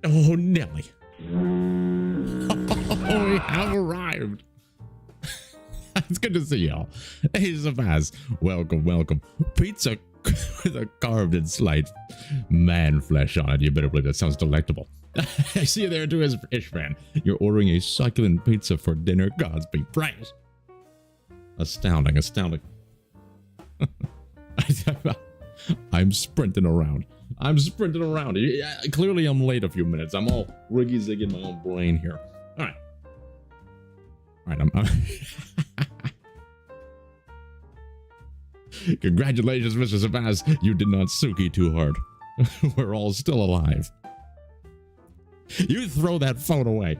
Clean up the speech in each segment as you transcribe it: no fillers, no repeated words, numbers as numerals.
Oh, Nelly. Oh, we have arrived. It's good to see y'all. Hey, Savaz. Welcome, welcome. Pizza with a carved and sliced man flesh on it. You better believe that sounds delectable. I see you there too, as Ishvan. You're ordering a succulent pizza for dinner. God's be praised. Astounding, astounding. I'm sprinting around. Clearly, I'm late a few minutes. I'm all riggy-zig in my own brain here. All right. I'm Congratulations, Mr. Savaz. You did not Suki too hard. We're all still alive. You throw that phone away.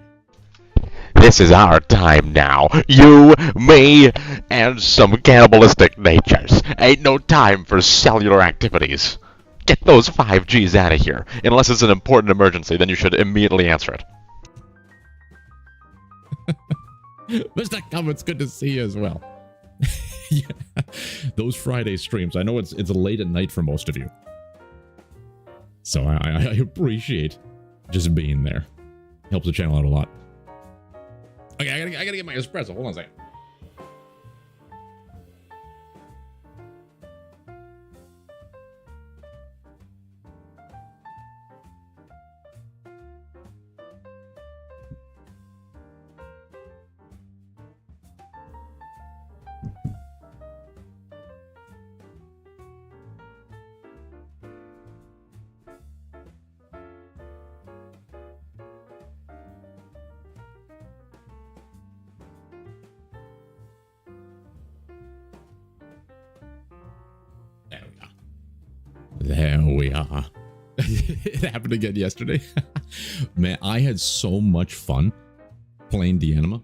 This is our time now. You, me, and some cannibalistic natures. Ain't no time for cellular activities. Get those 5Gs out of here. Unless it's an important emergency, then you should immediately answer it. Mr. Cum, it's good to see you as well. Yeah, those Friday streams. I know it's late at night for most of you. So I appreciate just being there. Helps the channel out a lot. Okay, I gotta get my espresso. Hold on a second. There we are. It happened again yesterday. Man, I had so much fun playing D'Anima.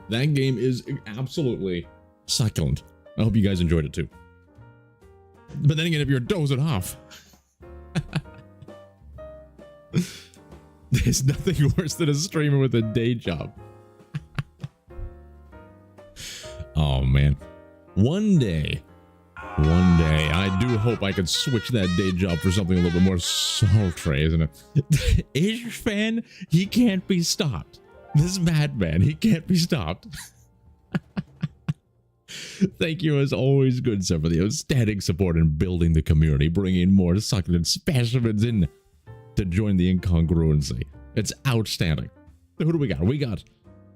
That game is absolutely succulent. I hope you guys enjoyed it too. But then again, if you're dozing off, there's nothing worse than a streamer with a day job. Oh man. One day, I do hope I could switch that day job for something a little bit more sultry, isn't it? Ishvan, he can't be stopped. This madman, he can't be stopped. Thank you as always, good sir, for the outstanding support in building the community, bringing more succulent specimens in to join the incongruency. It's outstanding. Who do we got? We got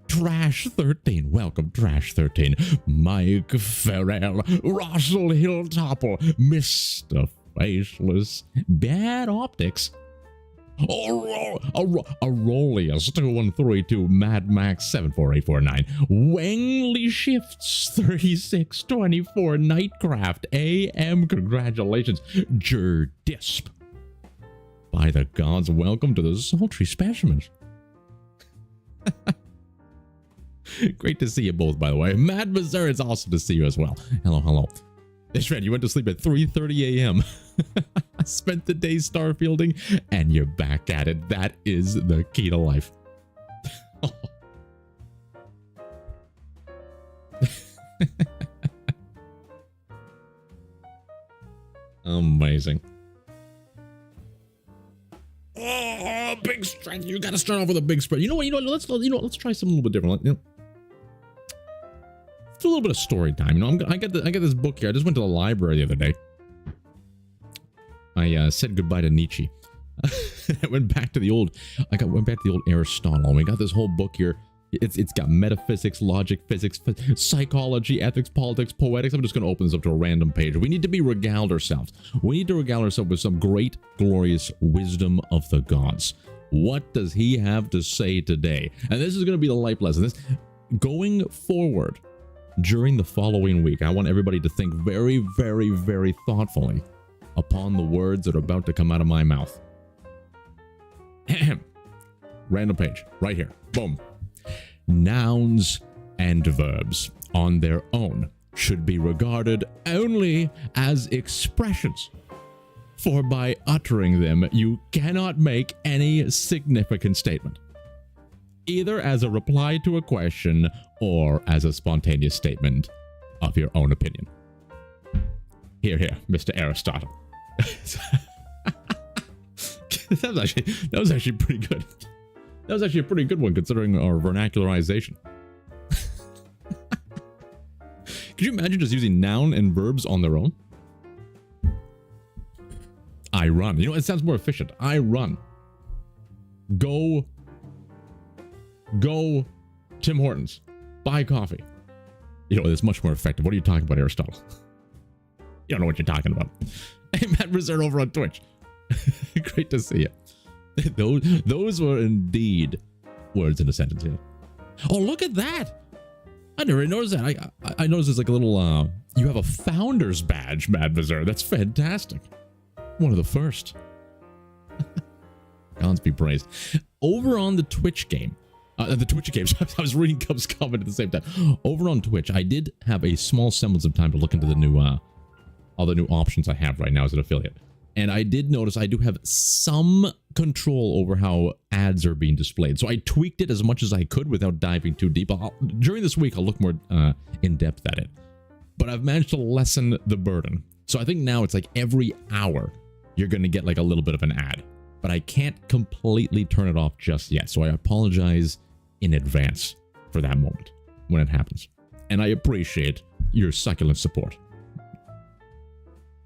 Trash 13, welcome Trash 13, Mike Farrell, Russell Hilltopple, Mr. Faceless, Bad Optics, Aurelius 2132, Mad Max 74849, Wangley Shifts 3624, Nightcraft AM, congratulations, Jerdisp. By the gods, welcome to the sultry specimens. Great to see you both, by the way. Mad Missouri, it's awesome to see you as well. Hello, hello. Ishvan, you went to sleep at 3:30 a.m. Spent the day starfielding, and you're back at it. That is the key to life. Amazing. Oh, big strength. You gotta start off with a big spread. You know what? Let's try something a little bit different. Let's do a little bit of story time. I got this book here. I just went to the library the other day. I said goodbye to Nietzsche. I went back to the old Aristotle. And we got this whole book here. It's got metaphysics, logic, physics, psychology, ethics, politics, poetics. I'm just going to open this up to a random page. We need to be regaled ourselves. We need to regale ourselves with some great, glorious wisdom of the gods. What does he have to say today? And this is going to be the life lesson. Going forward, during the following week, I want everybody to think very, very, very thoughtfully upon the words that are about to come out of my mouth. Random page, right here. Boom. Nouns and verbs on their own should be regarded only as expressions, for by uttering them you cannot make any significant statement, either as a reply to a question or as a spontaneous statement of your own opinion. Here, Mr. Aristotle. that was actually pretty good. That was actually a pretty good one considering our vernacularization. Could you imagine just using noun and verbs on their own? I run. You know, it sounds more efficient. I run. Go Tim Hortons. Buy coffee. You know, it's much more effective. What are you talking about, Aristotle? You don't know what you're talking about. Hey, Matt Reserve over on Twitch. Great to see you. Those were indeed words in a sentence here. Oh, look at that. I never even noticed that. I noticed there's like a little, you have a founder's badge, Mad Reserve. That's fantastic. One of the first. Gods be praised. Over on the Twitch game, the Twitch games, I was reading Cub's comment at the same time. Over on Twitch, I did have a small semblance of time to look into the new, all the new options I have right now as an affiliate. And I did notice I do have some control over how ads are being displayed. So I tweaked it as much as I could without diving too deep. During this week, I'll look more in depth at it. But I've managed to lessen the burden. So I think now it's like every hour, you're going to get like a little bit of an ad. But I can't completely turn it off just yet. So I apologize in advance for that moment when it happens. And I appreciate your succulent support.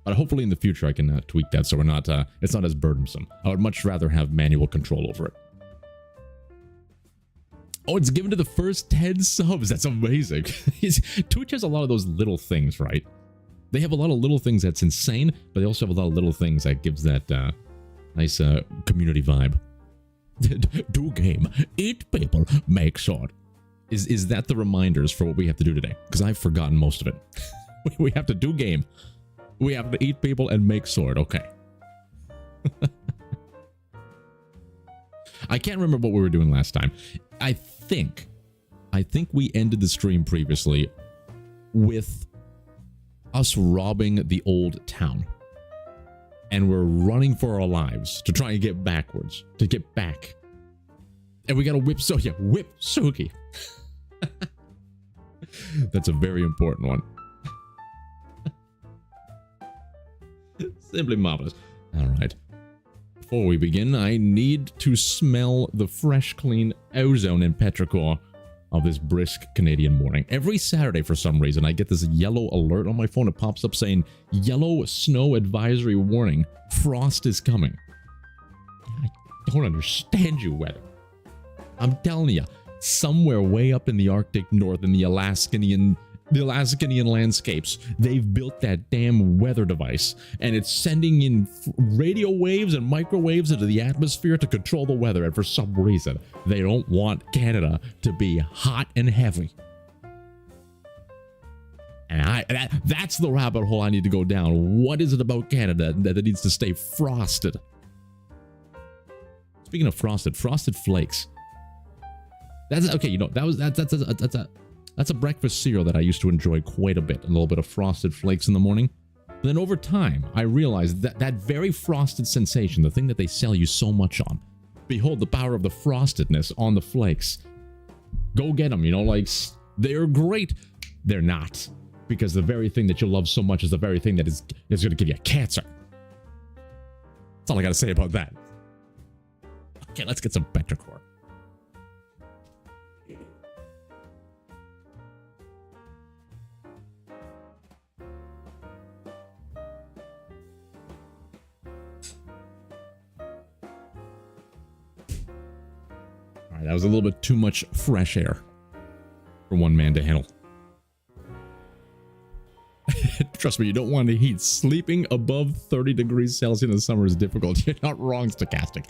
But hopefully in the future I can tweak that so we're not, it's not as burdensome. I would much rather have manual control over it. Oh, it's given to the first 10 subs. That's amazing. Twitch has a lot of those little things, right? They have a lot of little things that's insane, but they also have a lot of little things that gives that nice community vibe. Do game, eat people, make sword. Is that the reminders for what we have to do today? Because I've forgotten most of it. We have to do game. We have to eat people and make sword. Okay. I can't remember what we were doing last time. I think we ended the stream previously with us robbing the old town. And we're running for our lives to try and get backwards, to get back. And we gotta whip Suki. That's a very important one. Simply marvelous. All right. Before we begin, I need to smell the fresh, clean ozone and petrichor of this brisk Canadian morning. Every Saturday, for some reason, I get this yellow alert on my phone. It pops up saying, yellow snow advisory warning. Frost is coming. I don't understand you, weather. I'm telling you, somewhere way up in the Arctic North in the Alaskanian landscapes, they've built that damn weather device, and it's sending in radio waves and microwaves into the atmosphere to control the weather, and for some reason, they don't want Canada to be hot and heavy. And that's the rabbit hole I need to go down. What is it about Canada that it needs to stay frosted? Speaking of frosted flakes. That's okay, you know, that's a breakfast cereal that I used to enjoy quite a bit. A little bit of Frosted Flakes in the morning. But then over time, I realized that that very frosted sensation, the thing that they sell you so much on, behold the power of the frostedness on the flakes. Go get them, you know, like, they're great. They're not. Because the very thing that you love so much is the very thing that is going to give you cancer. That's all I got to say about that. Okay, let's get some petrichor. That was a little bit too much fresh air for one man to handle. Trust me, you don't want the heat. Sleeping above 30 degrees Celsius in the summer is difficult. You're not wrong, Stochastic.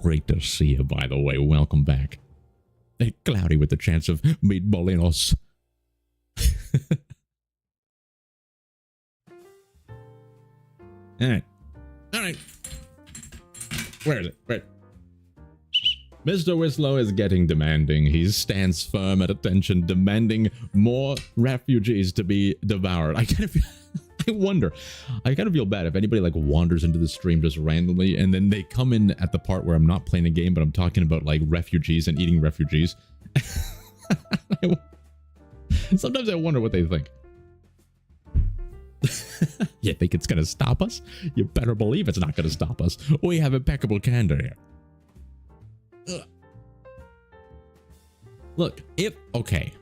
Great to see you, by the way. Welcome back. Cloudy with the chance of meatballinos. All right. Where is it? Where? Mr. Wislow is getting demanding. He stands firm at attention, demanding more refugees to be devoured. I kind of feel bad if anybody like wanders into the stream just randomly and then they come in at the part where I'm not playing a game, but I'm talking about like refugees and eating refugees. Sometimes I wonder what they think. You think it's going to stop us? You better believe it's not going to stop us. We have impeccable candor here. Ugh. Look, okay.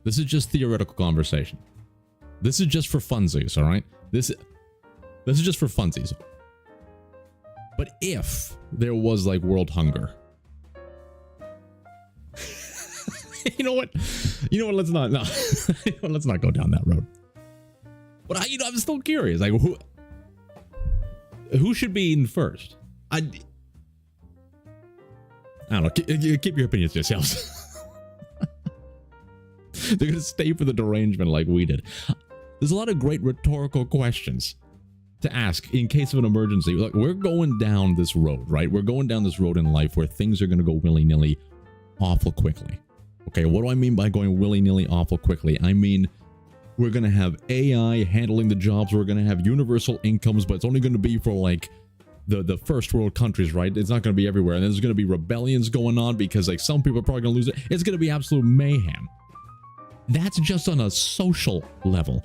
This is just theoretical conversation. This is just for funsies, all right? This is just for funsies. But if there was like world hunger, you know what? Let's not. No. Let's not go down that road. But I'm still curious. Like, who should be eaten first? I don't know. Keep your opinions to yourselves. They're gonna stay for the derangement like we did. There's a lot of great rhetorical questions to ask in case of an emergency. Look, we're going down this road, right? We're going down this road in life where things are gonna go willy-nilly awful quickly. Okay, what do I mean by going willy-nilly awful quickly? I mean, we're going to have AI handling the jobs. We're going to have universal incomes, but it's only going to be for like the first world countries, right? It's not going to be everywhere. And there's going to be rebellions going on because like some people are probably going to lose it. It's going to be absolute mayhem. That's just on a social level.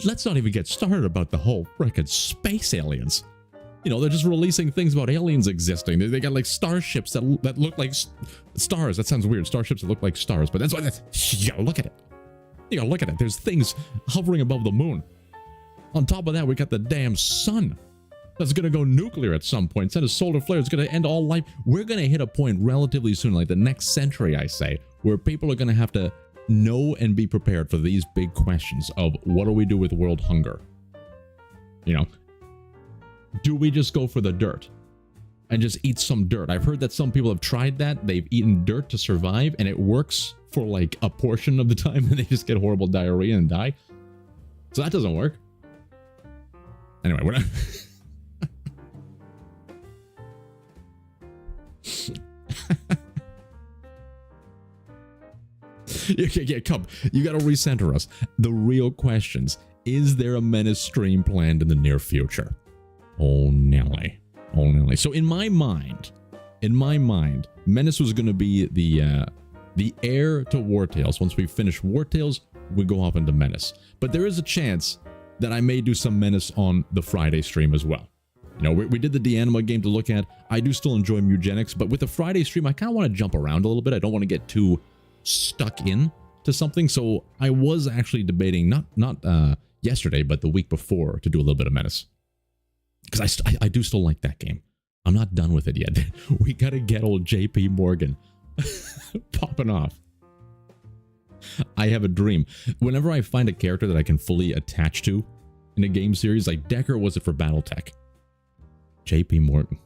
Let's not even get started about the whole frickin' space aliens. You know, they're just releasing things about aliens existing. They got like starships that look like stars. That sounds weird. Starships that look like stars, but that's why you gotta look at it. You gotta look at it. There's things hovering above the moon. On top of that, we got the damn sun that's gonna go nuclear at some point. Instead of solar flare, it's gonna end all life. We're gonna hit a point relatively soon, like the next century, I say, where people are gonna have to know and be prepared for these big questions of what do we do with world hunger? You know, do we just go for the dirt and just eat some dirt? I've heard that some people have tried that. They've eaten dirt to survive and it works for like a portion of the time and they just get horrible diarrhea and die. So that doesn't work. Anyway, we're not... Yeah, come. You gotta recenter us. The real questions. Is there a Menace stream planned in the near future? Oh, Nelly. Oh, Nelly. So in my mind, Menace was gonna be the heir to WARTALES. Once we finish WARTALES, we go off into Menace. But there is a chance that I may do some Menace on the Friday stream as well. You know, we did the De-Anima game to look at. I do still enjoy Mugenics, but with the Friday stream, I kind of want to jump around a little bit. I don't want to get too stuck in to something. So I was actually debating, not yesterday, but the week before, to do a little bit of Menace. Because I do still like that game. I'm not done with it yet. We got to get old JP Morgan popping off. I have a dream. Whenever I find a character that I can fully attach to in a game series, like Decker was it for Battletech. JP Morgan.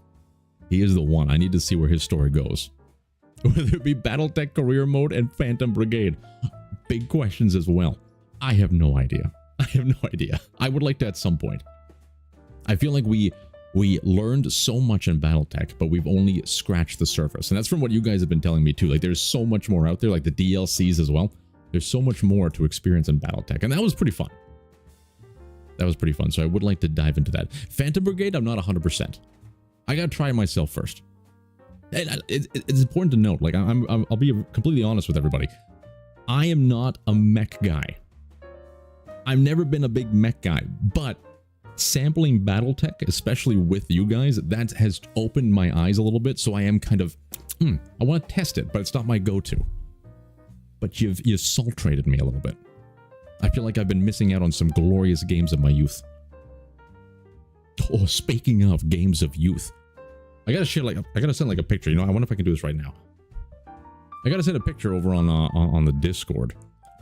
He is the one. I need to see where his story goes. Whether it be Battletech career mode and Phantom Brigade. Big questions as well. I have no idea. I would like to at some point. I feel like we learned so much in Battletech, but we've only scratched the surface. And that's from what you guys have been telling me too. Like there's so much more out there, like the DLCs as well. There's so much more to experience in Battletech. And that was pretty fun. So I would like to dive into that. Phantom Brigade, I'm not 100%. I gotta try it myself first. And it's important to note, like I'll be completely honest with everybody. I am not a mech guy. I've never been a big mech guy, but sampling Battletech, especially with you guys, that has opened my eyes a little bit. So I am kind of, I want to test it, but it's not my go-to. But you've sultrated me a little bit. I feel like I've been missing out on some glorious games of my youth. Oh, speaking of games of youth. I gotta share I gotta send like a picture. You know, I wonder if I can do this right now. I gotta send a picture over on the Discord.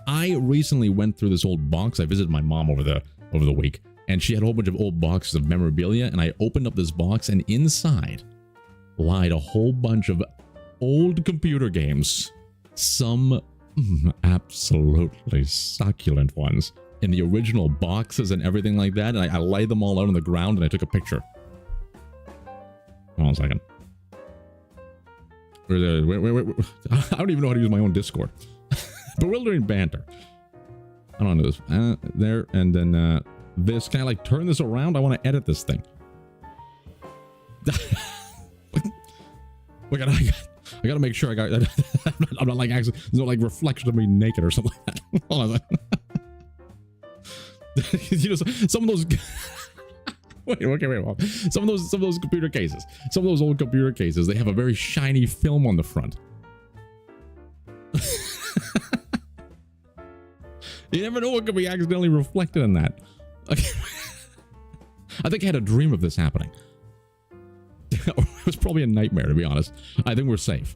I recently went through this old box. I visited my mom over the week, and she had a whole bunch of old boxes of memorabilia. And I opened up this box, and inside lied a whole bunch of old computer games. Some absolutely succulent ones in the original boxes and everything like that. And I laid them all out on the ground, and I took a picture. Hold on a second. Wait. I don't even know how to use my own Discord. Bewildering banter. I don't know this. There, and then this. Can I like turn this around? I want to edit this thing. Look, I gotta make sure I got. I'm not like actually. There's no like reflection of me naked or something like that. Hold on. You know, some of those. Wait. Some of those computer cases, some of those old computer cases, they have a very shiny film on the front. You never know what could be accidentally reflected in that. I think I had a dream of this happening. It was probably a nightmare, to be honest. I think we're safe.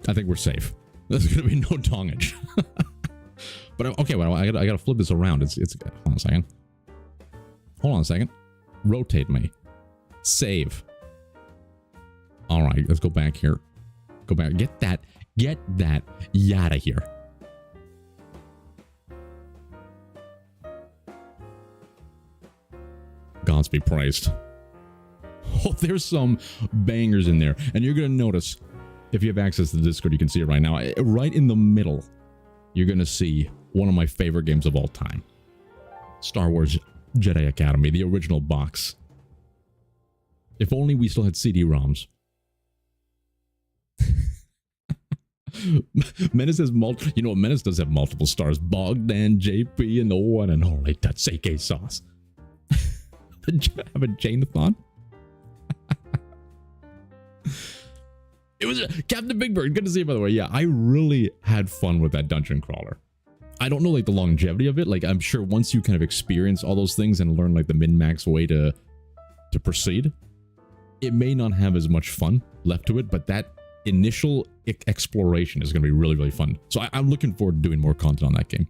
I think we're safe. There's gonna be no tongage. But okay, well, I gotta flip this around. It's. Hold on a second. Hold on a second. Rotate me. Save. All right, let's go back here. Go back. Get that yada here. Gods be praised. Oh, there's some bangers in there. And you're going to notice, if you have access to the Discord, you can see it right now. Right in the middle, you're going to see one of my favorite games of all time. Star Wars Jedi Academy, the original box. If only we still had CD-ROMs. Menace has you know, Menace does have multiple stars. Bogdan, JP, and the one and only Tatseke sauce. Have a Jane-a-thon? It was Captain Big Bird. Good to see you, by the way. Yeah, I really had fun with that dungeon crawler. I don't know like the longevity of it. Like, I'm sure once you kind of experience all those things and learn like the min-max way to proceed, it may not have as much fun left to it, but that initial exploration is going to be really, really fun. So I'm looking forward to doing more content on that game.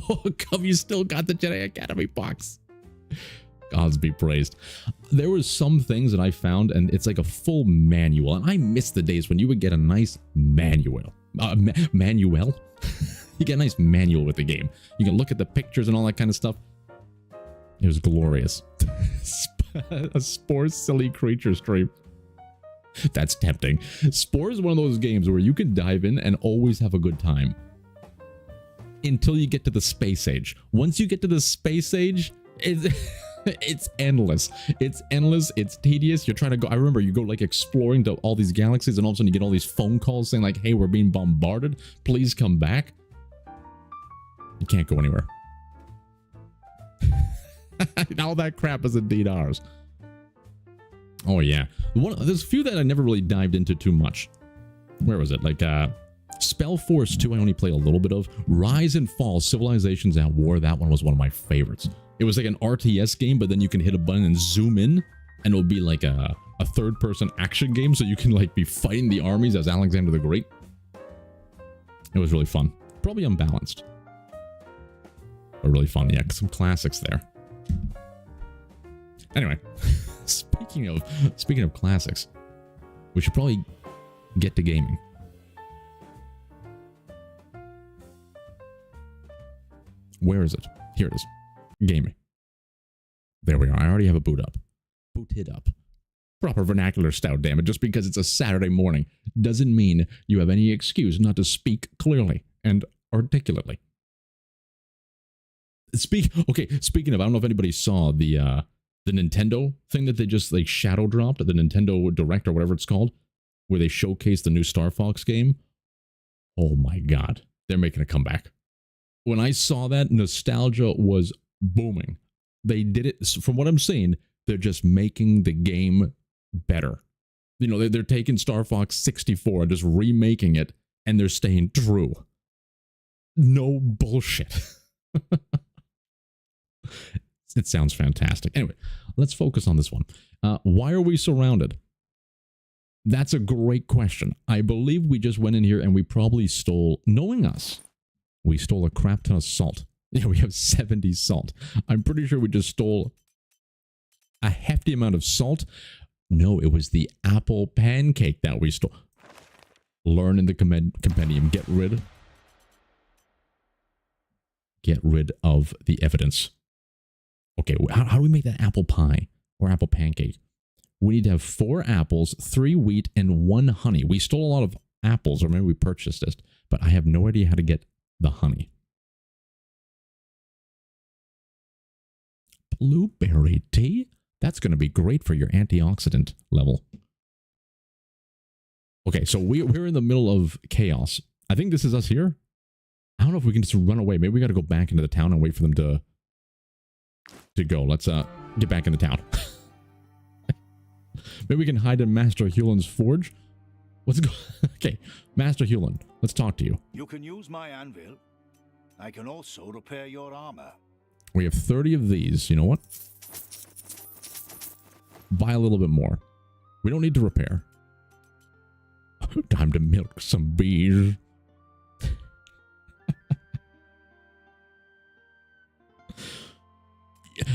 Oh, Cub, you still got the Jedi Academy box. Gods be praised. There was some things that I found, and it's like a full manual, and I miss the days when you would get a nice manual. Manual? You get a nice manual with the game. You can look at the pictures and all that kind of stuff. It was glorious. A Spore Silly Creature stream. That's tempting. Spore is one of those games where you can dive in and always have a good time. Until you get to the space age. Once you get to the space age, it's endless. It's endless. It's tedious. You're trying to go. I remember you go like exploring to all these galaxies, and all of a sudden you get all these phone calls saying like, hey, we're being bombarded. Please come back. You can't go anywhere. All that crap is indeed ours. Oh yeah. There's a few that I never really dived into too much. Where was it? Like Spellforce 2 I only played a little bit of. Rise and Fall, Civilizations at War. That one was one of my favorites. It was like an RTS game, but then you can hit a button and zoom in, and it'll be like a third-person action game, so you can like be fighting the armies as Alexander the Great. It was really fun. Probably unbalanced, but really fun. Yeah, some classics there. Anyway, speaking of classics, we should probably get to gaming. Where is it? Here it is. Gaming. There we are. I already have a boot up. Booted up. Proper vernacular, stout, damn it. Just because it's a Saturday morning doesn't mean you have any excuse not to speak clearly and articulately. Speaking of, I don't know if anybody saw the Nintendo thing that they just like shadow dropped, the Nintendo Direct or whatever it's called, where they showcased the new Star Fox game. Oh my God. They're making a comeback. When I saw that, nostalgia was booming. They did it, from what I'm seeing, they're just making the game better. You know, they're taking Star Fox 64 and just remaking it, and they're staying true. No bullshit. It sounds fantastic. Anyway, let's focus on this one. Why are we surrounded? That's a great question. I believe we just went in here and we probably stole, knowing us, we stole a crap ton of salt. Yeah, we have 70 salt. I'm pretty sure we just stole a hefty amount of salt. No, it was the apple pancake that we stole. Learn in the compendium. Get rid of the evidence. Okay, how do we make that apple pie or apple pancake? We need to have 4 apples, 3 wheat, and 1 honey. We stole a lot of apples, or maybe we purchased it, but I have no idea how to get the honey. Blueberry tea? That's going to be great for your antioxidant level. Okay, so we're in the middle of chaos. I think this is us here. I don't know if we can just run away. Maybe we got to go back into the town and wait for them to go. Let's get back in the town. Maybe we can hide in Master Hulin's forge. Let's go. Okay, Master Hulin, let's talk to you. You can use my anvil. I can also repair your armor. We have 30 of these. You know what? Buy a little bit more. We don't need to repair. Time to milk some bees.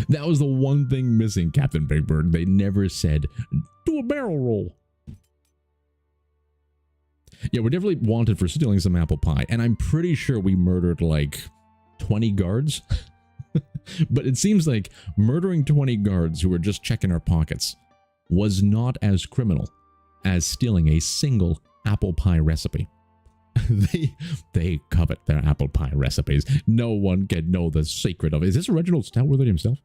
That was the one thing missing, Captain Big Bird. They never said, do a barrel roll. Yeah, we're definitely wanted for stealing some apple pie. And I'm pretty sure we murdered like 20 guards. But it seems like murdering 20 guards who were just checking our pockets was not as criminal as stealing a single apple pie recipe. They covet their apple pie recipes. No one can know the secret of it. Is this Reginald Stoutworthy himself?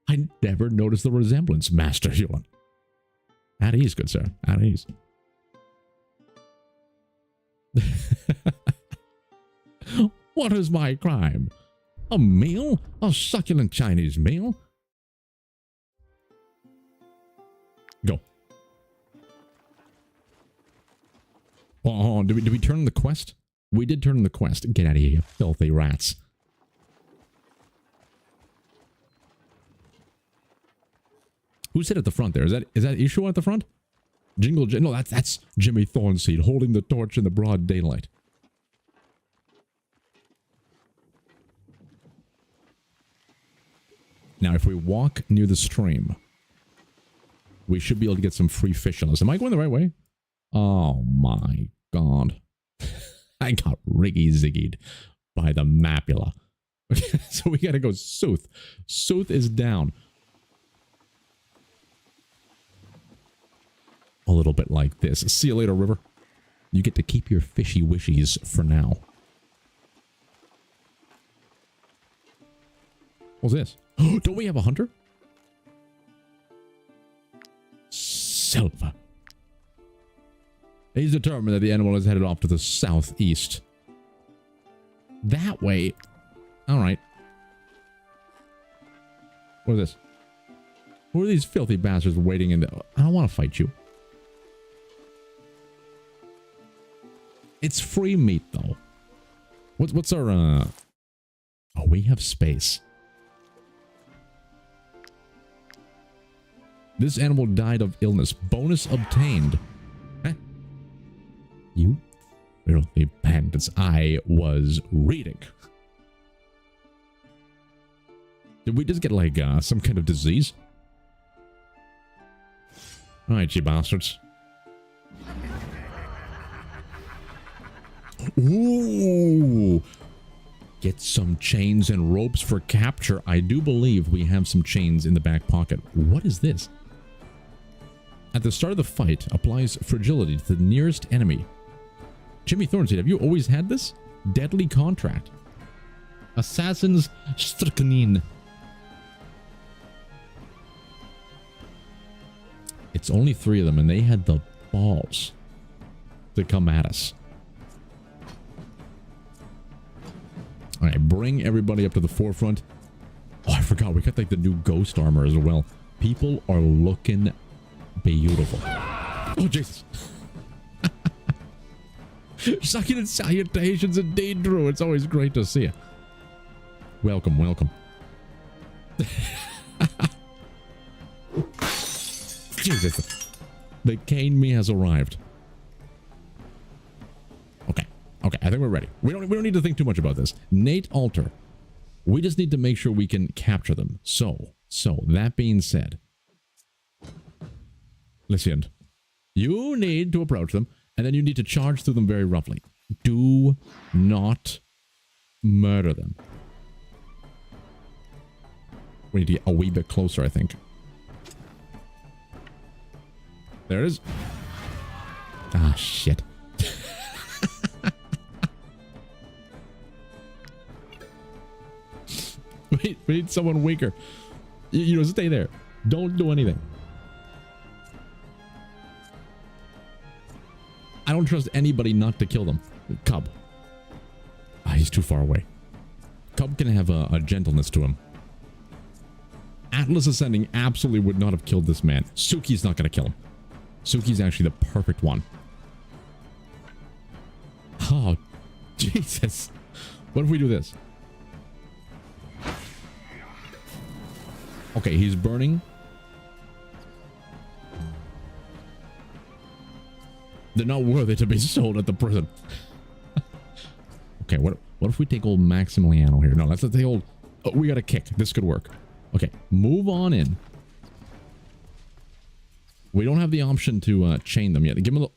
I never noticed the resemblance, Master Hulin. At ease, good sir. At ease. What is my crime? A meal? A succulent Chinese meal? Go. Oh, did we turn in the quest? We did turn in the quest. Get out of here, you filthy rats. Who's it at the front there? Is that Ishua at the front? No, that's Jimmy Thornseed holding the torch in the broad daylight. Now, if we walk near the stream, we should be able to get some free fish on us. Am I going the right way? Oh my god. I got riggy-ziggied by the mapula. So we gotta go Sooth. Sooth is down. A little bit like this. See you later, river. You get to keep your fishy wishies for now. What's this? Don't we have a hunter? Silver. He's determined that the animal is headed off to the southeast. That way. Alright. What is this? Who are these filthy bastards waiting in the... I don't want to fight you. It's free meat, though. What's our... Oh, we have space. This animal died of illness. Bonus obtained. Huh? You filthy bandits. I was reading. Did we just get like some kind of disease? Alright, you bastards. Ooh! Get some chains and ropes for capture. I do believe we have some chains in the back pocket. What is this? At the start of the fight, applies fragility to the nearest enemy. Jimmy Thornseed, have you always had this? Deadly contract. Assassin's Strychnine. It's only 3 of them, and they had the balls to come at us. Alright, bring everybody up to the forefront. Oh, I forgot. We got like the new ghost armor as well. People are looking beautiful. Oh, Jesus. Succulent salutations indeed, Drew. It's always great to see you. Welcome, welcome. Jesus. The cane me has arrived. Okay. Okay, I think we're ready. We don't need to think too much about this. Nate Alter. We just need to make sure we can capture them. So that being said, listen. You need to approach them, and then you need to charge through them very roughly. Do not murder them. We need to get a wee bit closer, I think. There it is. Ah, shit. We need someone weaker. You know, stay there. Don't do anything. I don't trust anybody not to kill them. Cub. he's too far away. Cub can have a gentleness to him. Atlas Ascending absolutely would not have killed this man. Suki's not going to kill him. Suki's actually the perfect one. Oh, Jesus. What if we do this? Okay, he's burning. They're not worthy to be sold at the prison. Okay, what if we take old Maximiliano here? No, let's take old... Oh, we got a kick. This could work. Okay, move on in. We don't have the option to chain them yet. Give him a little...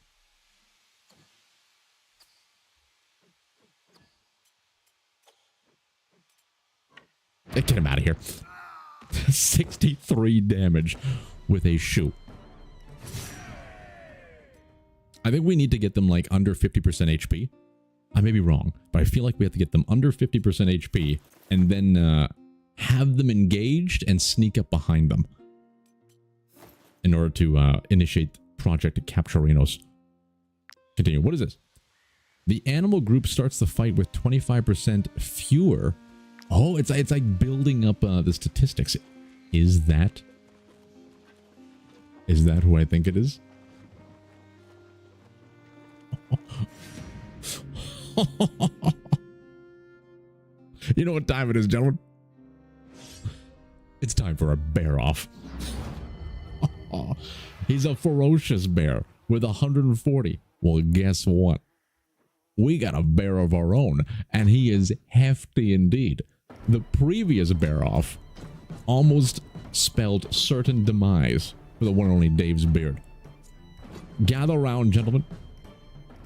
Get him out of here. 63 damage with a shoe. I think we need to get them like under 50% HP. I may be wrong, but I feel like we have to get them under 50% HP and then have them engaged and sneak up behind them in order to initiate Project Capturinos. Continue. What is this? The animal group starts the fight with 25% fewer. Oh, it's like building up the statistics. Is that who I think it is? You know what time it is, gentlemen? It's time for a bear off. He's a ferocious bear with 140. Well, guess what? We got a bear of our own, and he is hefty indeed. The previous bear off almost spelled certain demise for the one and only Dave's beard. Gather round, gentlemen.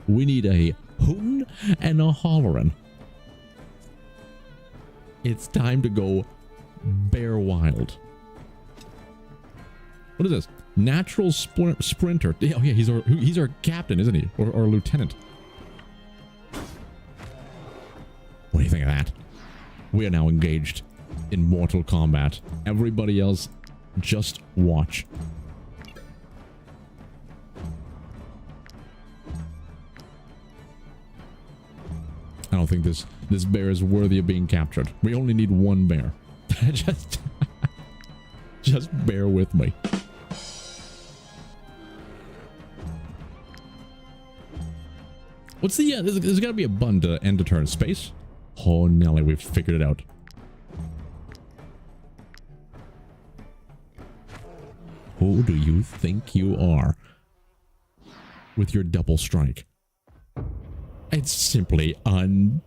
We need a hootin' and a hollerin'. It's time to go bear wild. What is this? Natural sprinter. Oh yeah, he's our captain, isn't he? Or lieutenant. What do you think of that? We are now engaged in mortal combat. Everybody else, just watch. I don't think this bear is worthy of being captured. We only need one bear. just bear with me. What's the there's got to be a button to end a turn. Space. Oh Nelly, we've figured it out. Who do you think you are with your double strike? It's simply unbearable.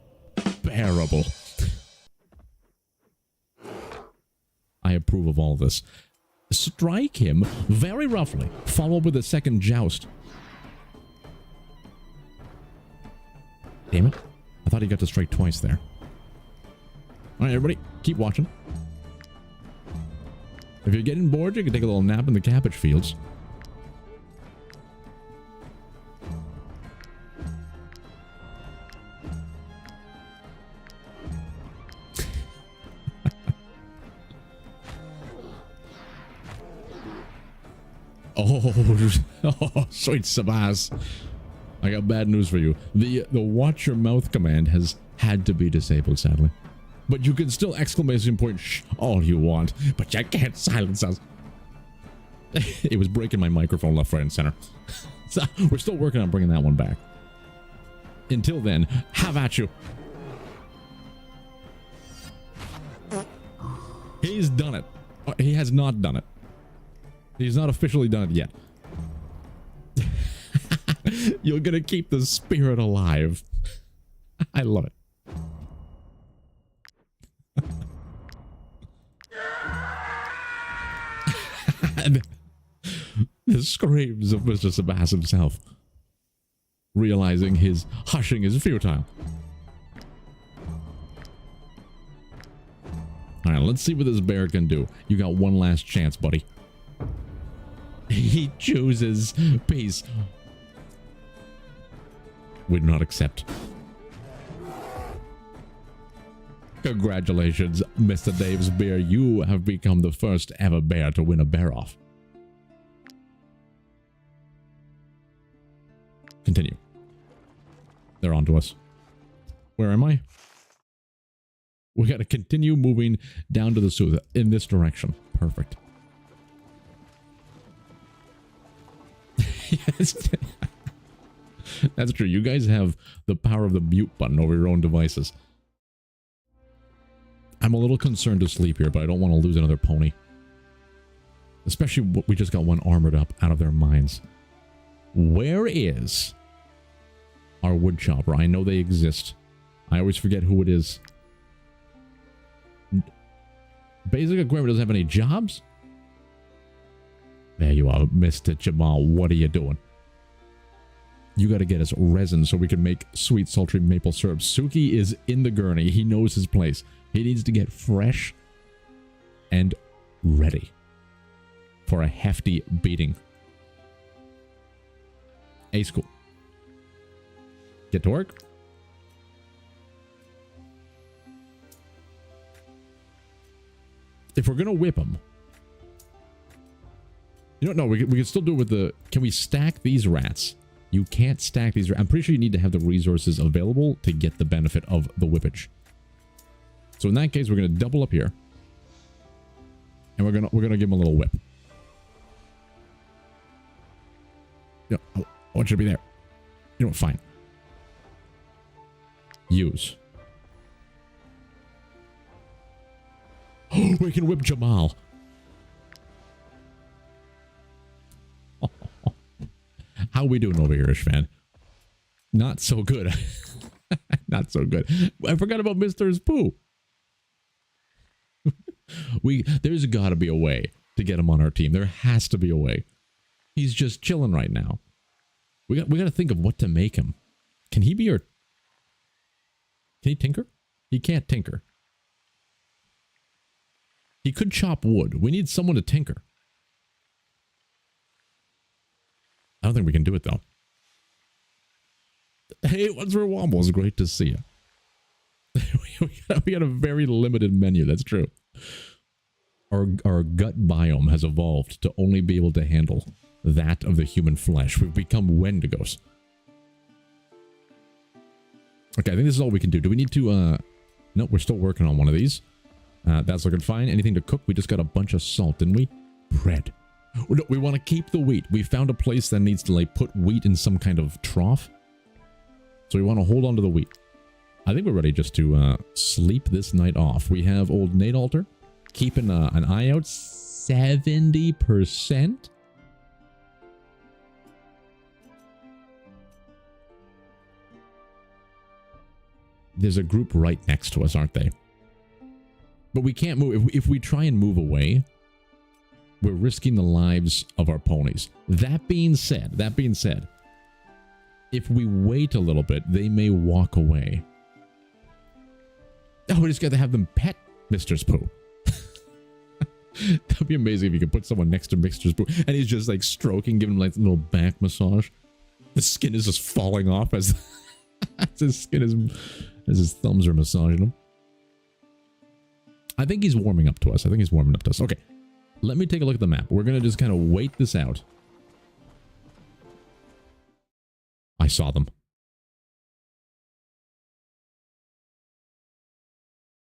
I approve of all this. Strike him very roughly, followed with a second joust. Damn it. I thought he got to strike twice there. Alright, everybody, keep watching. If you're getting bored, you can take a little nap in the cabbage fields. Oh, sweet Sabas. I got bad news for you. The watch your mouth command has had to be disabled, sadly. But you can still exclamation point shh all you want, but you can't silence us. It was breaking my microphone left, right, and center. So we're still working on bringing that one back. Until then, have at you. He's done it. He has not done it. He's not officially done it yet. You're gonna keep the spirit alive. I love it. The screams of Mr. Sabas himself, realizing his hushing is futile. Alright, let's see what this bear can do. You got one last chance, buddy. He chooses peace. Would not accept. Congratulations, Mr. Dave's bear. You have become the first ever bear to win a bear off. Continue. They're on to us. Where am I? We got to continue moving down to the south in this direction. Perfect. Yes. That's true. You guys have the power of the mute button over your own devices. I'm a little concerned to sleep here, but I don't want to lose another pony. Especially we just got one armored up out of their minds. Where is our wood chopper? I know they exist. I always forget who it is. Basic equipment doesn't have any jobs? There you are, Mr. Jamal. What are you doing? You got to get us resin so we can make sweet, sultry maple syrup. Suki is in the gurney. He knows his place. He needs to get fresh and ready for a hefty beating. A school. Get to work. If we're going to whip him. You don't know. We can still do it with the... Can we stack these rats? You can't stack these rats. I'm pretty sure you need to have the resources available to get the benefit of the whippage. So in that case, we're going to double up here. And we're gonna give him a little whip. Yeah, I want you to be there. You know what? Fine. Use. Oh, we can whip Jamal. How we doing over here, Ishvan? Not so good. Not so good. I forgot about Mr. Spoo. There's got to be a way to get him on our team. There has to be a way. He's just chilling right now. We got to think of what to make him. Can he be our... Can he tinker? He can't tinker. He could chop wood. We need someone to tinker. I don't think we can do it, though. Hey, what's for Wombles? Great to see you. we got a very limited menu. That's true. Our gut biome has evolved to only be able to handle that of the human flesh. We've become Wendigos. Okay, I think this is all we can do. Do we need to... No, we're still working on one of these. That's looking fine. Anything to cook? We just got a bunch of salt, didn't we? Bread. No, we want to keep the wheat. We found a place that needs to, like, put wheat in some kind of trough. So we want to hold on to the wheat. I think we're ready just to sleep this night off. We have old Nate Alter keeping an eye out. 70%. There's a group right next to us, aren't they? But we can't move. If we try and move away, we're risking the lives of our ponies. That being said, if we wait a little bit, they may walk away. Oh, we just got to have them pet Mr. Spoo. That'd be amazing if you could put someone next to Mr. Spoo and he's just like stroking, giving him like a little back massage. The skin is just falling off as, as his thumbs are massaging him. I think he's warming up to us. Okay. Let me take a look at the map. We're going to just kind of wait this out. I saw them.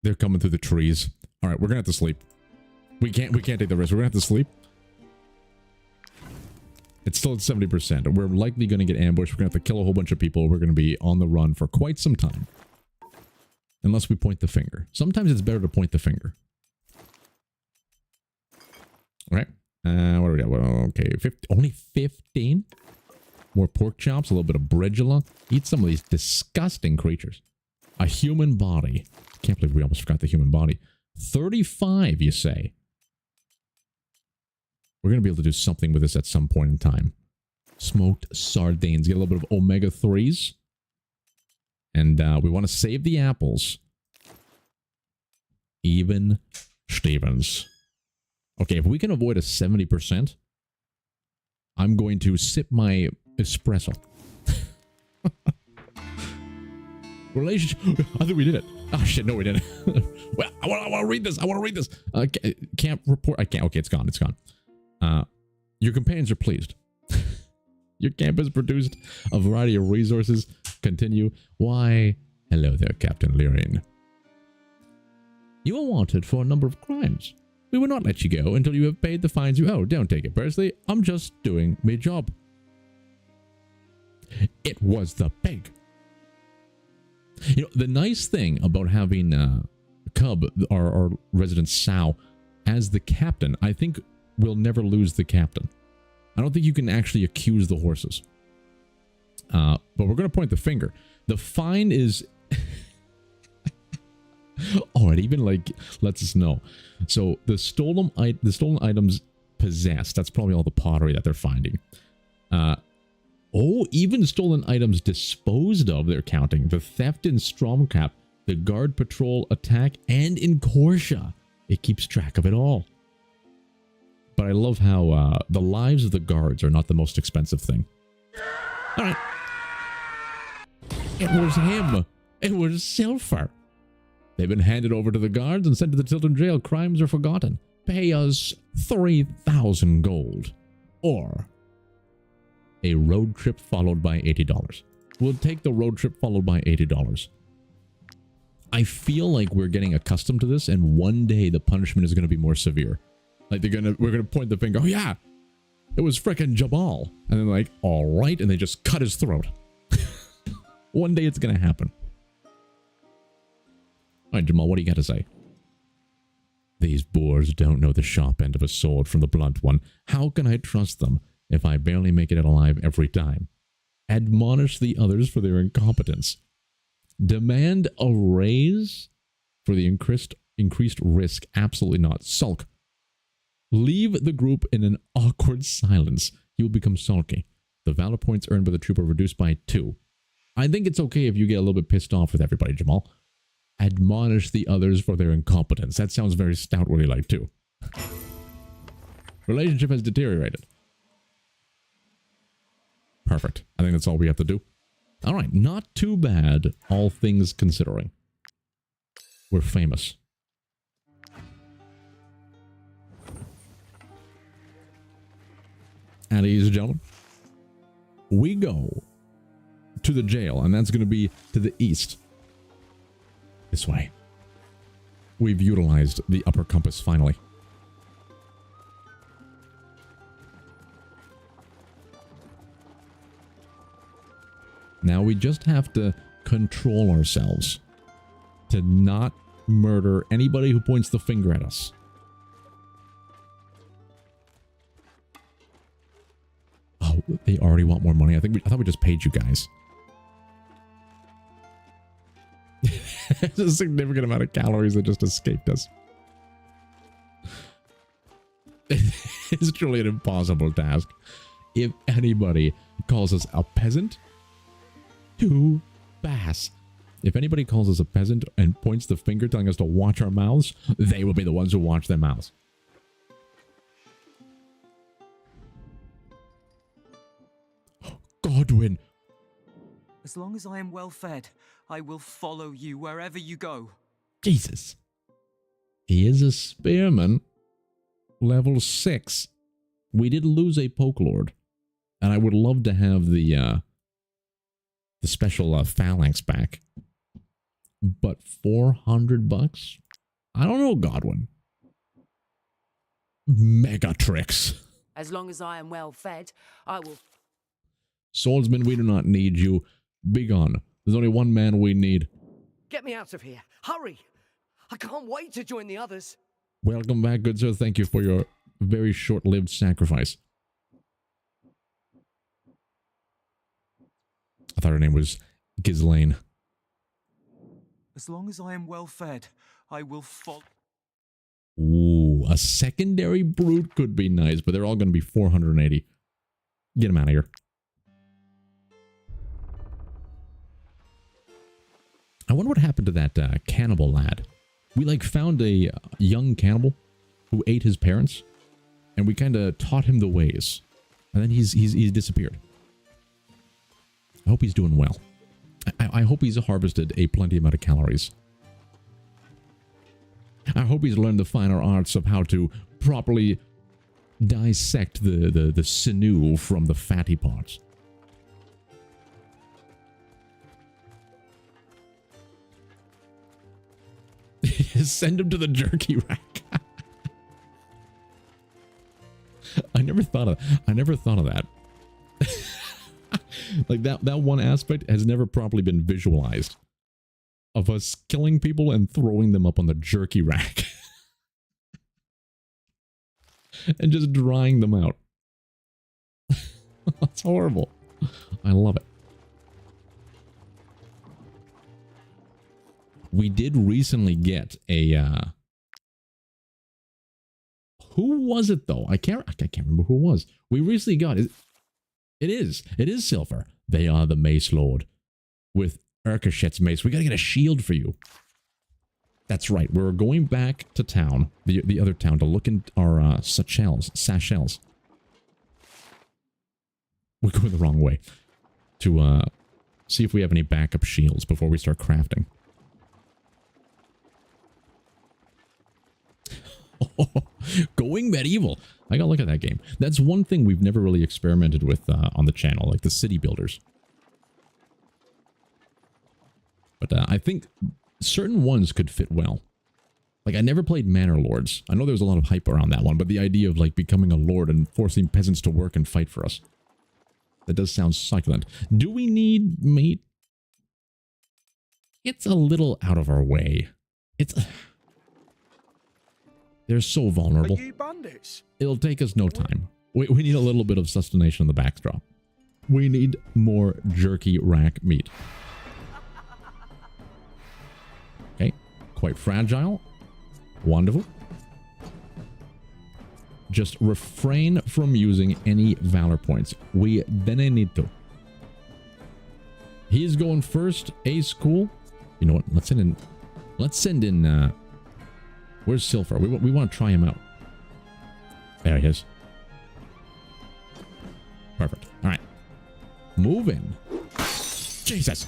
They're coming through the trees. All right, we're going to have to sleep. We can't take the risk. We're going to have to sleep. It's still at 70%. We're likely going to get ambushed. We're going to have to kill a whole bunch of people. We're going to be on the run for quite some time. Unless we point the finger. Sometimes it's better to point the finger. All right. What do we got? Well, okay, only 15? More pork chops, a little bit of bredula. Eat some of these disgusting creatures. A human body. Can't believe we almost forgot the human body. 35, you say? We're going to be able to do something with this at some point in time. Smoked sardines. Get a little bit of omega-3s. And we want to save the apples. Even Stevens. Okay, if we can avoid a 70%, I'm going to sip my espresso. Relationship. I think we did it. Oh shit, no we didn't. Well, I want to read this. Can't report. I can't. Okay, it's gone. Your companions are pleased. Your camp has produced a variety of resources. Continue. Why? Hello there, Captain Lyrian. You are wanted for a number of crimes. We will not let you go until you have paid the fines you owe. Don't take it personally. I'm just doing my job. It was the pig. You know, the nice thing about having Cub, our resident sow, as the captain, I think we'll never lose the captain. I don't think you can actually accuse the horses. But we're going to point the finger. The fine is... oh, it even like lets us know. So the stolen items possessed, that's probably all the pottery that they're finding. Oh, even stolen items disposed of, they're counting. The theft in Stromcap, the guard patrol attack, and in Korsha. It keeps track of it all. But I love how the lives of the guards are not the most expensive thing. All right. It was him. It was Silver. They've been handed over to the guards and sent to the Tilton jail. Crimes are forgotten. Pay us 3,000 gold. Or a road trip followed by $80. We'll take the road trip followed by $80. I feel like we're getting accustomed to this, and one day the punishment is going to be more severe. Like we're gonna point the finger. Oh yeah, it was frickin' Jabal, and then like, all right, and they just cut his throat. One day it's gonna happen. All right, Jamal, what do you got to say? These boors don't know the sharp end of a sword from the blunt one. How can I trust them if I barely make it out alive every time? Admonish the others for their incompetence. Demand a raise for the increased risk. Absolutely not. Sulk. Leave the group in an awkward silence. You will become sulky. The valor points earned by the troop are reduced by 2. I think it's okay if you get a little bit pissed off with everybody, Jamal. Admonish the others for their incompetence. That sounds very Stoutworthy-like too. Relationship has deteriorated. Perfect. I think that's all we have to do. All right, not too bad, all things considering. We're famous. And ladies and gentlemen, we go to the jail, and that's going to be to the east. This way. We've utilized the upper compass finally. Now we just have to control ourselves to not murder anybody who points the finger at us. Oh, they already want more money. I thought we just paid you guys. There's a significant amount of calories that just escaped us. It's truly an impossible task. If anybody calls us a peasant, to pass. If anybody calls us a peasant and points the finger telling us to watch our mouths, they will be the ones who watch their mouths. Godwin! As long as I am well fed, I will follow you wherever you go. Jesus. He is a spearman. Level 6. We did lose a poke lord. And I would love to have the special phalanx back. But $400? I don't know, Godwin. Mega tricks. As long as I am well fed, I will... Swordsman, we do not need you. Begone. There's only one man we need. Get me out of here. Hurry. I can't wait to join the others. Welcome back, good sir. Thank you for your very short-lived sacrifice. I thought her name was Ghislaine. As long as I am well fed, I will follow. Ooh, a secondary brute could be nice, but they're all going to be 480. Get him out of here. I wonder what happened to that cannibal lad. We like found a young cannibal who ate his parents, and we kind of taught him the ways, and then he's disappeared. I hope he's doing well. I hope he's harvested a plenty amount of calories. I hope he's learned the finer arts of how to properly dissect the sinew from the fatty parts. Send him to the jerky rack. I never thought of that. Like that one aspect has never properly been visualized. Of us killing people and throwing them up on the jerky rack. And just drying them out. That's horrible. I love it. We did recently get a who was it though? I can't remember who it was. We recently got it. It is Silver. They are the Mace Lord with Urkashet's mace. We gotta get a shield for you. That's right. We're going back to town, the other town, to look in our sachels. We're going the wrong way. To see if we have any backup shields before we start crafting. Going medieval. I gotta look at that game. That's one thing we've never really experimented with on the channel, like the city builders. But I think certain ones could fit well. Like, I never played Manor Lords. I know there was a lot of hype around that one, but the idea of, like, becoming a lord and forcing peasants to work and fight for us. That does sound succulent. Do we need meat? It's a little out of our way. They're so vulnerable. Are you bandits? It'll take us no time. We need a little bit of sustenance in the backdrop. We need more jerky rack meat. Okay, quite fragile. Wonderful. Just refrain from using any valor points. We then need to. He's going first. Ace, cool. You know what? Let's send in. Where's Silver? We want to try him out. There he is. Perfect. All right. Move in. Jesus.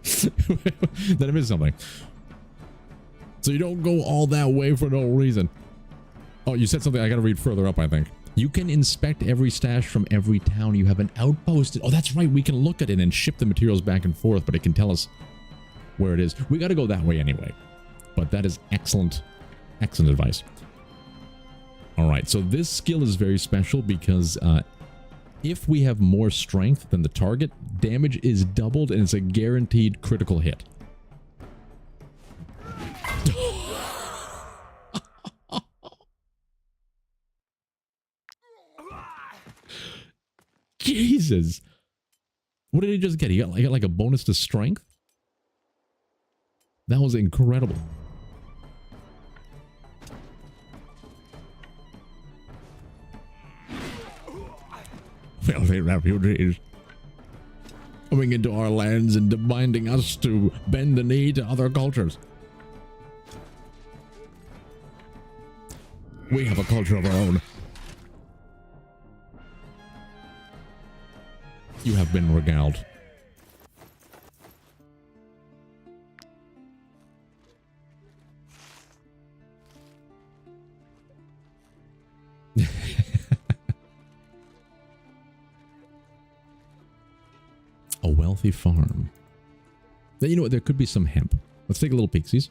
Did I miss something? So you don't go all that way for no reason. Oh, you said something I gotta read further up, I think. You can inspect every stash from every town. You have an outpost. Oh, that's right. We can look at it and ship the materials back and forth, but it can tell us where it is. We gotta go that way anyway. But that is excellent, excellent advice. All right, so this skill is very special because if we have more strength than the target, damage is doubled and it's a guaranteed critical hit. Jesus. What did he just get? He got like a bonus to strength? That was incredible. Filthy refugees coming into our lands and demanding us to bend the knee to other cultures. We have a culture of our own. You have been regaled. A wealthy farm. Then you know what? There could be some hemp. Let's take a little peeksies.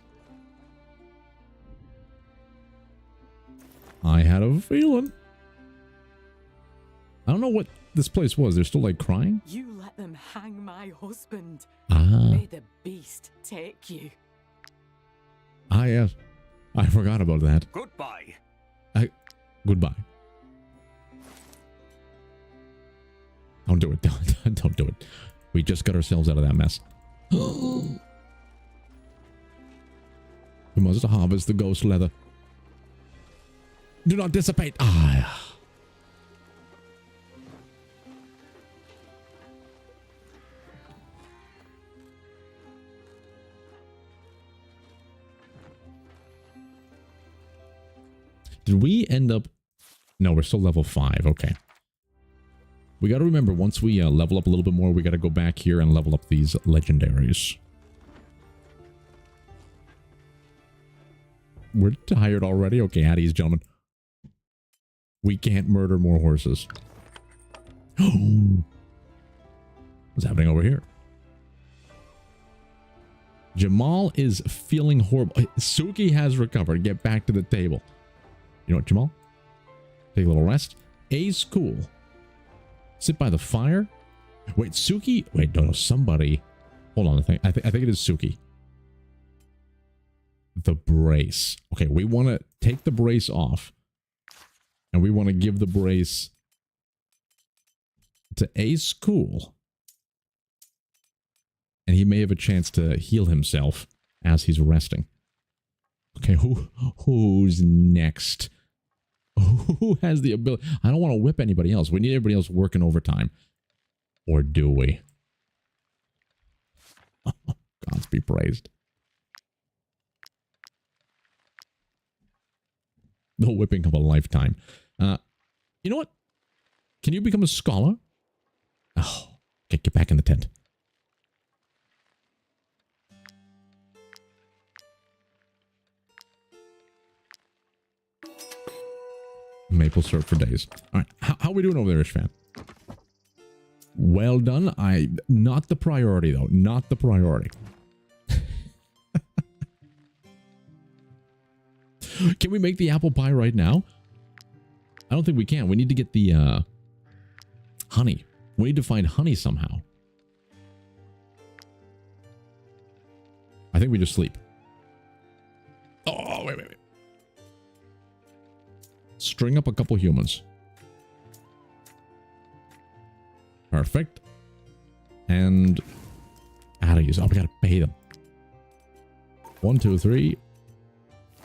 I had a feeling. I don't know what this place was. They're still like crying. You let them hang my husband. Ah. May the beast take you. Ah, yes. I forgot about that. Goodbye. Goodbye. Don't do it. Don't do it. We just got ourselves out of that mess. We must harvest the ghost leather. Do not dissipate. Ah. Did we end up... No, we're still level 5. Okay. We got to remember, once we level up a little bit more, we got to go back here and level up these legendaries. We're tired already? Okay, at ease, gentlemen. We can't murder more horses. What's happening over here? Jamal is feeling horrible. Suki has recovered. Get back to the table. You know what, Jamal? Take a little rest. A's cool. Sit by the fire. Wait, Suki? Wait, no, somebody. Hold on, I think it is Suki. The brace. Okay, we want to take the brace off. And we want to give the brace to Ace Cool. And he may have a chance to heal himself as he's resting. Okay, who's next? Who has the ability? I don't want to whip anybody else. We need everybody else working overtime. Or do we? Gods be praised. No whipping of a lifetime. You know what? Can you become a scholar? Oh, okay, get back in the tent. Maple syrup for days. All right, how are we doing over there, Ishvan? Well done. Not the priority though. Not the priority. Can we make the apple pie right now? I don't think we can. We need to get the honey. We need to find honey somehow. I think we just sleep. Oh, wait. String up a couple humans. Perfect. And out of use. Oh, we gotta pay them. 1, 2, 3.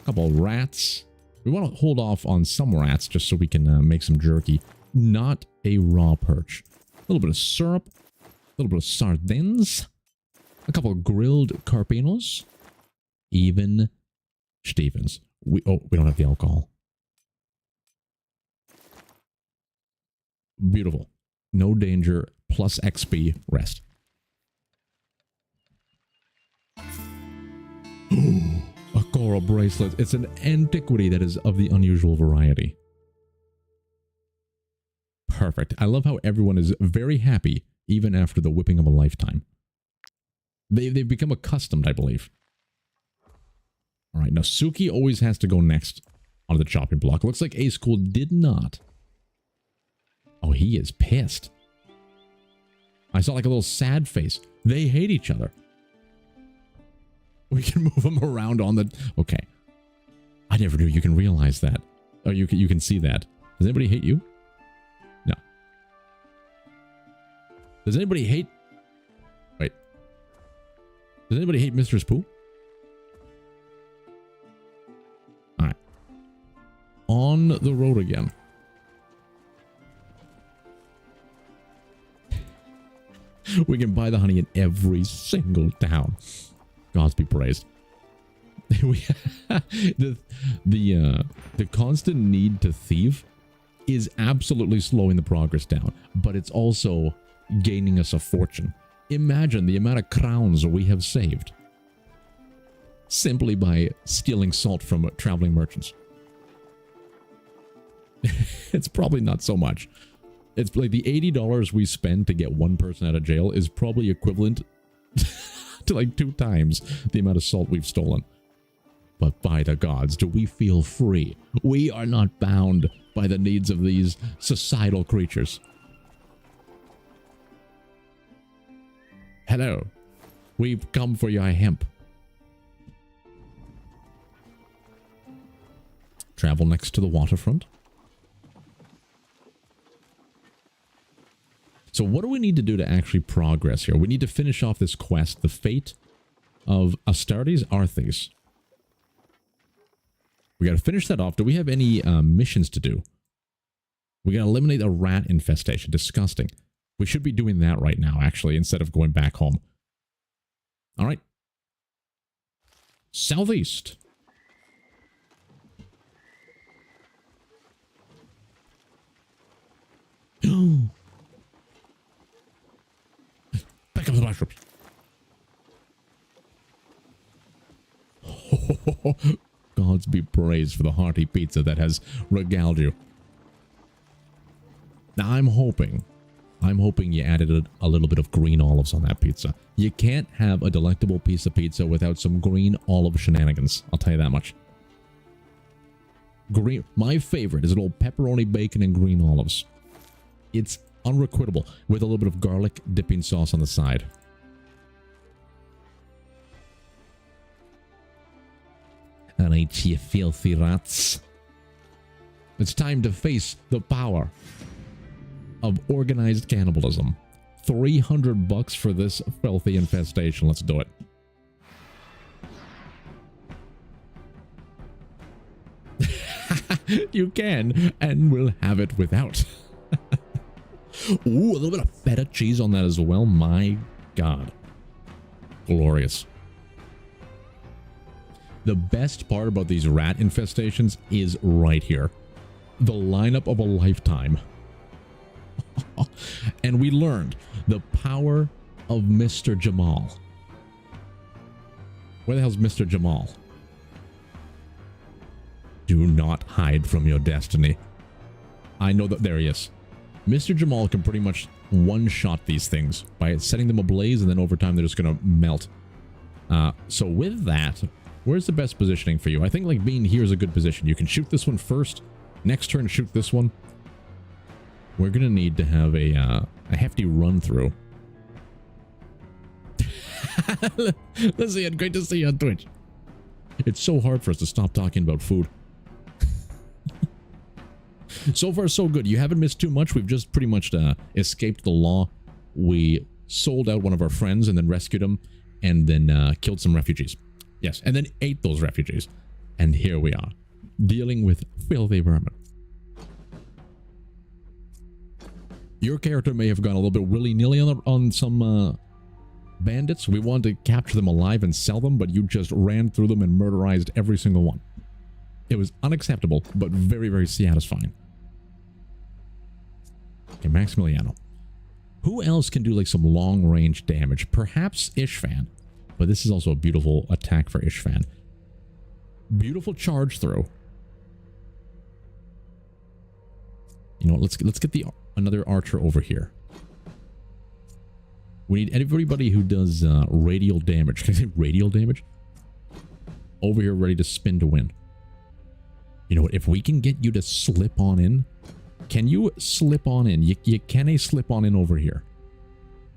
A couple rats. We want to hold off on some rats just so we can make some jerky. Not a raw perch. A little bit of syrup. A little bit of sardines. A couple of grilled carpinos. Even Stevens. We don't have the alcohol. Beautiful. No danger. Plus XP. Rest. A coral bracelet. It's an antiquity that is of the unusual variety. Perfect. I love how everyone is very happy even after the whipping of a lifetime. They've become accustomed, I believe. All right, now Suki always has to go next on the chopping block. Looks like Ace Cool did not. Oh, he is pissed. I saw like a little sad face. They hate each other. We can move them around on the... Okay. I never knew you can realize that. Oh, you can see that. Does anybody hate you? No. Does anybody hate... Wait. Does anybody hate Mr. Spoo? Alright. On the road again. We can buy the honey in every single town. Gods be praised. The constant need to thieve is absolutely slowing the progress down, but it's also gaining us a fortune. Imagine the amount of crowns we have saved simply by stealing salt from traveling merchants. It's probably not so much. It's like the $80 we spend to get one person out of jail is probably equivalent to like 2 times the amount of salt we've stolen. But by the gods, do we feel free? We are not bound by the needs of these societal creatures. Hello. We've come for your hemp. Travel next to the waterfront. So what do we need to do to actually progress here? We need to finish off this quest, the fate of Astartes Arthes. We got to finish that off. Do we have any missions to do? We got to eliminate a rat infestation. Disgusting. We should be doing that right now, actually, instead of going back home. All right. Southeast. Back up the mushrooms. Gods be praised for the hearty pizza that has regaled you. Now I'm hoping I'm hoping you added a little bit of green olives on that pizza. You can't have a delectable piece of pizza without some green olive shenanigans. I'll tell you that much. Green, my favorite is a little pepperoni, bacon, and green olives. It's unrequittable with a little bit of garlic dipping sauce on the side. Alright, you filthy rats. It's time to face the power of organized cannibalism. $300 for this filthy infestation. Let's do it. You can, and we'll have it without. Ooh, a little bit of feta cheese on that as well. My God. Glorious. The best part about these rat infestations is right here. The lineup of a lifetime. And we learned the power of Mr. Jamal. Where the hell's Mr. Jamal? Do not hide from your destiny. I know that there he is. Mr. Jamal can pretty much one-shot these things by setting them ablaze, and then over time they're just going to melt. So with that, where's the best positioning for you? I think like being here is a good position. You can shoot this one first. Next turn, shoot this one. We're going to need to have a hefty run-through. Let's see it. Great to see you on Twitch. It's so hard for us to stop talking about food. So far, so good. You haven't missed too much. We've just pretty much escaped the law. We sold out one of our friends and then rescued him and then killed some refugees. Yes, and then ate those refugees. And here we are, dealing with filthy vermin. Your character may have gone a little bit willy-nilly on some bandits. We wanted to capture them alive and sell them, but you just ran through them and murderized every single one. It was unacceptable, but very, very satisfying. Okay, Maximiliano. Who else can do like some long-range damage? Perhaps Ishvan, but this is also a beautiful attack for Ishvan. Beautiful charge through. You know what? Let's get another archer over here. We need everybody who does radial damage. Can I say radial damage? Over here, ready to spin to win. You know what? If we can get you to slip on in, can you slip on in? You can slip on in over here.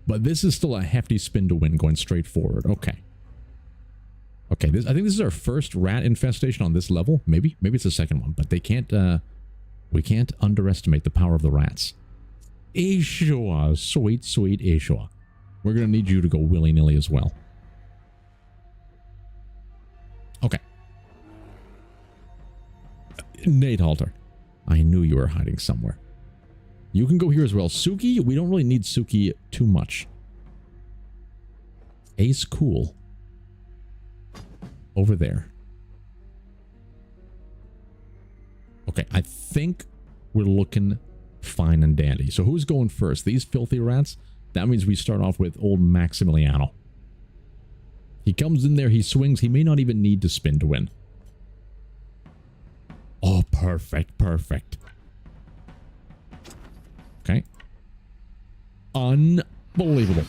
But this is still a hefty spin to win going straight forward. Okay. Okay, I think this is our first rat infestation on this level. Maybe it's the second one, but they can't. We can't underestimate the power of the rats. Ishua, sweet, sweet Ishua. We're gonna need you to go willy-nilly as well. Okay. Nate Halter. I knew you were hiding somewhere. You can go here as well. Suki, we don't really need Suki too much. Ace Cool. Over there. Okay, I think we're looking fine and dandy. So who's going first? These filthy rats? That means we start off with old Maximiliano. He comes in there, he swings. He may not even need to spin to win. Oh, perfect, perfect. Okay. Unbelievable.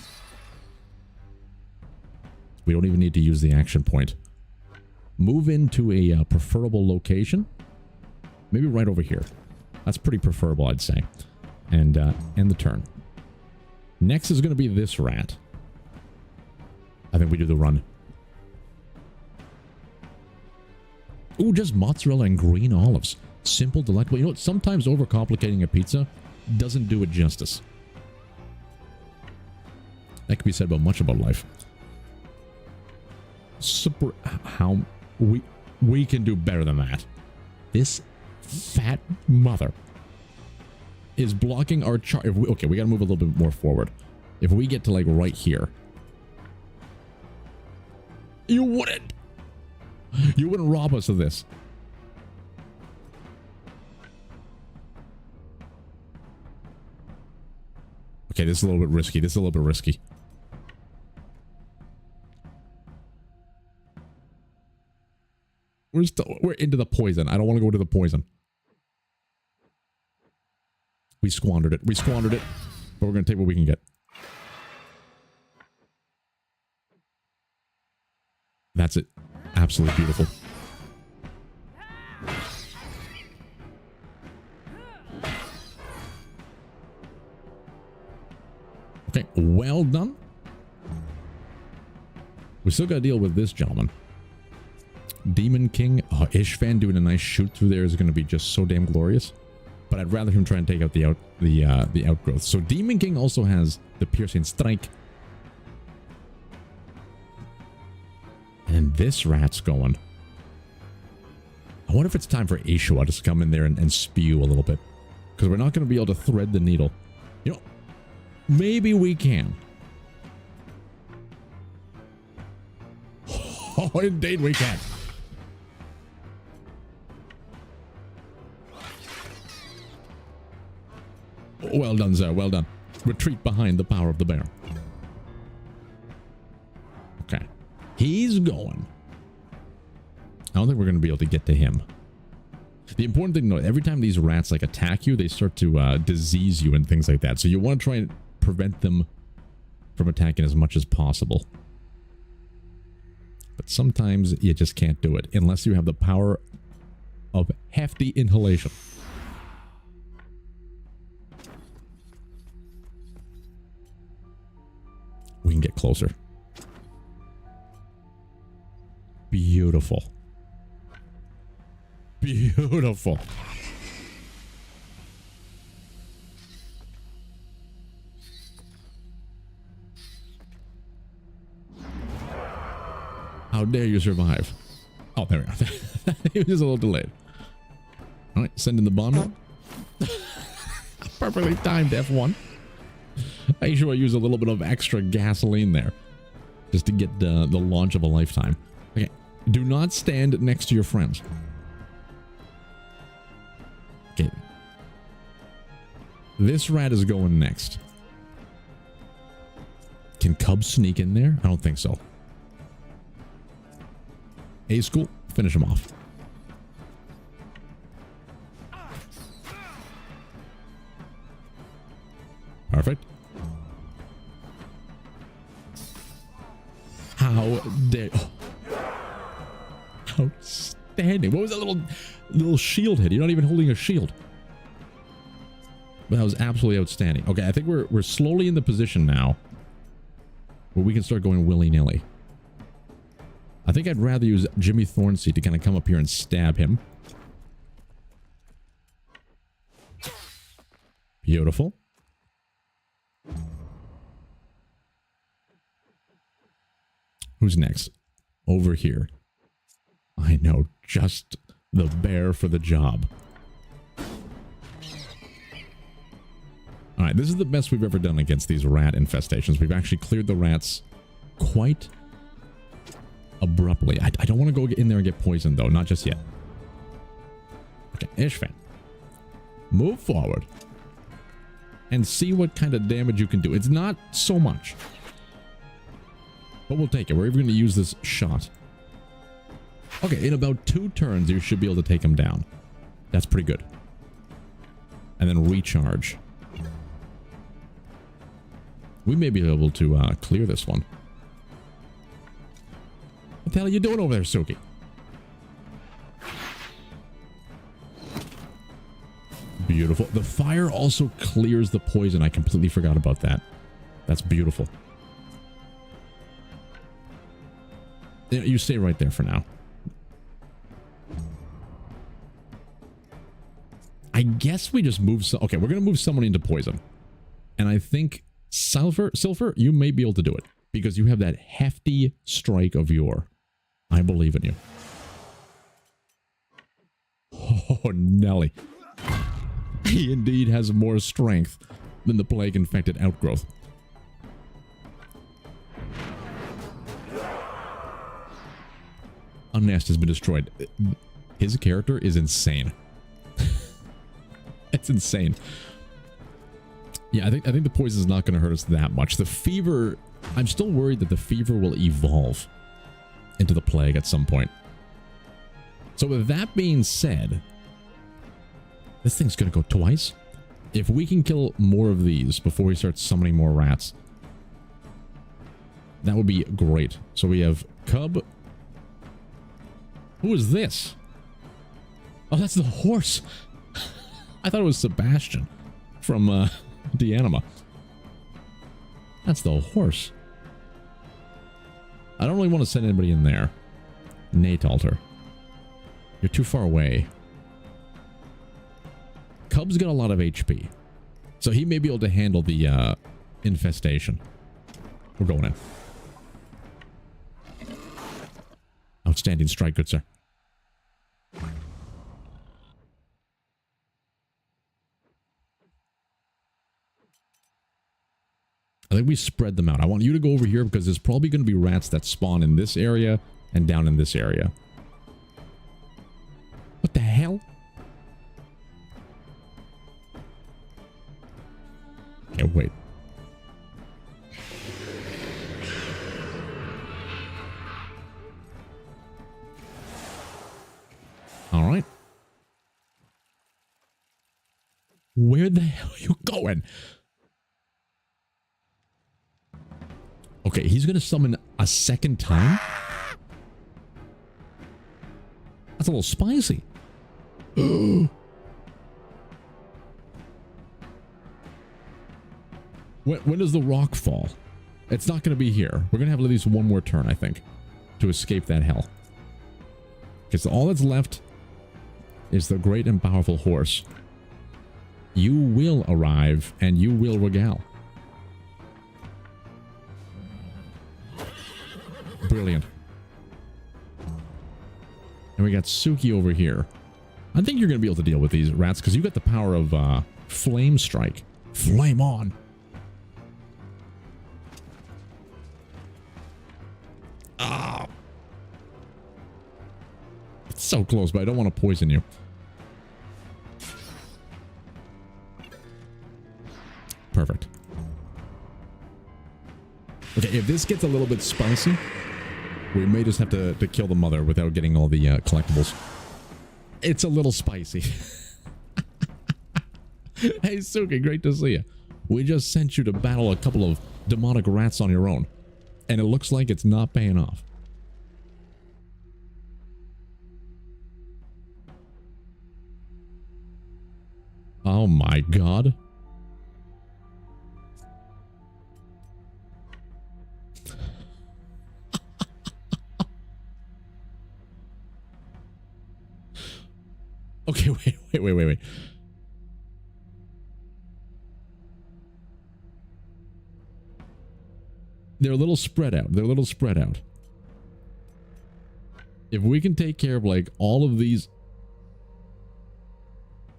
We don't even need to use the action point. Move into a preferable location. Maybe right over here. That's pretty preferable, I'd say. And end the turn. Next is going to be this rat. I think we do the run. Ooh, just mozzarella and green olives. Simple, delectable. You know what? Sometimes overcomplicating a pizza doesn't do it justice. That could be said about much about life. Super, how we can do better than that. This fat mother is blocking our charge. Okay, we gotta move a little bit more forward. If we get to like right here, you wouldn't rob us of this. Okay, this is a little bit risky. This is a little bit risky. We're into the poison. I don't want to go to the poison. We squandered it. We squandered it. But we're going to take what we can get. That's it. Absolutely beautiful. Okay, well done. We still got to deal with this gentleman. Demon King. Oh, Ishvan doing a nice shoot through there is going to be just so damn glorious. But I'd rather him try and take out the outgrowth. So Demon King also has the piercing strike. And this rat's going. I wonder if it's time for Ashua to come in there and spew a little bit. Because we're not going to be able to thread the needle. You know, maybe we can. Oh, indeed we can. Well done, sir. Well done. Retreat behind the power of the bear. Okay. He's going. I don't think we're going to be able to get to him. The important thing to know, every time these rats like attack you, they start to disease you and things like that. So you want to try and prevent them from attacking as much as possible. But sometimes you just can't do it unless you have the power of hefty inhalation. We can get closer. Beautiful. Beautiful. How dare you survive? Oh, there we are. He was a little delayed. All right, send in the bomb. Perfectly timed F1. I sure use a little bit of extra gasoline there just to get the launch of a lifetime. Okay, do not stand next to your friends. Okay. This rat is going next. Can Cub sneak in there? I don't think so. A school, finish him off. Perfect. How dare... Oh. Outstanding. What was that little shield hit? You're not even holding a shield. That was absolutely outstanding. Okay, I think we're slowly in the position now where we can start going willy-nilly. I think I'd rather use Jimmy Thornseed to kind of come up here and stab him. Beautiful. Who's next? Over here. I know, just the bear for the job. Alright, this is the best we've ever done against these rat infestations. We've actually cleared the rats quite abruptly. I don't want to go in there and get poisoned, though. Not just yet. Okay, Ishvan. Move forward. And see what kind of damage you can do. It's not so much. But we'll take it. We're even going to use this shot. Okay, in about 2 turns, you should be able to take him down. That's pretty good. And then recharge. We may be able to clear this one. What the hell are you doing over there, Suki? Beautiful. The fire also clears the poison. I completely forgot about that. That's beautiful. You stay right there for now. I guess we just move... Okay, we're going to move someone into poison. And I think Silver, you may be able to do it. Because you have that hefty strike of yore. I believe in you. Oh, Nelly. He indeed has more strength than the plague-infected outgrowth. Unnest has been destroyed. His character is insane. It's insane. Yeah, I think the poison is not going to hurt us that much. The fever, I'm still worried that the fever will evolve into the plague at some point. So with that being said, this thing's going to go twice. If we can kill more of these before we start summoning more rats, that would be great. So we have Cub. Who is this? Oh, that's the horse. I thought it was Sebastian from Deanima. That's the horse. I don't really want to send anybody in there. Nate Altar. You're too far away. Cub's got a lot of HP. So he may be able to handle the infestation. We're going in. Outstanding strike, good sir. I think we spread them out. I want you to go over here because there's probably going to be rats that spawn in this area and down in this area. What the hell? Okay, wait. All right. Where the hell are you going? Okay, he's going to summon a second time? That's a little spicy. When does the rock fall? It's not going to be here. We're going to have at least one more turn, I think, to escape that hell. Because all that's left is the great and powerful horse. You will arrive, and you will regale. Brilliant. And we got Suki over here. I think you're going to be able to deal with these rats because you got the power of Flame Strike. Flame on. Ah. It's so close, but I don't want to poison you. Perfect. Okay, if this gets a little bit spicy, we may just have to kill the mother without getting all the collectibles. It's a little spicy. Hey, Suki, great to see you. We just sent you to battle a couple of demonic rats on your own. And it looks like it's not paying off. Oh my god. Okay, wait. They're a little spread out. If we can take care of like all of these,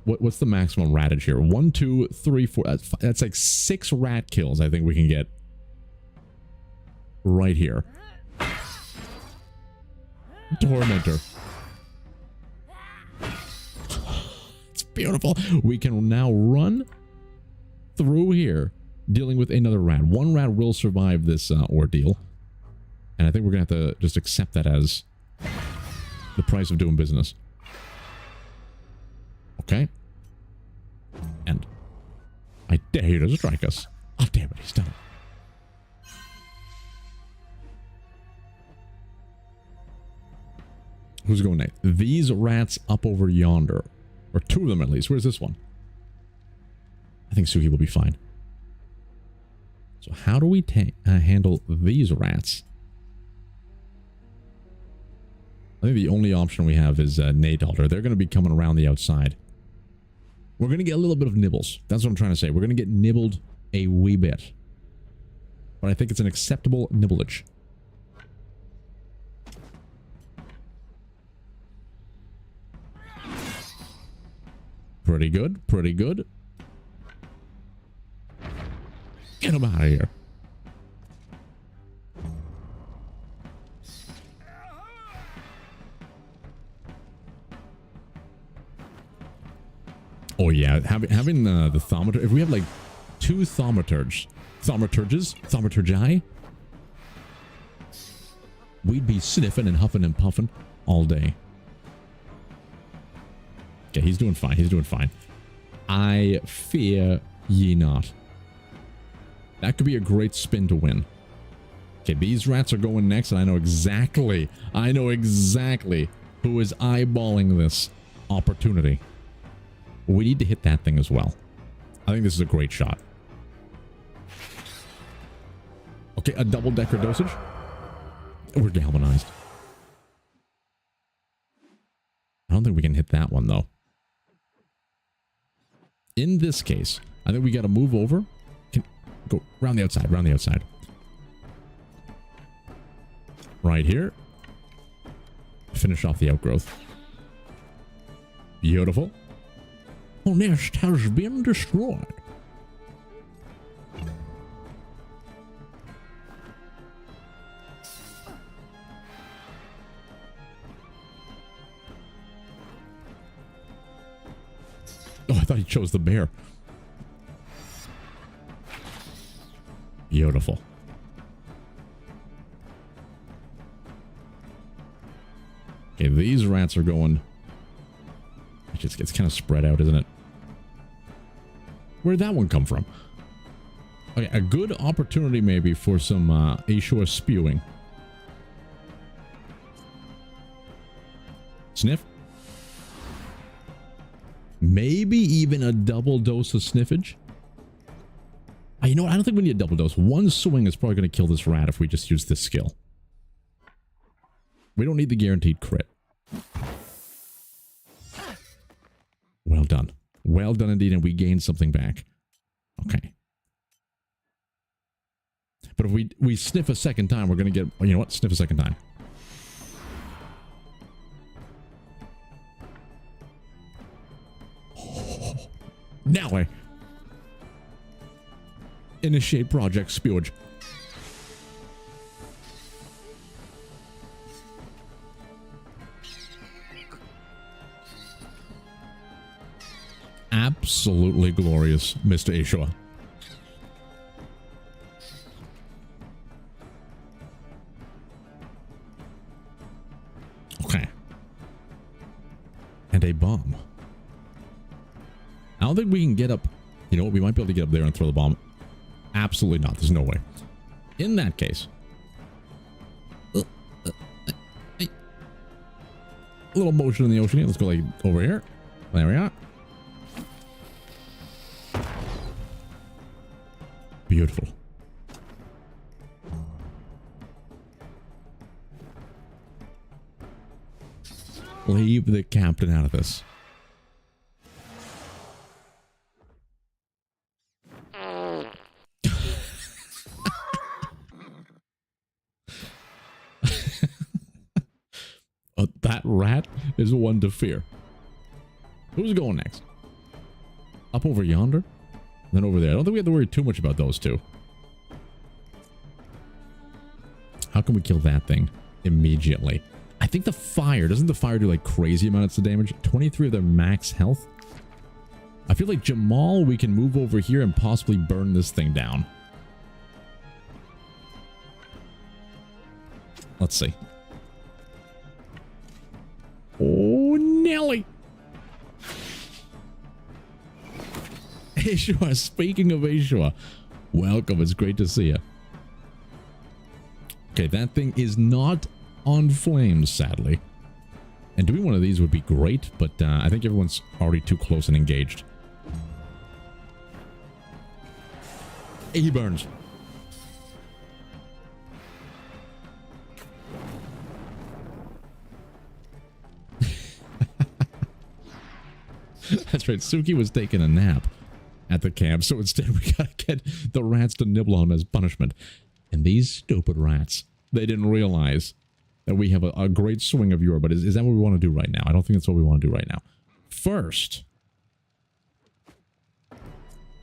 what's the maximum ratage here? 1, 2, 3, 4. That's like 6 rat kills. I think we can get right here. Tormentor. It's beautiful. We can now run through here, dealing with another rat. One rat will survive this ordeal. And I think we're going to have to just accept that as the price of doing business. Okay. And I dare you to strike us. Oh, damn it. He's done it. Who's going next? These rats up over yonder. Or 2 of them at least. Where's this one? I think Suki will be fine. So how do we handle these rats? I think the only option we have is Nate Altar. They're going to be coming around the outside. We're going to get a little bit of nibbles. That's what I'm trying to say. We're going to get nibbled a wee bit. But I think it's an acceptable nibblage. Pretty good. Pretty good. Get him out of here. Oh yeah, having the thaumaturge. If we have like 2 thaumaturges, we'd be sniffing and huffing and puffing all day. Okay, he's doing fine. He's doing fine. I fear ye not. That could be a great spin to win. Okay, these rats are going next, and I know exactly who is eyeballing this opportunity. We need to hit that thing as well. I think this is a great shot. Okay, a double-decker dosage. We're galvanized. I don't think we can hit that one, though. In this case, I think we got to move over. Go around the outside, around the outside. Right here. Finish off the outgrowth. Beautiful. Oh, nest has been destroyed. Oh, I thought he chose the bear. Beautiful. Okay, these rats are going... It just gets kind of spread out, isn't it? Where'd that one come from? Okay, a good opportunity maybe for some Ashore spewing. Sniff. Maybe even a double dose of sniffage. You know what? I don't think we need a double dose. One swing is probably going to kill this rat if we just use this skill. We don't need the guaranteed crit. Well done. Well done indeed, and we gained something back. Okay. But if we sniff a second time, we're going to get... You know what? Sniff a second time. Now I... Initiate project spewage. Absolutely glorious, Mr. Ashore. Okay. And a bomb. I don't think we can get up. You know what? We might be able to get up there and throw the bomb. Absolutely not. There's no way. In that case. A little motion in the ocean here. Let's go like over here. There we are. Beautiful. Leave the captain out of this. That rat is one to fear. Who's going next? Up over yonder? Then over there. I don't think we have to worry too much about those two. How can we kill that thing immediately? I think the fire... Doesn't the fire do like crazy amounts of damage? 23 of their max health? I feel like Jamal, we can move over here and possibly burn this thing down. Let's see. Oh, Nelly! Ashore, speaking of Ashore, welcome, it's great to see you. Okay, that thing is not on flames, sadly. And doing one of these would be great, but I think everyone's already too close and engaged. He burns. That's right, Suki was taking a nap at the camp, so instead we gotta get the rats to nibble on him as punishment. And these stupid rats, they didn't realize that we have a great swing of yore, but is that what we want to do right now? I don't think that's what we want to do right now. First,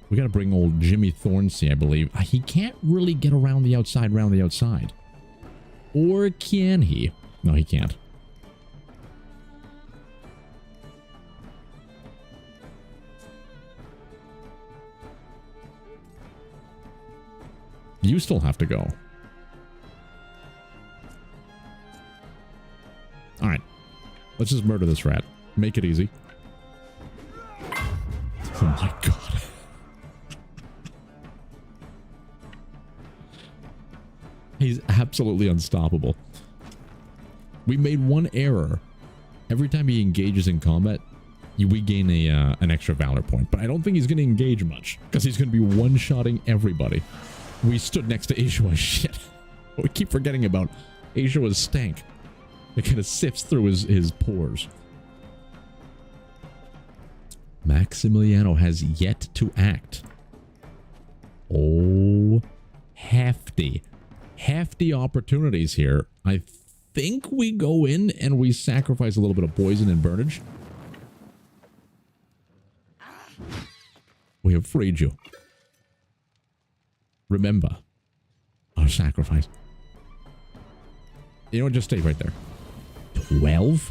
we gotta bring old Jimmy Thornsey, I believe. He can't really get around the outside, Or can he? No, he can't. You still have to go. Alright. Let's just murder this rat. Make it easy. Oh my god. He's absolutely unstoppable. We made one error. Every time he engages in combat, we gain an extra valor point. But I don't think he's going to engage much, because he's going to be one-shotting everybody. We stood next to Aishua's shit. We keep forgetting about Aishua's stank. It kind of sifts through his pores. Maximiliano has yet to act. Oh, hefty. Hefty opportunities here. I think we go in and we sacrifice a little bit of poison and burnage. We have freed you. Remember our sacrifice. You know what? Just stay right there. 12?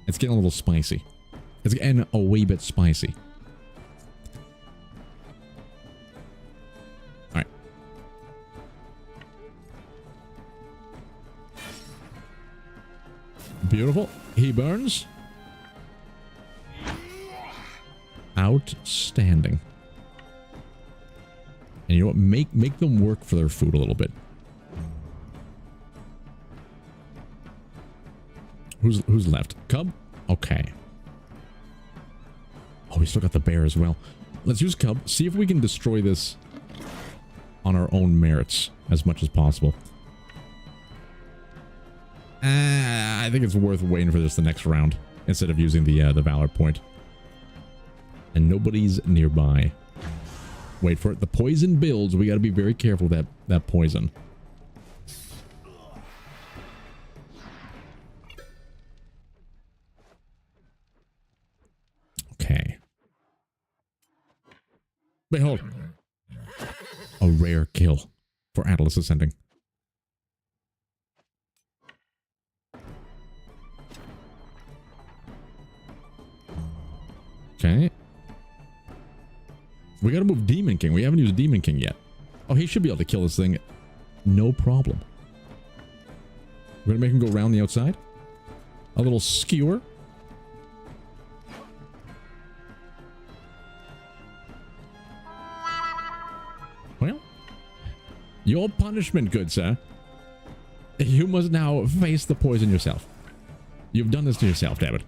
It's getting a little spicy. It's getting a wee bit spicy. Alright. Beautiful. He burns. Outstanding. And you know what? Make them work for their food a little bit. Who's left? Cub? Okay. Oh, we still got the bear as well. Let's use Cub. See if we can destroy this on our own merits as much as possible. I think it's worth waiting for this the next round instead of using the valor point. And nobody's nearby. Wait for it. The poison builds. We got to be very careful of that poison. Okay. Behold. A rare kill for Atlas Ascending. Okay. We gotta move Demon King. We haven't used Demon King yet. Oh, he should be able to kill this thing. No problem. We're gonna make him go around the outside. A little skewer. Well, your punishment, good sir. You must now face the poison yourself. You've done this to yourself, damn it.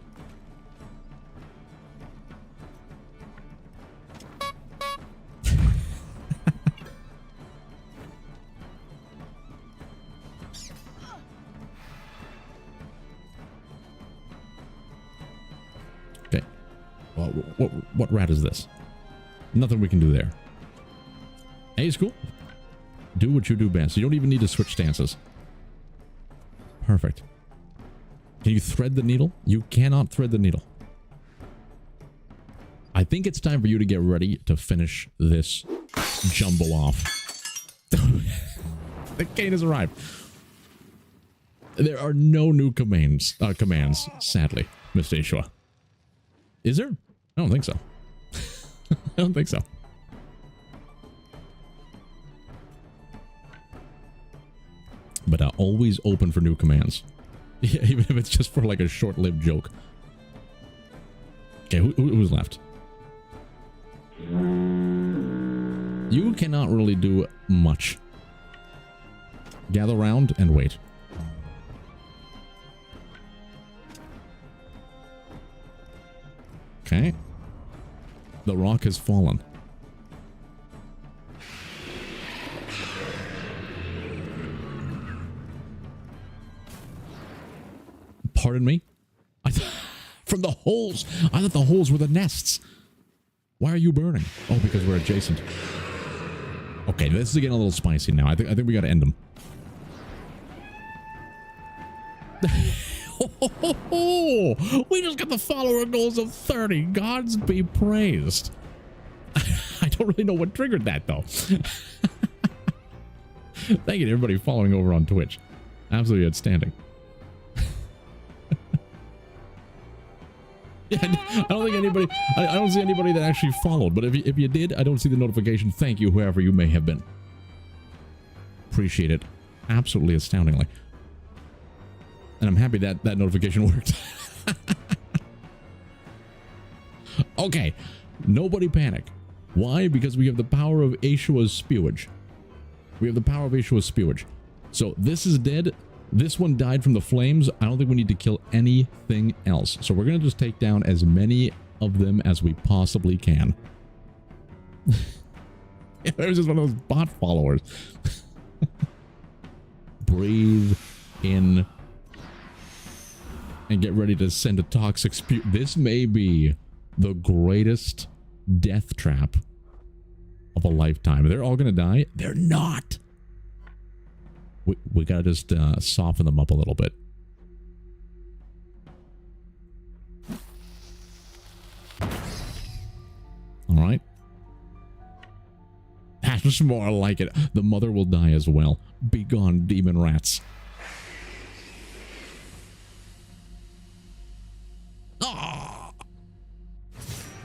Okay. Well, what rat is this? Nothing we can do there. Hey, school. Do what you do best. You don't even need to switch stances. Perfect. Can you thread the needle? You cannot thread the needle. I think it's time for you to get ready to finish this jumbo off. The cane has arrived. There are no new commands, sadly, Mr. Ishua. Is there? I don't think so. I don't think so. But always open for new commands. Yeah, even if it's just for like a short-lived joke. Okay, who's left? You cannot really do much. Gather round and wait. Okay. The rock has fallen. Pardon me? From the holes. I thought the holes were the nests. Why are you burning? Oh, because we're adjacent. Okay, this is getting a little spicy now. I think we got to end them. We just got the follower goals of 30. Gods be praised. I don't really know what triggered that, though. Thank you to everybody following over on Twitch. Absolutely outstanding. Yeah, I don't think anybody. I don't see anybody that actually followed. But if you did, I don't see the notification. Thank you, whoever you may have been. Appreciate it, absolutely astoundingly. And I'm happy that that notification worked. Okay, nobody panic. Why? Because we have the power of Ashua's spewage. We have the power of Ashua's spewage. So this is dead. This one died from the flames. I don't think we need to kill anything else. So we're going to just take down as many of them as we possibly can. It was just one of those bot followers. Breathe in and get ready to send a toxic spew. This may be the greatest death trap of a lifetime. They're all going to die. They're not. We got to just soften them up a little bit. All right. That's more like it. The mother will die as well. Be gone, demon rats. Ah!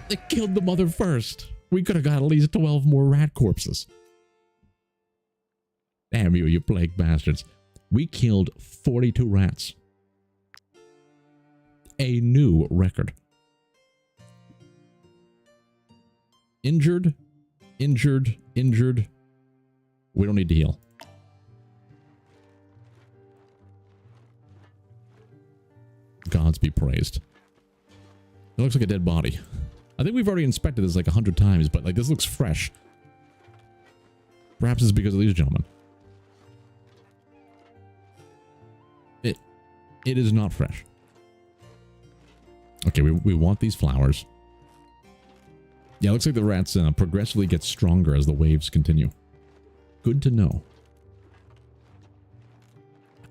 They killed the mother first. We could have got at least 12 more rat corpses. Damn you, you plague bastards. We killed 42 rats. A new record. Injured, injured, injured. We don't need to heal. Gods be praised. It looks like a dead body. I think we've already inspected this like 100 times, but like this looks fresh. Perhaps it's because of these gentlemen. It is not fresh. Okay, we want these flowers. Yeah, it looks like the rats progressively get stronger as the waves continue. Good to know.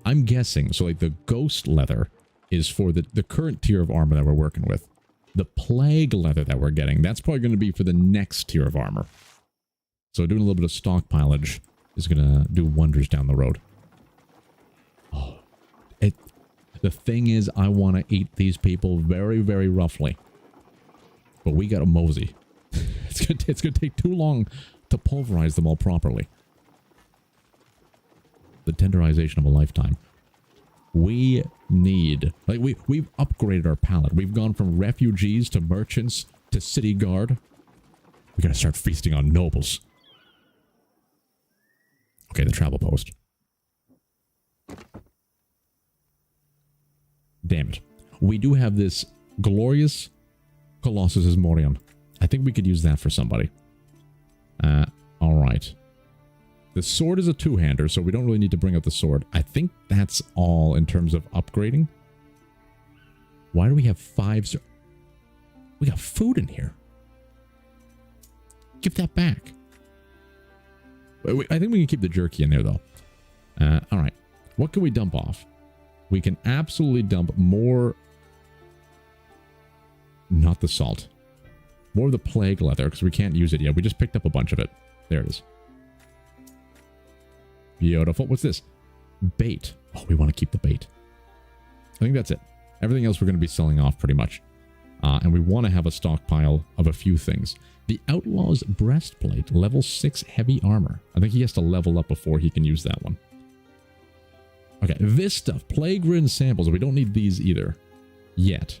I'm guessing, so like the ghost leather is for the current tier of armor that we're working with. The plague leather that we're getting, that's probably going to be for the next tier of armor. So doing a little bit of stockpileage is going to do wonders down the road. Oh, the thing is, I want to eat these people very, very roughly. But we got a mosey. It's gonna take too long to pulverize them all properly. The tenderization of a lifetime. We need, like, we've upgraded our palette. We've gone from refugees to merchants to city guard. We gotta start feasting on nobles. Okay, the travel post. Damn it. We do have this glorious Colossus Morion. I think we could use that for somebody. Alright. The sword is a two-hander, so we don't really need to bring out the sword. I think that's all in terms of upgrading. Why do we have 5? We got food in here. Give that back. I think we can keep the jerky in there, though. Alright. What can we dump off? We can absolutely dump more... Not the salt. More of the plague leather, because we can't use it yet. We just picked up a bunch of it. There it is. Beautiful. What's this? Bait. Oh, we want to keep the bait. I think that's it. Everything else we're going to be selling off pretty much. And we want to have a stockpile of a few things. The Outlaw's Breastplate, level 6 heavy armor. I think he has to level up before he can use that one. Okay, this stuff. Plague-ridden samples. We don't need these either. Yet.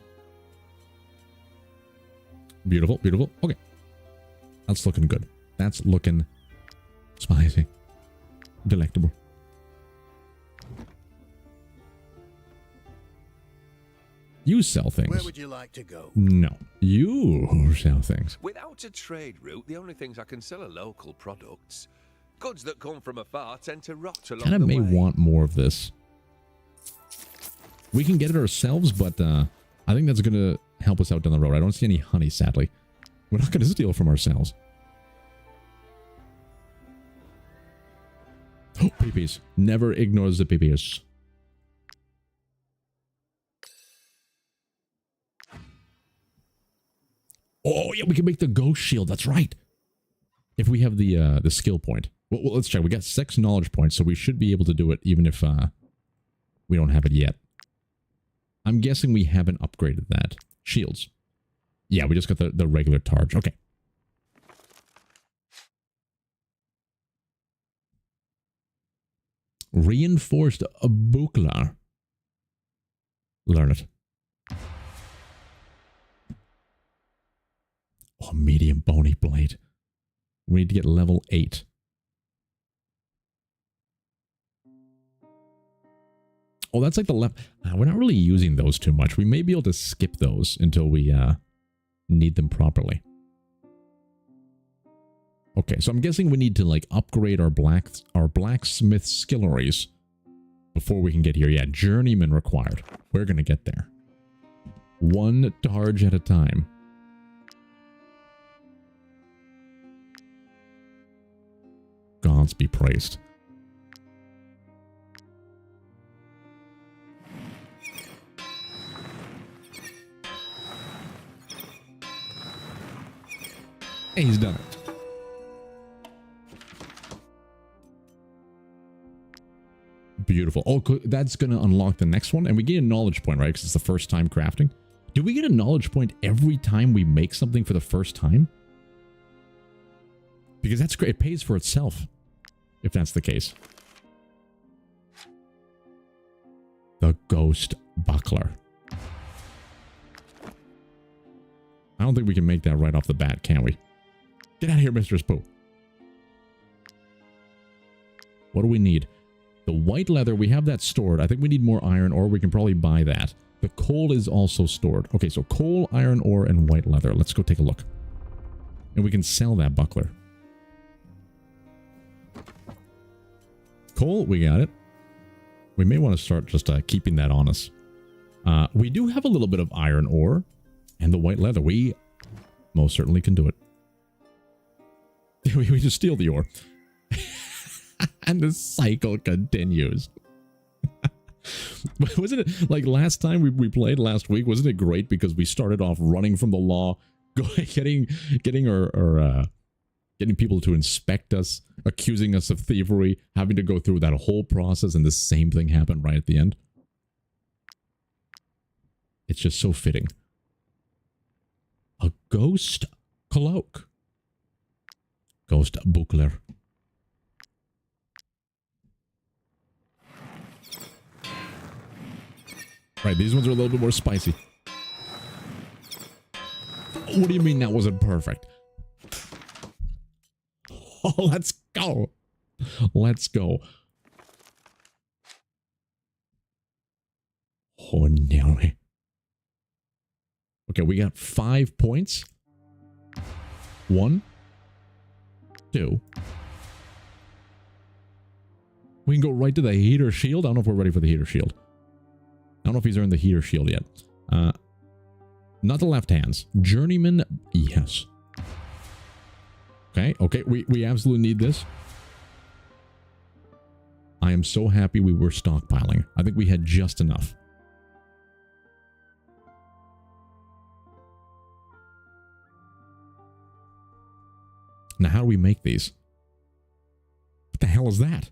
Beautiful, beautiful. Okay. That's looking good. That's looking spicy. Delectable. You sell things. Where would you like to go? No. You sell things. Without a trade route, the only things I can sell are local products. Goods that come from afar tend to rot along Kind of may the way. want more of this. We can get it ourselves, but I think that's going to help us out down the road. I don't see any honey, sadly. We're not going to steal from ourselves. Oh, peepees. Never ignores the peepees. Oh, yeah, we can make the ghost shield. That's right. If we have the skill point. Well, let's check. We got 6 knowledge points, so we should be able to do it even if we don't have it yet. I'm guessing we haven't upgraded that. Shields. Yeah, we just got the regular targe. Okay. Reinforced buckler. Learn it. Oh, medium bony blade. We need to get level 8. Oh, that's like the left. We're not really using those too much. We may be able to skip those until we need them properly. Okay, so I'm guessing we need to like upgrade our blacksmith skilleries before we can get here. Yeah, journeyman required. We're gonna get there. One targe at a time. Gods be praised. Hey, he's done it. Beautiful. Oh, that's going to unlock the next one. And we get a knowledge point, right? Because it's the first time crafting. Do we get a knowledge point every time we make something for the first time? Because that's great. It pays for itself, if that's the case. The Ghost Buckler. I don't think we can make that right off the bat, can we? Get out of here, Mistress Pooh. What do we need? The white leather, we have that stored. I think we need more iron ore. We can probably buy that. The coal is also stored. Okay, so coal, iron ore, and white leather. Let's go take a look. And we can sell that buckler. Coal, we got it. We may want to start just keeping that on us. We do have a little bit of iron ore and the white leather. We most certainly can do it. We just steal the ore. And the cycle continues. Wasn't it like last time we played last week? Wasn't it great because we started off running from the law, getting people to inspect us, accusing us of thievery, having to go through that whole process, and the same thing happened right at the end. It's just so fitting. A ghost cloak. Ghost buckler. Right, these ones are a little bit more spicy. What do you mean that wasn't perfect? Oh, let's go. Let's go. Oh, no. Okay, we got 5 points. 1, 2. We can go right to the heater shield. I don't know if we're ready for the heater shield. I don't know if he's earned the heater shield yet. Not the left hands. Journeyman, yes. Okay, we absolutely need this. I am so happy we were stockpiling. I think we had just enough. Now, how do we make these? What the hell is that?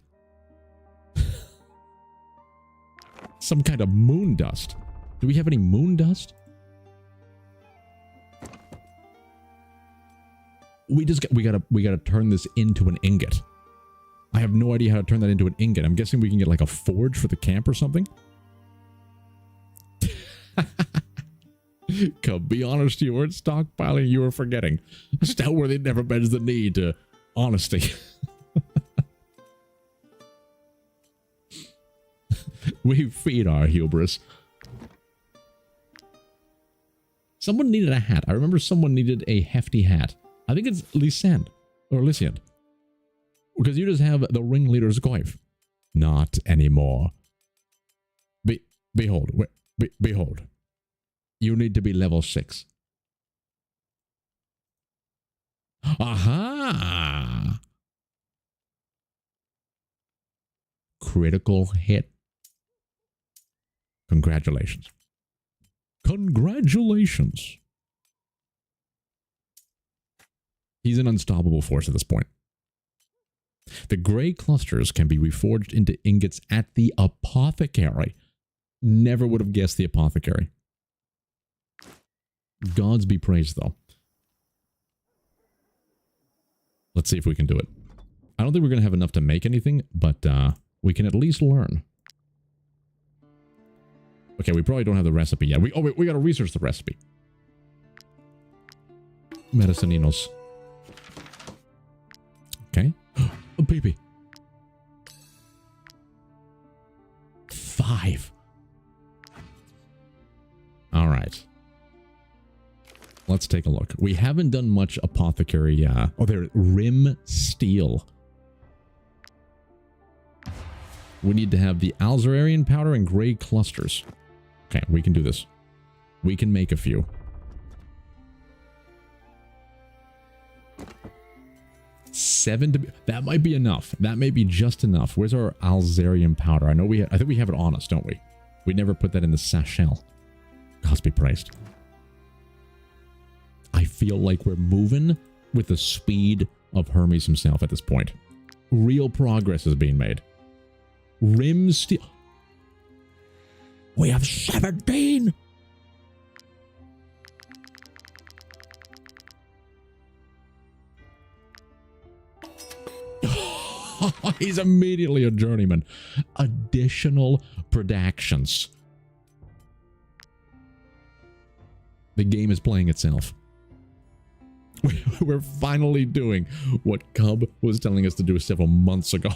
Some kind of moon dust. Do we have any moon dust? We gotta turn this into an ingot. I have no idea how to turn that into an ingot. I'm guessing we can get like a forge for the camp or something. Come, be honest, you weren't stockpiling, you were forgetting. Stoutworthy never bends the knee to honesty. We feed our hubris. Someone needed a hat. I remember someone needed a hefty hat. I think it's Lysand or Lysiand. Because you just have the ringleader's coif. Not anymore. Behold. Behold. You need to be level 6. Aha! Critical hit. Congratulations. Congratulations. He's an unstoppable force at this point. The gray clusters can be reforged into ingots at the apothecary. Never would have guessed the apothecary. Gods be praised, though. Let's see if we can do it. I don't think we're going to have enough to make anything, but we can at least learn. Okay, we probably don't have the recipe yet. We got to research the recipe. medicininos. Okay. Oh, baby. 5. All right. Let's take a look. We haven't done much apothecary. Oh, there. Rim steel. We need to have the Alzararian powder and gray clusters. Okay, we can do this. We can make a few. That might be enough. That may be just enough. Where's our Alzarian powder? I think we have it on us, don't we? We never put that in the sachel. Cost be praised. I feel like we're moving with the speed of Hermes himself at this point. Real progress is being made. Rim steel. We have 17. He's immediately a journeyman. Additional productions. The game is playing itself. We're finally doing what Cub was telling us to do several months ago.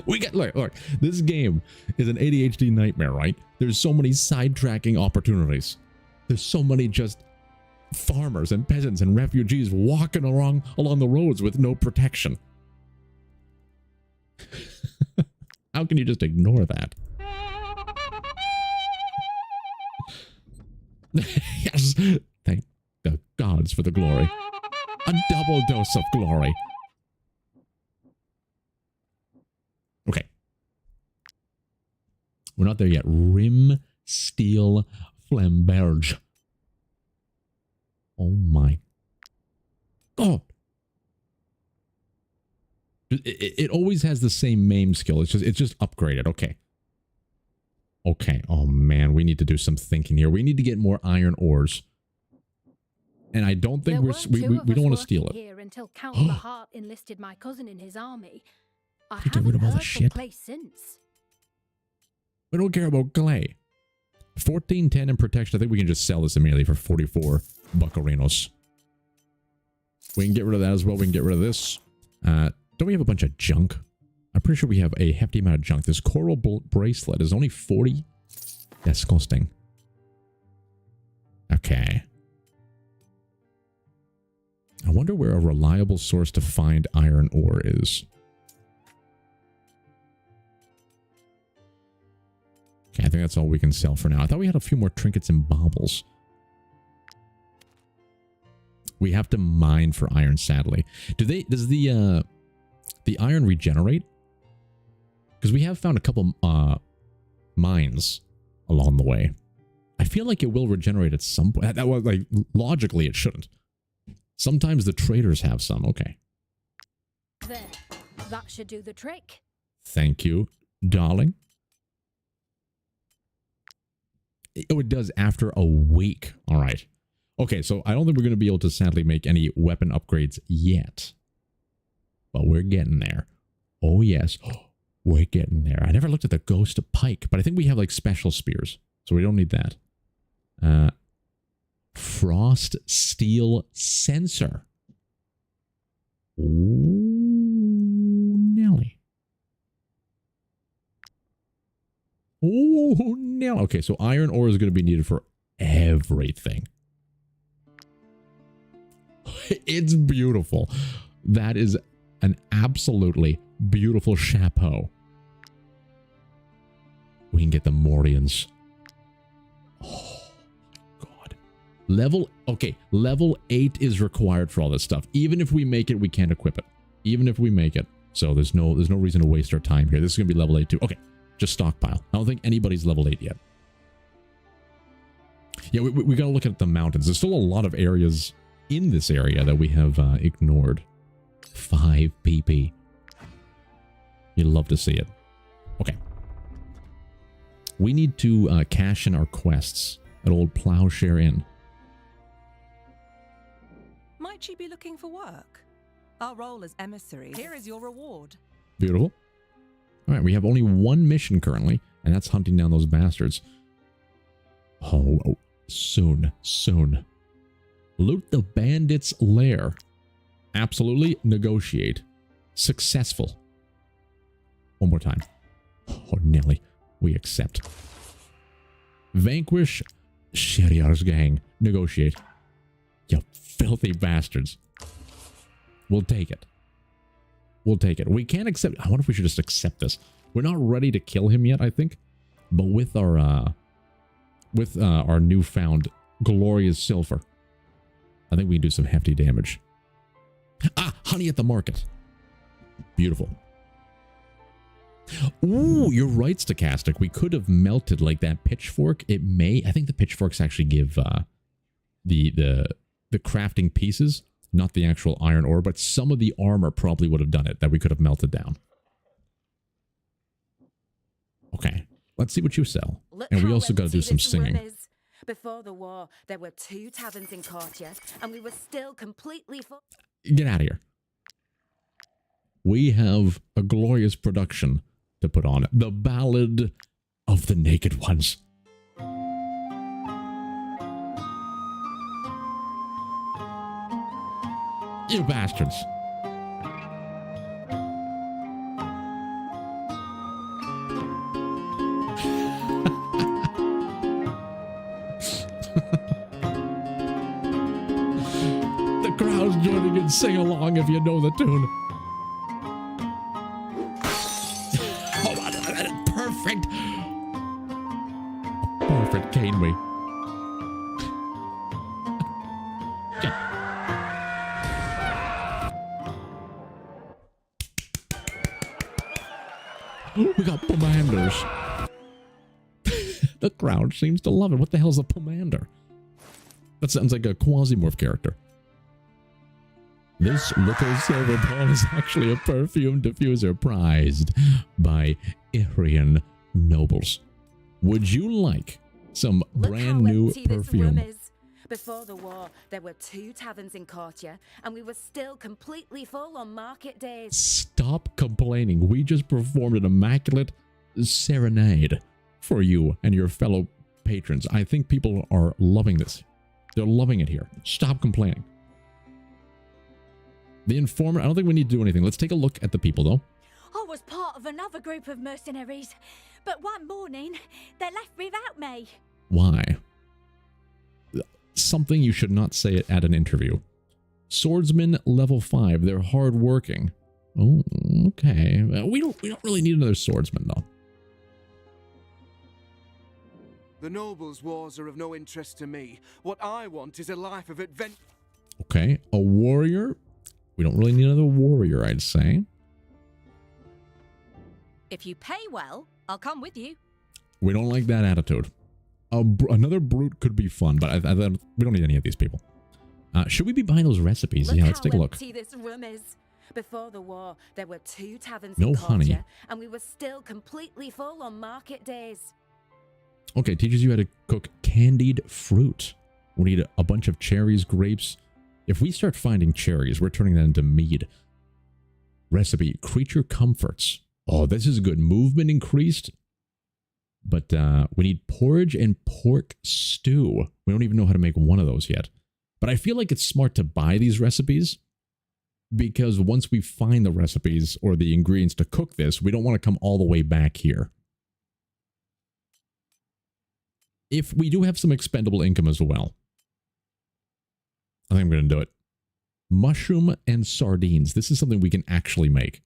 Look, this game is an ADHD nightmare, right? There's so many sidetracking opportunities. There's so many just farmers and peasants and refugees walking along the roads with no protection. How can you just ignore that? Yes, thank the gods for the glory. A double dose of glory. Okay. We're not there yet. Rim steel flamberge. Oh my god. It always has the same MAME skill. It's just upgraded. Okay. Okay. Oh man, we need to do some thinking here. We need to get more iron ores. And I don't think we don't want to steal it. Here until Count Lahart enlisted my cousin in his army. I get rid of all the shit. Clay since. We don't care about clay. 1410 in protection. I think we can just sell this immediately for 44 buccarinos. We can get rid of that as well. We can get rid of this. Don't we have a bunch of junk? I'm pretty sure we have a hefty amount of junk. This coral bracelet is only 40. Disgusting. Okay. I wonder where a reliable source to find iron ore is. Okay, I think that's all we can sell for now. I thought we had a few more trinkets and baubles. We have to mine for iron, sadly. Does the iron regenerate? Because we have found a couple mines along the way. I feel like it will regenerate at some point. That was like logically it shouldn't. Sometimes the traders have some. Okay. There. That should do the trick. Thank you, darling. Oh, it does after a week. All right. Okay, so I don't think we're going to be able to sadly make any weapon upgrades yet. But we're getting there. Oh, yes. We're getting there. I never looked at the ghost pike, but I think we have like special spears. So we don't need that. Frost steel sensor. Ooh, Nelly. Oh, Nelly. Okay, so iron ore is going to be needed for everything. It's beautiful. That is an absolutely beautiful chapeau. We can get the Morians. Oh, God. Level 8 is required for all this stuff. Even if we make it, we can't equip it. Even if we make it. So there's no reason to waste our time here. This is going to be level 8 too. Okay, just stockpile. I don't think anybody's level 8 yet. Yeah, we got to look at the mountains. There's still a lot of areas in this area that we have ignored. 5 PP. You'd love to see it. Okay. We need to cash in our quests at old Plowshare Inn. Might you be looking for work? Our role as emissaries. Here is your reward. Beautiful. All right, we have only one mission currently, and that's hunting down those bastards. Oh, soon. Loot the bandit's lair. Absolutely. Negotiate. Successful. One more time. Oh, Nelly. We accept. Vanquish Sheriar's gang. Negotiate. You filthy bastards. We'll take it. We'll take it. We can't accept... I wonder if we should just accept this. We're not ready to kill him yet, I think. But with our newfound glorious silver, I think we can do some hefty damage. Ah, honey at the market. Beautiful. Ooh, you're right, Stochastic. We could have melted like that pitchfork. It may... I think the pitchforks actually give the crafting pieces, not the actual iron ore, but some of the armor probably would have done it, that we could have melted down. Okay, let's see what you sell. And we also got to do some singing. Before the war, there were 2 taverns in Courtier, and we were still completely full. Get out of here. We have a glorious production to put on. The Ballad of the Naked Ones. You bastards. The crowd's joining in. Sing along if you know the tune. Oh, perfect. Perfect cane me. We got pomanders. The crowd seems to love it. What the hell's a pomander? That sounds like a Quasimorph character. This little silver ball is actually a perfume diffuser prized by Irian nobles. Would you like some brand new perfume? Before the war, there were 2 taverns in Courtier, and we were still completely full on market days. Stop complaining. We just performed an immaculate serenade for you and your fellow patrons. I think people are loving this. They're loving it here. Stop complaining. The informer, I don't think we need to do anything. Let's take a look at the people, though. I was part of another group of mercenaries, but one morning they left without me. Why? Something you should not say at an interview. Swordsman level 5. They're hardworking. Oh, okay. We don't really need another swordsman, though. The nobles' wars are of no interest to me. What I want is a life of adventure. Okay, a warrior. We don't really need another warrior, I'd say. If you pay well, I'll come with you. We don't like that attitude. Another brute could be fun, but we don't need any of these people. Should we be buying those recipes? Yeah, let's take a look. Look how empty this room is. Before the war, there were 2 taverns No in honey. Courtier, and we were still completely full on market days. Okay, teaches you how to cook candied fruit. We need a bunch of cherries, grapes. If we start finding cherries, we're turning that into mead. Recipe, creature comforts. Oh, this is good. Movement increased. But we need porridge and pork stew. We don't even know how to make one of those yet. But I feel like it's smart to buy these recipes, because once we find the recipes or the ingredients to cook this, we don't want to come all the way back here. If we do have some expendable income as well, I think I'm going to do it. Mushroom and sardines. This is something we can actually make.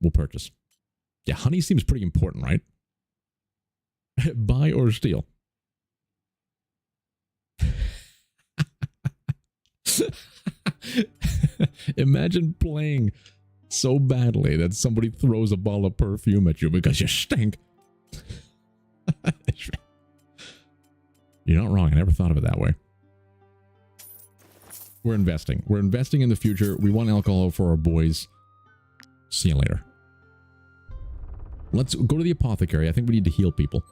We'll purchase. Yeah, honey seems pretty important, right? Buy or steal. Imagine playing so badly that somebody throws a ball of perfume at you because you stink. You're not wrong. I never thought of it that way. We're investing. We're investing in the future. We want alcohol for our boys. See you later. Let's go to the apothecary. I think we need to heal people.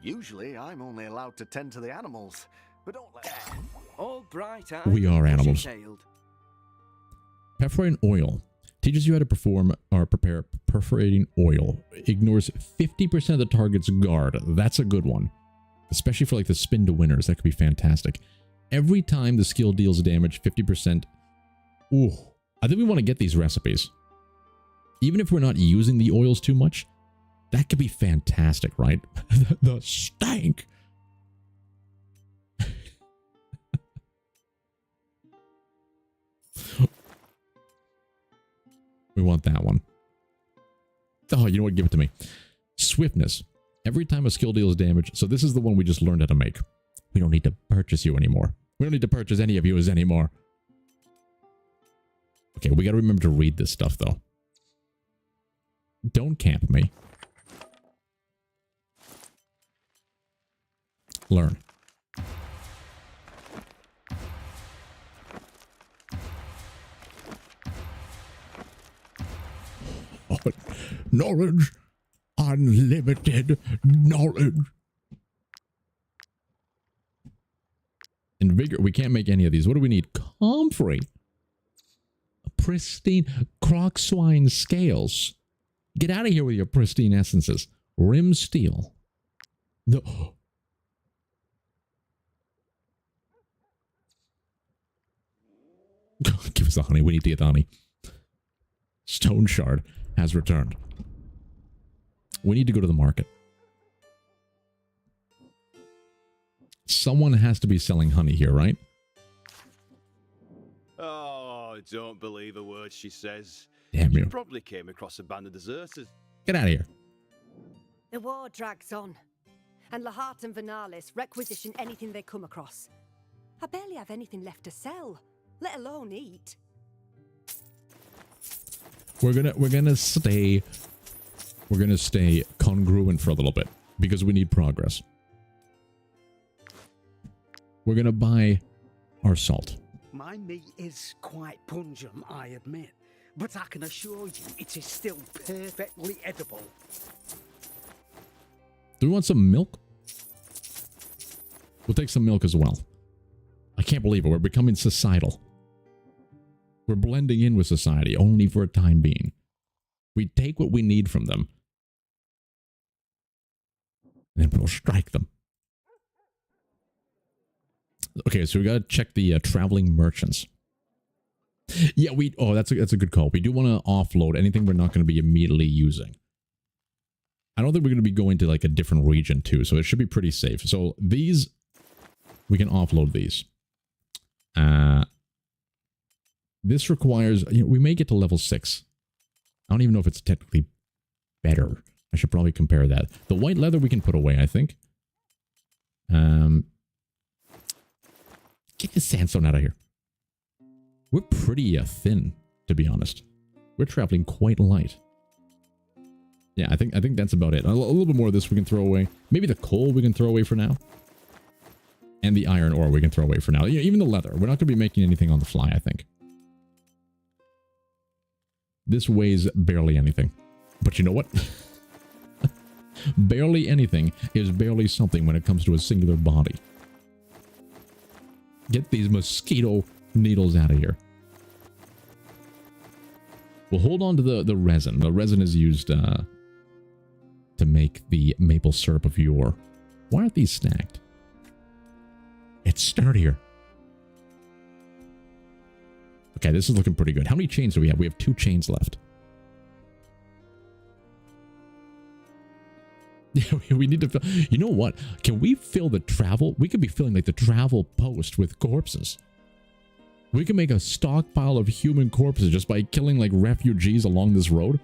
Usually, I'm only allowed to tend to the animals, but don't let... All bright-eyed. We are animals. bushy-tailed. Perforating oil. Teaches you how to perform or prepare perforating oil. Ignores 50% of the target's guard. That's a good one. Especially for like the spin to winners. That could be fantastic. Every time the skill deals damage, 50%. Ooh. I think we want to get these recipes. Even if we're not using the oils too much, that could be fantastic, right? The stank. We want that one. Oh, you know what? Give it to me. Swiftness. Every time a skill deals damage. So this is the one we just learned how to make. We don't need to purchase you anymore. We don't need to purchase any of you anymore. Okay, we got to remember to read this stuff, though. Don't camp me. Learn. Oh, knowledge. Unlimited knowledge. And vigor. We can't make any of these. What do we need? Comfrey. Pristine croc swine scales. Get out of here with your pristine essences. Rim steel. The give us the honey. We need to get the honey. Stone shard has returned. We need to go to the market. Someone has to be selling honey here, right? Oh, don't believe a word she says. Damn you. She probably came across a band of deserters. Get out of here. The war drags on, and Lahart and Venalis requisition anything they come across. I barely have anything left to sell, let alone eat. We're gonna stay congruent for a little bit because we need progress. We're gonna buy our salt. My meat is quite pungent, I admit, but I can assure you it is still perfectly edible. Do we want some milk? We'll take some milk as well. I can't believe it. We're becoming societal. We're blending in with society only for a time being. We take what we need from them. And then we'll strike them. Okay, so we gotta check the traveling merchants. Yeah, that's a good call. We do want to offload anything we're not going to be immediately using. I don't think we're going to be going to like a different region too, so it should be pretty safe. So these, we can offload these. This requires, we may get to level 6. I don't even know if it's technically better. I should probably compare that. The white leather we can put away, I think. Get the sandstone out of here. We're pretty thin, to be honest. We're traveling quite light. Yeah, I think that's about it. A little bit more of this we can throw away. Maybe the coal we can throw away for now. And the iron ore we can throw away for now. Even the leather. We're not going to be making anything on the fly, I think. This weighs barely anything. But you know what? Barely anything is barely something when it comes to a singular body. Get these mosquito needles out of here. We'll hold on to the resin. The resin is used to make the maple syrup of yore. Why aren't these stacked? It's sturdier. Okay, this is looking pretty good. How many chains do we have? We have 2 chains left. Yeah, we need to fill. You know what? Can we fill the travel? We could be filling like the travel post with corpses. We can make a stockpile of human corpses just by killing like refugees along this road.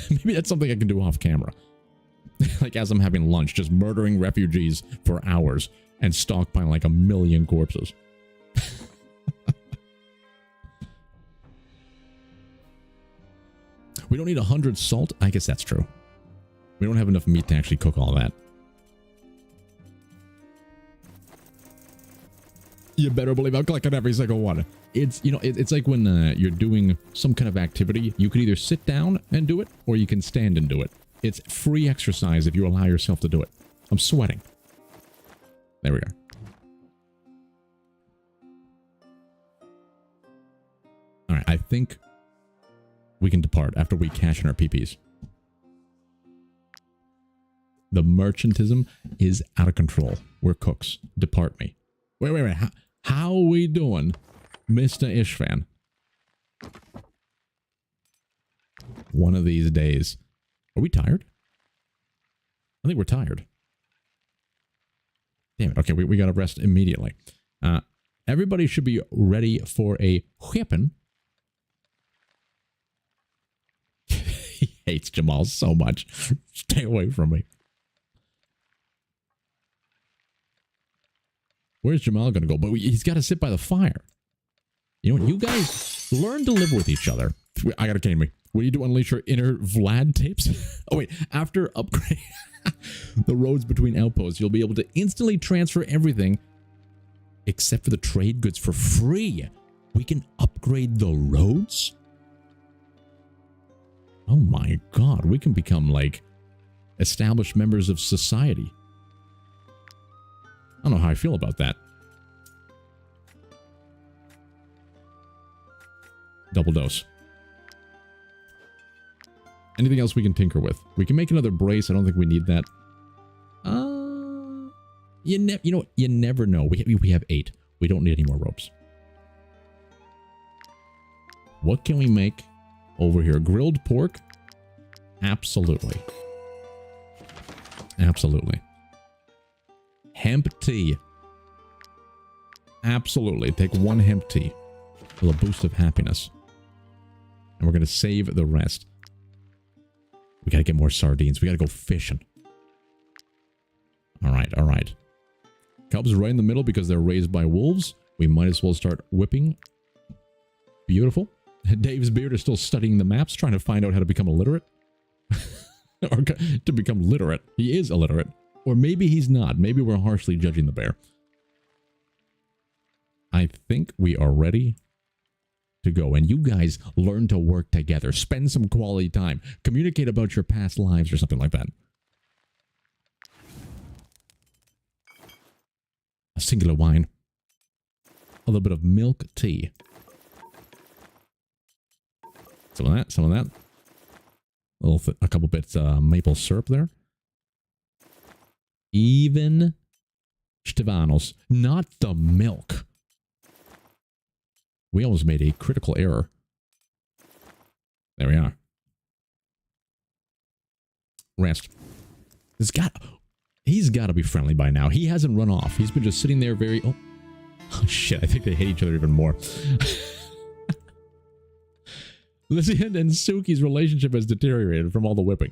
Maybe that's something I can do off camera. Like as I'm having lunch, just murdering refugees for hours and stockpiling like 1 million corpses. We don't need 100 salt. I guess that's true. We don't have enough meat to actually cook all that. You better believe I'm clicking every single one. It's, it's like when you're doing some kind of activity. You could either sit down and do it, or you can stand and do it. It's free exercise if you allow yourself to do it. I'm sweating. There we are. All right, I think we can depart after we cash in our PPs. The merchantism is out of control. We're cooks. Depart me. Wait. How are we doing, Mr. Ishvan? One of these days. Are we tired? I think we're tired. Damn it. Okay, we gotta rest immediately. Everybody should be ready for a whipping. He hates Jamal so much. Stay away from me. Where's Jamal gonna go? But he's got to sit by the fire. You know what? You guys learn to live with each other. I gotta kidding me. What do you do? Unleash your inner Vlad tapes? Oh wait, after upgrade the roads between outposts, you'll be able to instantly transfer everything except for the trade goods for free. We can upgrade the roads? Oh my god, we can become like established members of society. I don't know how I feel about that. Double dose. Anything else we can tinker with? We can make another brace. I don't think we need that. You know what? You never know. We have 8. We don't need any more ropes. What can we make over here? Grilled pork? Absolutely. Absolutely. Hemp tea. Absolutely. Take 1 hemp tea. With a boost of happiness. And we're going to save the rest. We got to get more sardines. We got to go fishing. All right, all right. Cubs right in the middle because they're raised by wolves. We might as well start whipping. Beautiful. Dave's beard is still studying the maps, trying to find out how to become illiterate. Or to become literate. He is illiterate. Or maybe he's not. Maybe we're harshly judging the bear. I think we are ready to go. And you guys learn to work together. Spend some quality time. Communicate about your past lives or something like that. A singular wine. A little bit of milk tea. Some of that, some of that. A couple bits maple syrup there. Even Stevanos, not the milk. We almost made a critical error. There we are. Rest. He's got to be friendly by now. He hasn't run off. He's been just sitting there very... Oh shit, I think they hate each other even more. Lizzie and Suki's relationship has deteriorated from all the whipping.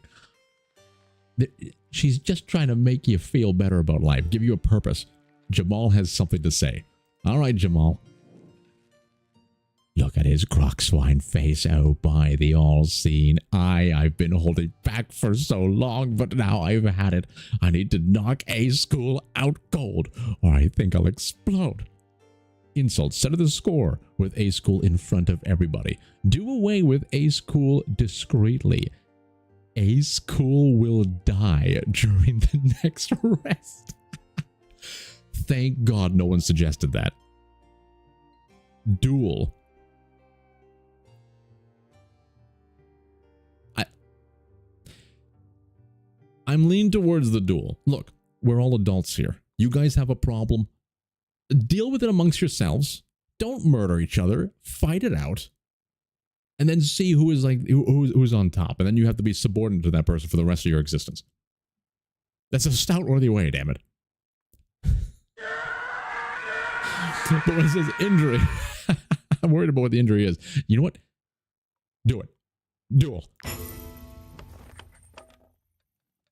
She's just trying to make you feel better about life, give you a purpose. Jamal has something to say. All right, Jamal. Look at his croc swine face. Oh, by the all-seeing eye. I've been holding back for so long, but now I've had it. I need to knock A-School out cold, or I think I'll explode. Insult. Settle the score with A-School in front of everybody. Do away with A-School discreetly. A-School will die during the next rest. Thank God no one suggested that. Duel. I'm leaning towards the duel. Look, we're all adults here. You guys have a problem. Deal with it amongst yourselves. Don't murder each other. Fight it out. And then see who is like who's on top. And then you have to be subordinate to that person for the rest of your existence. That's a Stoutworthy way, damn it. But when it says injury, I'm worried about what the injury is. You know what? Do it. Duel.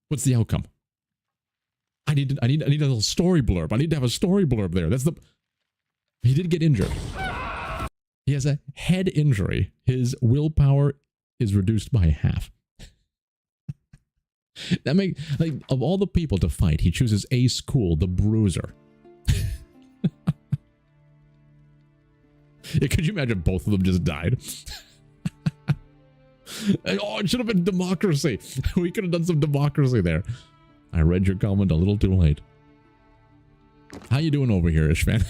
What's the outcome? I need a little story blurb. I need to have a story blurb there. He did get injured. He has a head injury. His willpower is reduced by half. That make like of all the people to fight, he chooses A-School, the bruiser. Yeah, could you imagine both of them just died? Oh, it should have been democracy. We could have done some democracy there. I read your comment a little too late. How you doing over here, Ishvan?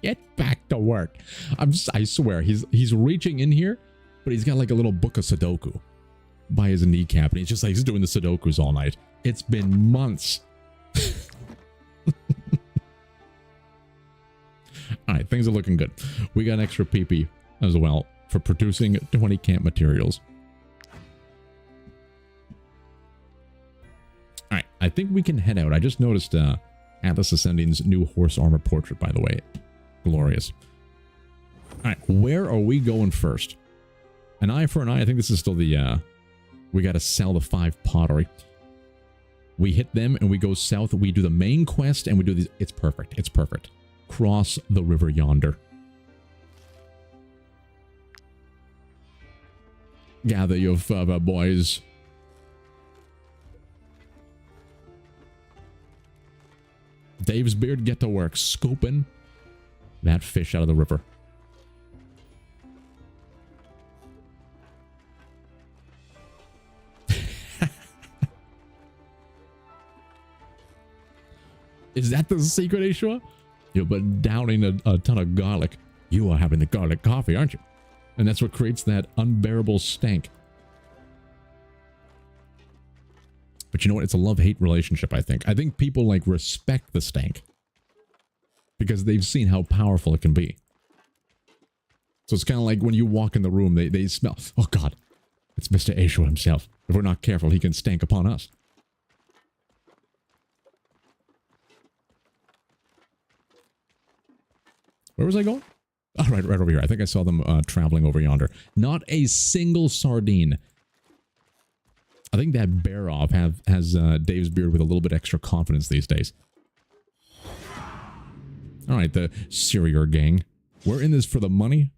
Get back to work. I swear, he's reaching in here, but he's got like a little book of Sudoku by his kneecap, and he's just like, he's doing the Sudokus all night. It's been months. All right, things are looking good. We got an extra PP as well for producing 20 camp materials. All right, I think we can head out. I just noticed Atlas Ascending's new horse armor portrait, by the way. Glorious. All right, where are we going first? An eye for an eye. I think this is still the... we got to sell the 5 pottery. We hit them and we go south. We do the main quest and we do these. It's perfect. It's perfect. Cross the river yonder. Gather your fervor, boys. Dave's beard, get to work scooping that fish out of the river. Is that the secret, Ashua? You've been downing a ton of garlic. You are having the garlic coffee, aren't you? And that's what creates that unbearable stank. But you know what? It's a love-hate relationship, I think. I think people, like, respect the stank. Because they've seen how powerful it can be. So it's kind of like when you walk in the room, they smell. Oh, God. It's Mr. Ashua himself. If we're not careful, he can stank upon us. Where was I going? Oh, right over here. I think I saw them traveling over yonder. Not a single sardine. I think that Barov has Dave's beard with a little bit extra confidence these days. All right, the Syrier gang. We're in this for the money,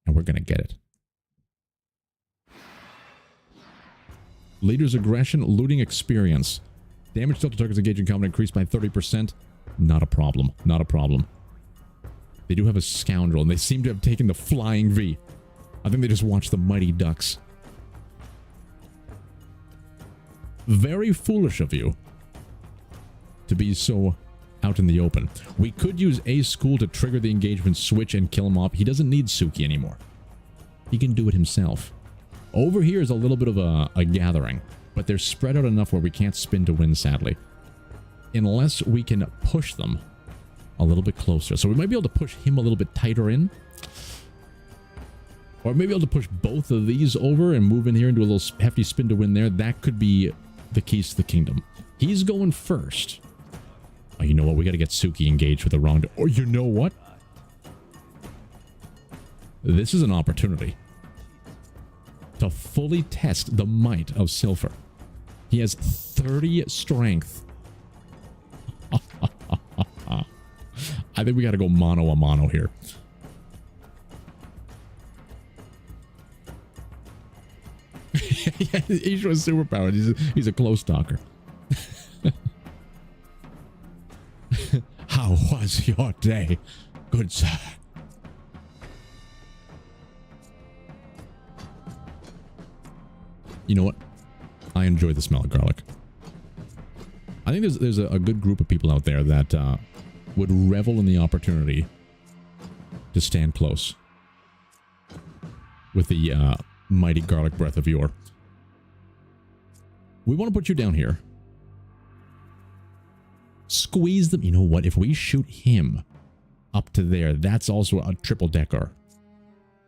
and we're going to get it. Leader's aggression, looting experience. Damage dealt to targets engaged in combat increased by 30%. Not a problem. Not a problem. They do have a scoundrel, and they seem to have taken the flying V. I think they just watched the Mighty Ducks. Very foolish of you to be so out in the open. We could use A School to trigger the engagement switch and kill him off. He doesn't need Suki anymore. He can do it himself. Over here is a little bit of a gathering, but they're spread out enough where we can't spin to win, sadly. Unless we can push them a little bit closer. So we might be able to push him a little bit tighter in. Or maybe able to push both of these over and move in here and do a little hefty spin to win there. That could be the keys to the kingdom. He's going first. Oh, you know what? We got to get Suki engaged with the wrong... Or you know what? This is an opportunity to fully test the might of Silver. He has 30 strength. I think we got to go mano a mano here. Yeah, he's superpowered. He's a close talker. How was your day, good sir? You know what? I enjoy the smell of garlic. I think there's a good group of people out there that would revel in the opportunity to stand close with the mighty garlic breath of yore. We want to put you down here. Squeeze them. You know what? If we shoot him up to there, that's also a triple decker.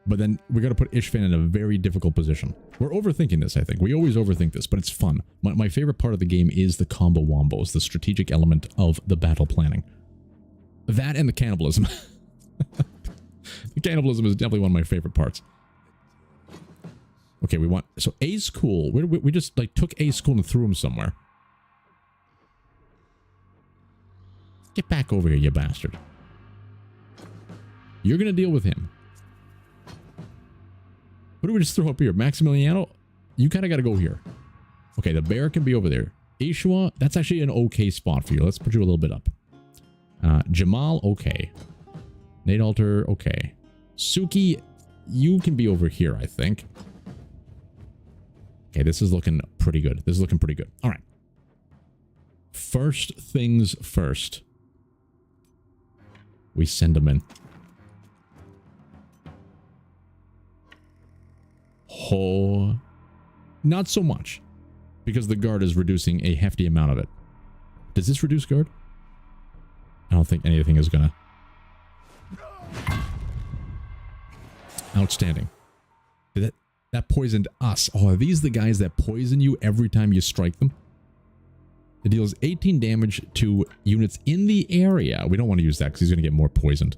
But then we got to put Ishvan in a very difficult position. We're overthinking this, I think. We always overthink this, but it's fun. My favorite part of the game is the combo wombos, the strategic element of the battle planning. That and the cannibalism. The cannibalism is definitely one of my favorite parts. Okay, we want... So A School. We just like took A School and threw him somewhere. Get back over here, you bastard. You're going to deal with him. What do we just throw up here? Maximiliano? You kind of got to go here. Okay, the bear can be over there. Ishua, that's actually an okay spot for you. Let's put you a little bit up. Jamal, okay. Nate Alter, okay. Suki, you can be over here, I think. Okay, this is looking pretty good. This is looking pretty good. All right. First things first. We send them in. Oh, not so much. Because the guard is reducing a hefty amount of it. Does this reduce guard? I don't think anything is gonna. Outstanding. That poisoned us. Oh, are these the guys that poison you every time you strike them? It deals 18 damage to units in the area. We don't want to use that because he's going to get more poisoned.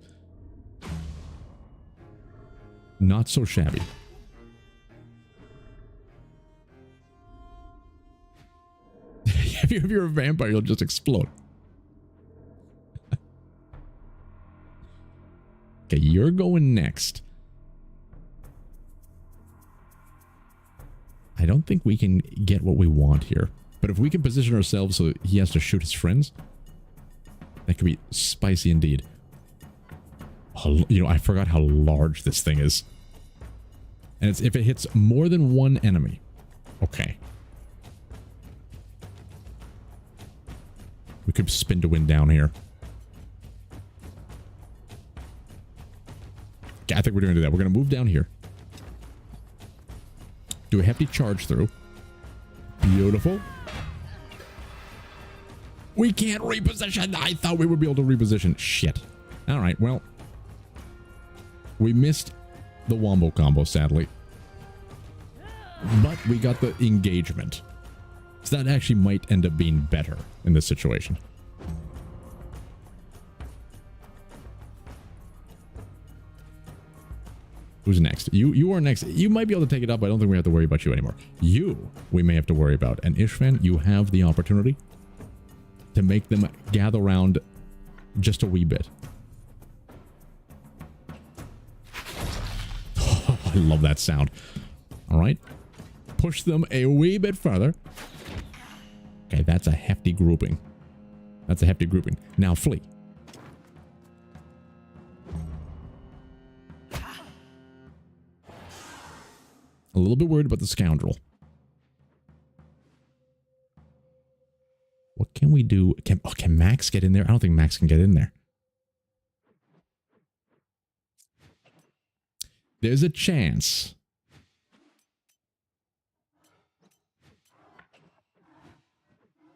Not so shabby. If you're a vampire, you'll just explode. Okay, you're going next. I don't think we can get what we want here. But if we can position ourselves so he has to shoot his friends, that could be spicy indeed. Oh, you know, I forgot how large this thing is. And it's if it hits more than one enemy. Okay. We could spin to win down here. Okay, I think we're going to do that. We're going to move down here. Do a hefty charge through. Beautiful. We can't reposition. I thought we would be able to reposition. Shit. All right, well. We missed the wombo combo, sadly. But we got the engagement. So that actually might end up being better in this situation. Who's next? You are next. You might be able to take it up. I don't think we have to worry about you anymore. You, we may have to worry about. And Ishvan, you have the opportunity to make them gather around just a wee bit. Oh, I love that sound. All right. Push them a wee bit further. Okay, that's a hefty grouping. That's a hefty grouping. Now flee. A little bit worried about the scoundrel. What can we do? Can Max get in there? I don't think Max can get in there. There's a chance.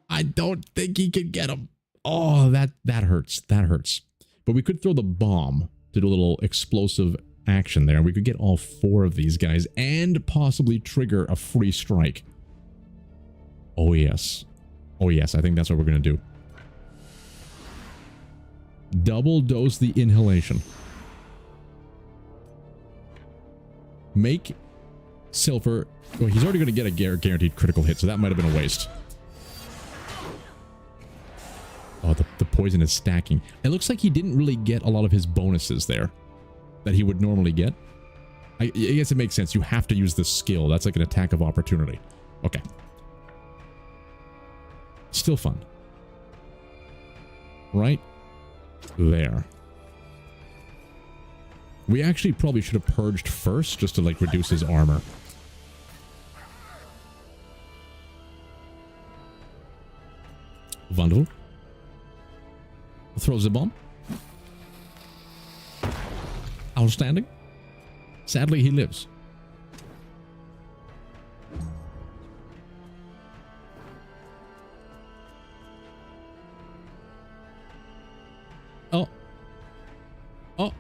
I don't think he can get him. Oh, that hurts. That hurts. But we could throw the bomb to do a little explosive action there. We could get all 4 of these guys and possibly trigger a free strike. Oh, yes. Oh, yes. I think that's what we're going to do. Double dose the inhalation. Make Silver... Well, he's already going to get a guaranteed critical hit, so that might have been a waste. Oh, the poison is stacking. It looks like he didn't really get a lot of his bonuses there that he would normally get. I guess it makes sense. You have to use this skill. That's like an attack of opportunity. Okay. Still fun. Right there. We actually probably should have purged first just to like reduce his armor. Wonderful. Throws a bomb. Outstanding. Sadly, he lives. Oh. Oh.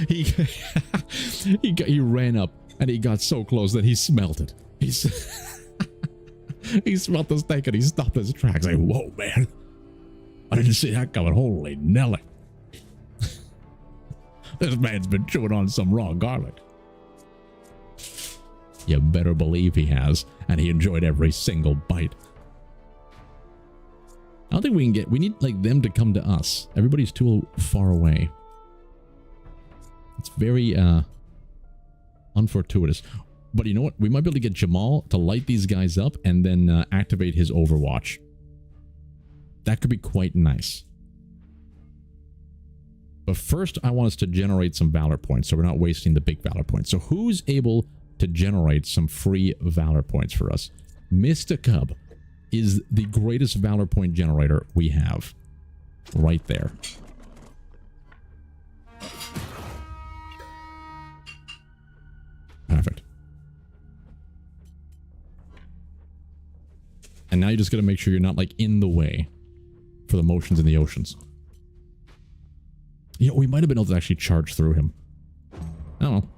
He ran up and he got so close that he smelt it. He smelt the steak and he stopped his tracks. Like, whoa, man. I didn't see that coming. Holy Nelly. This man's been chewing on some raw garlic. You better believe he has. And he enjoyed every single bite. I don't think we can get... We need, like, them to come to us. Everybody's too far away. It's very, unfortuitous. But you know what? We might be able to get Jamal to light these guys up and then activate his Overwatch. That could be quite nice. But first, I want us to generate some Valor points so we're not wasting the big Valor points. So who's able to generate some free Valor points for us? Mr. Cub is the greatest Valor point generator we have. Right there. Perfect. And now you just got to make sure you're not like in the way for the motions in the oceans. You know, we might have been able to actually charge through him. I don't know.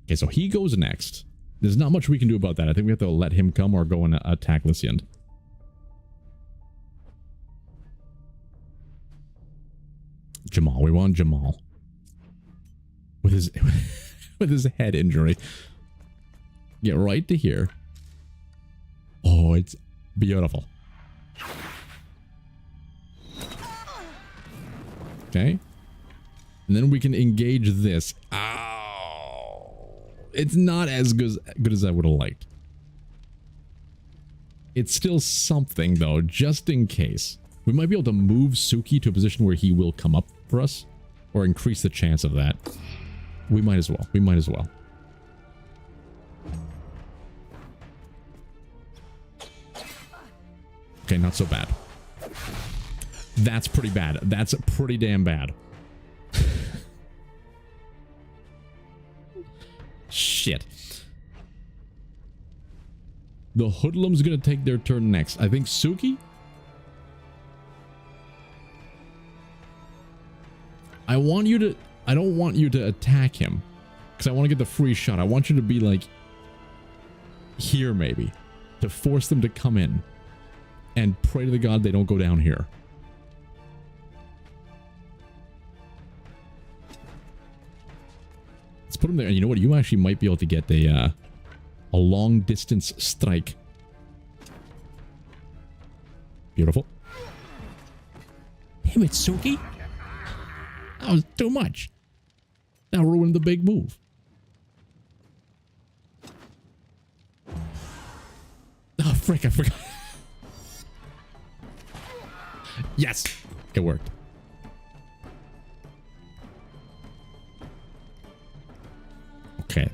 Okay, so he goes next. There's not much we can do about that. I think we have to let him come or go and attack Lysiand. Jamal. We want Jamal. With his with his head injury. Get right to here. Oh, it's beautiful. Okay. And then we can engage this. Ow. It's not as good as I would have liked. It's still something, though, just in case. We might be able to move Suki to a position where he will come up for us. Or increase the chance of that. We might as well. We might as well. Okay, not so bad. That's pretty bad. That's pretty damn bad. Shit. The hoodlum's gonna take their turn next. I think Suki? I don't want you to attack him. Because I want to get the free shot. I want you to be like here maybe. To force them to come in. And pray to the god they don't go down here. Let's put him there. And you know what? You actually might be able to get a long distance strike. Beautiful. Damn it, Suki. That was too much. That ruined the big move. Oh, frick, I forgot. Yes, it worked. Okay.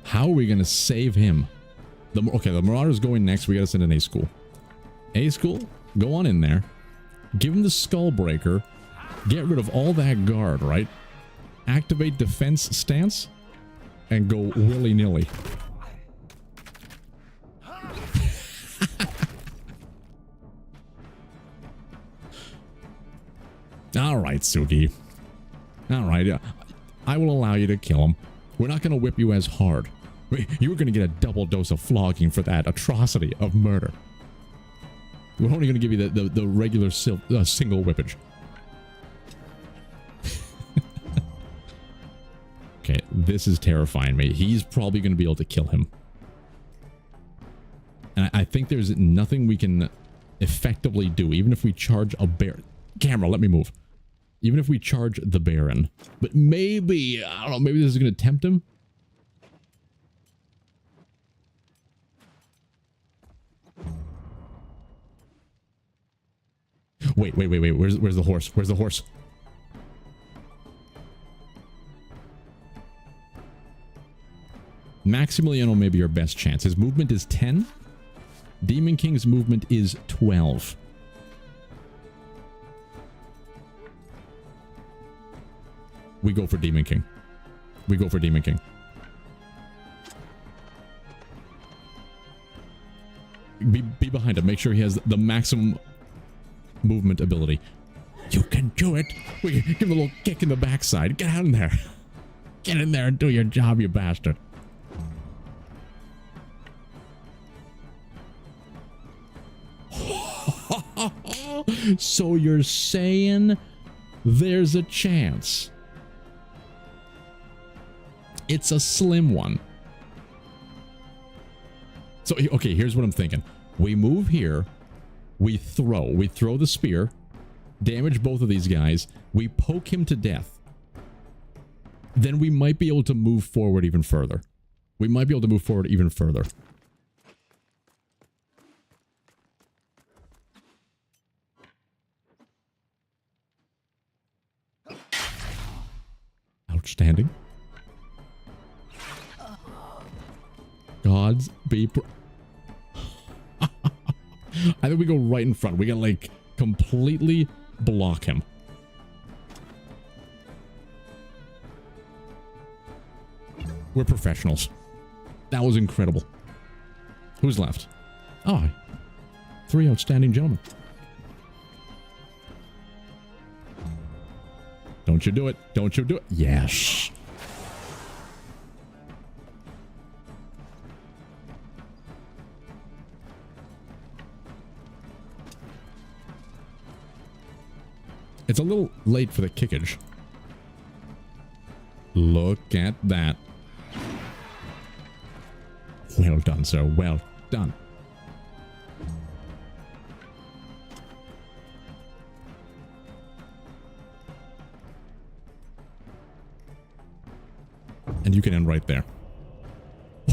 How are we going to save him? Okay, the Marauder's going next. We got to send an A-School. A-School, go on in there. Give him the Skullbreaker. Get rid of all that guard, right? Activate defense stance. And go willy-nilly. Alright, Suki. Alright, I will allow you to kill him. We're not going to whip you as hard. You were going to get a double dose of flogging for that atrocity of murder. We're only going to give you the regular single whippage. Okay, this is terrifying me. He's probably going to be able to kill him. And I think there's nothing we can effectively do, even if we charge a bear. Camera, let me move. Even if we charge the Baron. But maybe, I don't know, maybe this is going to tempt him? Wait. Where's the horse? Where's the horse? Maximiliano may be your best chance. His movement is 10. Demon King's movement is 12. We go for Demon King. We go for Demon King. Be behind him. Make sure he has the maximum movement ability. You can do it. We give him a little kick in the backside. Get out in there. Get in there and do your job, you bastard. So you're saying there's a chance? It's a slim one. So, okay, here's what I'm thinking. We move here. We throw the spear. Damage both of these guys. We poke him to death. Then we might be able to move forward even further. We might be able to move forward even further. Outstanding. Gods be I think we go right in front. We gotta like completely block him. We're professionals. That was incredible. Who's left? Oh, 3 outstanding gentlemen. Don't you do it. Don't you do it. Yes. It's a little late for the kickage. Look at that. Well done, sir. Well done. And you can end right there.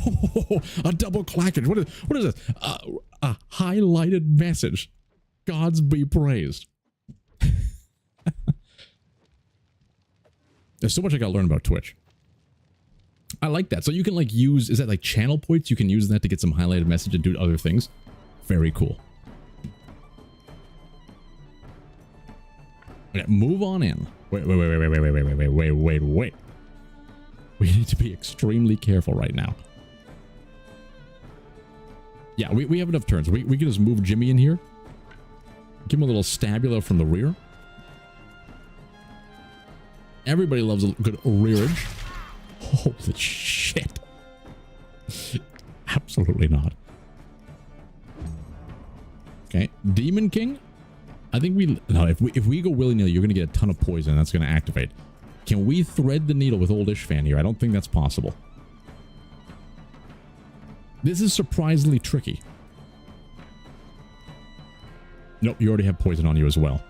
Oh, a double clackage. What is this? A highlighted message. Gods be praised. There's so much I gotta learn about Twitch. I like that. So you can like use, is that like channel points? You can use that to get some highlighted message and do other things. Very cool. Okay, move on in. Wait. We need to be extremely careful right now. Yeah, we have enough turns. We can just move Jimmy in here. Give him a little stabula from the rear. Everybody loves a good rearage. Holy shit. Absolutely not. Okay, Demon King. I think if we go willy-nilly, you're going to get a ton of poison. That's going to activate. Can we thread the needle with old Ishvan here? I don't think that's possible. This is surprisingly tricky. Nope, you already have poison on you as well.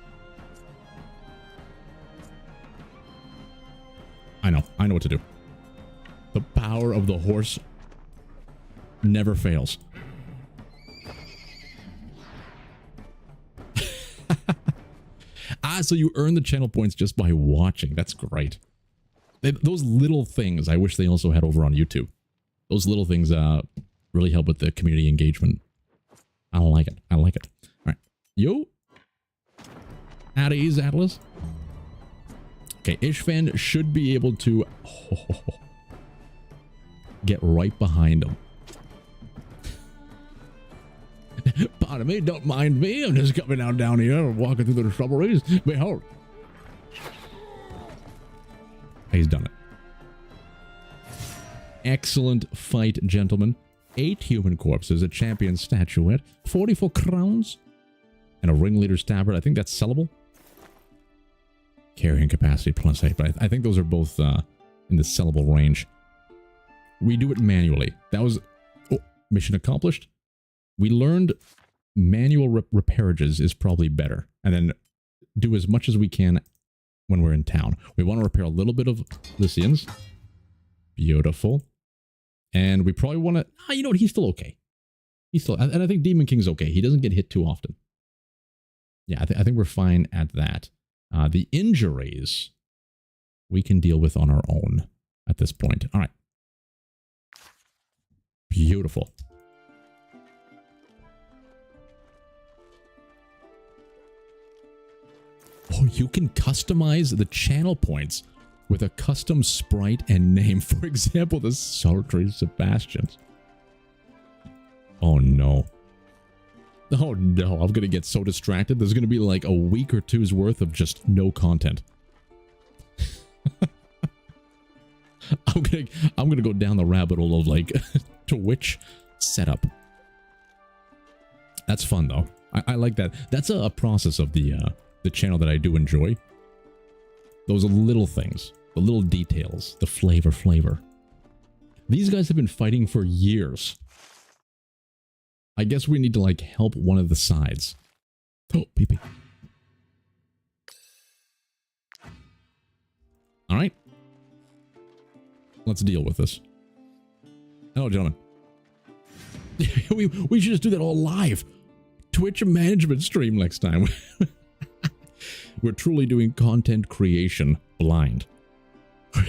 I know what to do. The power of the horse never fails. So you earn the channel points just by watching. That's great. Those little things, I wish they also had over on YouTube. Those little things really help with the community engagement. I like it. I like it. All right. Yo. At ease, Atlas. Okay, Ishvan should be able to get right behind him. Pardon me, don't mind me. I'm just coming down here and walking through the shrubberies. Behold. He's done it. Excellent fight, gentlemen. 8 human corpses, a champion statuette, 44 crowns, and a ringleader's tabard. I think that's sellable. Carrying capacity +8, but I think those are both in the sellable range. We do it manually. That was mission accomplished. We learned manual repairages is probably better, and then do as much as we can when we're in town. We want to repair a little bit of Lycians. Beautiful. And we probably want to... you know what? He's still okay. He's still... And I think Demon King's okay. He doesn't get hit too often. Yeah, I think we're fine at that. The injuries we can deal with on our own at this point. All right. Beautiful. Oh, you can customize the channel points with a custom sprite and name. For example, the Sultry Sebastians. Oh no. Oh no, I'm going to get so distracted. There's going to be like a week or two's worth of just no content. I'm going to go down the rabbit hole of like Twitch setup. That's fun though. I like that. That's a process of the channel that I do enjoy. Those little things, the little details, the flavor. These guys have been fighting for years. I guess we need to like help one of the sides. Oh, pee-pee. All right. Let's deal with this. Hello, gentlemen. we should just do that all live. Twitch management stream next time. We're truly doing content creation blind. All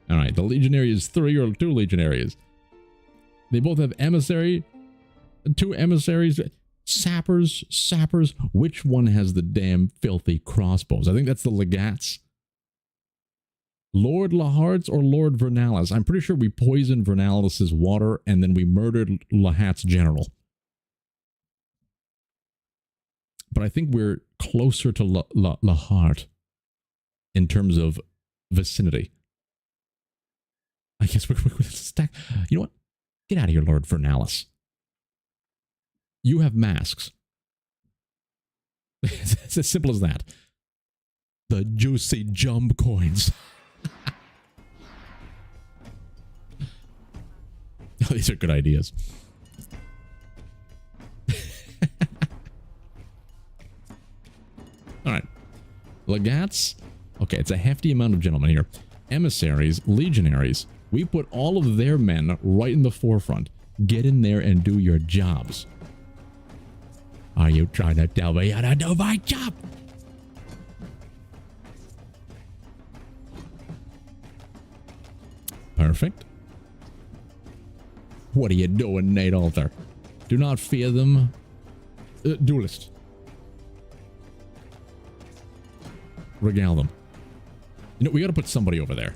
right, the legionary is 3 or 2 legionaries. They both have emissary, 2 emissaries, sappers. Which one has the damn filthy crossbows? I think that's the legats. Lord Lahart's or Lord Vernalis? I'm pretty sure we poisoned Vernalis's water and then we murdered Lahat's general. But I think we're closer to Lahart in terms of vicinity. I guess we're stack. You know what? Get out of here, Lord Vernalis. You have masks. It's as simple as that. The juicy jump coins. These are good ideas. All right. Legats. Okay, it's a hefty amount of gentlemen here. Emissaries, legionaries. We put all of their men right in the forefront. Get in there and do your jobs. Are you trying to tell me how to do my job? Perfect. What are you doing, Nate Alter? Do not fear them. Duelist. Regale them. You know, we gotta put somebody over there.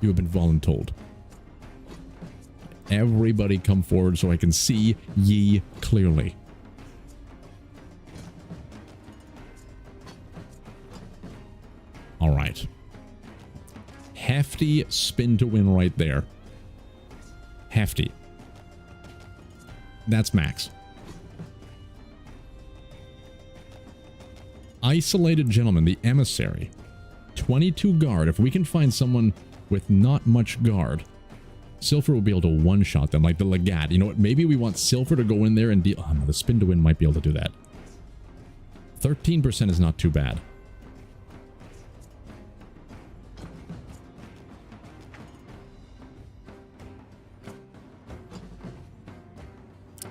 You have been voluntold. Everybody come forward so I can see ye clearly. All right. Hefty spin to win right there. Hefty. That's max. Isolated gentleman, the emissary. 22 guard. If we can find someone with not much guard, Silver will be able to one-shot them like the Legat. You know what? Maybe we want Silver to go in there and deal... Oh, no, the spin to win might be able to do that. 13% is not too bad.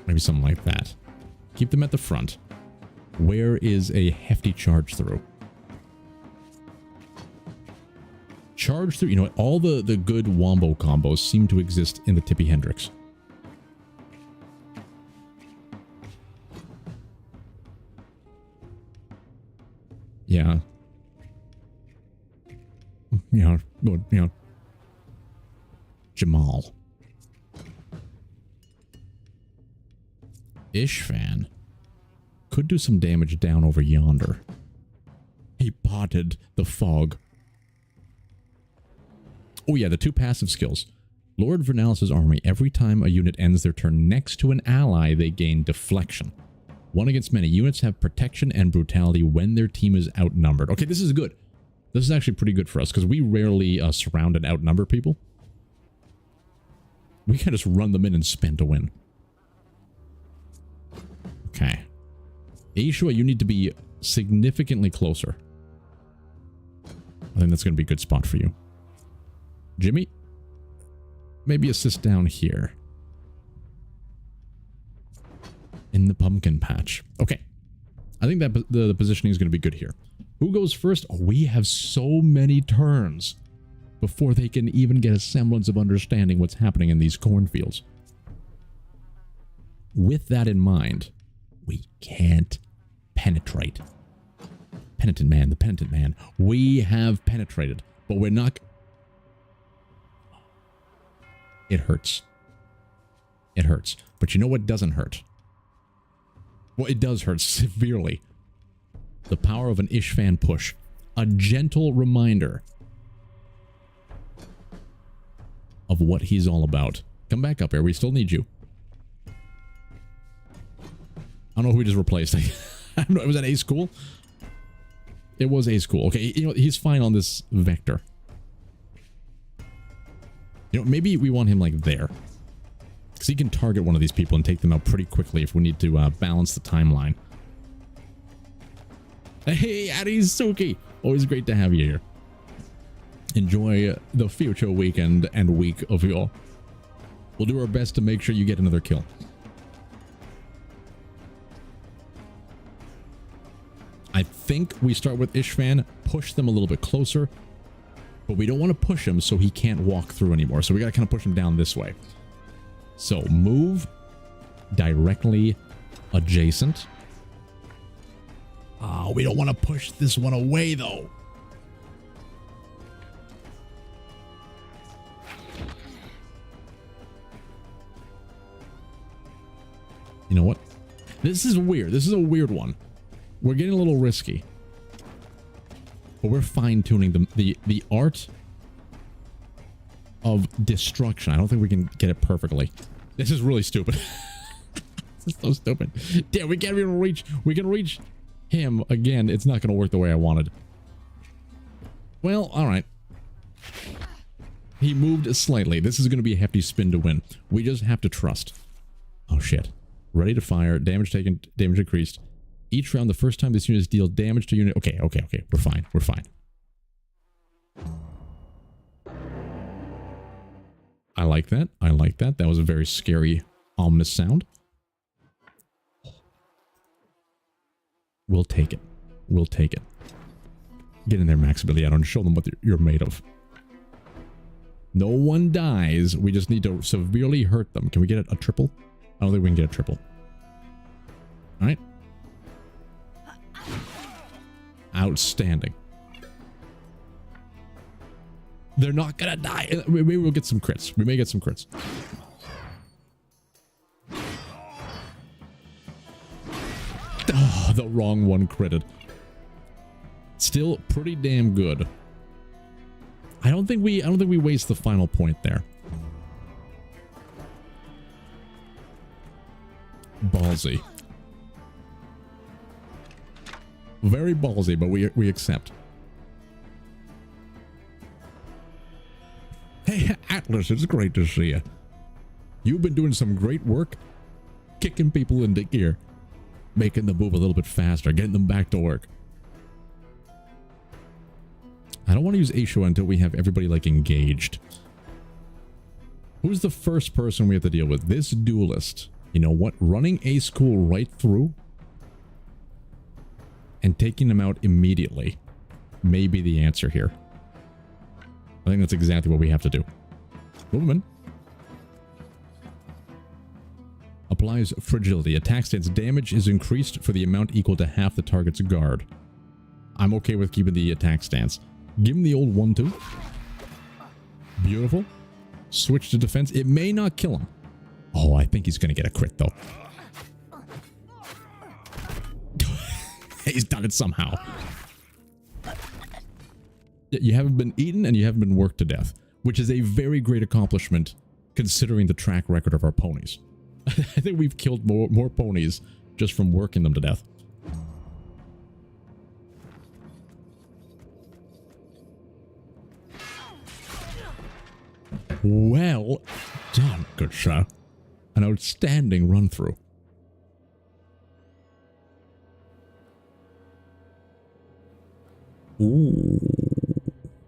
Maybe something like that. Keep them at the front. Where is a hefty charge through? Charge through, you know what? All the good wombo combos seem to exist in the Tippy Hendrix. Yeah. Yeah, good, yeah. Jamal. Ishvan could do some damage down over yonder. He potted the fog. Oh yeah, the two passive skills. Lord Vernalis' army, every time a unit ends their turn next to an ally, they gain deflection. One against many units have protection and brutality when their team is outnumbered. Okay, this is good. This is actually pretty good for us because we rarely surround and outnumber people. We can just run them in and spin to win. Okay. Ashua, you need to be significantly closer. I think that's going to be a good spot for you. Jimmy? Maybe assist down here. In the pumpkin patch. Okay. I think that the positioning is going to be good here. Who goes first? Oh, we have so many turns before they can even get a semblance of understanding what's happening in these cornfields. With that in mind, we can't penetrate. Penitent man, the penitent man. We have penetrated, but we're not... It hurts. It hurts. But you know what doesn't hurt? Well, it does hurt severely. The power of an Ishvan push. A gentle reminder of what he's all about. Come back up here. We still need you. I don't know who we just replaced. I don't know. Was that A school? It was A school. Okay, you know, he's fine on this vector. You know, maybe we want him like there. Because he can target one of these people and take them out pretty quickly if we need to balance the timeline. Hey, Arizuki! Always great to have you here. Enjoy the future weekend and week of you all. We'll do our best to make sure you get another kill. I think we start with Ishvan, push them a little bit closer, but we don't want to push him so he can't walk through anymore. So we got to kind of push him down this way. So move directly adjacent. Oh, we don't want to push this one away though. You know what? This is weird. This is a weird one. We're getting a little risky. But we're fine-tuning the art of destruction. I don't think we can get it perfectly. This is really stupid. This is so stupid. Damn, we can't even reach. We can reach him again. It's not going to work the way I wanted. Well, all right. He moved slightly. This is going to be a hefty spin to win. We just have to trust. Oh, shit. Ready to fire. Damage taken. Damage increased. Each round, the first time this unit deals damage to unit. Okay, okay, okay. We're fine. We're fine. I like that. I like that. That was a very scary, ominous sound. We'll take it. We'll take it. Get in there, Maximiliano, and show them what you're made of. No one dies. We just need to severely hurt them. Can we get a triple? I don't think we can get a triple. All right. Outstanding. They're not gonna die. Maybe we'll get some crits. We may get some crits. Oh, the wrong one critted. Still pretty damn good. I don't think we waste the final point there. Ballsy. Very ballsy, but we accept. Hey, Atlas, it's great to see you. You've been doing some great work kicking people into gear, making them move a little bit faster, getting them back to work. I don't want to use Aisho until we have everybody, like, engaged. Who's the first person we have to deal with? This duelist. You know what? Running a school right through and taking them out immediately may be the answer here. I think that's exactly what we have to do. Movement. Applies fragility. Attack stance damage is increased for the amount equal to half the target's guard. I'm okay with keeping the attack stance. Give him the old 1-2. Beautiful. Switch to defense. It may not kill him. Oh, I think he's going to get a crit, though. He's done it somehow. You haven't been eaten and you haven't been worked to death, which is a very great accomplishment considering the track record of our ponies. I think we've killed more ponies just from working them to death. Well done, good sir. An outstanding run through. Ooh.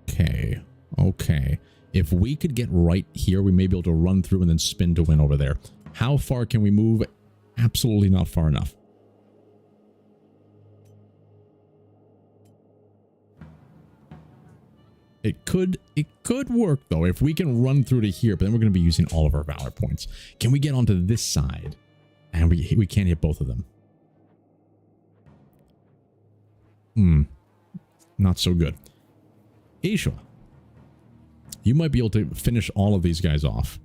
Okay. Okay. If we could get right here, we may be able to run through and then spin to win over there. How far can we move? Absolutely not far enough. It could work though if we can run through to here, but then we're going to be using all of our valor points. Can we get onto this side? And we can't hit both of them. Not so good. Aisha, you might be able to finish all of these guys off.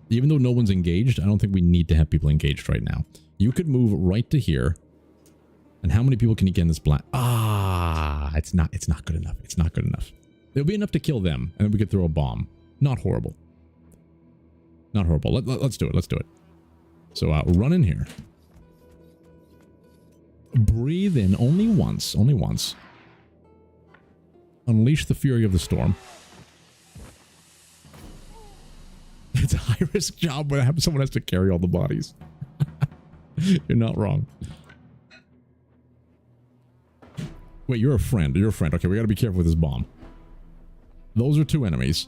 Even though no one's engaged, I don't think we need to have people engaged right now. You could move right to here. And how many people can you get in this black? Ah, it's not good enough. It's not good enough. It'll be enough to kill them, and then we could throw a bomb. Not horrible. Not horrible. Let's do it. Let's do it. So run in here. Breathe in only once. Only once. Unleash the fury of the storm. It's a high-risk job where someone has to carry all the bodies. You're not wrong. Wait, you're a friend. You're a friend. Okay, we gotta be careful with this bomb. Those are two enemies.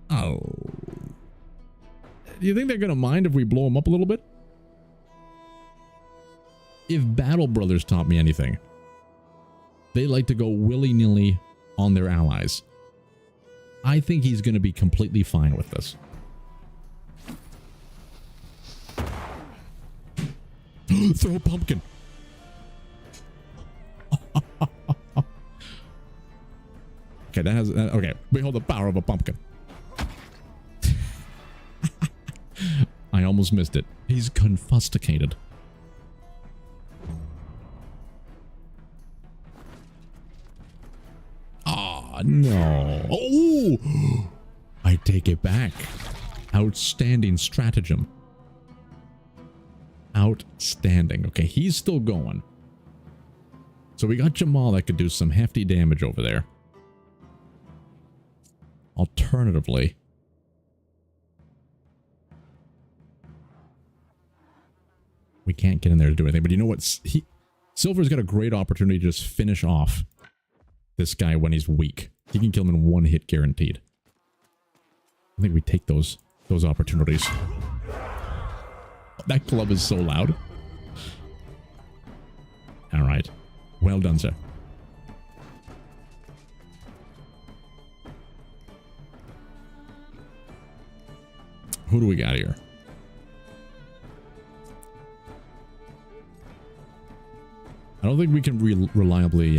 Oh. Do you think they're gonna mind if we blow them up a little bit? If Battle Brothers taught me anything, they like to go willy-nilly on their allies. I think he's going to be completely fine with this. Throw a pumpkin. Okay, that has... okay, behold the power of a pumpkin. I almost missed it. He's confusticated. Ah, no. Oh! I take it back. Outstanding stratagem. Outstanding. Okay, he's still going. So we got Jamal that could do some hefty damage over there. Alternatively, we can't get in there to do anything. But you know what? Silver's got a great opportunity to just finish off this guy when he's weak. He can kill him in one hit guaranteed. I think we take those opportunities. That club is so loud. All right. Well done, sir. Who do we got here? I don't think we can reliably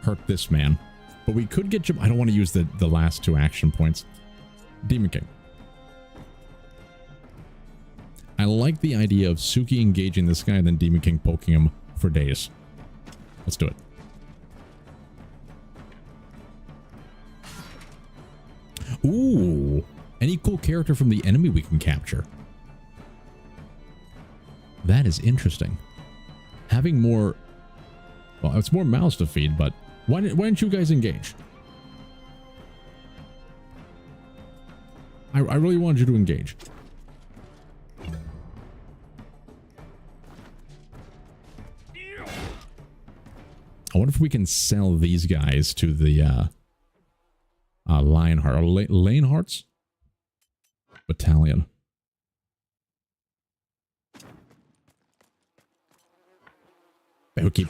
hurt this man. But we could get... I don't want to use the last 2 action points. Demon King. I like the idea of Suki engaging this guy and then Demon King poking him for days. Let's do it. Ooh. Any cool character from the enemy we can capture. That is interesting. Having more... Well, it's more mouths to feed, but why didn't you guys engage? I really wanted you to engage. I wonder if we can sell these guys to the Lionheart or Lanehearts Battalion. Pokey.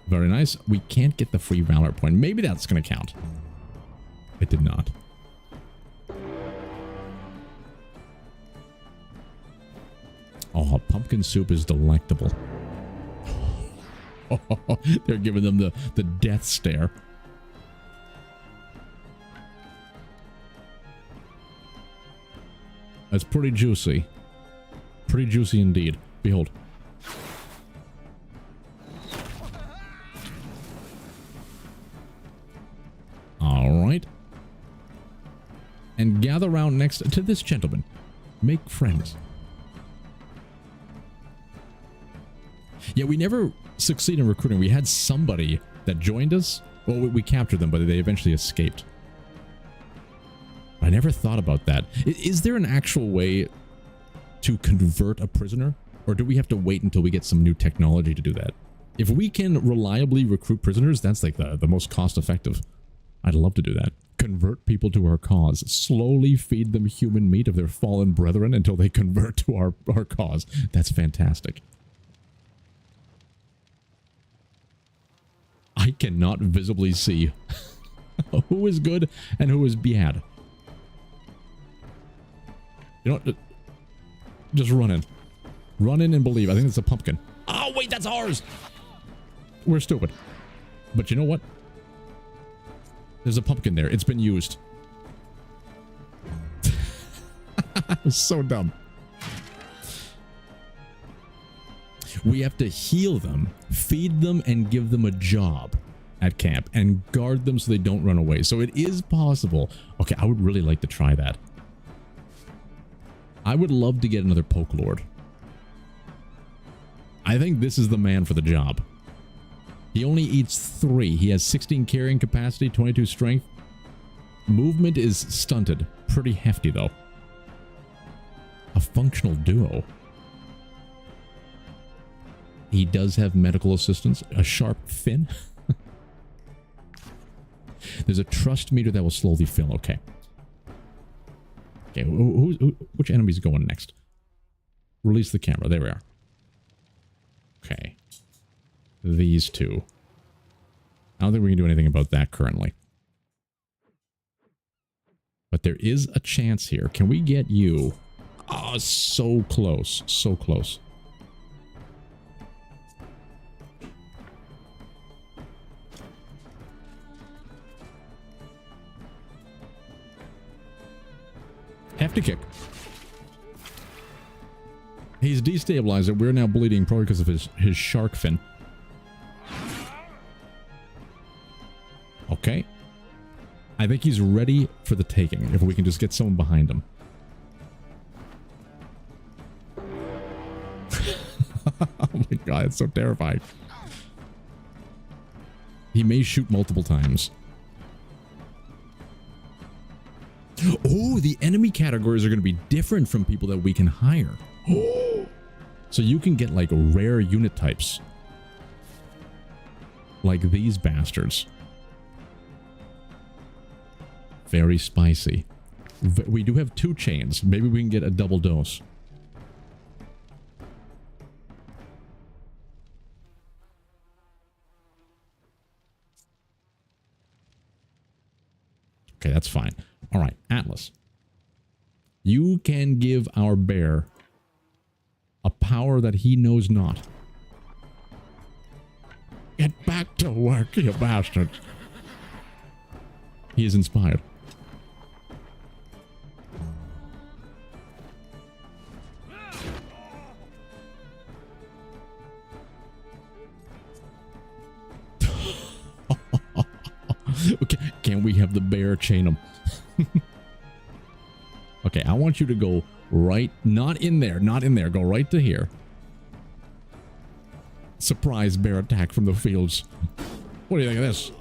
Very nice. We can't get the free Valor point. Maybe that's going to count. It did not. Oh, pumpkin soup is delectable. Oh, they're giving them the death stare. That's pretty juicy. Pretty juicy indeed. Behold. All right. And gather round next to this gentleman. Make friends. Yeah, we never succeeded in recruiting. We had somebody that joined us. Well, we captured them, but they eventually escaped. I never thought about that. Is there an actual way to convert a prisoner? Or do we have to wait until we get some new technology to do that? If we can reliably recruit prisoners, that's like the most cost effective. I'd love to do that. Convert people to our cause. Slowly feed them human meat of their fallen brethren until they convert to our cause. That's fantastic. I cannot visibly see who is good and who is bad. You know what? Just run in. Run in and believe. I think it's a pumpkin. Oh, wait, that's ours. We're stupid. But you know what? There's a pumpkin there. It's been used. So dumb. We have to heal them, feed them, and give them a job at camp and guard them so they don't run away. So it is possible. Okay, I would really like to try that. I would love to get another Poke Lord. I think this is the man for the job. He only eats 3. He has 16 carrying capacity, 22 strength. Movement is stunted. Pretty hefty, though. A functional duo. He does have medical assistance. A sharp fin. There's a trust meter that will slowly fill. Okay. Okay, which enemy's going next? Release the camera. There we are. Okay. These two. I don't think we can do anything about that currently. But there is a chance here. Can we get you? Oh, so close. So close. Hefty kick. He's destabilized it. We're now bleeding probably because of his shark fin. Okay. I think he's ready for the taking, if we can just get someone behind him. Oh my god, it's so terrifying. He may shoot multiple times. Oh, the enemy categories are going to be different from people that we can hire. So you can get like rare unit types. Like these bastards. Very spicy. We do have 2 chains. Maybe we can get a double dose. Okay, that's fine. All right, Atlas. You can give our bear a power that he knows not. Get back to work, you bastard. He is inspired. Okay, can we have the bear chain him? Okay, I want you to go right, not in there, go right to here. Surprise bear attack from the fields. What do you think of this?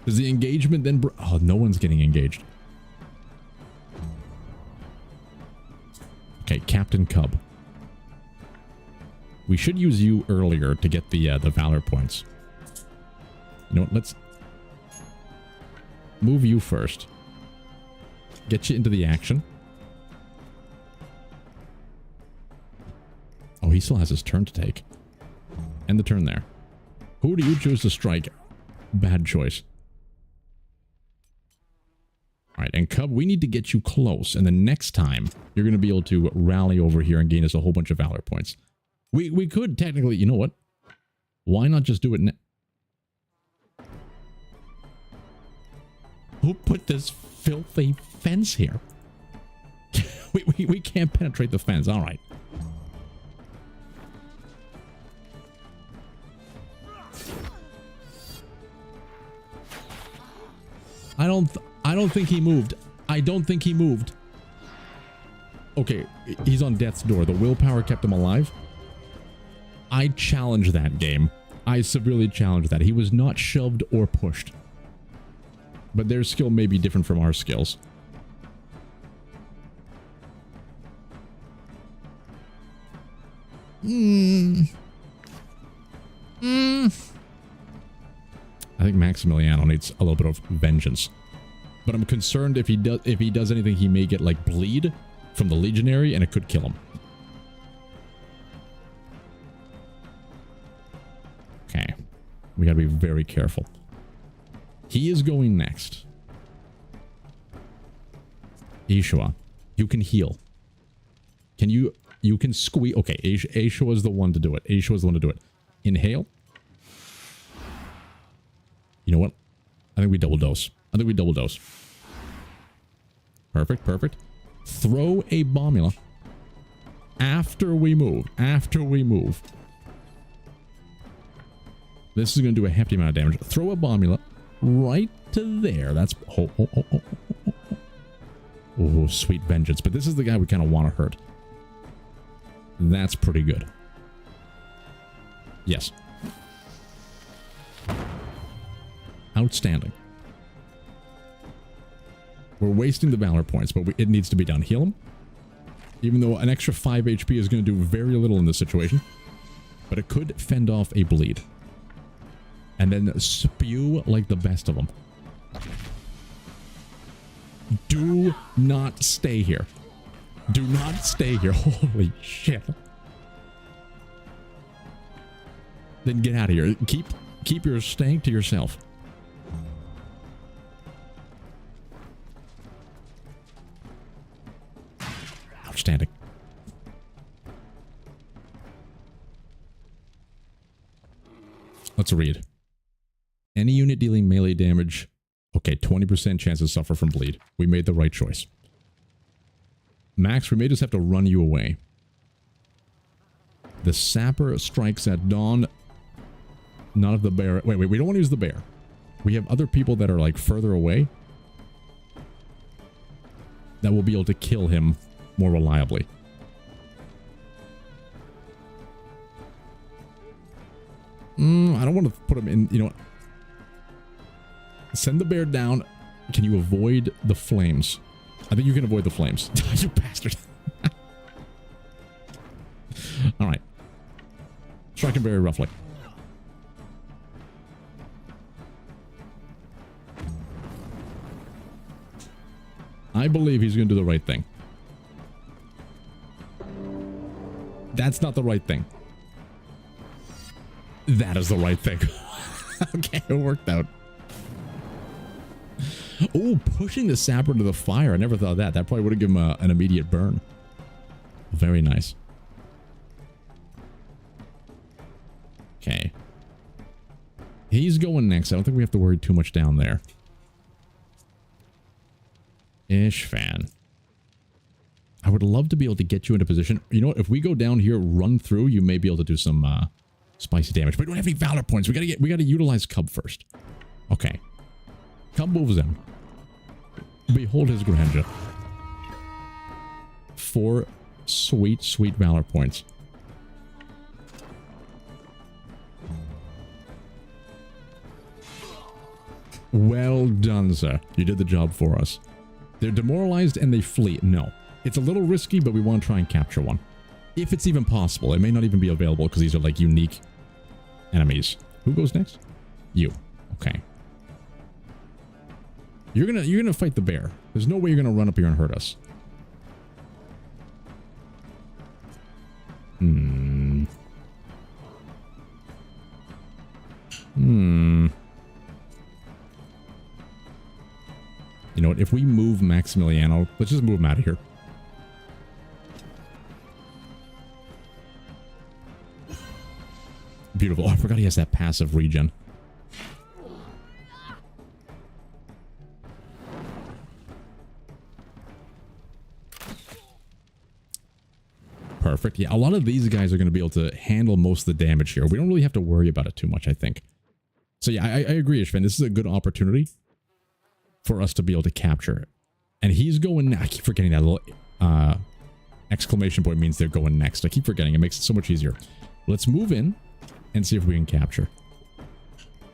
Does the engagement then... Oh, no one's getting engaged. Okay, Captain Cub. We should use you earlier to get the Valor points. You know what, let's... move you first. Get you into the action. Oh, he still has his turn to take. End the turn there. Who do you choose to strike? Bad choice. Alright, and Cub, we need to get you close. And the next time, you're going to be able to rally over here and gain us a whole bunch of Valor points. We could technically... You know what? Why not just do it now? Who put this filthy fence here? we can't penetrate the fence. All right. I don't think he moved. I don't think he moved. Okay, he's on death's door. The willpower kept him alive. I challenge that game. I severely challenge that. He was not shoved or pushed. But their skill may be different from our skills. I think Maximiliano needs a little bit of vengeance. But I'm concerned if he does anything, he may get like bleed from the legionary and it could kill him. Okay. We gotta be very careful. He is going next. Ishua, you can heal. Can you can squeeze. Okay, Ishua is the one to do it. Ishua is the one to do it. Inhale. You know what? I think we double dose. Perfect, perfect. Throw a bombula after we move. This is going to do a hefty amount of damage. Throw a bombula right to there. That's... Oh, sweet vengeance. But this is the guy we kind of want to hurt. That's pretty good. Yes. Outstanding. We're wasting the Valor points, but it needs to be done. Heal him. Even though an extra 5 HP is going to do very little in this situation. But it could fend off a bleed. And then spew like the best of them. Do not stay here. Do not stay here. Holy shit. Then get out of here. Keep your stank to yourself. Outstanding. Let's read. Any unit dealing melee damage. Okay, 20% chance to suffer from bleed. We made the right choice. Max, we may just have to run you away. The sapper strikes at dawn. None of the bear. Wait, we don't want to use the bear. We have other people that are like further away that will be able to kill him more reliably. I don't want to put him in, you know what? Send the bear down. Can you avoid the flames? I think you can avoid the flames. You bastard. Alright. Strike him very roughly. I believe he's going to do the right thing. That's not the right thing. That is the right thing. Okay, it worked out. Oh, pushing the sapper to the fire. I never thought of that. That probably would have given him an immediate burn. Very nice. Okay. He's going next. I don't think we have to worry too much down there. Ishvan. I would love to be able to get you into position. You know what? If we go down here, run through, you may be able to do some spicy damage. But we don't have any valor points. We gotta utilize Cub first. Okay. Cub moves in. Behold his grandeur. 4 sweet, sweet valor points. Well done, sir. You did the job for us. They're demoralized and they flee. No. It's a little risky, but we want to try and capture one. If it's even possible. It may not even be available because these are like unique enemies. Who goes next? You. Okay. You're gonna fight the bear. There's no way you're gonna run up here and hurt us. You know what? If we move Maximiliano, let's just move him out of here. Beautiful. Oh, I forgot he has that passive regen. Perfect. Yeah, a lot of these guys are going to be able to handle most of the damage here. We don't really have to worry about it too much, I think. So yeah, I agree, Ishvan. This is a good opportunity for us to be able to capture it. And he's going... I keep forgetting that little exclamation point means they're going next. I keep forgetting. It makes it so much easier. Let's move in and see if we can capture.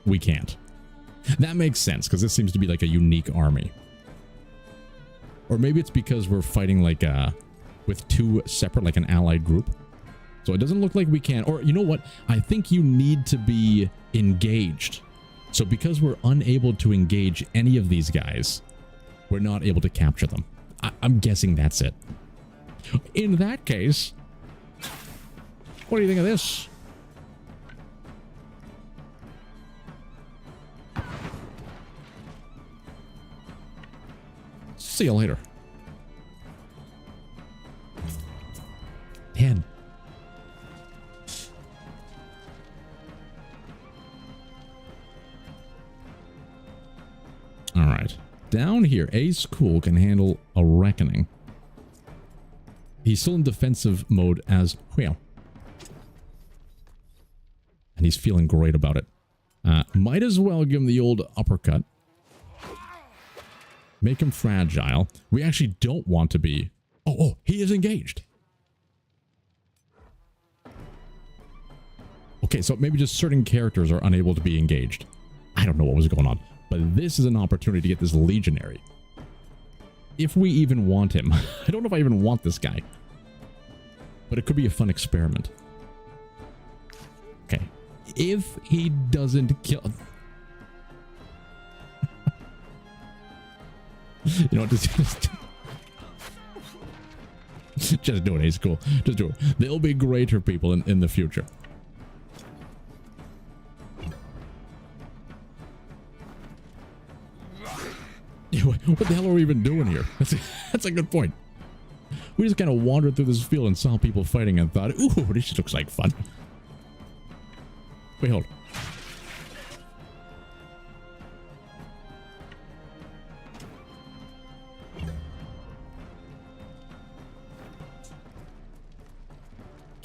We can't. That makes sense, because this seems to be like a unique army. Or maybe it's because we're fighting like with 2 separate, like an allied group. So it doesn't look like we can. Or you know what? I think you need to be engaged. So because we're unable to engage any of these guys, we're not able to capture them. I'm guessing that's it. In that case, what do you think of this? See you later. 10. All right. Down here, Ace Cool can handle a reckoning. He's still in defensive mode as well. And he's feeling great about it. Might as well give him the old uppercut. Make him fragile. We actually don't want to be... Oh, he is engaged. Okay, so maybe just certain characters are unable to be engaged. I don't know what was going on. But this is an opportunity to get this legionary. If we even want him. I don't know if I even want this guy. But it could be a fun experiment. Okay. If he doesn't kill... You know what? Just do it. It's cool. Just do it. They'll be greater people in the future. What the hell are we even doing here? That's a good point. We just kind of wandered through this field and saw people fighting and thought, ooh, this looks like fun. Wait, hold.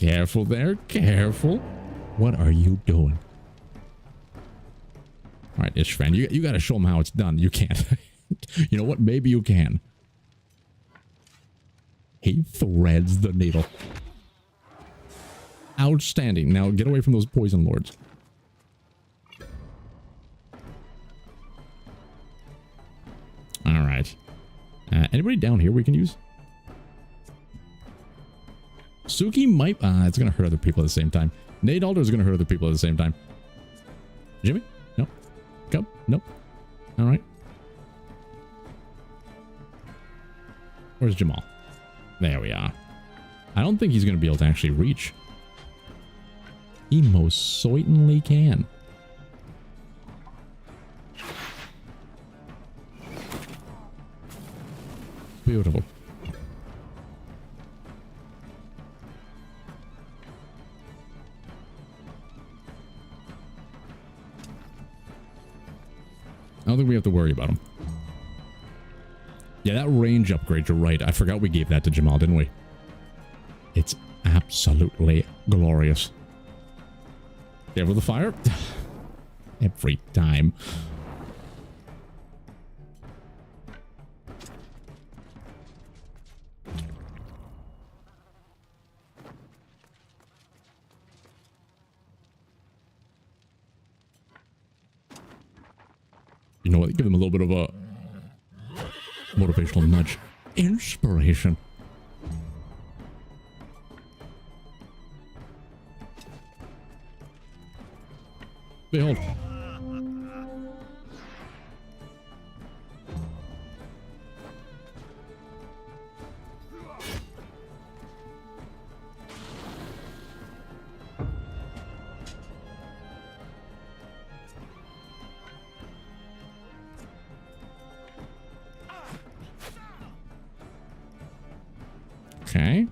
Careful there. Careful. What are you doing? All right, Ishvan, you got to show them how it's done. You can't. You know what? Maybe you can. He threads the needle. Outstanding. Now get away from those poison lords. All right. Anybody down here we can use? Suki might... it's going to hurt other people at the same time. Nate Alder is going to hurt other people at the same time. Jimmy? Nope. Cub? Nope. All right. Where's Jamal? There we are. I don't think he's going to be able to actually reach. He most certainly can. Beautiful. I don't think we have to worry about him. Yeah, that range upgrade, you're right. I forgot we gave that to Jamal, didn't we? It's absolutely glorious. There with the fire. Every time. You know what? Give them a little bit of a motivational nudge. Inspiration. Behold. Okay.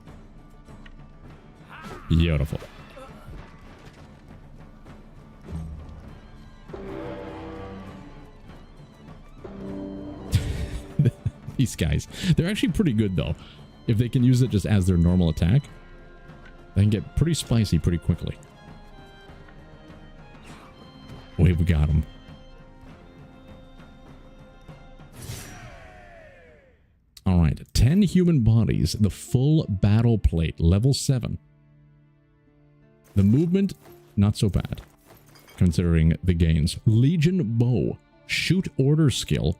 Beautiful. These guys. They're actually pretty good, though. If they can use it just as their normal attack, they can get pretty spicy pretty quickly. We've got them. All right. 10 human bodies. The full battle plate. Level 7. The movement, not so bad, considering the gains. Legion bow. Shoot order skill.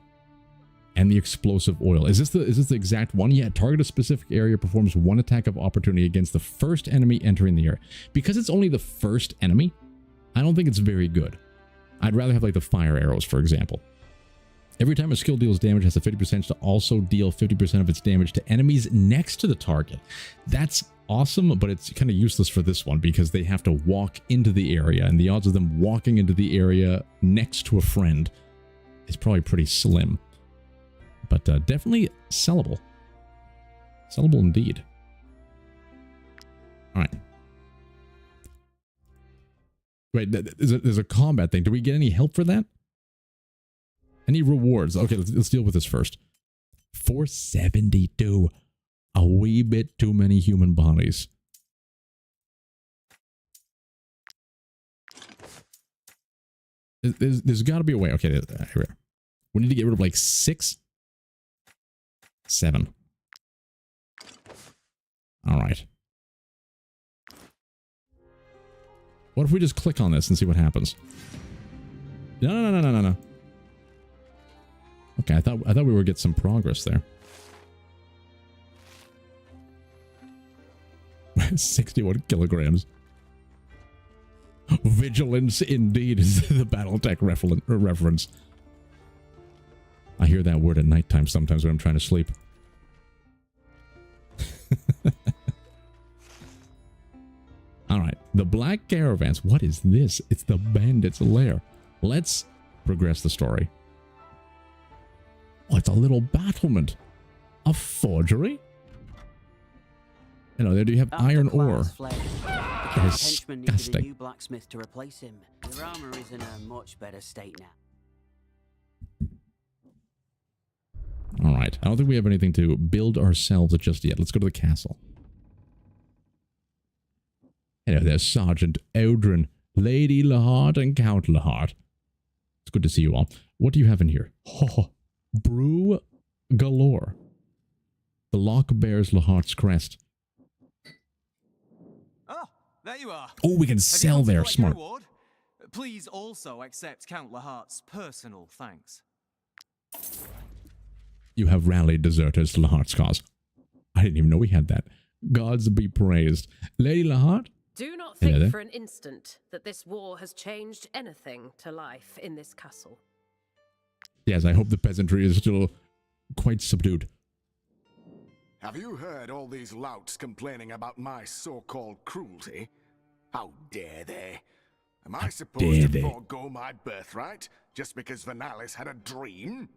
And the explosive oil. Is this the exact one? Yeah, target a specific area, performs one attack of opportunity against the first enemy entering the area. Because it's only the first enemy, I don't think it's very good. I'd rather have like the fire arrows, for example. Every time a skill deals damage, it has a 50% to also deal 50% of its damage to enemies next to the target. That's awesome, but it's kind of useless for this one because they have to walk into the area, and the odds of them walking into the area next to a friend is probably pretty slim. But definitely sellable. Sellable indeed. All right. Wait, there's a combat thing. Do we get any help for that? Any rewards? Okay, let's deal with this first. 472. A wee bit too many human bodies. There's got to be a way. Okay, here. We need to get rid of like 6. 7. All right. What if we just click on this and see what happens? No. Okay, I thought we would get some progress there. 61 kilograms. Vigilance indeed is the Battletech reference. I hear that word at nighttime sometimes when I'm trying to sleep. Alright, the Black Caravans. What is this? It's the bandits' lair. Let's progress the story. Oh, it's a little battlement. A forgery? You know, there do you have iron ore. Disgusting. A new blacksmith to replace him. Your armor is in a much better state now. Alright, I don't think we have anything to build ourselves just yet. Let's go to the castle. Hello there, Sergeant Eldrin, Lady Lahart, and Count Lahart. It's good to see you all. What do you have in here? Oh, brew galore. The lock bears Lahart's crest. Oh, there you are. Oh, we can sell there. Smart. Please also accept Count Lahart's personal thanks. You have rallied deserters to Lahart's cause. I didn't even know we had that. Gods be praised. Lady Lahart? Do not think for an instant that this war has changed anything to life in this castle. Yes, I hope the peasantry is still quite subdued. Have you heard all these louts complaining about my so-called cruelty? How dare they? Am I supposed to forego my birthright just because Vernalis had a dream?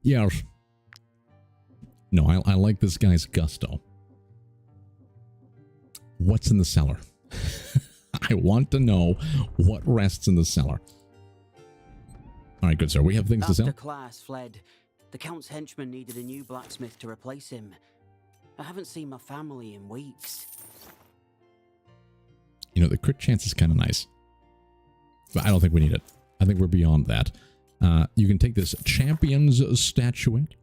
Yes. No, I like this guy's gusto. What's in the cellar? I want to know what rests in the cellar. All right, good sir. We have things to sell. After Class fled, the Count's henchman needed a new blacksmith to replace him. I haven't seen my family in weeks. You know, the crit chance is kind of nice. But I don't think we need it. I think we're beyond that. You can take this champion's statuette.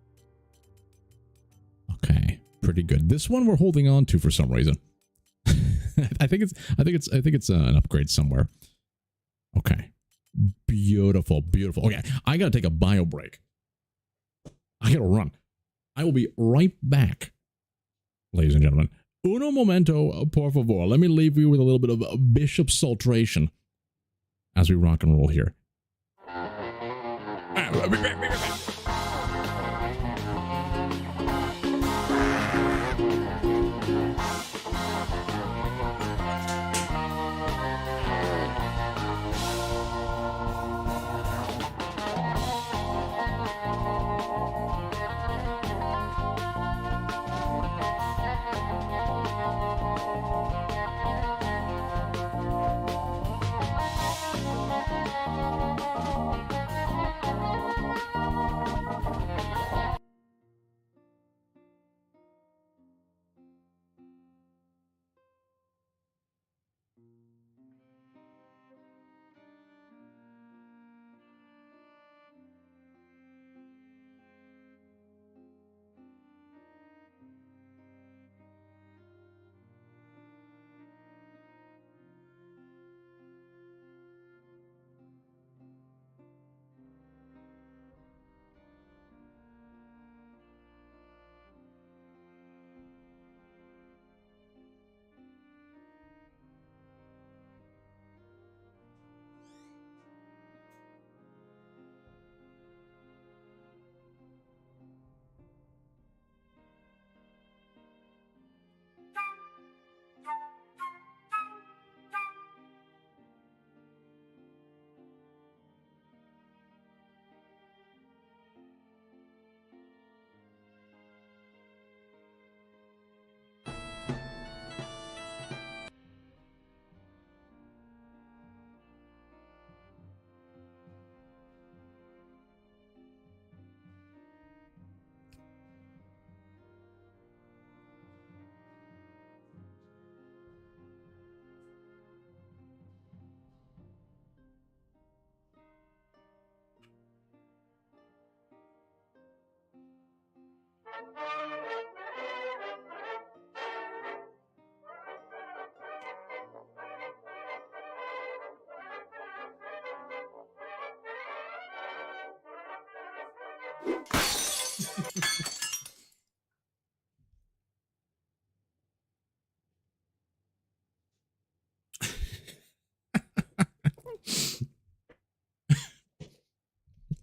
Okay, pretty good. This one we're holding on to for some reason. I think it's an upgrade somewhere. Okay. Beautiful, beautiful. Okay, I gotta take a bio break. I gotta run. I will be right back, ladies and gentlemen. Uno momento, por favor. Let me leave you with a little bit of bishop saltration as we rock and roll here. I'll be back.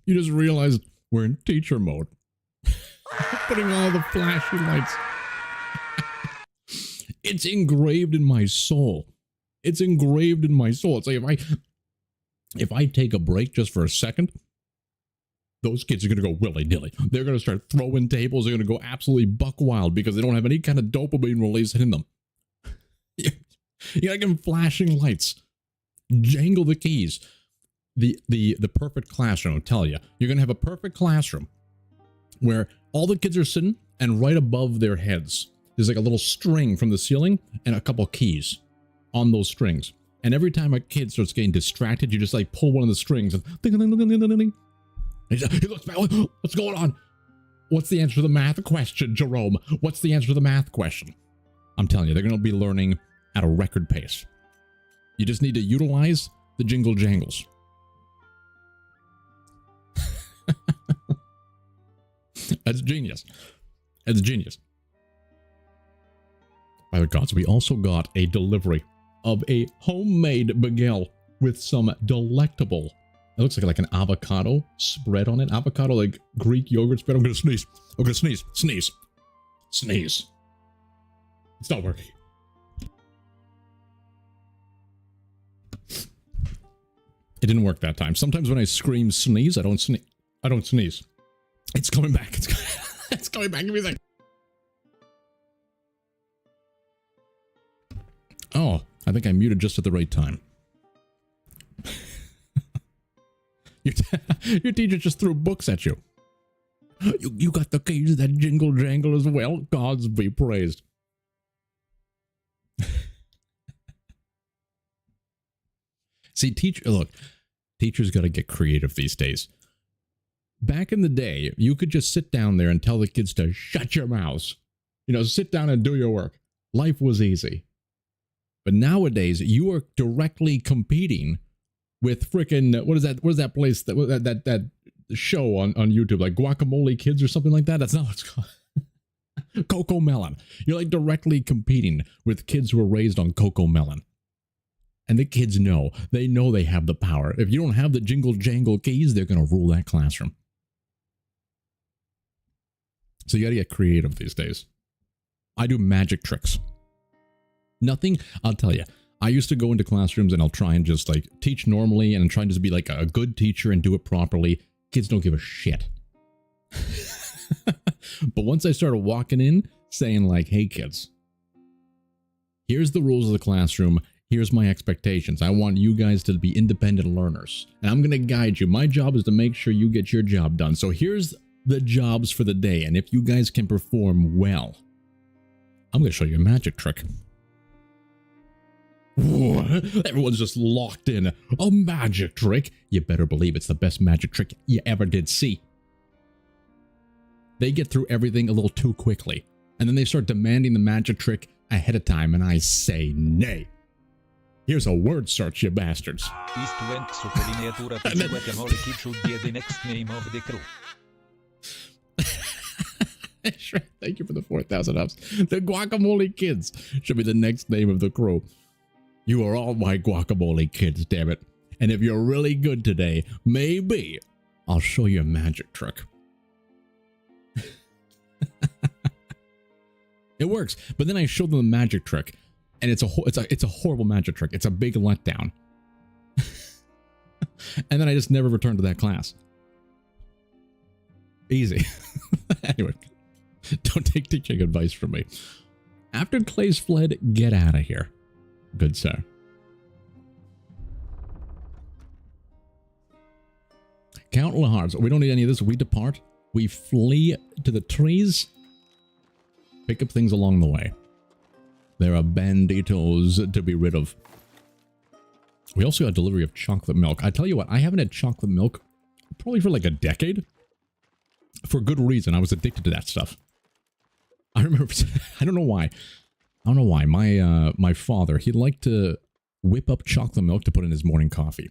You just realized we're in teacher mode. Putting all the flashy lights. It's engraved in my soul. It's engraved in my soul. It's like if I take a break just for a second, those kids are going to go willy-nilly. They're going to start throwing tables. They're going to go absolutely buck wild because they don't have any kind of dopamine release in them. You gotta give them flashing lights. Jangle the keys. The perfect classroom, I'll tell you. You're going to have a perfect classroom where all the kids are sitting and right above their heads, there's like a little string from the ceiling and a couple keys. on those strings. And every time a kid starts getting distracted, you just like pull one of the strings and ding, ding, ding, ding, ding, ding. He looks back, what's going on? What's the answer to the math question, Jerome? What's the answer to the math question? I'm telling you, they're going to be learning at a record pace. You just need to utilize the jingle jangles. That's genius. That's genius. By the gods, we also got a delivery of a homemade bagel with some delectable, it looks like an avocado spread on it. Avocado, like Greek yogurt spread. I'm going to sneeze. I'm going to sneeze. Sneeze. Sneeze. It's not working. It didn't work that time. Sometimes when I scream sneeze, I don't sneeze. I don't sneeze. It's coming back. It's coming back. Give me a second. Oh, I think I muted just at the right time. Your teacher just threw books at you. You got the keys to that jingle jangle as well. Gods be praised. See, teachers got to get creative these days. Back in the day, you could just sit down there and tell the kids to shut your mouths. You know, sit down and do your work. Life was easy. But nowadays, you are directly competing with frickin' what is that place that show on YouTube, like Guacamole Kids or something like that? That's not what it's called. Coco Melon. You're like directly competing with kids who are raised on Coco Melon. And the kids know. They know they have the power. If you don't have the jingle jangle keys, they're going to rule that classroom. So you got to get creative these days. I do magic tricks. Nothing, I'll tell you. I used to go into classrooms and I'll try and just like teach normally and try and just be like a good teacher and do it properly. Kids don't give a shit. But once I started walking in saying like, hey kids, here's the rules of the classroom. Here's my expectations. I want you guys to be independent learners. And I'm going to guide you. My job is to make sure you get your job done. So here's the jobs for the day. And if you guys can perform well, I'm going to show you a magic trick. Everyone's just locked in. A magic trick? You better believe it's the best magic trick you ever did see. They get through everything a little too quickly. And then they start demanding the magic trick ahead of time. And I say nay. Here's a word search, you bastards. Thank you for the 4,000 ups. The Guacamole Kids should be the next name of the crew. You are all my guacamole kids, damn it. And if you're really good today, maybe I'll show you a magic trick. It works, but then I show them the magic trick, and it's a horrible magic trick. It's a big letdown. And then I just never return to that class. Easy. Anyway, don't take teaching advice from me. After Clay's fled, get out of here. Good sir. Count Lahards. We don't need any of this. We depart. We flee to the trees. Pick up things along the way. There are banditos to be rid of. We also got a delivery of chocolate milk. I tell you what, I haven't had chocolate milk probably for like a decade. For good reason. I was addicted to that stuff. I remember, I don't know why. I don't know why. My father, he'd like to whip up chocolate milk to put in his morning coffee.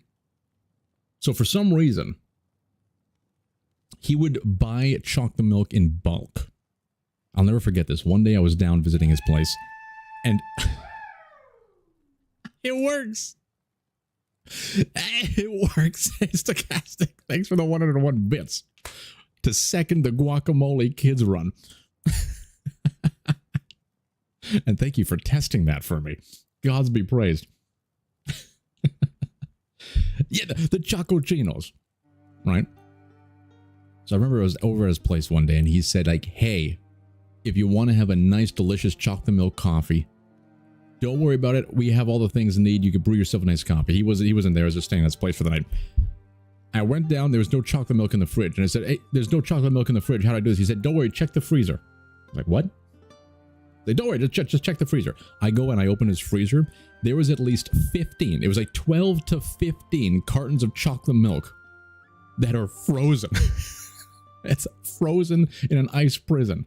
So for some reason, he would buy chocolate milk in bulk. I'll never forget this. One day I was down visiting his place, and it works. It works. It's stochastic. Thanks for the 101 bits to second the Guacamole Kids run. And thank you for testing that for me. Gods be praised. Yeah, the Chocochinos, right? So I remember I was over at his place one day and he said like, hey, if you want to have a nice, delicious chocolate milk coffee, don't worry about it. We have all the things you need. You can brew yourself a nice coffee. He wasn't there. I was just staying at his place for the night. I went down. There was no chocolate milk in the fridge. And I said, hey, there's no chocolate milk in the fridge. How do I do this? He said, don't worry. Check the freezer. I was like, what? They don't worry, just check the freezer. I go and I open his freezer. There was at least 15. It was like 12 to 15 cartons of chocolate milk that are frozen. It's frozen in an ice prison.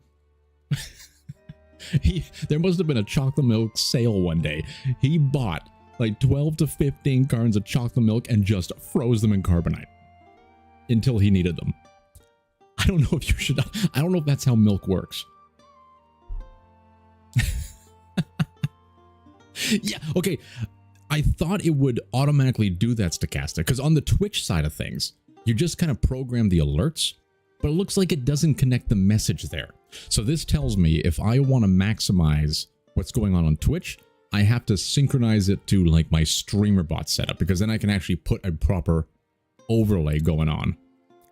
There must have been a chocolate milk sale one day. He bought like 12 to 15 cartons of chocolate milk and just froze them in carbonite until he needed them. I don't know if you should. I don't know if that's how milk works. Yeah, okay. I thought it would automatically do that, Stochastic, because on the Twitch side of things, you just kind of program the alerts, but it looks like it doesn't connect the message there. So this tells me if I want to maximize what's going on Twitch, I have to synchronize it to like my streamer bot setup, because then I can actually put a proper overlay going on.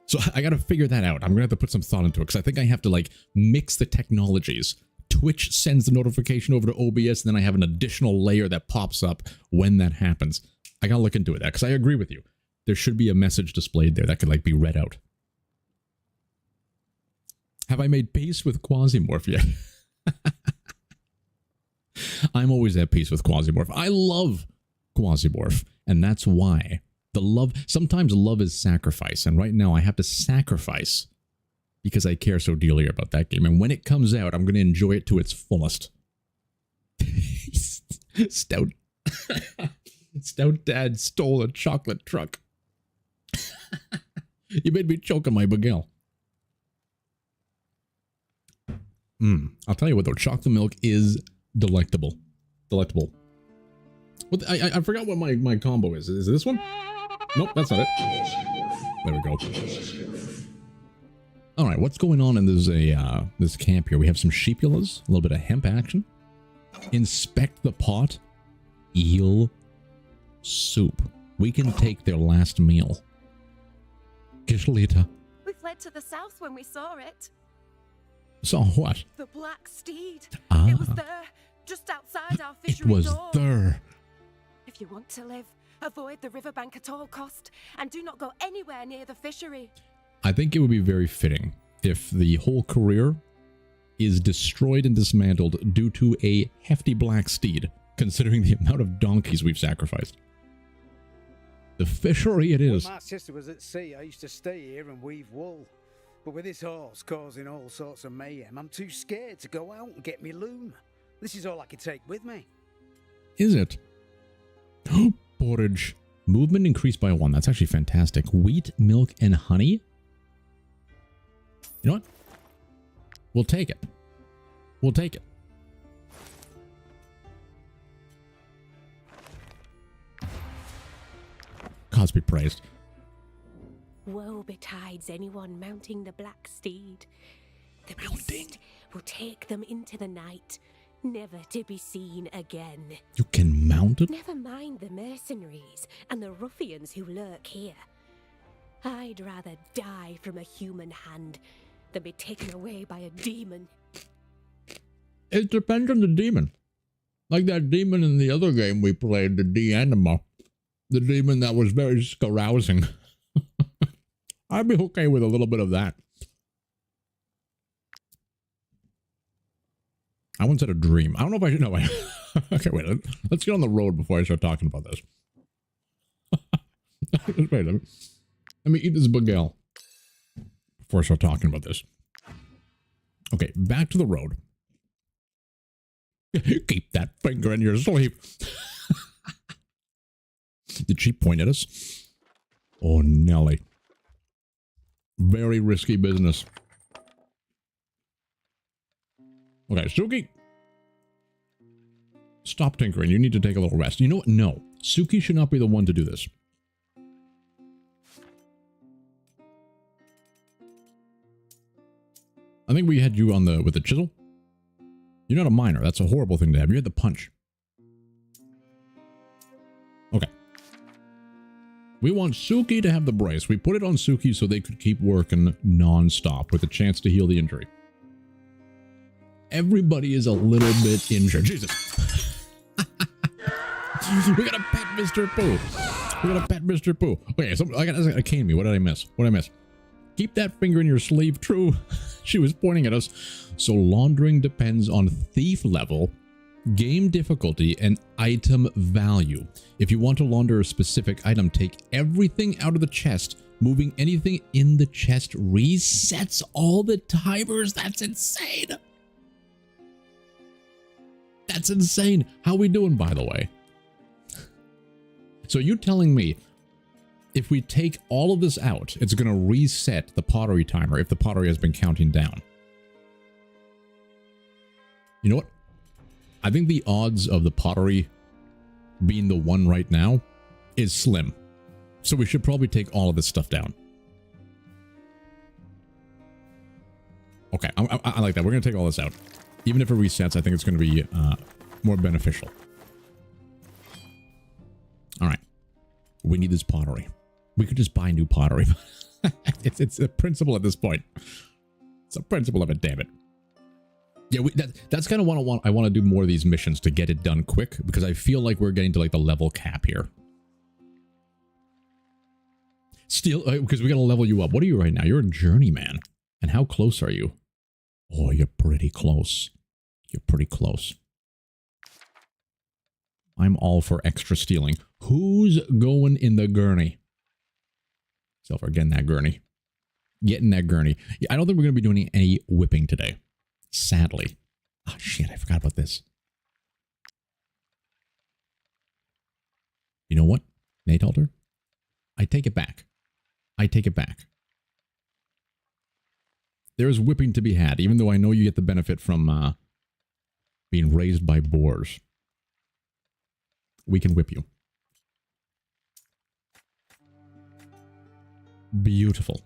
So I got to figure that out. I'm going to have to put some thought into it, because I think I have to like mix the technologies. Twitch sends the notification over to OBS, and then I have an additional layer that pops up when that happens. I got to look into it, because I agree with you. There should be a message displayed there that could like be read out. Have I made peace with Quasimorph yet? I'm always at peace with Quasimorph. I love Quasimorph, and that's why the love, sometimes love is sacrifice, and right now I have to sacrifice because I care so dearly about that game, and when it comes out, I'm going to enjoy it to its fullest. Stout Dad stole a chocolate truck. You made me choke on my bagel. I'll tell you what though, chocolate milk is delectable. Delectable. What I forgot what my combo is. Is it this one? Nope, that's not it. There we go. All right, what's going on in this camp here? We have some sheepulas, a little bit of hemp action. Inspect the pot. Eel soup. We can take their last meal. Kishlita. We fled to the south when we saw it. Saw what? The black steed. Ah. It was there, just outside our fishery It was door. there. If you want to live, avoid the riverbank at all cost, and do not go anywhere near the fishery. I think it would be very fitting if the whole career is destroyed and dismantled due to a hefty black steed, considering the amount of donkeys we've sacrificed. The fishery it is. When my sister was at sea, I used to stay here and weave wool. But with this horse causing all sorts of mayhem, I'm too scared to go out and get me loom. This is all I can take with me. Is it? Porridge. Movement increased by 1. That's actually fantastic. Wheat, milk, and honey? You know what? We'll take it. We'll take it. Gods be praised. Woe betides anyone mounting the black steed. The beast will take them into the night, never to be seen again. You can mount it? Never mind the mercenaries and the ruffians who lurk here. I'd rather die from a human hand than be taken away by a demon. It depends on the demon. Like that demon in the other game we played, the D-Anima. The demon that was very carousing. I'd be okay with a little bit of that. I once had a dream. I don't know if I should know. Okay, wait. Let's get on the road before I start talking about this. Wait, let me eat this bagel before I start talking about this. Okay, back to the road. Keep that finger in your sleeve. Did she point at us? Oh, Nelly. Very risky business. Okay, Suki. Stop tinkering. You need to take a little rest. You know what? No. Suki should not be the one to do this. I think we had you on with the chisel. You're not a miner. That's a horrible thing to have. You had the punch. Okay. We want Suki to have the brace. We put it on Suki so they could keep working non-stop with a chance to heal the injury. Everybody is a little bit injured. Jesus. We gotta pet Mr. Pooh. We gotta pet Mr. Pooh. Okay, so I cane me. What did I miss? What did I miss? Keep that finger in your sleeve. True. She was pointing at us. So laundering depends on thief level, game difficulty, and item value. If you want to launder a specific item, take everything out of the chest. Moving anything in the chest resets all the timers. That's insane. That's insane. How we doing, by the way? So you telling me if we take all of this out, it's going to reset the pottery timer if the pottery has been counting down. You know what? I think the odds of the pottery being the one right now is slim. So we should probably take all of this stuff down. Okay, I like that. We're going to take all this out. Even if it resets, I think it's going to be more beneficial. All right. We need this pottery. We could just buy new pottery. It's a principle at this point. It's a principle of it, damn it. Yeah, that's kind of what I want to do more of these missions to get it done quick, because I feel like we're getting to like the level cap here. Still, because we got to level you up. What are you right now? You're a journeyman. And how close are you? Oh, you're pretty close. You're pretty close. I'm all for extra stealing. Who's going in the gurney? So for getting that gurney. Getting that gurney. Yeah, I don't think we're going to be doing any whipping today. Sadly. Oh, shit. I forgot about this. You know what, Nate Halter? I take it back. I take it back. There is whipping to be had, even though I know you get the benefit from being raised by boars. We can whip you. Beautiful.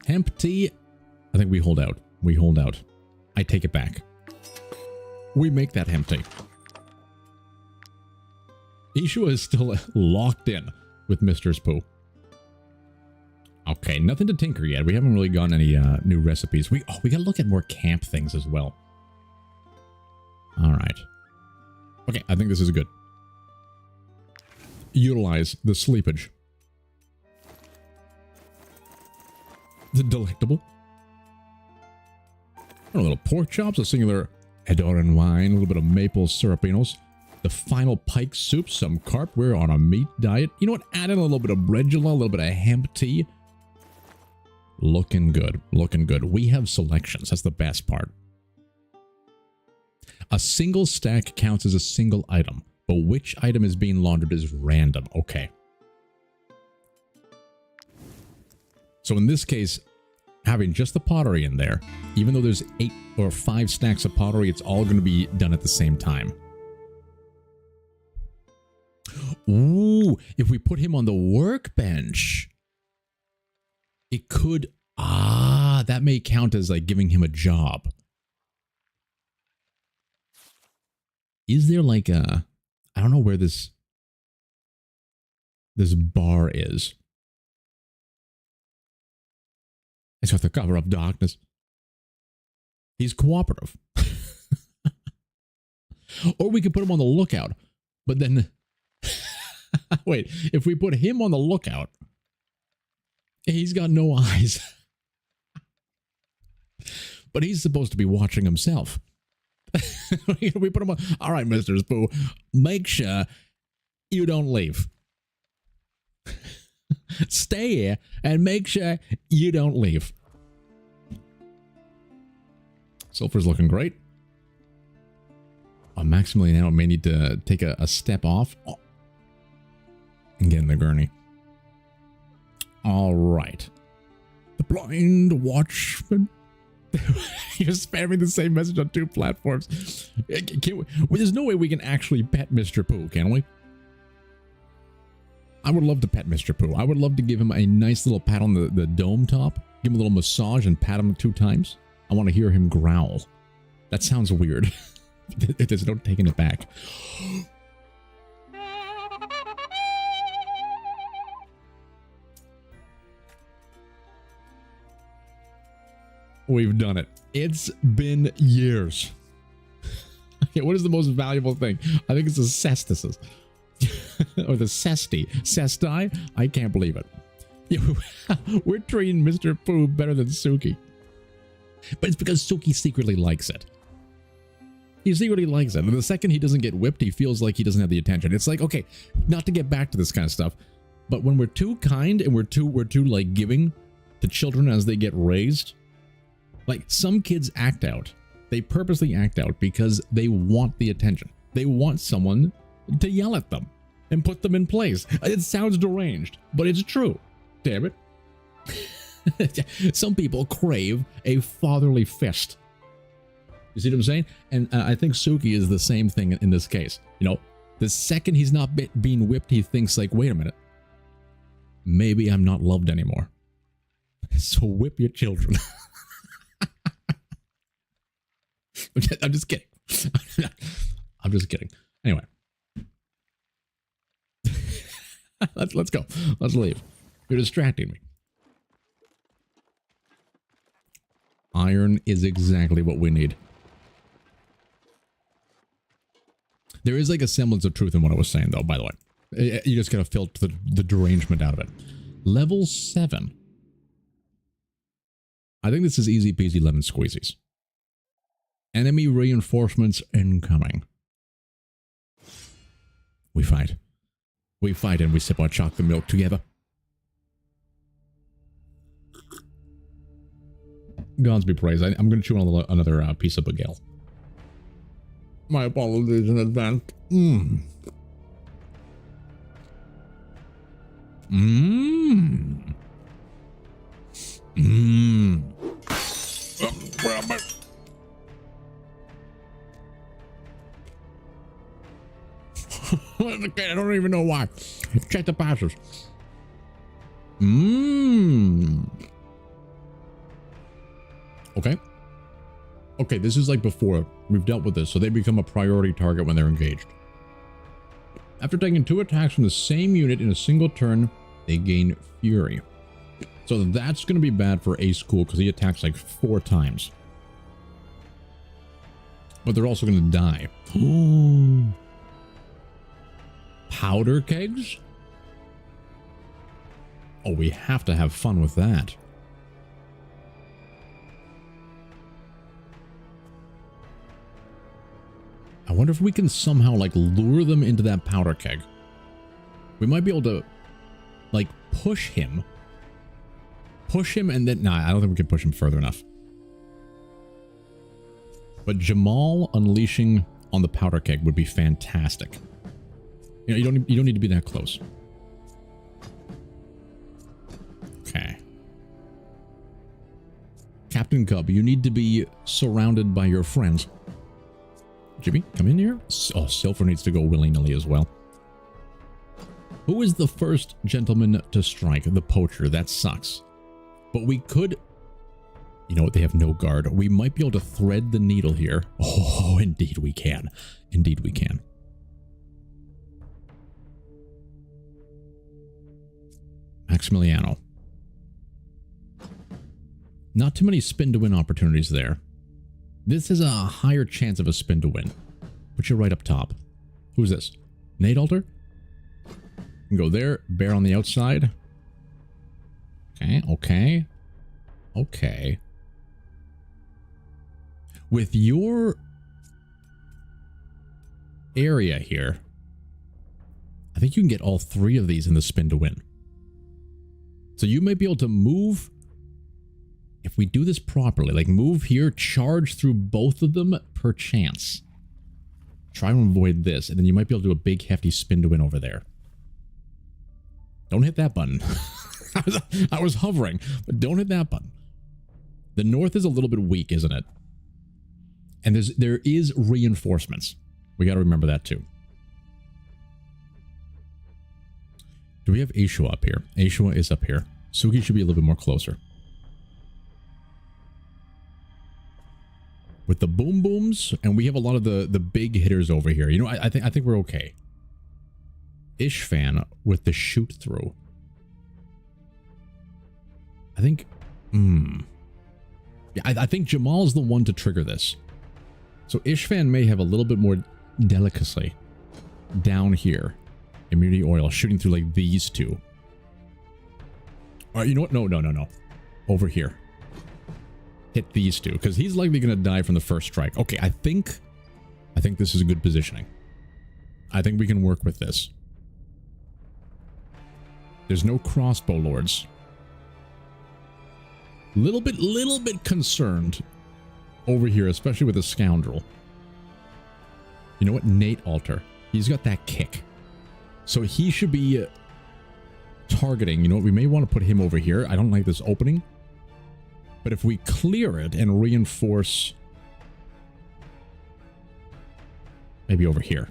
Hemp tea. I think we hold out. We hold out. I take it back. We make that hemp tea. Ishua is still locked in with Mr. Spoo. Okay, nothing to tinker yet. We haven't really gotten any new recipes. We gotta look at more camp things as well. All right. Okay, I think this is good. Utilize the sleepage. The delectable. A little pork chops, a singular Edoran wine, a little bit of maple syrupinos. The final pike soup, some carp. We're on a meat diet. You know what? Add in a little bit of bread jello, a little bit of hemp tea. Looking good. Looking good. We have selections. That's the best part. A single stack counts as a single item, but which item is being laundered is random. Okay. So in this case, having just the pottery in there, even though there's 8 or 5 stacks of pottery, it's all going to be done at the same time. Ooh, if we put him on the workbench, it could, that may count as like giving him a job. Is there like a, I don't know where this bar is. It's got the cover of darkness. He's cooperative. Or we could put him on the lookout, but then wait, if we put him on the lookout, he's got no eyes. But he's supposed to be watching himself. We put him on. All right, Mr. Spoo, make sure you don't leave. Stay here and make sure you don't leave. Sulfur's looking great. Maximally now may need to take a step off. Oh. And get in the gurney. All right. The blind watchman. You're spamming the same message on 2 platforms. There's no way we can actually pet Mr. Pooh, can we? I would love to pet Mr. Pooh. I would love to give him a nice little pat on the dome top. Give him a little massage and pat him 2 times. I want to hear him growl. That sounds weird. There's no taking it back. We've done it. It's been years. Okay, what is the most valuable thing? I think it's the cestices. Or the Cesti. Cesti? I can't believe it. We're treating Mr. Pooh better than Suki. But it's because Suki secretly likes it. He secretly likes it. And the second he doesn't get whipped, he feels like he doesn't have the attention. It's like, okay, not to get back to this kind of stuff, but when we're too kind and we're too like giving to children as they get raised, like some kids act out. They purposely act out because they want the attention. They want someone to yell at them and put them in place. It sounds deranged, but it's true. Damn it. Some people crave a fatherly fist. You see what I'm saying? And I think Suki is the same thing in this case. You know, the second he's not being whipped, he thinks like, wait a minute. Maybe I'm not loved anymore. So whip your children. I'm just kidding. I'm just kidding. Anyway. Let's go. Let's leave. You're distracting me. Iron is exactly what we need. There is like a semblance of truth in what I was saying, though, by the way. You just gotta filter the derangement out of it. Level 7. I think this is easy peasy lemon squeezies. Enemy reinforcements incoming. We fight. We fight and we sip our chocolate milk together. Gods be praised. I'm going to chew on another piece of bagel. My apologies in advance. Mmm. Mmm. Mmm. Where am I? I don't even know why. Check the passes. Mmm. Okay. Okay, this is like before. We've dealt with this, so they become a priority target when they're engaged. After taking 2 attacks from the same unit in a single turn, they gain Fury. So that's going to be bad for Ace Cool because he attacks like 4 times. But they're also going to die. Ooh. Powder kegs? Oh, we have to have fun with that. I wonder if we can somehow like lure them into that powder keg. We might be able to like push him and then, nah, I don't think we can push him further enough. But Jamal unleashing on the powder keg would be fantastic. You know, you don't need to be that close. Okay. Captain Cub, you need to be surrounded by your friends. Jimmy, come in here. Oh, Silver needs to go willy-nilly as well. Who is the first gentleman to strike? The poacher. That sucks. But we could... You know what? They have no guard. We might be able to thread the needle here. Oh, indeed we can. Indeed we can. Maximiliano. Not too many spin to win opportunities there. This is a higher chance of a spin to win. Put you right up top. Who's this? Nate Alter? Can go there. Bear on the outside. Okay, okay. Okay. With your area here, I think you can get all 3 of these in the spin to win. So you may be able to move, if we do this properly, like move here, charge through both of them per chance. Try and avoid this, and then you might be able to do a big hefty spin to win over there. Don't hit that button. I was hovering, but don't hit that button. The north is a little bit weak, isn't it? And there is reinforcements. We got to remember that too. Do we have Ashua up here? Ashua is up here. Suki should be a little bit more closer. With the boom booms, and we have a lot of the big hitters over here. You know, I think we're okay. Ishfan with the shoot through. I think, yeah, I think Jamal's the one to trigger this. So Ishfan may have a little bit more delicacy down here. Immunity oil shooting through like these two. All right, you know what? No. Over here. Hit these two, because he's likely going to die from the first strike. Okay, I think this is a good positioning. I think we can work with this. There's no crossbow lords. Little bit concerned over here, especially with a scoundrel. You know what? Nate Alter. He's got that kick. So he should be targeting. You know what? We may want to put him over here. I don't like this opening. But if we clear it and reinforce... maybe over here.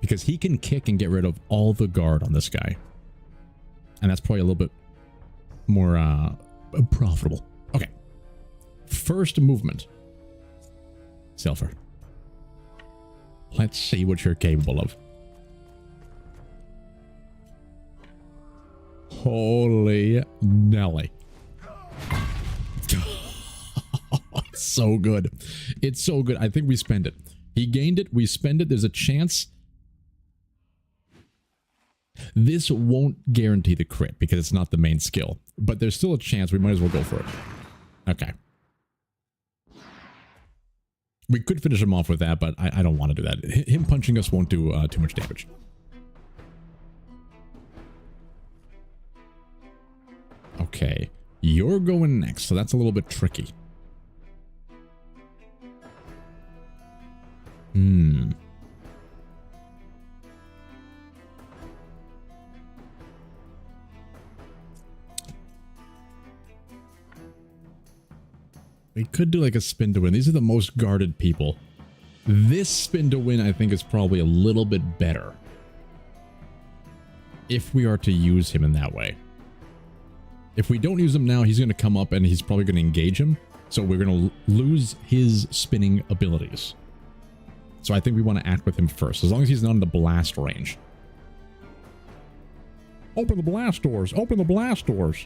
Because he can kick and get rid of all the guard on this guy. And that's probably a little bit more profitable. Okay. First movement. Silver. Let's see what you're capable of. Holy Nelly. It's so good. It's so good. I think we spend it. He gained it. We spend it. There's a chance. This won't guarantee the crit because it's not the main skill. But there's still a chance. We might as well go for it. Okay. We could finish him off with that, but I don't want to do that. Him punching us won't do too much damage. Okay. You're going next, so that's a little bit tricky. We could do like a spin to win. These are the most guarded people. This spin to win, I think, is probably a little bit better. If we are to use him in that way. If we don't use him now, he's going to come up and he's probably going to engage him. So we're going to lose his spinning abilities. So I think we want to act with him first, as long as he's not in the blast range. Open the blast doors. Open the blast doors.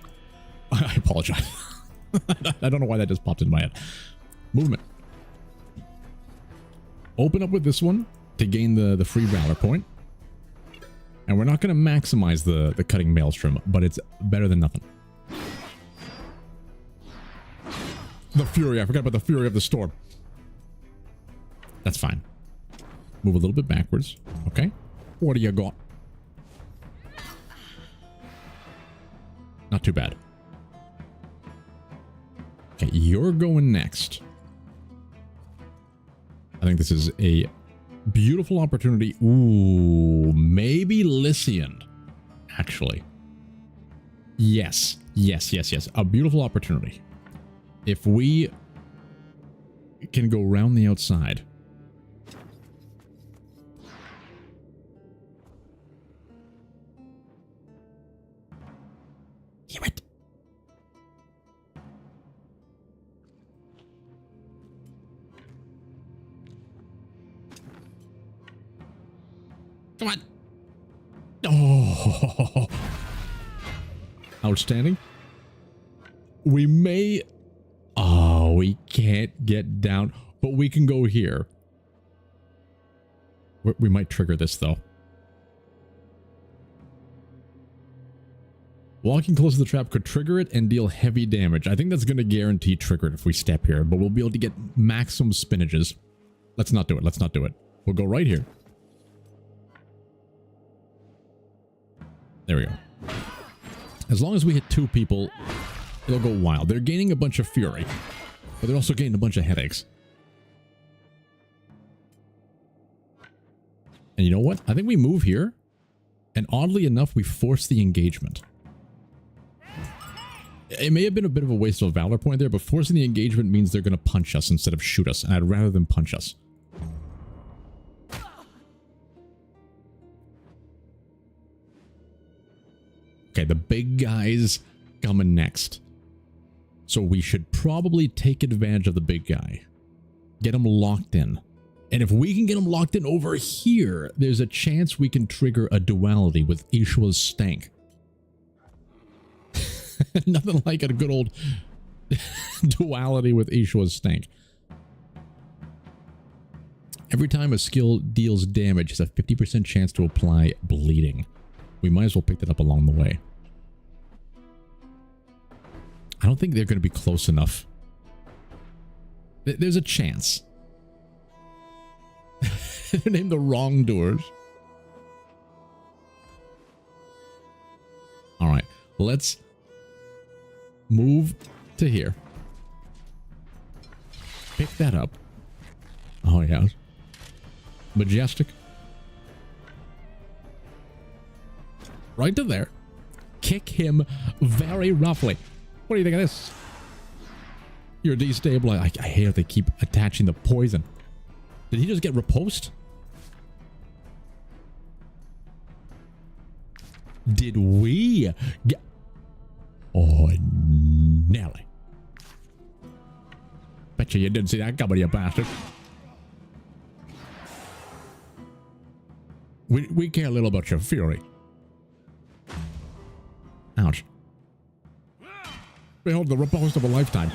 I apologize. I don't know why that just popped into my head. Movement. Open up with this one to gain the free valor point. And we're not going to maximize the cutting maelstrom, but it's better than nothing. The fury. I forgot about the fury of the storm. That's fine. Move a little bit backwards. Okay. What do you got? Not too bad. Okay, you're going next. I think this is a beautiful opportunity. Ooh, maybe Lycian, actually. Yes. A beautiful opportunity. If we can go around the outside. Damn it. Come on. Oh. Outstanding. We may... oh, we can't get down, but we can go here. We might trigger this, though. Walking close to the trap could trigger it and deal heavy damage. I think that's going to guarantee trigger it if we step here, but we'll be able to get maximum spinages. Let's not do it. Let's not do it. We'll go right here. There we go. As long as we hit 2 people, it'll go wild. They're gaining a bunch of fury, but they're also gaining a bunch of headaches. And you know what? I think we move here, and oddly enough, we force the engagement. It may have been a bit of a waste of a valor point there, but forcing the engagement means they're going to punch us instead of shoot us, and I'd rather them punch us. Okay, the big guy's coming next. So we should probably take advantage of the big guy. Get him locked in. And if we can get him locked in over here, there's a chance we can trigger a duality with Ishua's stank. Nothing like a good old duality with Ishua's stank. Every time a skill deals damage, it's a 50% chance to apply bleeding. We might as well pick that up along the way. I don't think they're going to be close enough. There's a chance. They're named the wrongdoers. All right, let's move to here. Pick that up. Oh, yeah. Majestic. Right to there. Kick him very roughly. What do you think of this? You're destabilized. I hate if they keep attaching the poison. Did he just get riposte? Did we get... Oh, Nelly. Betcha you didn't see that coming, you bastard. We care a little about your fury. Ouch. Behold the riposte of a lifetime.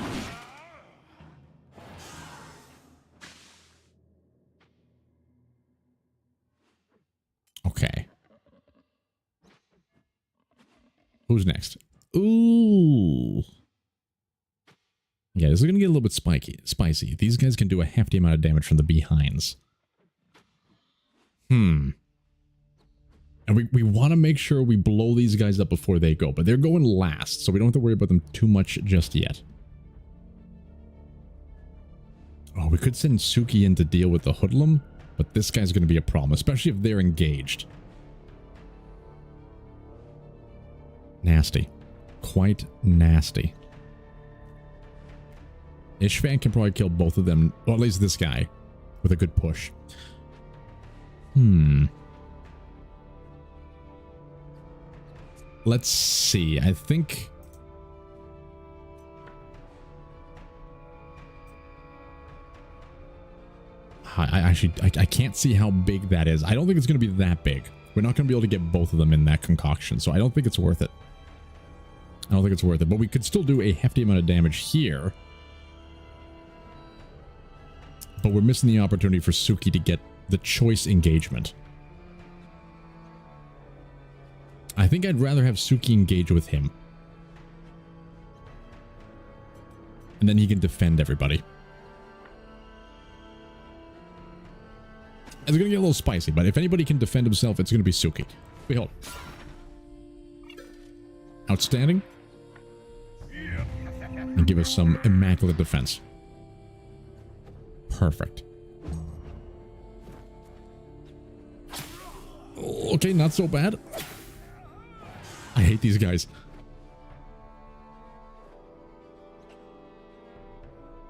Okay. Who's next? Ooh. Yeah, this is going to get a little bit spicy. These guys can do a hefty amount of damage from the behinds. And we want to make sure we blow these guys up before they go, but they're going last, so we don't have to worry about them too much just yet. Oh, we could send Suki in to deal with the hoodlum, but this guy's going to be a problem, especially if they're engaged. Nasty. Quite nasty. Ishvan can probably kill both of them, or at least this guy, with a good push. Let's see. I think... I can't see how big that is. I don't think it's going to be that big. We're not going to be able to get both of them in that concoction, so I don't think it's worth it. I don't think it's worth it, but we could still do a hefty amount of damage here. But we're missing the opportunity for Suki to get the choice engagement. I think I'd rather have Suki engage with him. And then he can defend everybody. It's going to get a little spicy, but if anybody can defend himself, it's going to be Suki. Behold. Outstanding. And give us some immaculate defense. Perfect. Okay, not so bad. I hate these guys.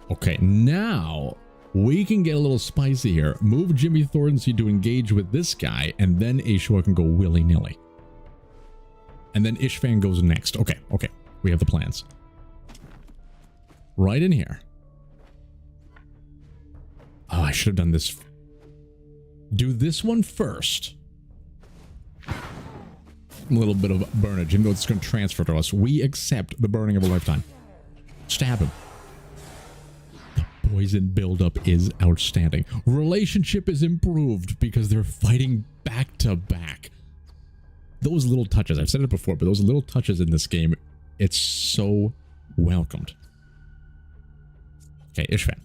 Okay, now we can get a little spicy here. Move Jimmy Thornton to engage with this guy, and then Ashua can go willy-nilly. And then Ishvan goes next. Okay, okay. We have the plans. Right in here. Oh, I should have done this. Do this one first. A little bit of burnage, even though it's going to transfer to us. We accept the burning of a lifetime. Stab him. The poison buildup is outstanding. Relationship is improved because they're fighting back to back. Those little touches, I've said it before, but those little touches in this game, it's so welcomed. Okay, Ishvan.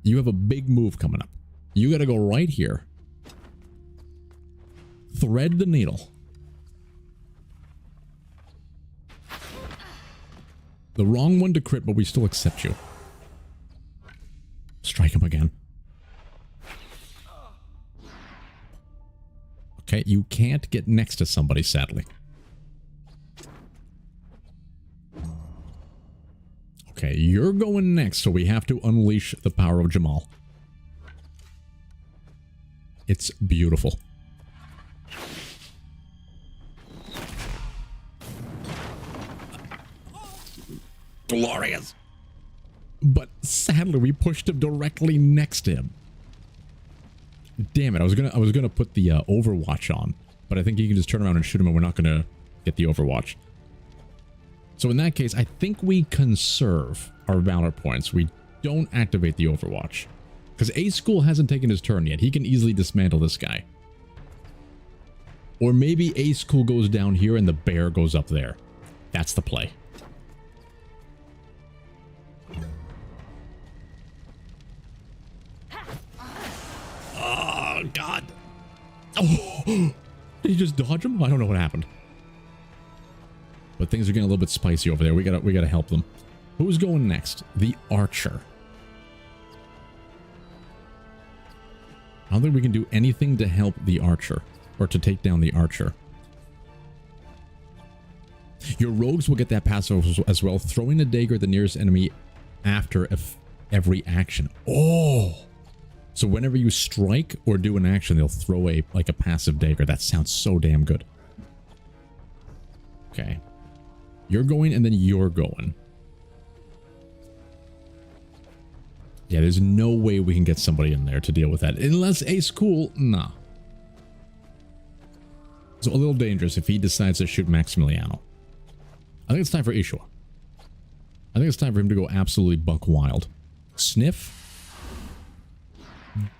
You have a big move coming up. You got to go right here. Thread the needle. The wrong one to crit, but we still accept you. Strike him again. Okay, you can't get next to somebody, sadly. Okay, you're going next, so we have to unleash the power of Jamal. It's beautiful. Glorious. But sadly, we pushed him directly next to him. Damn it! I was gonna put the Overwatch on, but I think you can just turn around and shoot him, and we're not gonna get the Overwatch. So in that case, I think we conserve our Valor points. We don't activate the Overwatch. Because Ace School hasn't taken his turn yet. He can easily dismantle this guy. Or maybe Ace School goes down here and the bear goes up there. That's the play. Oh, God. Oh, did he just dodge him? I don't know what happened. But things are getting a little bit spicy over there. We gotta help them. Who's going next? The archer. I don't think we can do anything to help the archer. Or to take down the archer. Your rogues will get that passive as well. Throwing a dagger at the nearest enemy after every action. Oh! So whenever you strike or do an action, they'll throw a passive dagger. That sounds so damn good. Okay. You're going and then you're going. Yeah, there's no way we can get somebody in there to deal with that. Unless Ace Cool, nah. It's a little dangerous if he decides to shoot Maximiliano. I think it's time for Ishua. I think it's time for him to go absolutely buck wild. Sniff.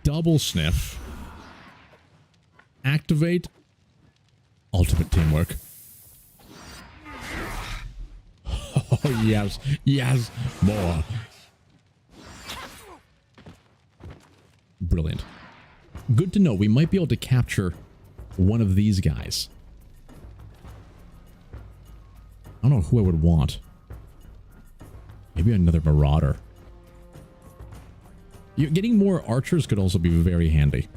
Double sniff. Activate. Ultimate teamwork. Oh, yes. Yes. More. Brilliant. Good to know. We might be able to capture one of these guys. I don't know who I would want. Maybe another marauder. Getting more archers could also be very handy.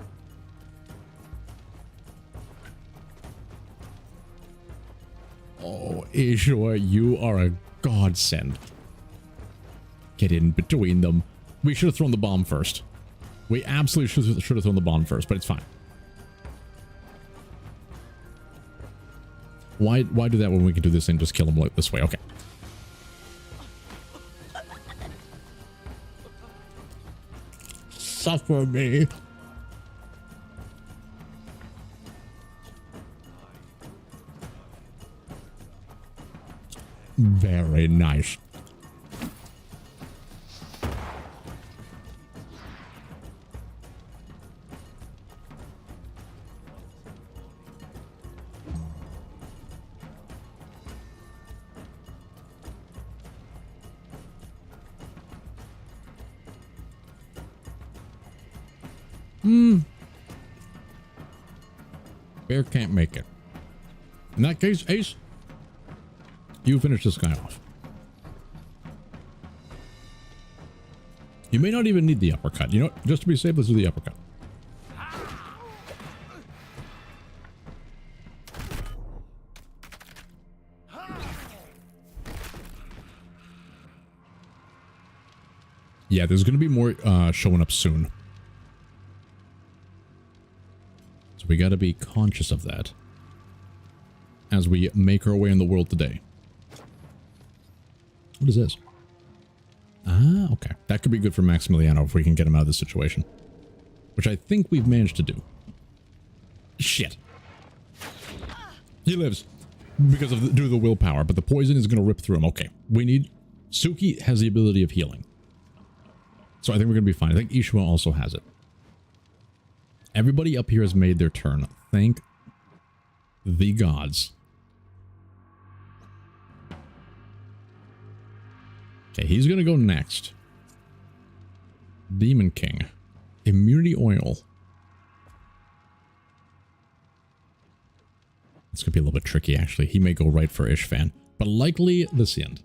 Oh, Ishua, you are a godsend. Get in between them. We should have thrown the bomb first. We absolutely should have thrown the bomb first, but it's fine. Why do that when we can do this and just kill them this way? Okay. Suffer me. Very nice. Bear can't make it. In that case, Ace, you finish this guy off. You may not even need the uppercut. You know what? Just to be safe, let's do the uppercut. Yeah, there's going to be more showing up soon. So we got to be conscious of that as we make our way in the world today. What is this? Ah, okay. That could be good for Maximiliano if we can get him out of this situation. Which I think we've managed to do. Shit. He lives because of due to the willpower, but the poison is going to rip through him. Okay. We need... Suki has the ability of healing. So I think we're going to be fine. I think Ishua also has it. Everybody up here has made their turn. Thank the gods. Okay, he's going to go next. Demon King. Immunity oil. It's going to be a little bit tricky, actually. He may go right for Ishvan. But likely this end.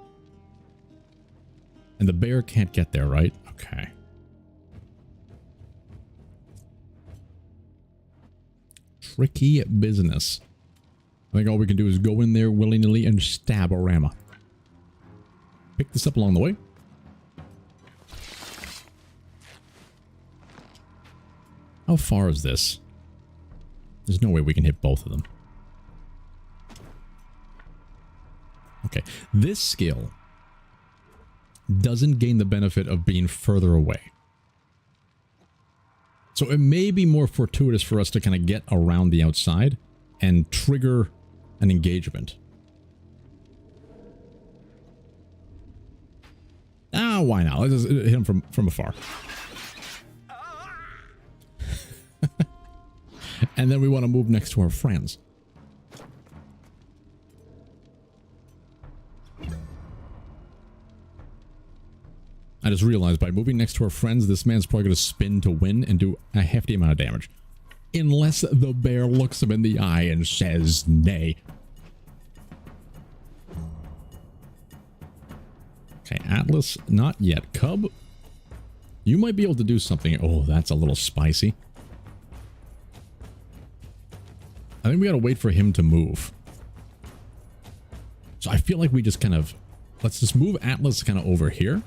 And the bear can't get there, right? Okay. Tricky business. I think all we can do is go in there willy-nilly and stab Orama. Pick this up along the way. How far is this? There's no way we can hit both of them. Okay. This skill doesn't gain the benefit of being further away. So it may be more fortuitous for us to kind of get around the outside and trigger an engagement. Ah, why not? Let's just hit him from afar. And then we want to move next to our friends. I just realized by moving next to our friends, this man's probably going to spin to win and do a hefty amount of damage. Unless the bear looks him in the eye and says nay. Okay, Atlas, not yet. Cub, you might be able to do something. Oh, that's a little spicy. I think we gotta wait for him to move. So I feel like we just kind of... Let's just move Atlas kind of over here.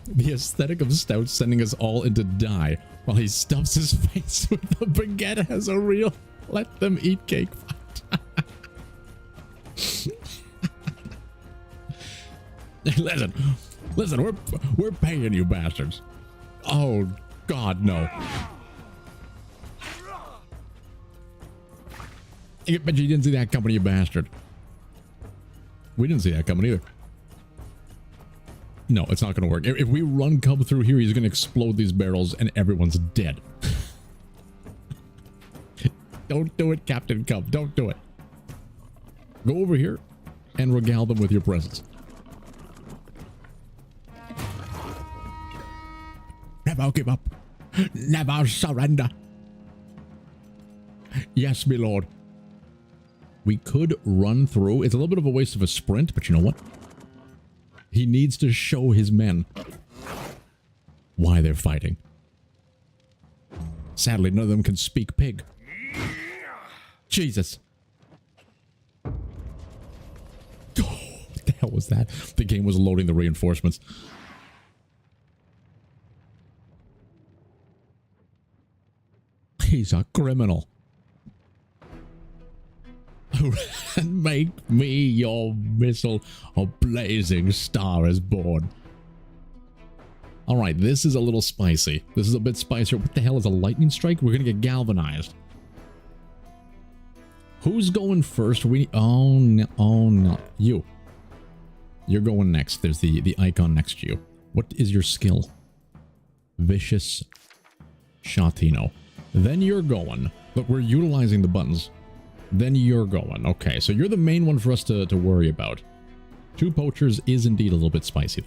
The aesthetic of Stout sending us all into die while he stuffs his face with the baguette has a real let them eat cake fight. Listen, we're paying you bastards. Oh God, no. But you didn't see that coming, you bastard. We didn't see that coming either. No, it's not going to work. If we run Cub through here, he's going to explode these barrels and everyone's dead. Don't do it, Captain Cub. Don't do it. Go over here and regale them with your presence. Never give up. Never surrender. Yes, my lord. We could run through. It's a little bit of a waste of a sprint, but you know what? He needs to show his men why they're fighting. Sadly, none of them can speak pig. Jesus. Oh, what the hell was that? The game was loading the reinforcements. He's a criminal. And make me your missile. A blazing star is born. Alright, this is a little spicy. This is a bit spicier. What the hell is a lightning strike? We're gonna get galvanized. Who's going first? Oh no, oh no. You. You're going next. There's the icon next to you. What is your skill? Vicious Shotino. Then you're going. Look, we're utilizing the buttons. Then you're going. Okay, so you're the main one for us to worry about. 2 poachers is indeed a little bit spicy.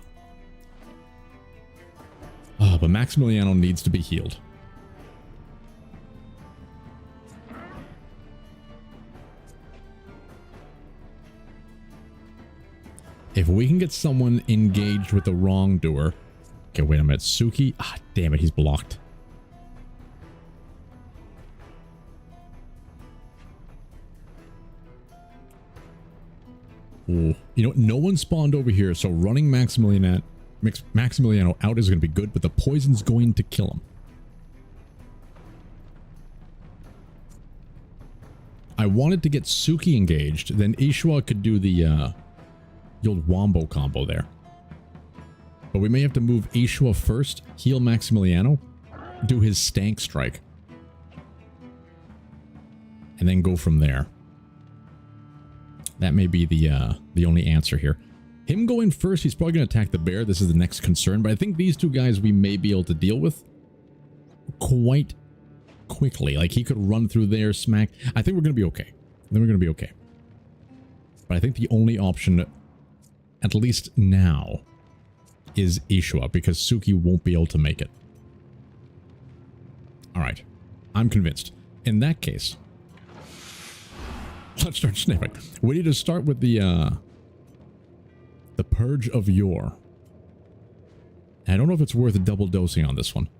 Ah, but Maximiliano needs to be healed. If we can get someone engaged with the wrongdoer... Okay, wait a minute. Suki... Ah, damn it, he's blocked. Ooh. You know what? No one spawned over here, so running Maximiliano out is going to be good, but the poison's going to kill him. I wanted to get Suki engaged, then Ishwa could do the old wombo combo there. But we may have to move Ishwa first, heal Maximiliano, do his stank strike, and then go from there. That may be the only answer here. Him going first, he's probably going to attack the bear. This is the next concern, but I think these 2 guys we may be able to deal with quite quickly. Like, he could run through there, smack. I think we're going to be okay. Then we're going to be okay. But I think the only option, at least now, is Ishwa, because Suki won't be able to make it. Alright. I'm convinced. In that case... Let's start sniffing. We need to start with the Purge of Yore. I don't know if it's worth double dosing on this one.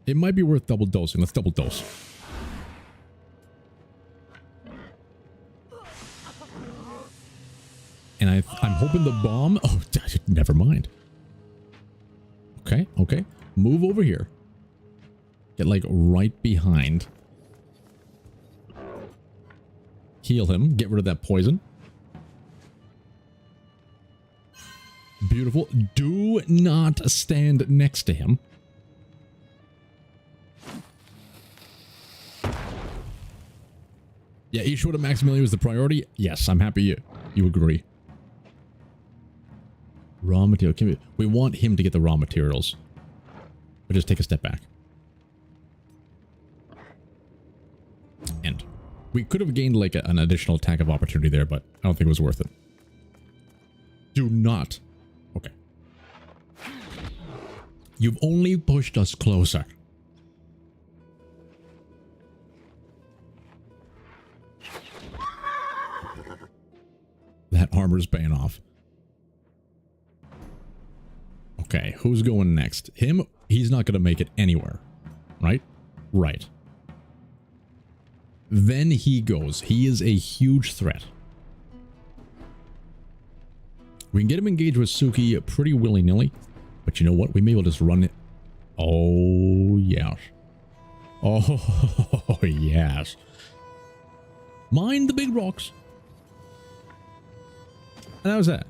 It might be worth double dosing. Let's double dose. And I'm hoping the bomb... Oh, never mind. Okay, okay. Move over here. Get, like, right behind... Heal him. Get rid of that poison. Beautiful. Do not stand next to him. Yeah, Ishwa to Maximilian is the priority. Yes, I'm happy you agree. Raw material. We want him to get the raw materials. But just take a step back. We could have gained like an additional attack of opportunity there, but I don't think it was worth it. Do not. Okay. You've only pushed us closer. That armor's paying off. Okay, who's going next? Him? He's not going to make it anywhere. Right? Right. Then he goes. He is a huge threat. We can get him engaged with Suki pretty willy-nilly. But you know what? We may as well just run it. Oh, yes. Oh, yes. Mind the big rocks. And how's that?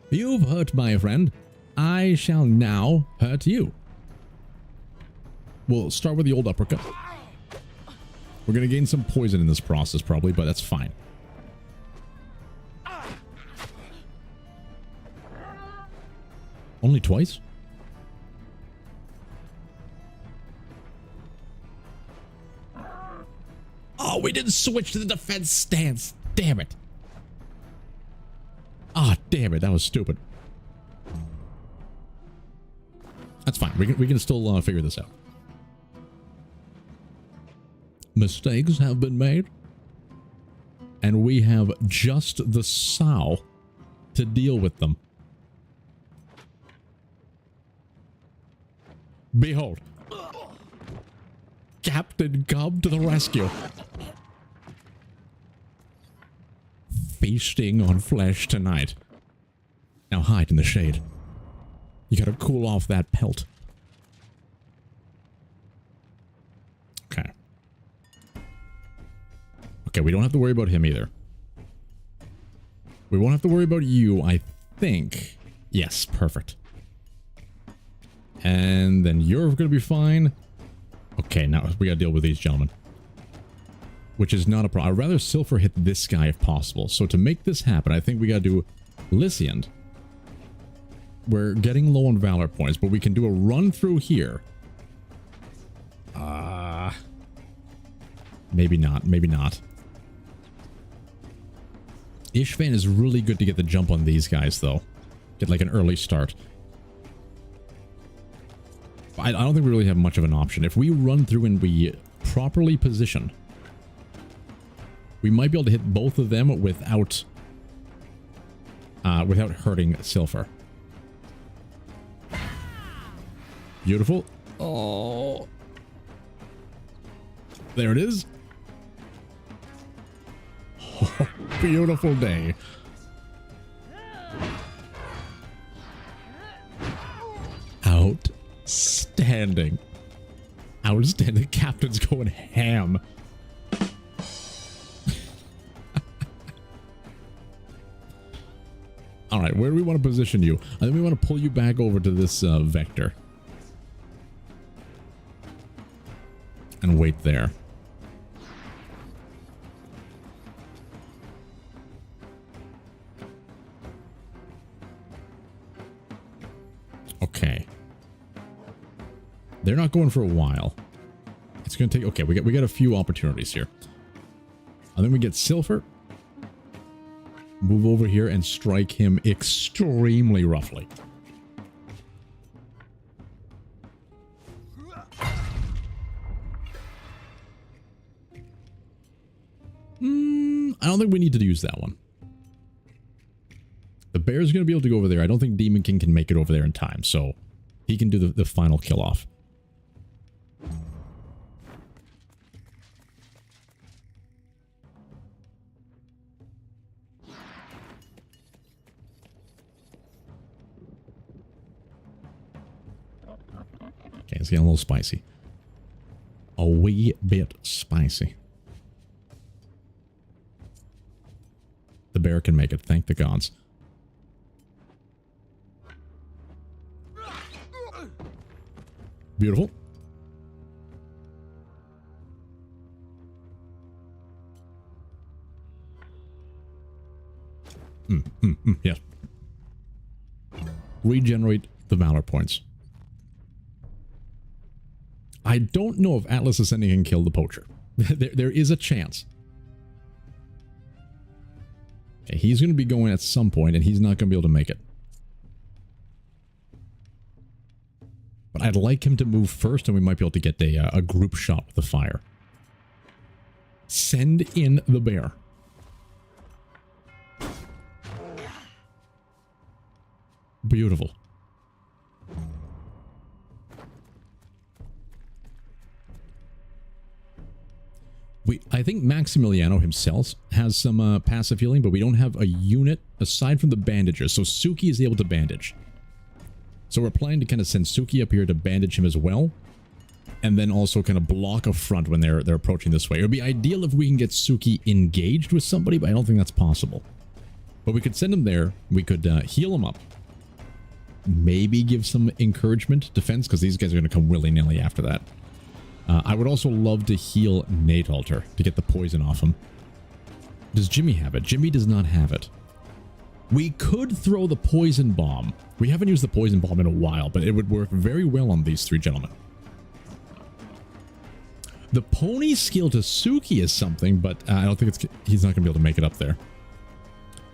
You've hurt my friend. I shall now hurt you. We'll start with the old uppercut. We're going to gain some poison in this process probably, but that's fine. Only twice? Oh, we didn't switch to the defense stance. Damn it. Ah, damn it. That was stupid. That's fine. We can still figure this out. Mistakes have been made. And we have just the sow to deal with them. Behold. Captain come to the rescue. Feasting on flesh tonight. Now hide in the shade. You gotta cool off that pelt. Okay. Okay, we don't have to worry about him either. We won't have to worry about you, I think. Yes, perfect. And then you're gonna be fine. Okay, now we gotta deal with these gentlemen. Which is not a problem. I'd rather Silver hit this guy if possible. So to make this happen, I think we gotta do Lycian. We're getting low on Valor points, but we can do a run through here. Maybe not. Maybe not. Ishvan is really good to get the jump on these guys, though. Get like an early start. I don't think we really have much of an option. If we run through and we properly position, we might be able to hit both of them without hurting Silver. Beautiful. Oh. There it is. Oh, beautiful day. Outstanding. Outstanding. The captain's going ham. All right, where do we want to position you? I think we want to pull you back over to this vector. And wait there. Okay. They're not going for a while. It's going to take... Okay, we got a few opportunities here. And then we get Silver. Move over here and strike him extremely roughly. I don't think we need to use that one. The bear's going to be able to go over there. I don't think Demon King can make it over there in time, so he can do the final kill off. Okay, it's getting a little spicy. A wee bit spicy. The bear can make it, thank the gods. Beautiful. Yes. Regenerate the Valor points. I don't know if Atlas Ascending can kill the poacher. There is a chance. He's going to be going at some point, and he's not going to be able to make it. But I'd like him to move first, and we might be able to get a group shot with the fire. Send in the bear. Beautiful. I think Maximiliano himself has some passive healing, but we don't have a unit aside from the bandages. So Suki is able to bandage. So we're planning to kind of send Suki up here to bandage him as well. And then also kind of block a front when they're approaching this way. It would be ideal if we can get Suki engaged with somebody, but I don't think that's possible. But we could send him there. We could heal him up. Maybe give some encouragement defense, because these guys are going to come willy-nilly after that. I would also love to heal Nate Alter to get the poison off him. Does Jimmy have it? Jimmy does not have it. We could throw the poison bomb. We haven't used the poison bomb in a while, but it would work very well on these three gentlemen. The pony skill to Suki is something, but I don't think he's not going to be able to make it up there.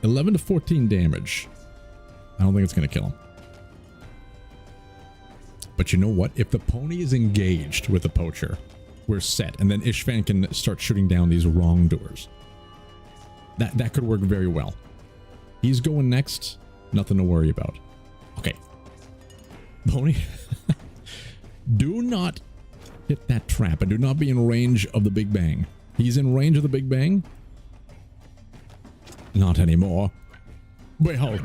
11 to 14 damage. I don't think it's going to kill him. But you know what? If the pony is engaged with the poacher, we're set. And then Ishvan can start shooting down these wrongdoers. That could work very well. He's going next. Nothing to worry about. Okay. Pony. Do not hit that trap and do not be in range of the Big Bang. He's in range of the Big Bang. Not anymore. Wait, hold.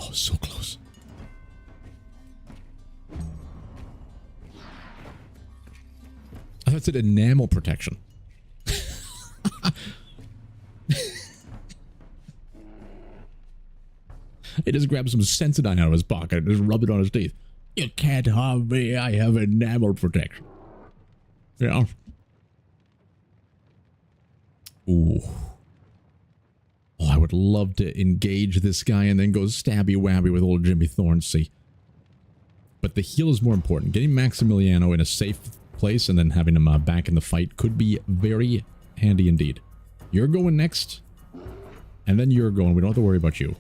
Oh, so close. I thought it said enamel protection. He just grabbed some Sensodyne out of his pocket and just rubbed it on his teeth. You can't harm me. I have enamel protection. Yeah. Ooh. Oh, I would love to engage this guy and then go stabby-wabby with old Jimmy Thornsey. But the heal is more important. Getting Maximiliano in a safe place and then having him back in the fight could be very handy indeed. You're going next. And then you're going. We don't have to worry about you.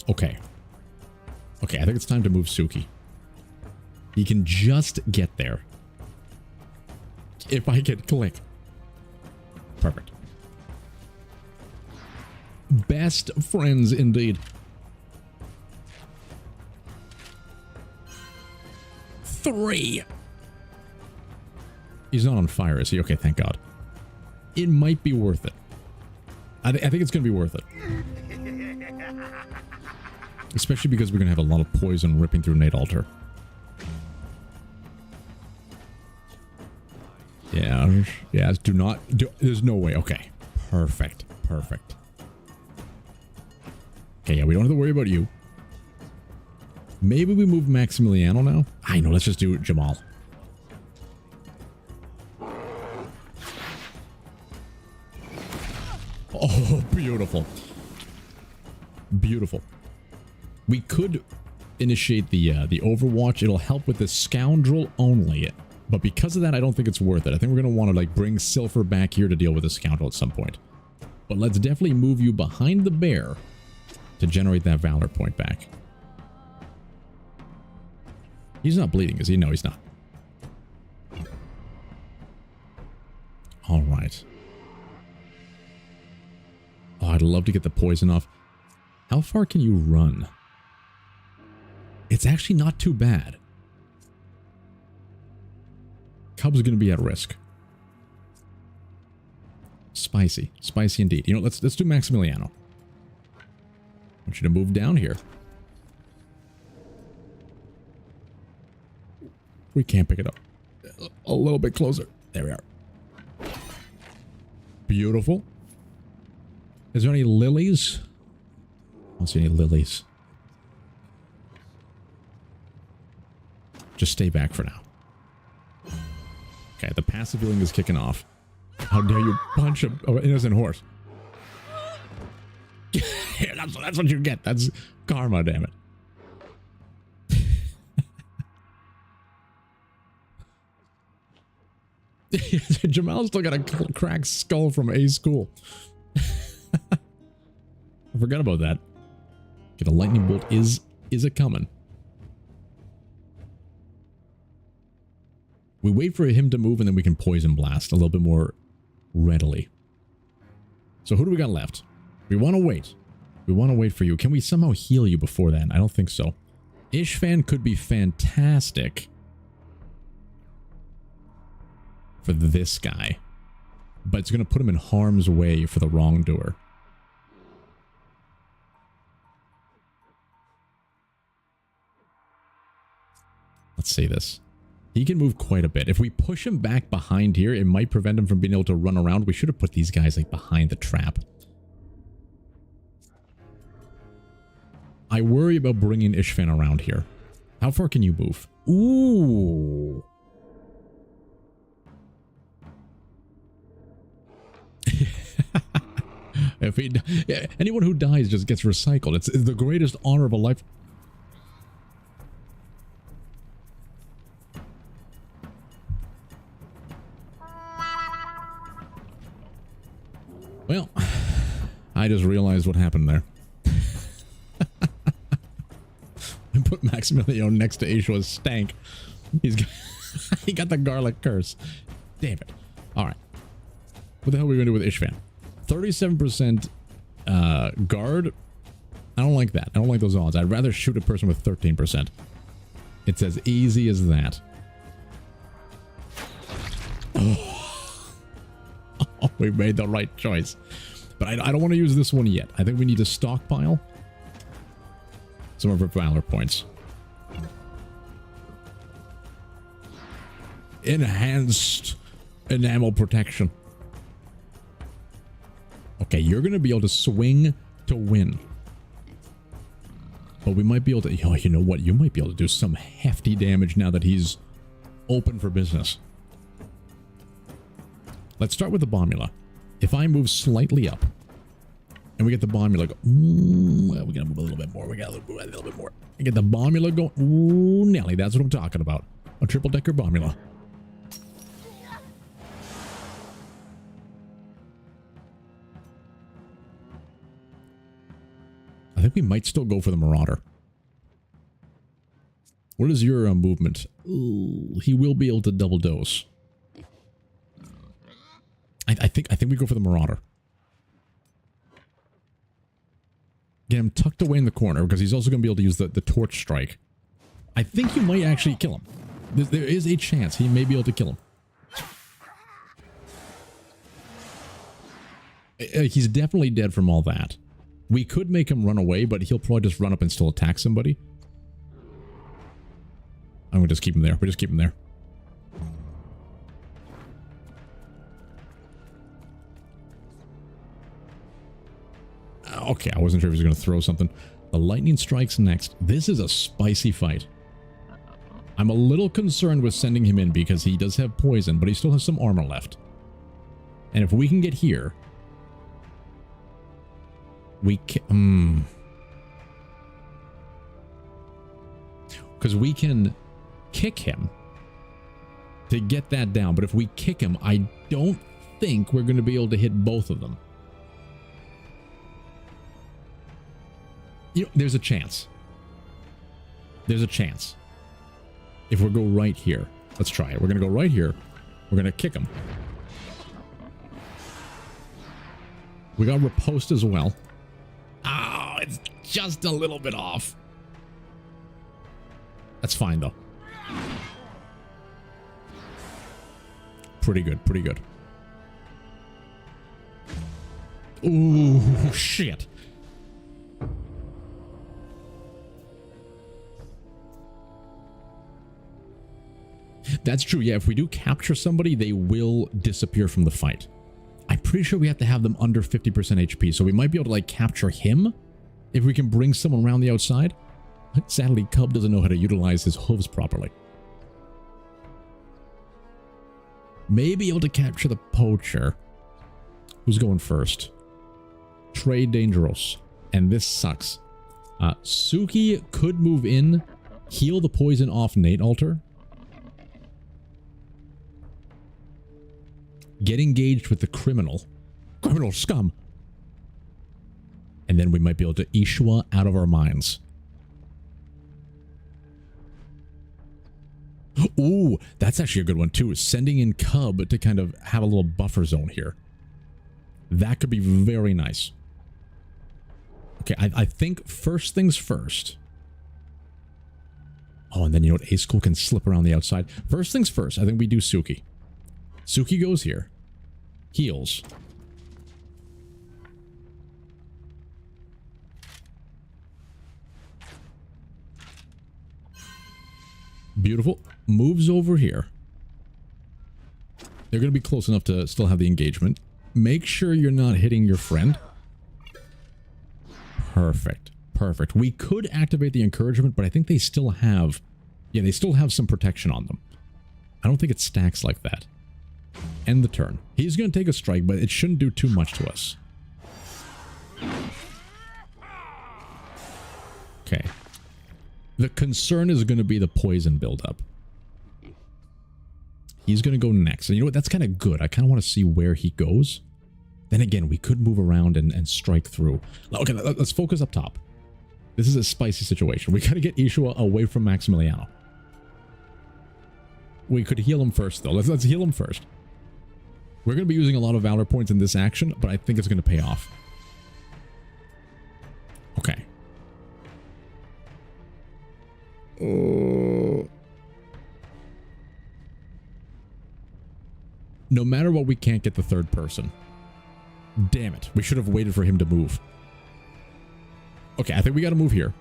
Okay. Okay, I think it's time to move Suki. He can just get there. If I can click. Perfect. Best friends indeed. 3. He's not on fire, is he? Okay, thank God. It might be worth it. I think it's going to be worth it. Especially because we're going to have a lot of poison ripping through Nate Alter. Yeah. Yes, do not... there's no way. Okay. Perfect. Perfect. Okay, yeah, we don't have to worry about you. Maybe we move Maximiliano now? I know, let's just do Jamal. Oh, beautiful. Beautiful. We could initiate the Overwatch. It'll help with the scoundrel only. But because of that, I don't think it's worth it. I think we're going to want to like bring Silver back here to deal with the scoundrel at some point. But let's definitely move you behind the bear to generate that Valor point back. He's not bleeding, is he? No, he's not. All right. Oh, I'd love to get the poison off. How far can you run? It's actually not too bad. Cub's going to be at risk. Spicy. Spicy indeed. You know, let's do Maximiliano. I want you to move down here. We can't pick it up. A little bit closer. There we are. Beautiful. Is there any lilies? I don't see any lilies. Just stay back for now. Okay, the passive healing is kicking off. How dare you punch an innocent horse? Yeah, that's what you get. That's karma, damn it. Jamal's still got a cracked skull from A school. I forgot about that. Okay, the lightning bolt is a coming. We wait for him to move and then we can poison blast a little bit more readily. So who do we got left? We want to wait. We want to wait for you. Can we somehow heal you before that? I don't think so. Ishvan could be fantastic for this guy, but it's going to put him in harm's way for the wrongdoer. Let's see this. He can move quite a bit. If we push him back behind here, it might prevent him from being able to run around. We should have put these guys like behind the trap. I worry about bringing Ishvan around here. How far can you move? Ooh. If he, anyone who dies just gets recycled. It's the greatest honor of a life. Well, I just realized what happened there. I put Maximilian next to Aisha's stank. He got the garlic curse. Damn it. All right. What the hell are we going to do with Ishvan? 37% guard. I don't like that. I don't like those odds. I'd rather shoot a person with 13%. It's as easy as that. Oh. Oh, we made the right choice. But I don't want to use this one yet. I think we need to stockpile some of our valor points. Enhanced enamel protection. Okay, you're going to be able to swing to win. But we might be able to... Oh, you know what? You might be able to do some hefty damage now that he's open for business. Let's start with the Bombula. If I move slightly up, and we get the Bombula go... Well, we gotta move a little bit more. We gotta move a little bit more. And get the Bombula going. Ooh, Nelly, that's what I'm talking about. A triple-decker Bombula. I think we might still go for the Marauder. What is your movement? Ooh, he will be able to double dose. I think we go for the Marauder. Get him tucked away in the corner because he's also going to be able to use the torch strike. I think you might actually kill him. There is a chance he may be able to kill him. He's definitely dead from all that. We could make him run away, but he'll probably just run up and still attack somebody. I'm going to just keep him there. We just keep him there. Okay, I wasn't sure if he was going to throw something. The lightning strikes next. This is a spicy fight. I'm a little concerned with sending him in because he does have poison, but he still has some armor left. And if we can get here... We can... Because we can kick him to get that down. But if we kick him, I don't think we're going to be able to hit both of them. You know, there's a chance. There's a chance. If we go right here. Let's try it. We're going to go right here. We're going to kick him. We got riposte as well. Oh, it's just a little bit off. That's fine, though. Pretty good, pretty good. Ooh, shit. That's true, yeah. If we do capture somebody, they will disappear from the fight. I'm pretty sure we have to have them under 50% HP, so we might be able to, like, capture him if we can bring someone around the outside. But sadly, Cub doesn't know how to utilize his hooves properly. Maybe able to capture the poacher. Who's going first? Trey Dangerous. And this sucks. Suki could move in, heal the poison off Nate Alter. Get engaged with the criminal. Criminal scum. And And then we might be able to Ishwa out of our minds. Ooh, that's actually a good one too. Sending in Cub to kind of have a little buffer zone here. That could be very nice. Okay, I think first things first. Oh, and then you know what? A-School can slip around the outside. First things first, I think we do Suki. Suki goes here. Heals. Beautiful. Moves over here. They're going to be close enough to still have the engagement. Make sure you're not hitting your friend. Perfect. Perfect. We could activate the encouragement, but I think they still have... Yeah, they still have some protection on them. I don't think it stacks like that. End the turn. He's going to take a strike, but it shouldn't do too much to us. Okay. The concern is going to be the poison buildup. He's going to go next. And you know what? That's kind of good. I kind of want to see where he goes. Then again, we could move around and strike through. Okay, let's focus up top. This is a spicy situation. We got to get Ishua away from Maximiliano. We could heal him first, though. Let's heal him first. We're going to be using a lot of Valor points in this action, but I think it's going to pay off. Okay. No matter what, we can't get the third person. Damn it. We should have waited for him to move. Okay, I think we got to move here.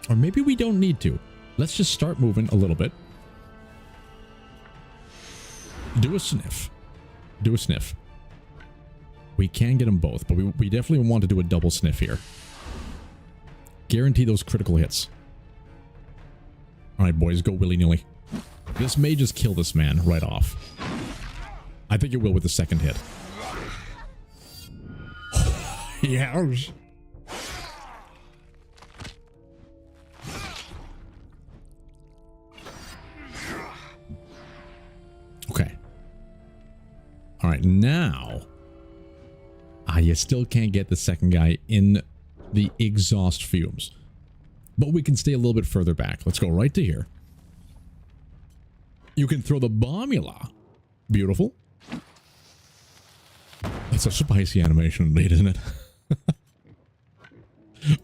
Or maybe we don't need to. Let's just start moving a little bit. Do a sniff. Do a sniff. We can get them both, but we definitely want to do a double sniff here. Guarantee those critical hits. Alright, boys, go willy-nilly. This may just kill this man right off. I think it will with the second hit. Yes. Okay. Alright, now... you still can't get the second guy in the exhaust fumes. But we can stay a little bit further back. Let's go right to here. You can throw the bombula. Beautiful. That's a spicy animation indeed, isn't it?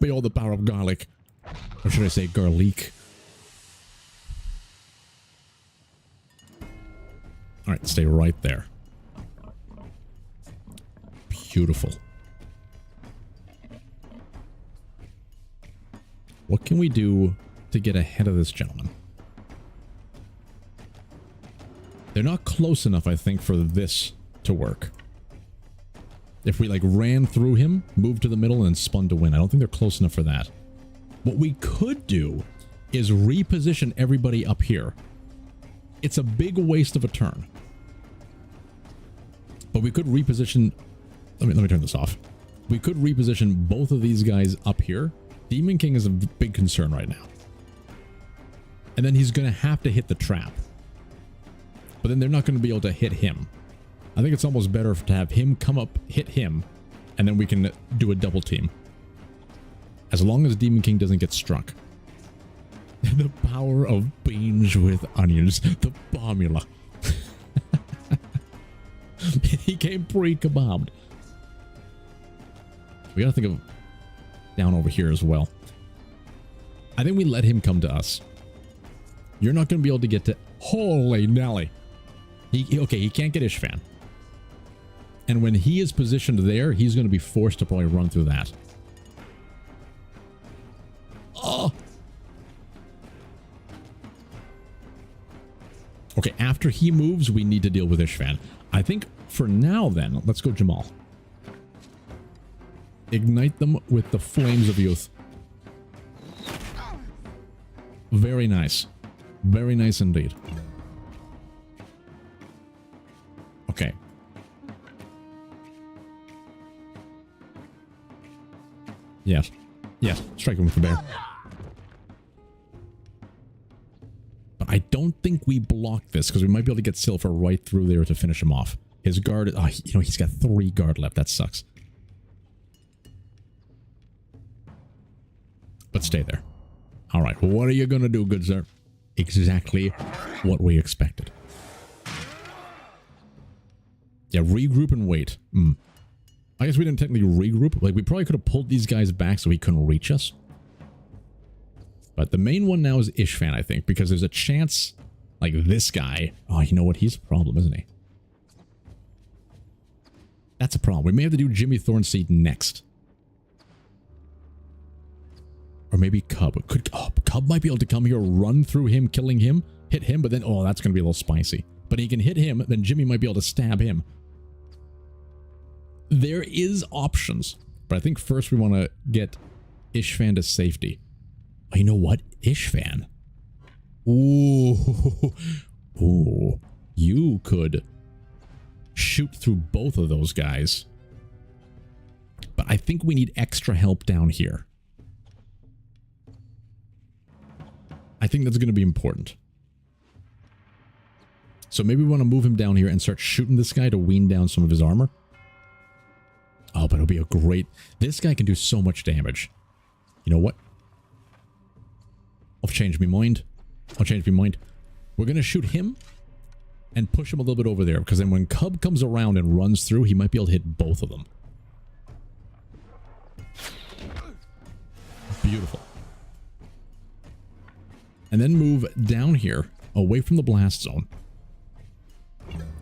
Behold the power of garlic. Or should I say garlic? Alright, stay right there. Beautiful. What can we do to get ahead of this gentleman? They're not close enough, I think, for this to work. If we, like, ran through him, moved to the middle, and spun to win. I don't think they're close enough for that. What we could do is reposition everybody up here. It's a big waste of a turn. But we could reposition... Let me turn this off. We could reposition both of these guys up here. Demon King is a big concern right now. And then he's going to have to hit the trap. But then they're not going to be able to hit him. I think it's almost better to have him come up, hit him, and then we can do a double team. As long as Demon King doesn't get struck. The power of beans with onions. The bombula. He came pre-kebabbed. We gotta think of down over here as well. I think we let him come to us. You're not gonna be able to get to... Holy Nelly. Okay, he can't get Ishvan. And when he is positioned there, he's gonna be forced to probably run through that. Oh! Okay, after he moves, we need to deal with Ishvan. I think for now then, let's go Jamal. Ignite them with the flames of youth. Very nice. Very nice indeed. Okay. Yes. Yes. Strike him with the bear. But I don't think we blocked this because we might be able to get Silver right through there to finish him off. His guard, oh, you know, he's got 3 guard left. That sucks. But stay there. All right, what are you going to do, good sir? Exactly what we expected. Yeah, regroup and wait. I guess we didn't technically regroup. Like, we probably could have pulled these guys back so he couldn't reach us. But the main one now is Ishvan, I think, because there's a chance, like, this guy... Oh, you know what? He's a problem, isn't he? That's a problem. We may have to do Jimmy Thornseed next. Or maybe Cub. Cub might be able to come here, run through him, killing him, hit him, but then... Oh, that's going to be a little spicy. But he can hit him, then Jimmy might be able to stab him. There is options. But I think first we want to get Ishvan to safety. Oh, you know what? Ishvan. Ooh. Ooh. You could shoot through both of those guys. But I think we need extra help down here. I think that's going to be important. So maybe we want to move him down here and start shooting this guy to wean down some of his armor. Oh, but it'll be a great... This guy can do so much damage. You know what? I'll change my mind. I'll change my mind. We're going to shoot him and push him a little bit over there, because then when Cub comes around and runs through, he might be able to hit both of them. Beautiful. And then move down here, away from the blast zone,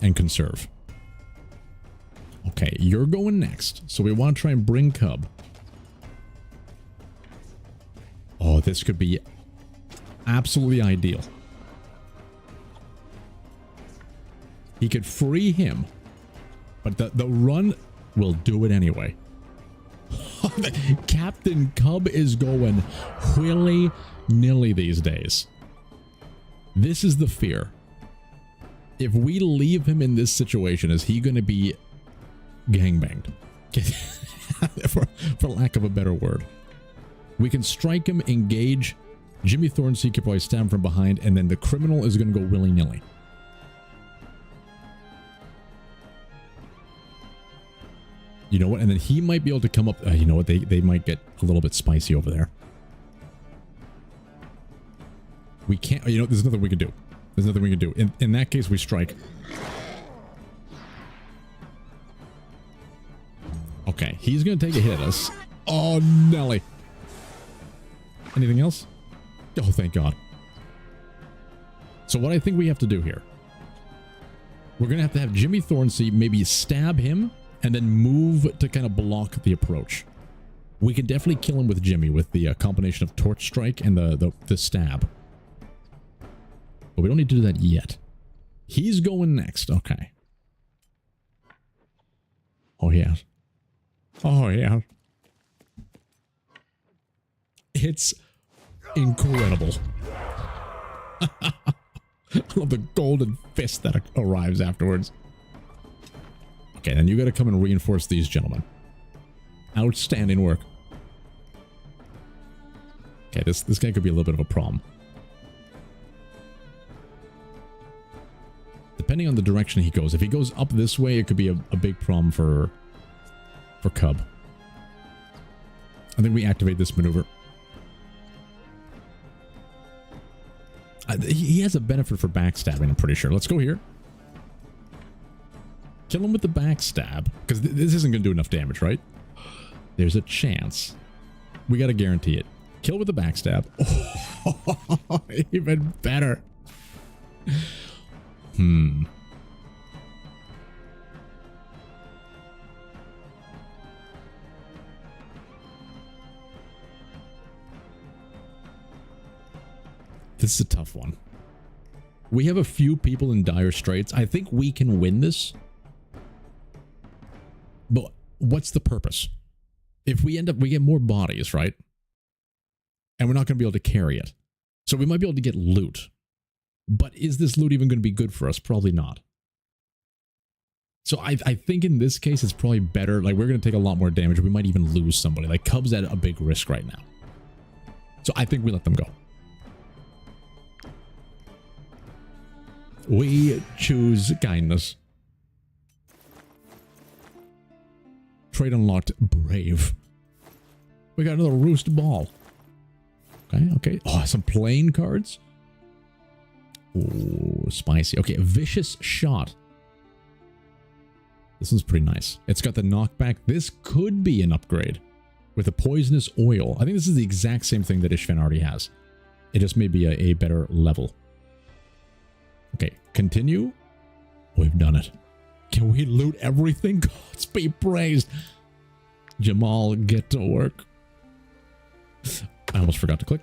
and conserve. Okay, you're going next, so we want to try and bring Cub. Oh, this could be absolutely ideal. He could free him, but the run will do it anyway. Captain Cub is going willy-nilly these days. This is the fear. If we leave him in this situation, is he going to be gangbanged? for lack of a better word. We can strike him, engage. Jimmy Thornseed could probably stab him from behind, and then the criminal is going to go willy-nilly. You know what? And then he might be able to come up. You know what? They might get a little bit spicy over there. We can't. You know, there's nothing we can do. There's nothing we can do. In that case, we strike. Okay, he's going to take a hit at us. Oh, Nelly. Anything else? Oh, thank God. So what I think we have to do here, we're going to have Jimmy Thornseed maybe stab him and then move to kind of block the approach. We can definitely kill him with Jimmy with the combination of torch strike and the stab. But we don't need to do that yet. He's going next. Okay. Oh, yeah. Oh, yeah. It's incredible. I love the golden fist that arrives afterwards. Okay, then you got to come and reinforce these gentlemen. Outstanding work. Okay, this guy could be a little bit of a problem. Depending on the direction he goes. If he goes up this way, it could be a big problem for Cub. I think we activate this maneuver. He has a benefit for backstabbing, I'm pretty sure. Let's go here. Kill him with the backstab, because this isn't going to do enough damage, right? There's a chance. We got to guarantee it. Kill with the backstab. Oh, even better. This is a tough one. We have a few people in dire straits. I think we can win this. But what's the purpose? If we get more bodies, right? And we're not going to be able to carry it. So we might be able to get loot. But is this loot even going to be good for us? Probably not. So I think in this case, it's probably better. Like, we're going to take a lot more damage. We might even lose somebody. Like, Cub's at a big risk right now. So I think we let them go. We choose kindness. Trait unlocked. Brave. We got another roost ball. Okay, okay. Oh, some plain cards. Oh, spicy. Okay, vicious shot. This one's pretty nice. It's got the knockback. This could be an upgrade with a poisonous oil. I think this is the exact same thing that Ishvan already has. It just may be a better level. Okay, continue. We've done it. Can we loot everything? Gods be praised. Jamal, get to work. I almost forgot to click.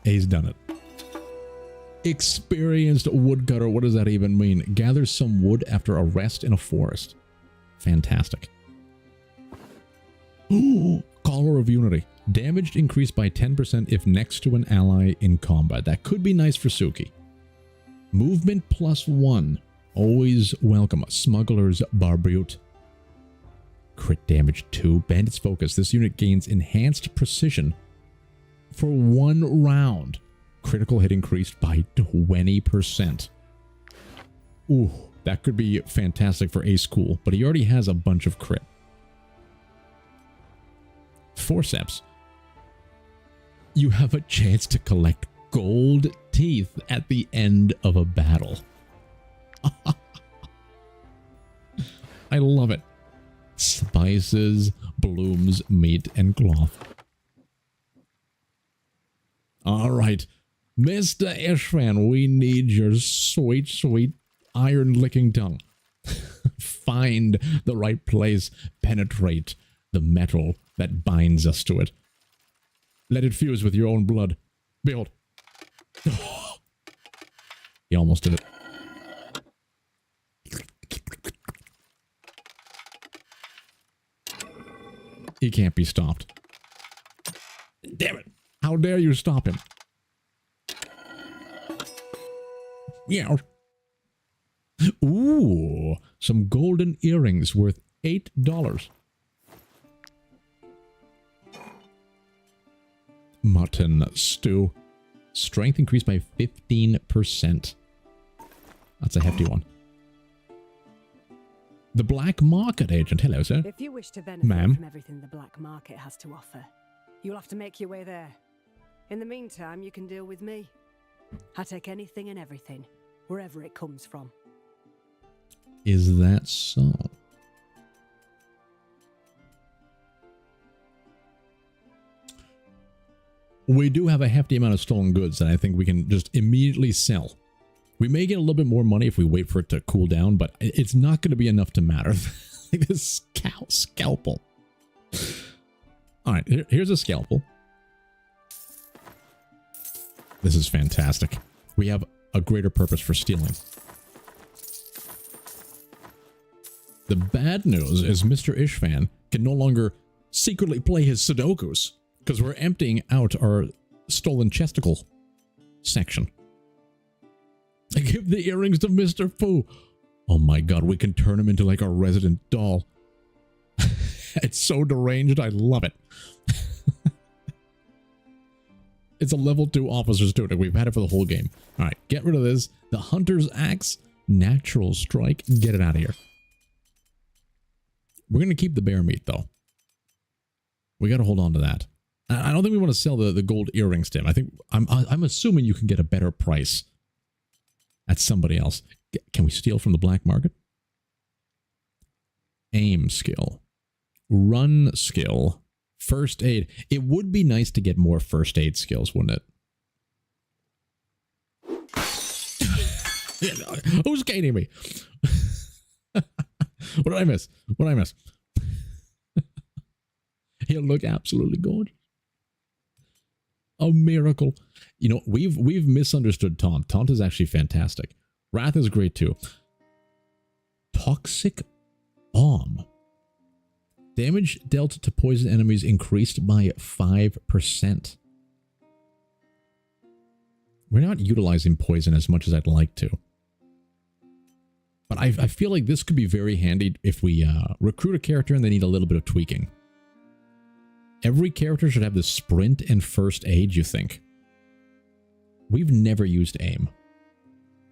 He's done it. Experienced woodcutter. What does that even mean? Gathers some wood after a rest in a forest. Fantastic. Ooh, Collar of Unity. Damage increased by 10% if next to an ally in combat. That could be nice for Suki. Movement +1. Always welcome. Smuggler's Barbute. Crit damage 2. Bandit's Focus. This unit gains enhanced precision for 1 round. Critical hit increased by 20%. Ooh, that could be fantastic for Ace Cool, but he already has a bunch of crit. Forceps. You have a chance to collect gold teeth at the end of a battle. I love it. Spices, blooms, meat, and cloth. All right. Mr. Ishvan, we need your sweet, sweet iron-licking tongue. Find the right place. Penetrate the metal that binds us to it. Let it fuse with your own blood. Behold. He almost did it. He can't be stopped. Damn it. How dare you stop him? Yeah. Ooh, some golden earrings worth $8. Mutton stew. Strength increased by 15%. That's a hefty one. The black market agent. Hello, sir. If you wish to benefit from everything the black market has to offer, you'll have to make your way there. In the meantime, you can deal with me. I take anything and everything, wherever it comes from. Is that so? We do have a hefty amount of stolen goods that I think we can just immediately sell. We may get a little bit more money if we wait for it to cool down, but it's not going to be enough to matter. Like this scalpel. All right, here's a scalpel. This is fantastic. We have a greater purpose for stealing. The bad news is Mr. Ishvan can no longer secretly play his Sudokus because we're emptying out our stolen chesticle section. I give the earrings to Mr. Fu. Oh my god, we can turn him into like a resident doll. It's so deranged, I love it. It's a level 2 officer's tunic. We've had it for the whole game. Alright, get rid of this. The Hunter's Axe, Natural Strike. Get it out of here. We're going to keep the bear meat, though. We got to hold on to that. I don't think we want to sell the gold earrings to him. I think I'm assuming you can get a better price at somebody else. Can we steal from the black market? Aim skill. Run skill. First aid. It would be nice to get more first aid skills, wouldn't it? Who's gating me? What did I miss? What did I miss? He'll look absolutely gorgeous. A miracle. You know, we've misunderstood Taunt. Taunt is actually fantastic. Wrath is great too. Toxic Bomb. Damage dealt to poison enemies increased by 5%. We're not utilizing poison as much as I'd like to. But I feel like this could be very handy if we recruit a character and they need a little bit of tweaking. Every character should have the sprint and first aid, you think? We've never used aim.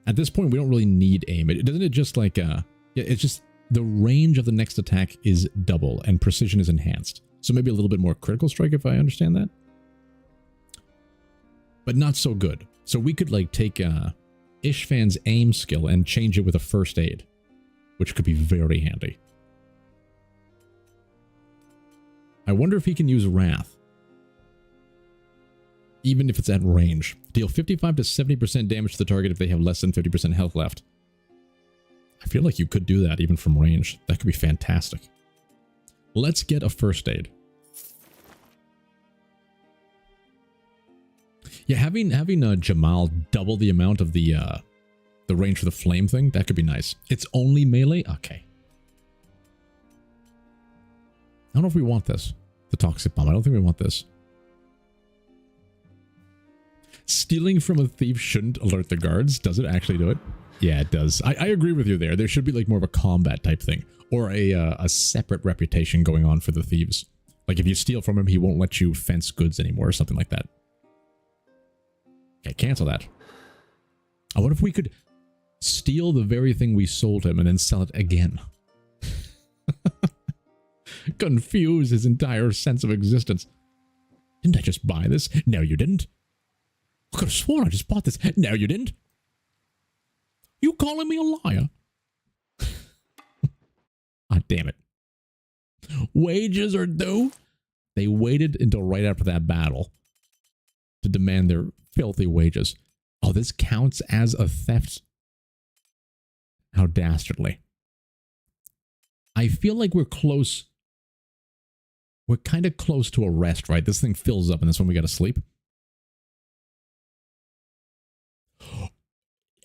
At this point, we don't really need aim. Doesn't it just like, yeah, it's just the range of the next attack is double and precision is enhanced. So maybe a little bit more critical strike if I understand that. But not so good. So we could like take Ishvan's aim skill and change it with a first aid, which could be very handy. I wonder if he can use Wrath. Even if it's at range. Deal 55 to 70% damage to the target if they have less than 50% health left. I feel like you could do that even from range. That could be fantastic. Let's get a first aid. Yeah, having Jamal double the amount of the range for the flame thing, that could be nice. It's only melee? Okay. I don't know if we want this. The toxic bomb. I don't think we want this. Stealing from a thief shouldn't alert the guards. Does it actually do it? Yeah, it does. I agree with you there. There should be like more of a combat type thing. Or a separate reputation going on for the thieves. Like if you steal from him, he won't let you fence goods anymore or something like that. Okay, cancel that. I wonder if we could steal the very thing we sold him and then sell it again. Confuse his entire sense of existence. Didn't I just buy this? No, you didn't. I could have sworn I just bought this. No, you didn't. You calling me a liar? Ah, damn it. Wages are due. They waited until right after that battle to demand their filthy wages. Oh, this counts as a theft. How dastardly. I feel like we're close. We're kind of close to arrest, right? This thing fills up and that's when we got to sleep.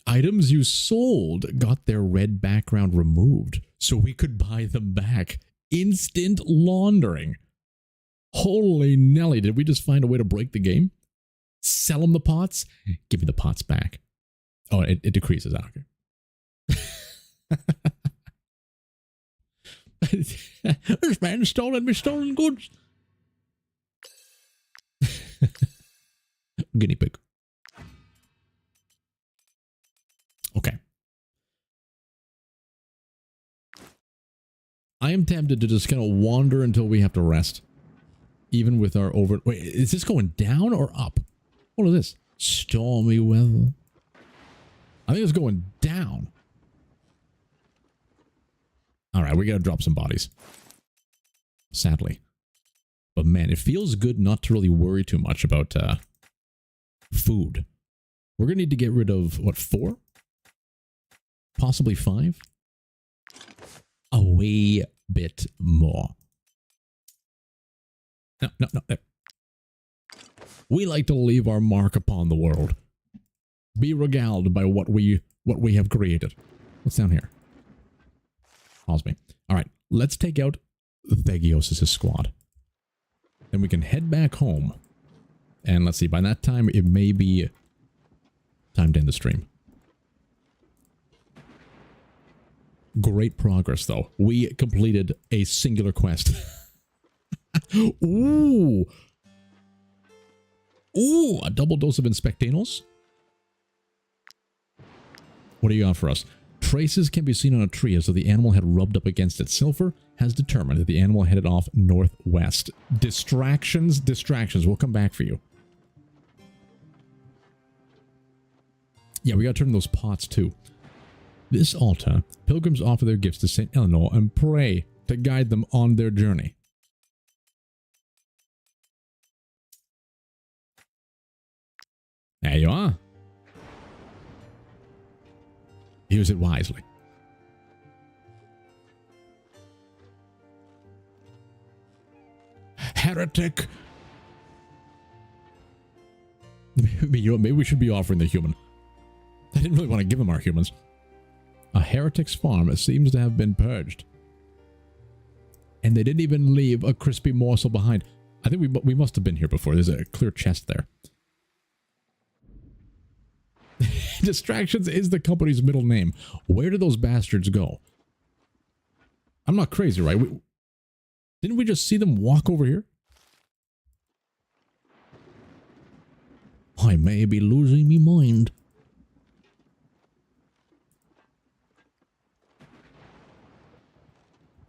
Items you sold got their red background removed, so we could buy them back. Instant laundering. Holy Nelly, did we just find a way to break the game? Sell them the pots? Give me the pots back. Oh, it decreases. Okay. This man stolen me stolen goods. Guinea pig. Okay. I am tempted to just kind of wander until we have to rest. Even with our over... Wait, is this going down or up? What is this? Stormy weather. I think it's going down. Alright, we gotta drop some bodies. Sadly. But man, it feels good not to really worry too much about food. We're gonna need to get rid of, what, 4? Possibly 5? A wee bit more. No, there. We like to leave our mark upon the world. Be regaled by what we have created. What's down here? Calls me. Alright, let's take out Thegios' squad. Then we can head back home. And let's see, by that time it may be time to end the stream. Great progress, though. We completed a singular quest. Ooh! Ooh, a double dose of Inspectanos. What do you got for us? Traces can be seen on a tree as though the animal had rubbed up against it. Silver has determined that the animal headed off northwest. Distractions. We'll come back for you. Yeah, we gotta turn those pots too. This altar, pilgrims offer their gifts to St. Eleanor and pray to guide them on their journey. There you are. Use it wisely. Heretic! Maybe we should be offering the human. I didn't really want to give them our humans. A heretic's farm seems to have been purged. And they didn't even leave a crispy morsel behind. I think we must have been here before. There's a clear chest there. Distractions is the company's middle name. Where did those bastards go? I'm not crazy, right? Didn't we just see them walk over here? I may be losing me mind.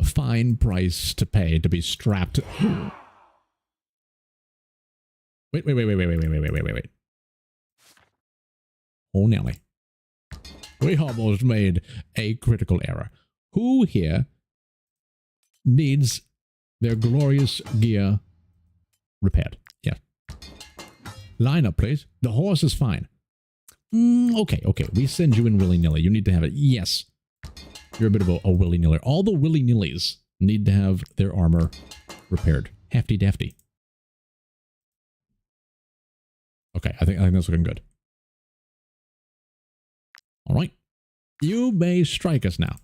A fine price to pay to be strapped. Wait. Oh, Nelly. We almost made a critical error. Who here needs their glorious gear repaired? Yeah. Line up, please. The horse is fine. Okay. We send you in willy-nilly. You need to have it. Yes. You're a bit of a willy-niller. All the willy-nillys need to have their armor repaired. Hefty-defty. Okay, I think that's looking good. All right. You may strike us now.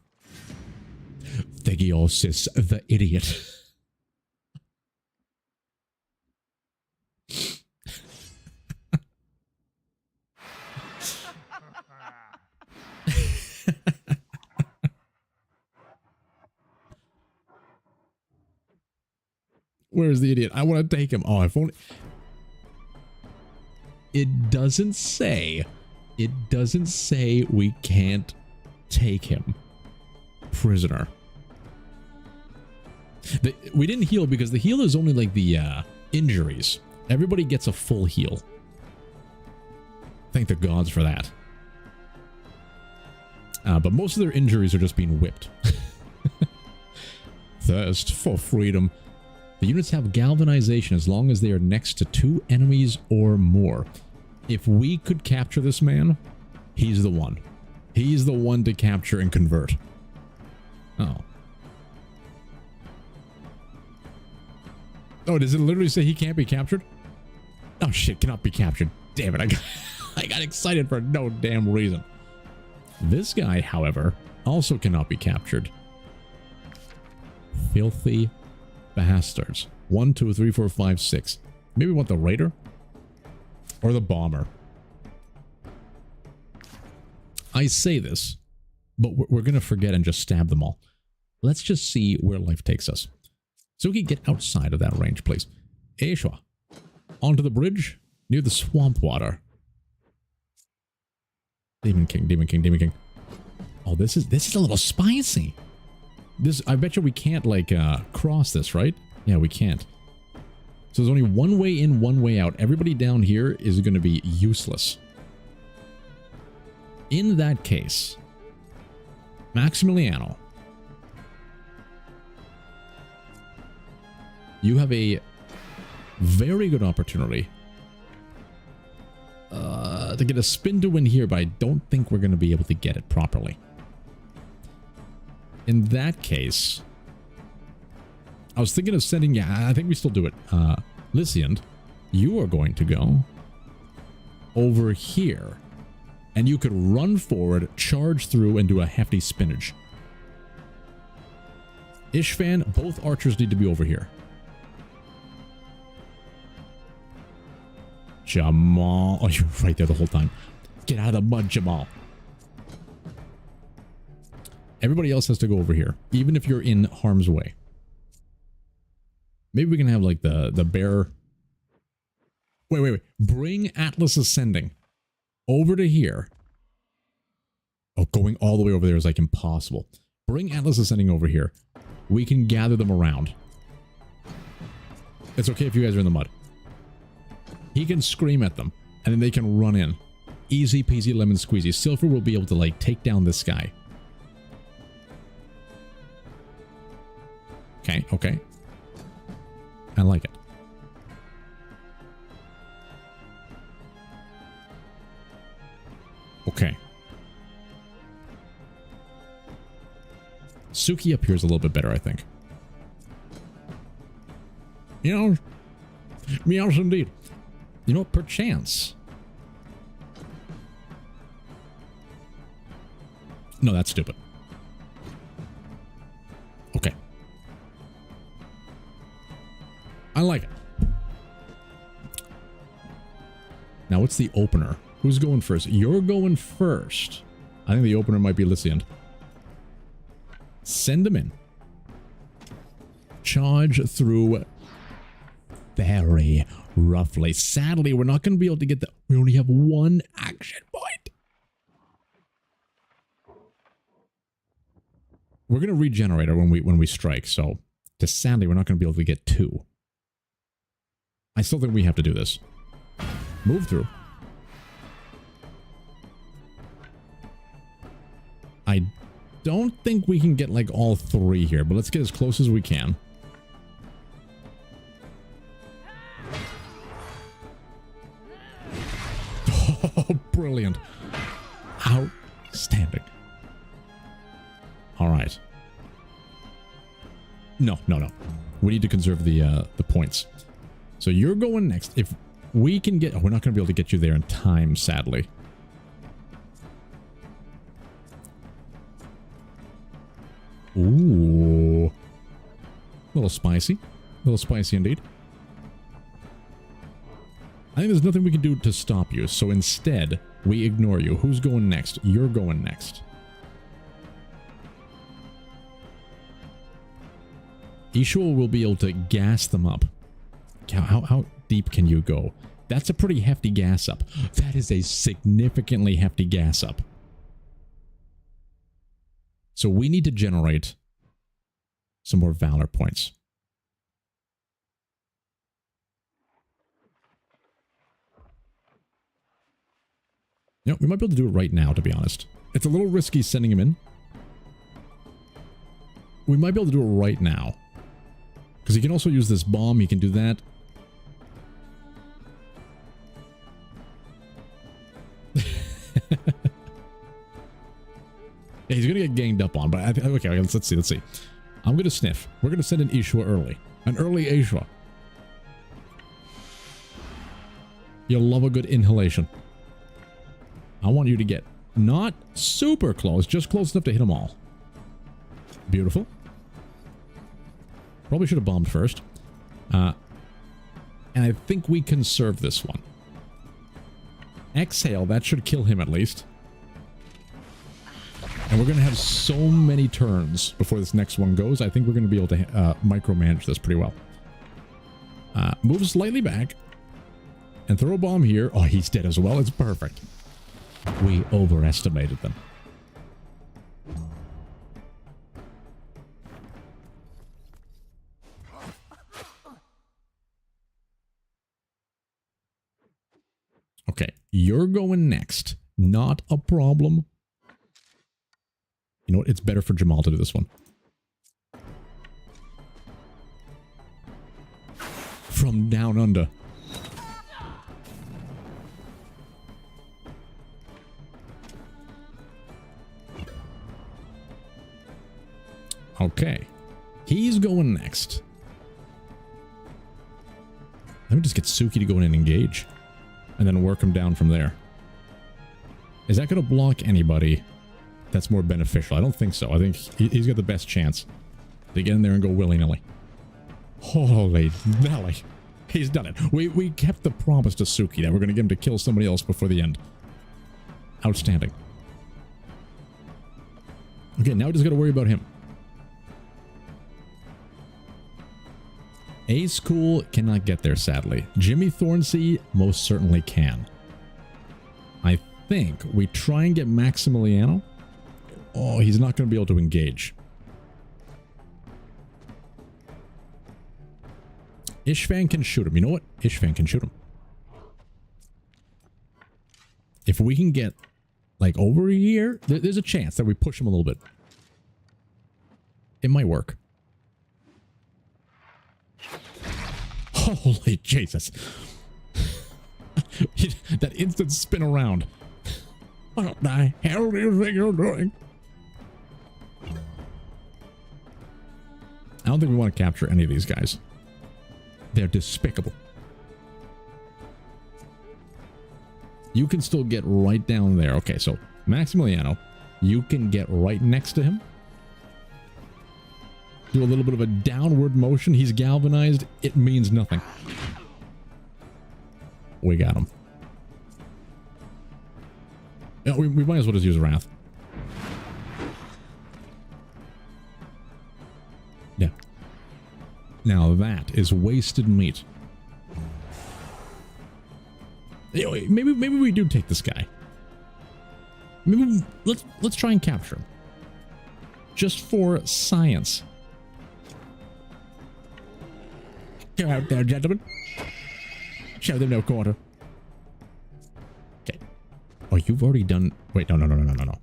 Thegiosis, the idiot. Where's the idiot? I want to take him. Oh, if only... It doesn't say we can't take him prisoner. We didn't heal because the heal is only like the injuries. Everybody gets a full heal. Thank the gods for that. But most of their injuries are just being whipped. Thirst for freedom. The units have galvanization as long as they are next to 2 enemies or more. If we could capture this man, he's the one. He's the one to capture and convert. Oh. Oh, does it literally say he can't be captured? Oh shit, cannot be captured. Damn it, I got excited for no damn reason. This guy, however, also cannot be captured. Filthy bastards. 1, 2, 3, 4, 5, 6. Maybe we want the raider? Or the bomber. I say this, but we're going to forget and just stab them all. Let's just see where life takes us. Suki, get outside of that range, please. Aishwa, onto the bridge near the swamp water. Demon King. Oh, this is a little spicy. I bet you we can't, like, cross this, right? Yeah, we can't. So there's only one way in, one way out. Everybody down here is going to be useless. In that case, Maximiliano, you have a very good opportunity to get a spin to win here, but I don't think we're going to be able to get it properly. In that case, I was thinking of sending... Yeah, I think we still do it. Lysiand, you are going to go over here. And you could run forward, charge through, and do a hefty spinach. Ishvan, both archers need to be over here. Jamal. Oh, you're right there the whole time. Get out of the mud, Jamal. Everybody else has to go over here, even if you're in harm's way. Maybe we can have, like, the bear... Wait. Bring Atlas Ascending over to here. Oh, going all the way over there is, like, impossible. Bring Atlas Ascending over here. We can gather them around. It's okay if you guys are in the mud. He can scream at them, and then they can run in. Easy peasy lemon squeezy. Silver will be able to, like, take down this guy. Okay. I like it. Okay. Suki up here is a little bit better, I think. Yes, indeed. You know, perchance. No, that's stupid. Okay. I like it. Now, what's the opener? Who's going first? You're going first. I think the opener might be Lysiand. Send them in. Charge through very roughly. Sadly, we're not going to be able to get the... We only have one action point. We're going to regenerate her when we strike, so just sadly, we're not going to be able to get 2. I still think we have to do this. Move through. I don't think we can get like all 3 here, but let's get as close as we can. Oh, brilliant. Outstanding. All right. No. We need to conserve the points. So you're going next. If we can get... Oh, we're not going to be able to get you there in time, sadly. Ooh. A little spicy. A little spicy indeed. I think there's nothing we can do to stop you, so instead, we ignore you. Who's going next? You're going next. Ishua will be able to gas them up. How deep can you go? That's a pretty hefty gas up. That is a significantly hefty gas up. So we need to generate some more valor points. No, we might be able to do it right now, to be honest. It's a little risky sending him in. We might be able to do it right now. Because he can also use this bomb. He can do that. Yeah, he's going to get ganged up on. But okay, let's see. I'm going to sniff. We're going to send an Ishua early. An early Ishua. You'll love a good inhalation. I want you to get not super close, just close enough to hit them all. Beautiful. Probably should have bombed first. And I think we conserve this one. Exhale, that should kill him at least. And we're going to have so many turns before this next one goes. I think we're going to be able to micromanage this pretty well. Move slightly back. And throw a bomb here. Oh, he's dead as well. It's perfect. We overestimated them. Okay, you're going next. Not a problem. You know what? It's better for Jamal to do this one. From down under. Okay. He's going next. Let me just get Suki to go in and engage. And then work him down from there. Is that going to block anybody that's more beneficial? I don't think so. I think he's got the best chance to get in there and go willy-nilly. Holy Nelly. He's done it. We kept the promise to Suki that we're going to get him to kill somebody else before the end. Outstanding. Okay, now we just got to worry about him. Ace Cool cannot get there, sadly. Jimmy Thornsea most certainly can. I think we try and get Maximiliano. Oh, he's not going to be able to engage. Ishvan can shoot him. You know what? Ishvan can shoot him. If we can get, like, over here, there's a chance that we push him a little bit. It might work. Holy Jesus. That instant spin around. What the hell do you think you're doing? I don't think we want to capture any of these guys. They're despicable. You can still get right down there. Okay, so Maximiliano, you can get right next to him. Do a little bit of a downward motion. He's galvanized. It means nothing. We got him. Yeah, we might as well just use Wrath. Yeah. Now that is wasted meat. Maybe we do take this guy. Maybe let's try and capture him. Just for science. Go out there, gentlemen. Show them no quarter. Okay. Oh, you've already done... Wait, no.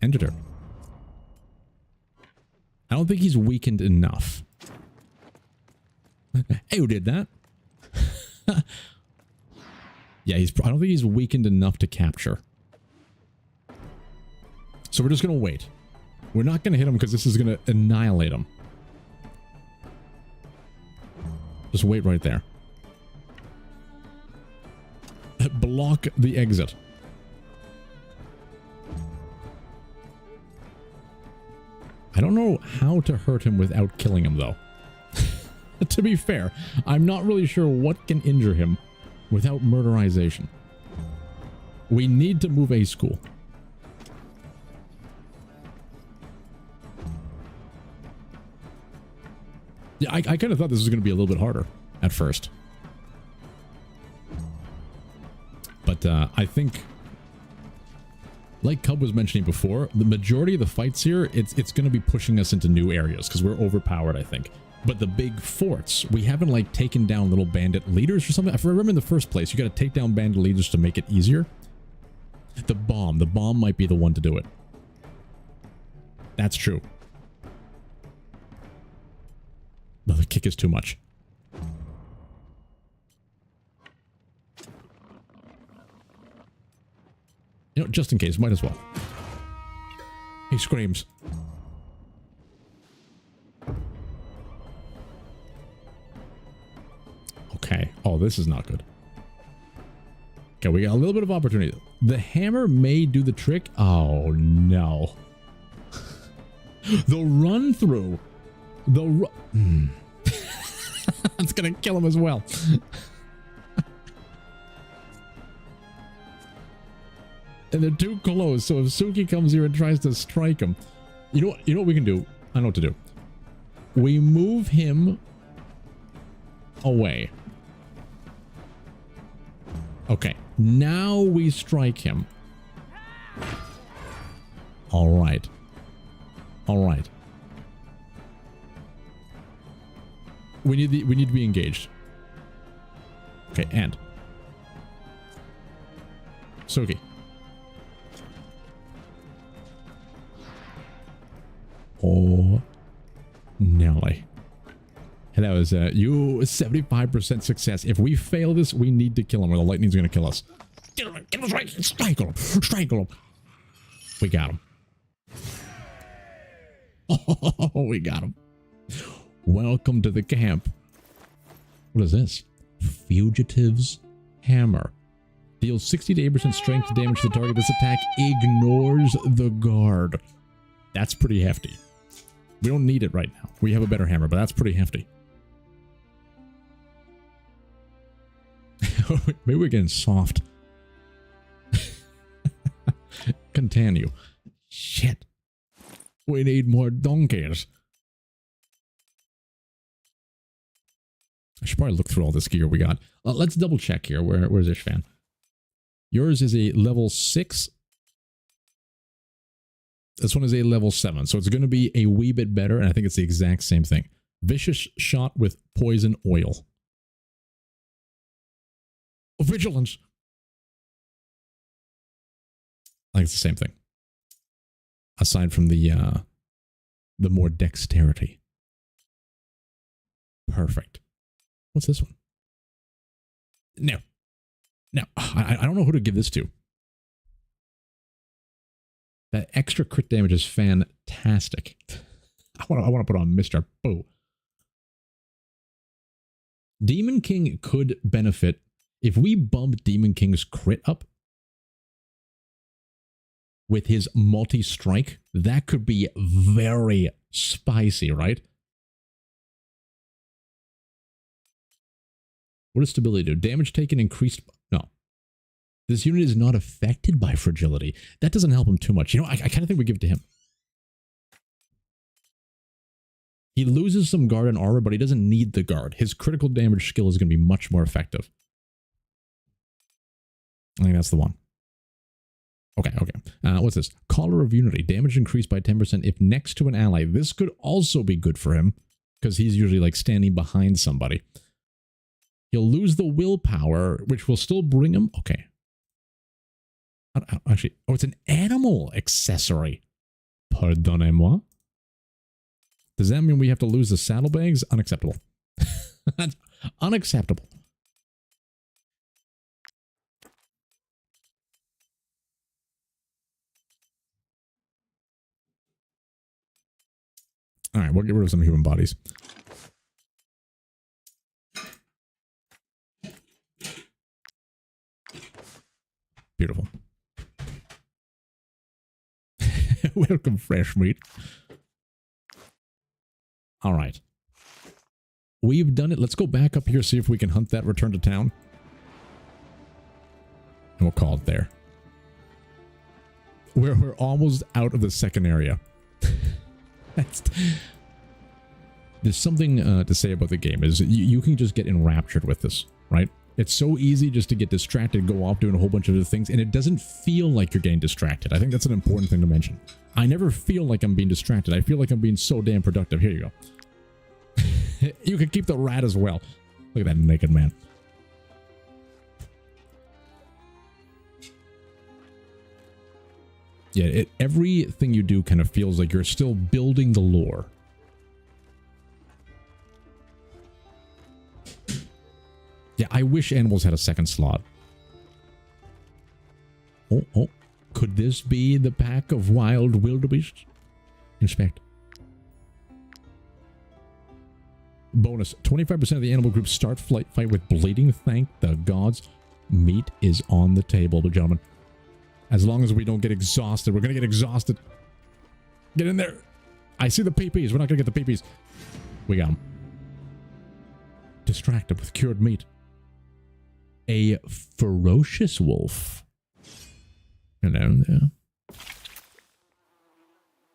End turn. I don't think he's weakened enough. Hey, who did that? Yeah, I don't think he's weakened enough to capture. So we're just going to wait. We're not going to hit him because this is going to annihilate him. Just wait right there. Block the exit. I don't know how to hurt him without killing him, though. To be fair, I'm not really sure what can injure him without murderization. We need to move a school. Yeah, I kind of thought this was going to be a little bit harder at first. But I think, like Cub was mentioning before, the majority of the fights here, it's going to be pushing us into new areas because we're overpowered, I think. But the big forts, we haven't like taken down little bandit leaders or something. I remember in the first place, you got to take down bandit leaders to make it easier. The bomb might be the one to do it. That's true. But the kick is too much. You know, just in case, might as well. He screams. Okay. Oh, this is not good. Okay, we got a little bit of opportunity. The hammer may do the trick. Oh, no. The run through. That's gonna kill him as well. And they're too close, so if Suki comes here and tries to strike him, you know what we can do? I know what to do. We move him away. Okay, now we strike him. All right. All right. We need to be engaged. Okay, and Suki. Oh, Nelly. And that was you 75% success. If we fail this, we need to kill him or the lightning's going to kill us. Get him right. Strangle him. Strangle him. We got him. Oh, we got him. Welcome to the camp. What is this? Fugitive's Hammer. Deals 60 to 8% strength damage to the target. This attack ignores the guard. That's pretty hefty. We don't need it right now. We have a better hammer, but that's pretty hefty. Maybe we're getting soft. Continue. Shit. We need more donkeys. I should probably look through all this gear we got. Let's double check here. Where's Ishvan? Yours is a level 6. This one is a level 7. So it's going to be a wee bit better. And I think it's the exact same thing. Vicious shot with poison oil. Oh, vigilance. I think it's the same thing. Aside from the more dexterity. Perfect. What's this one? No. No. I don't know who to give this to. That extra crit damage is fantastic. I want to put on Mr. Boo. Demon King could benefit if we bump Demon King's crit up with his multi-strike. That could be very spicy, right? What does stability do? Damage taken increased. No. This unit is not affected by fragility. That doesn't help him too much. You know, I kind of think we give it to him. He loses some guard and armor, but he doesn't need the guard. His critical damage skill is going to be much more effective. I think that's the one. Okay, okay. What's this? Caller of Unity. Damage increased by 10% if next to an ally. This could also be good for him, because he's usually like standing behind somebody. He'll lose the willpower, which will still bring him... Okay. Actually, oh, it's an animal accessory. Pardonnez-moi. Does that mean we have to lose the saddlebags? Unacceptable. Unacceptable. All right, we'll get rid of some human bodies. Beautiful. Welcome, fresh meat. All right. We've done it. Let's go back up here, see if we can hunt that return to town. And we'll call it there. We're almost out of the second area. There's something to say about the game is you can just get enraptured with this, right? It's so easy just to get distracted, go off doing a whole bunch of other things, and it doesn't feel like you're getting distracted. I think that's an important thing to mention. I never feel like I'm being distracted. I feel like I'm being so damn productive. Here you go. You can keep the rat as well. Look at that naked man. Yeah, everything you do kind of feels like you're still building the lore. Yeah, I wish animals had a second slot. Oh. Could this be the pack of wild wildebeest? Inspect. Bonus. 25% of the animal group start fight with bleeding. Thank the gods. Meat is on the table, gentlemen. As long as we don't get exhausted. We're going to get exhausted. Get in there. I see the PPs. We're not going to get the PPs. We got them. Distracted with cured meat. A ferocious wolf. Hello there.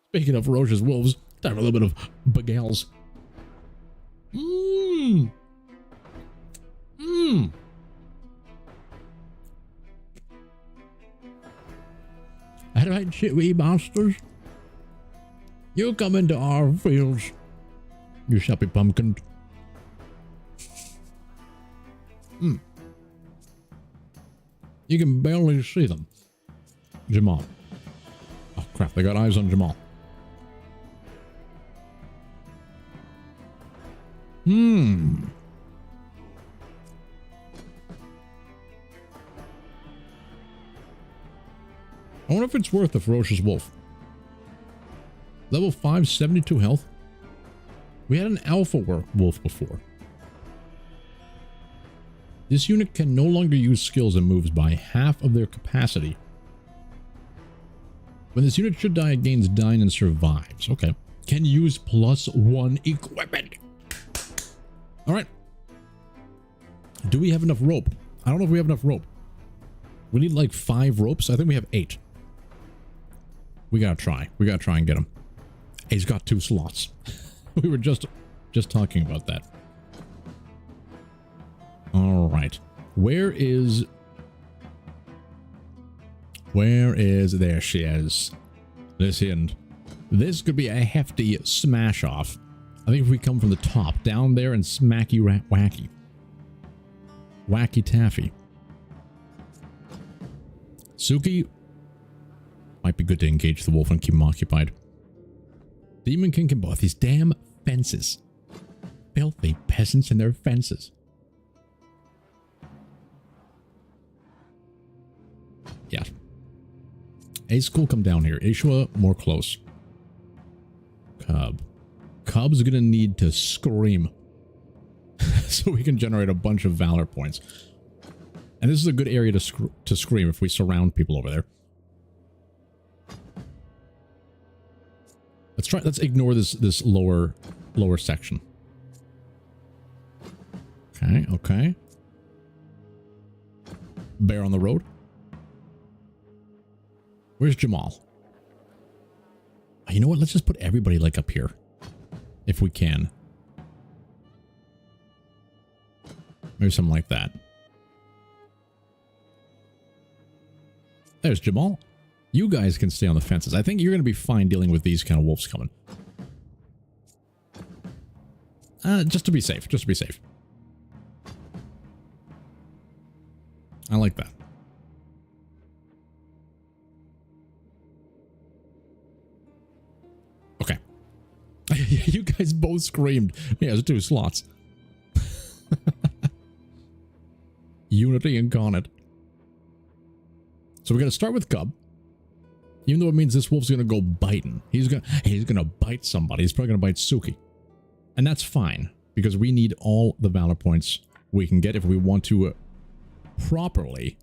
Speaking of ferocious wolves, time for a little bit of bagels. Alright, shit, we monsters. You come into our fields, you sappy pumpkin. You can barely see them. Jamal. Oh crap, they got eyes on Jamal. I wonder if it's worth the ferocious wolf. Level 5, 72 health. We had an alpha wolf before. This unit can no longer use skills and moves by half of their capacity. When this unit should die, it gains dine and survives. Okay. Can use +1 equipment. Alright. Do we have enough rope? I don't know if we have enough rope. We need like 5 ropes. I think we have 8. We gotta try. We gotta try and get him. He's got 2 slots. We were just talking about that. Alright. Where is... There she is. This end. This could be a hefty smash off. I think if we come from the top, down there and smacky wacky. Wacky taffy. Suki. Might be good to engage the wolf and keep him occupied. Demon King can both these damn fences. Filthy peasants and their fences. Yeah. Ace Cool, come down here. Ishua, more close. Cub. Cub's gonna need to scream. So we can generate a bunch of valor points. And this is a good area to scream if we surround people over there. Let's ignore this lower section. Okay. Bear on the road. Where's Jamal? You know what? Let's just put everybody like up here. If we can. Maybe something like that. There's Jamal. You guys can stay on the fences. I think you're going to be fine dealing with these kind of wolves coming. Just to be safe. Just to be safe. I like that. Okay. You guys both screamed. Yeah, there's 2 slots. Unity incarnate. So we're going to start with Cub. Even though it means this wolf's going to go biting. He's going to bite somebody. He's probably going to bite Suki. And that's fine. Because we need all the valor points we can get if we want to properly...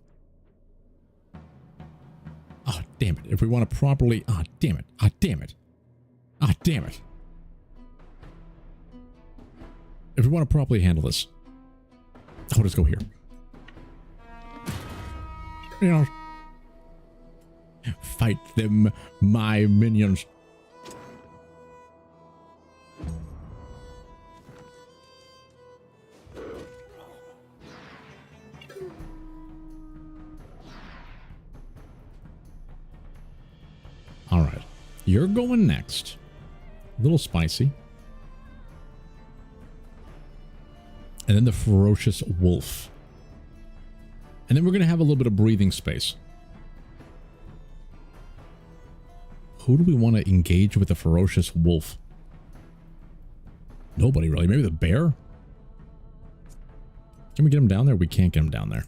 Oh, damn it. If we want to properly... Oh, damn it. Oh, damn it. Oh, damn it. If we want to properly handle this... I'll just go here. You know... Fight them, my minions. All right. You're going next. A little spicy. And then the ferocious wolf. And then we're going to have a little bit of breathing space. Who do we want to engage with the ferocious wolf? Nobody really. Maybe the bear? Can we get him down there? We can't get him down there.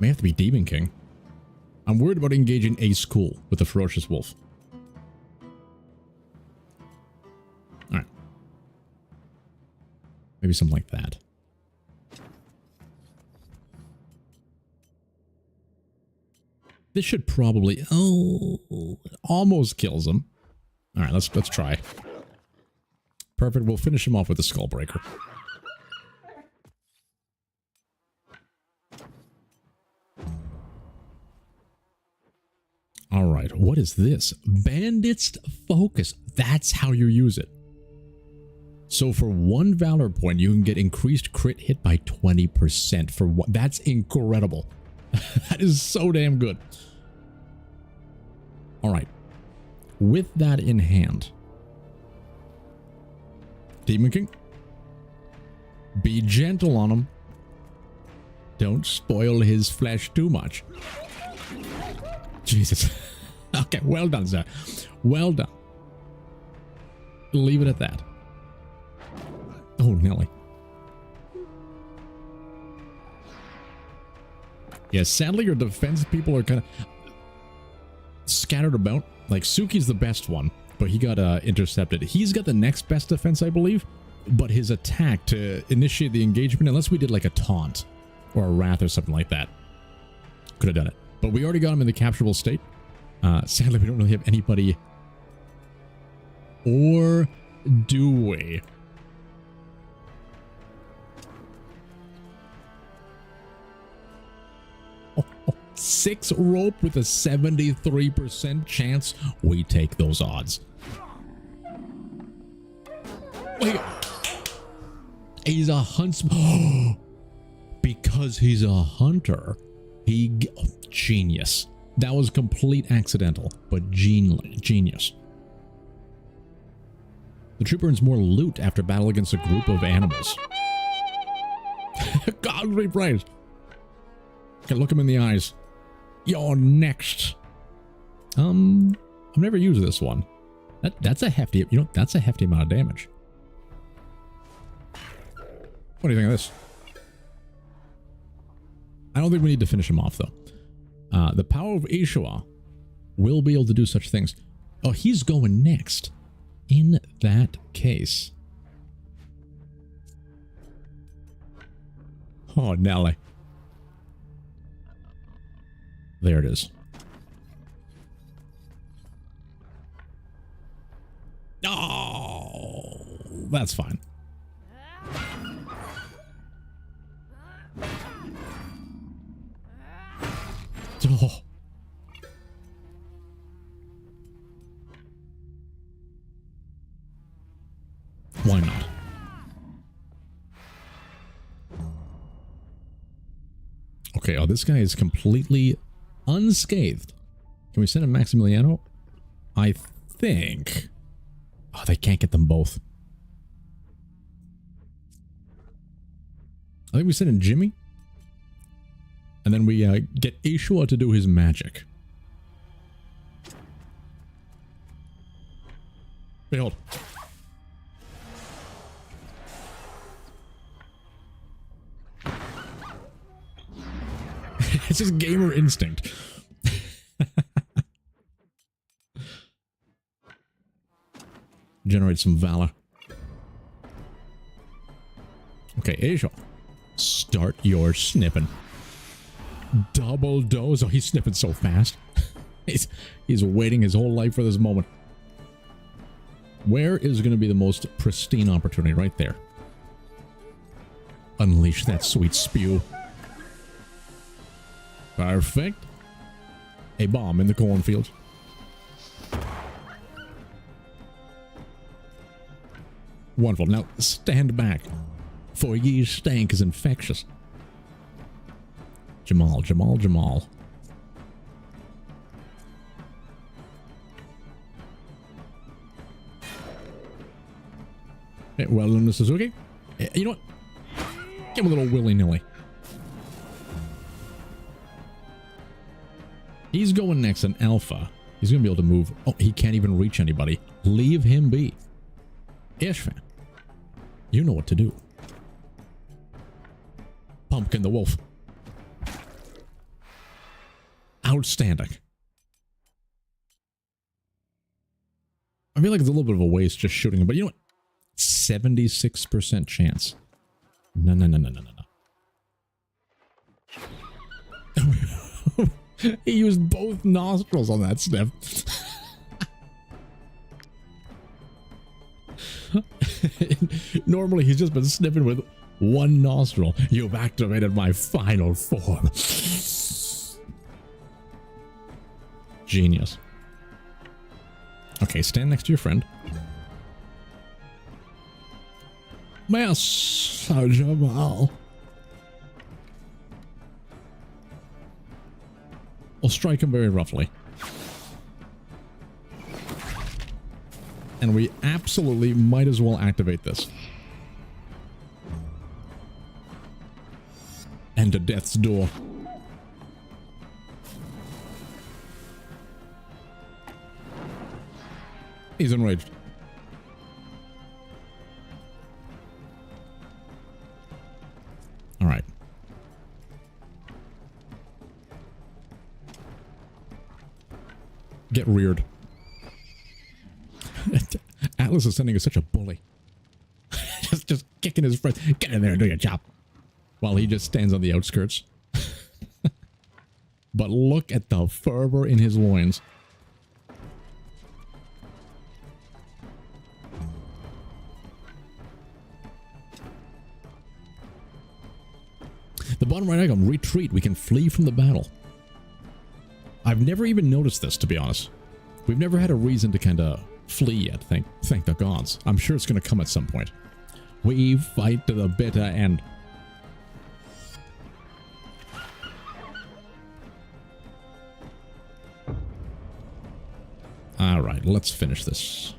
May have to be Demon King. I'm worried about engaging a school with the ferocious wolf. Alright. Maybe something like that. This should probably... Oh, almost kills him. All right, let's try. Perfect. We'll finish him off with the Skullbreaker. All right, what is this? Bandit's Focus. That's how you use it. So for 1 Valor point, you can get increased crit hit by 20% for one. That's incredible. That is so damn good. All right. With that in hand, Demon King, be gentle on him. Don't spoil his flesh too much. Jesus. Okay, well done, sir. Well done. Leave it at that. Oh, Nelly. Yeah, sadly, your defense people are kind of scattered about. Like, Suki's the best one, but he got intercepted. He's got the next best defense, I believe, but his attack to initiate the engagement, unless we did like a taunt or a wrath or something like that, could have done it. But we already got him in the capturable state. Sadly, we don't really have anybody. Or do we? 6 rope with a 73% chance. We take those odds. Wait. He's a huntsman. Because he's a hunter. Genius. That was complete accidental, but genius. The trooper earns more loot after battle against a group of animals. God be praised. Okay, look him in the eyes. You're next. I've never used this one. That's a hefty, that's a hefty amount of damage. What do you think of this? I don't think we need to finish him off, though. The power of Ishua will be able to do such things. Oh, he's going next. In that case. Oh, Nelly. There it is. Oh, that's fine. Oh. Why not? Okay, Okay, oh, this guy is completely unscathed. Can we send him Maximiliano? I think... Oh, they can't get them both. I think we send in Jimmy. And then we get Ishua to do his magic. Behold. It's just gamer instinct. Generate some valor. Okay, Ishua. Start your snipping. Double dose. Oh, he's sniffing so fast. he's waiting his whole life for this moment. Where is going to be the most pristine opportunity? Right there. Unleash that sweet spew. Perfect. A bomb in the cornfield. Wonderful. Now stand back, for ye stank is infectious. Jamal. Hey, well done, Mr. Suzuki. You know what? Give him a little willy-nilly. He's going next in Alpha. He's going to be able to move. Oh, he can't even reach anybody. Leave him be. Ishvan, you know what to do. Pumpkin the Wolf. Outstanding. I feel like it's a little bit of a waste just shooting him, but you know what? 76% chance. No. He used both nostrils on that sniff. Normally he's just been sniffing with one nostril. You've activated my final form. Genius. Okay, stand next to your friend. Master Jamal. I'll strike him very roughly. And we absolutely might as well activate this. And to death's door. He's enraged. All right. Get reared. Atlas is sending us such a bully. just kicking his friend. Get in there and do your job. While he just stands on the outskirts. But look at the fervor in his loins. The bottom right icon, retreat. We can flee from the battle. I've never even noticed this, to be honest. We've never had a reason to kind of flee yet, thank the gods. I'm sure it's going to come at some point. We fight to the bitter end. Alright, let's finish this.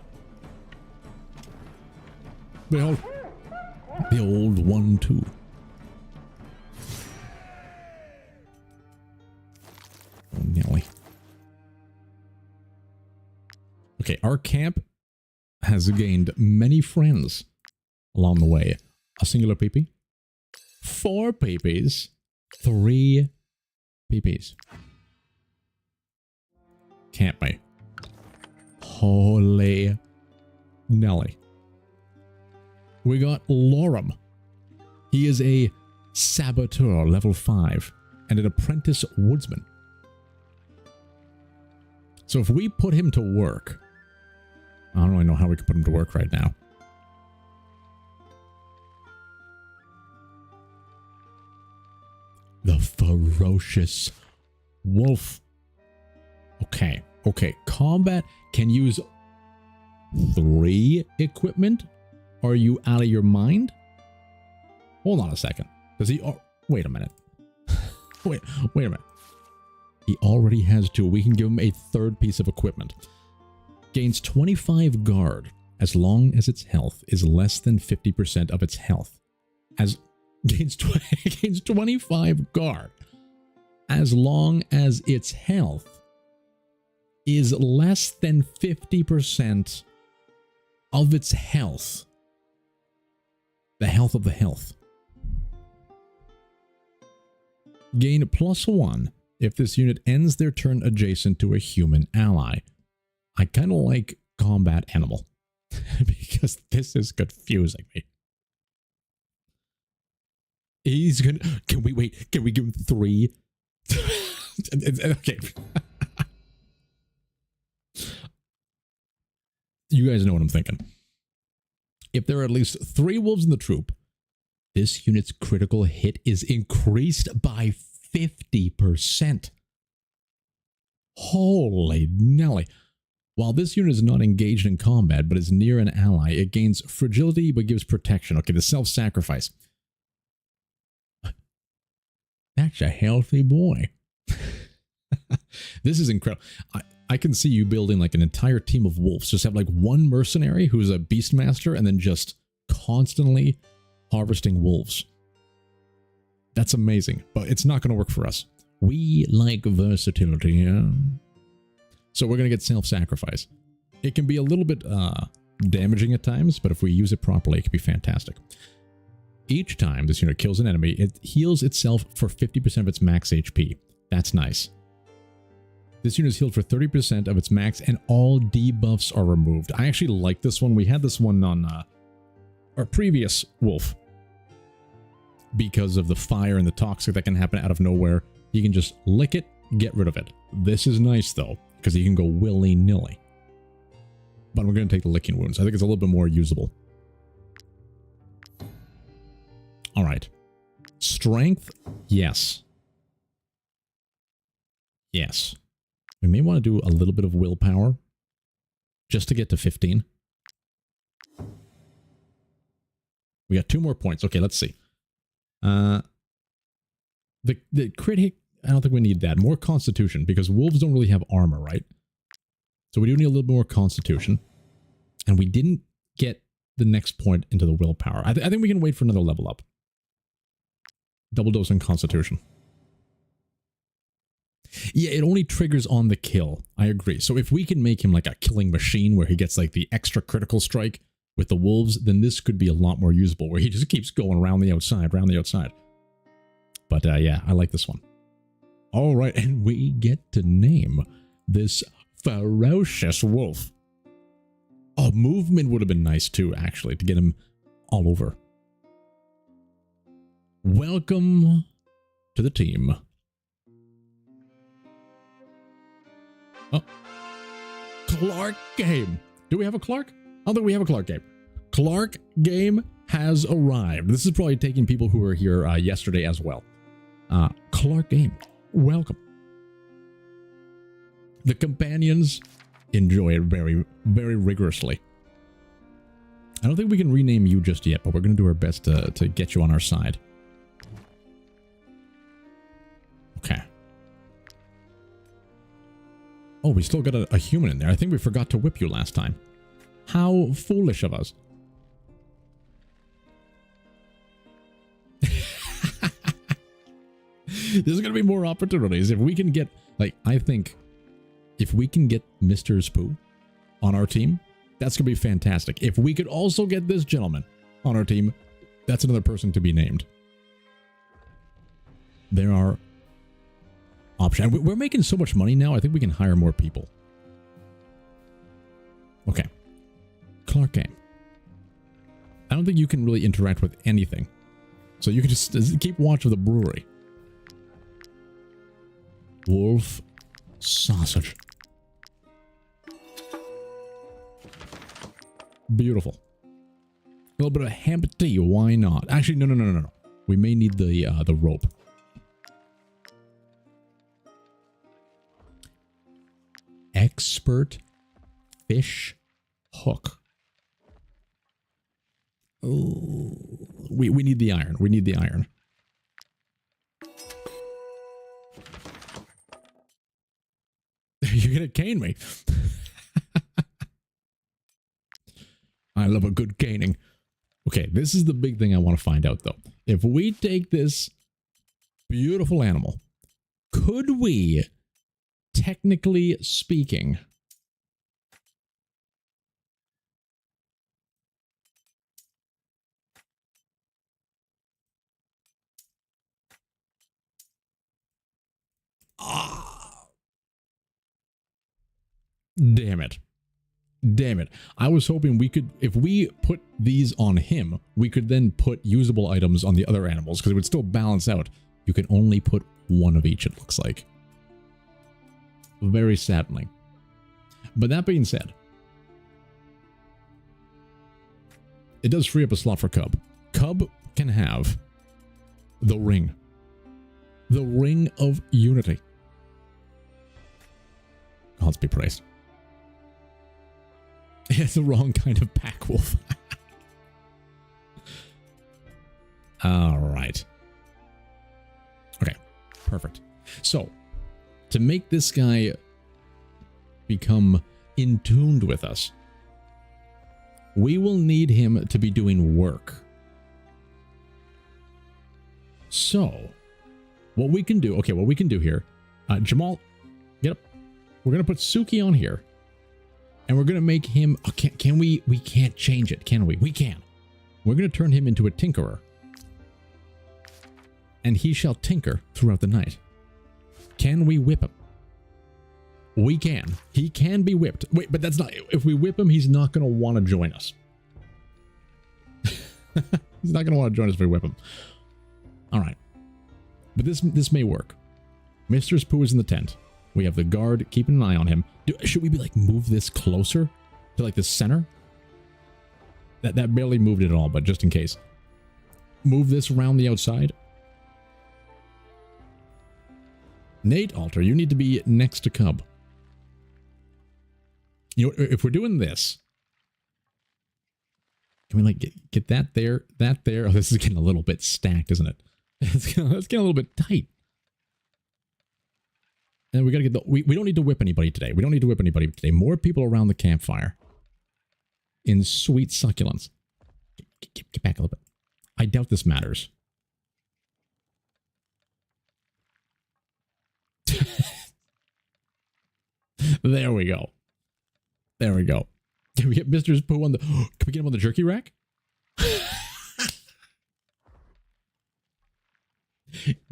Behold, the old 1-2. Oh, Nelly. Okay, our camp has gained many friends along the way. A singular PP, 4 PPs, 3 PPs. Can't we? Holy Nelly. We got Lorem. He is a saboteur level 5 and an apprentice woodsman. So if we put him to work, I don't really know how we can put him to work right now. The ferocious wolf. Okay. Combat can use 3 equipment? Are you out of your mind? Hold on a second. Does he... Oh, wait a minute. Wait a minute. He already has 2. We can give him a 3rd piece of equipment. Gains 25 guard as long as its health is less than 50% of its health. Gains 25 guard as long as its health is less than 50% of its health. The health of the health. Gain +1 if this unit ends their turn adjacent to a human ally. I kind of like combat animal because this is confusing me. He's gonna. Can we wait? Can we give him 3? Okay. You guys know what I'm thinking. If there are at least 3 wolves in the troop, this unit's critical hit is increased by 50%. Holy Nelly. While this unit is not engaged in combat but is near an ally, it gains fragility but gives protection. Okay, the self-sacrifice. That's a healthy boy. This is incredible. I can see you building like an entire team of wolves. Just have like one mercenary who's a beastmaster and then just constantly harvesting wolves. That's amazing, but it's not going to work for us. We like versatility, yeah? So we're going to get self-sacrifice. It can be a little bit damaging at times, but if we use it properly, it can be fantastic. Each time this unit kills an enemy, it heals itself for 50% of its max HP. That's nice. This unit is healed for 30% of its max, and all debuffs are removed. I actually like this one. We had this one on our previous wolf. Because of the fire and the toxic that can happen out of nowhere, you can just lick it, get rid of it. This is nice, though, because you can go willy-nilly. But we're going to take the licking wounds. I think it's a little bit more usable. All right. Strength, yes. Yes. We may want to do a little bit of willpower just to get to 15. We got 2 more points. Okay, let's see. The crit hit, I don't think we need that. More constitution, because wolves don't really have armor, right? So we do need a little bit more constitution. And we didn't get the next point into the willpower. I think we can wait for another level up. Double dose on constitution. Yeah, it only triggers on the kill. I agree. So if we can make him like a killing machine where he gets like the extra critical strike with the wolves, then this could be a lot more usable where he just keeps going around the outside, But yeah, I like this one. All right, and we get to name this ferocious wolf. Oh, movement would have been nice too, actually, to get him all over. Welcome to the team. Oh, Clark game. Do we have a Clark? I don't think we have a Clark game. Clark game has arrived. This is probably taking people who were here yesterday as well. Clark game, welcome. The companions enjoy it very, very rigorously. I don't think we can rename you just yet, but we're going to do our best to get you on our side. Okay. Oh, we still got a human in there. I think we forgot to whip you last time. How foolish of us. There's going to be more opportunities. If we can get, like, I think, if we can get Mr. Spoo on our team, that's going to be fantastic. If we could also get this gentleman on our team, that's another person to be named. There are options. We're making so much money now, I think we can hire more people. Okay. Clark game. I don't think you can really interact with anything. So you can just keep watch of the brewery. Wolf sausage. Beautiful. A little bit of hemp tea, why not? Actually, no. We may need the rope. Expert fish hook. Ooh, we need the iron. We need the iron. You're gonna cane me. I love a good caning. Okay, this is the big thing I want to find out, though. If we take this beautiful animal, could we, technically speaking, damn it. Damn it. I was hoping we could, if we put these on him, we could then put usable items on the other animals, because it would still balance out. You can only put one of each, it looks like. Very saddening. But that being said, it does free up a slot for Cub. Cub can have the ring. The ring of unity. Gods be praised. It's the wrong kind of pack wolf. All right. Okay, perfect. So, to make this guy become in tuned with us, we will need him to be doing work. So, what we can do, okay, what we can do here, Jamal, get up. We're going to put Suki on here. And we're going to make him, oh, can we can't change it, can we? We can. We're going to turn him into a tinkerer. And he shall tinker throughout the night. Can we whip him? We can. He can be whipped. Wait, but that's not, if we whip him, he's not going to want to join us. He's not going to want to join us if we whip him. All right. But this may work. Mr. Spoo is in the tent. We have the guard keeping an eye on him. Should we be like move this closer to like the center? That barely moved it at all, but just in case. Move this around the outside. Nate Alter, you need to be next to Cub. You know, if we're doing this, can we like get that there, that there? Oh, this is getting a little bit stacked, isn't it? It's getting a little bit tight. And we gotta get the, we don't need to whip anybody today. We don't need to whip anybody today. More people around the campfire. In sweet succulence. Get back a little bit. I doubt this matters. There we go. There we go. Can we get Mr. Spoo on the, can we get him on the jerky rack?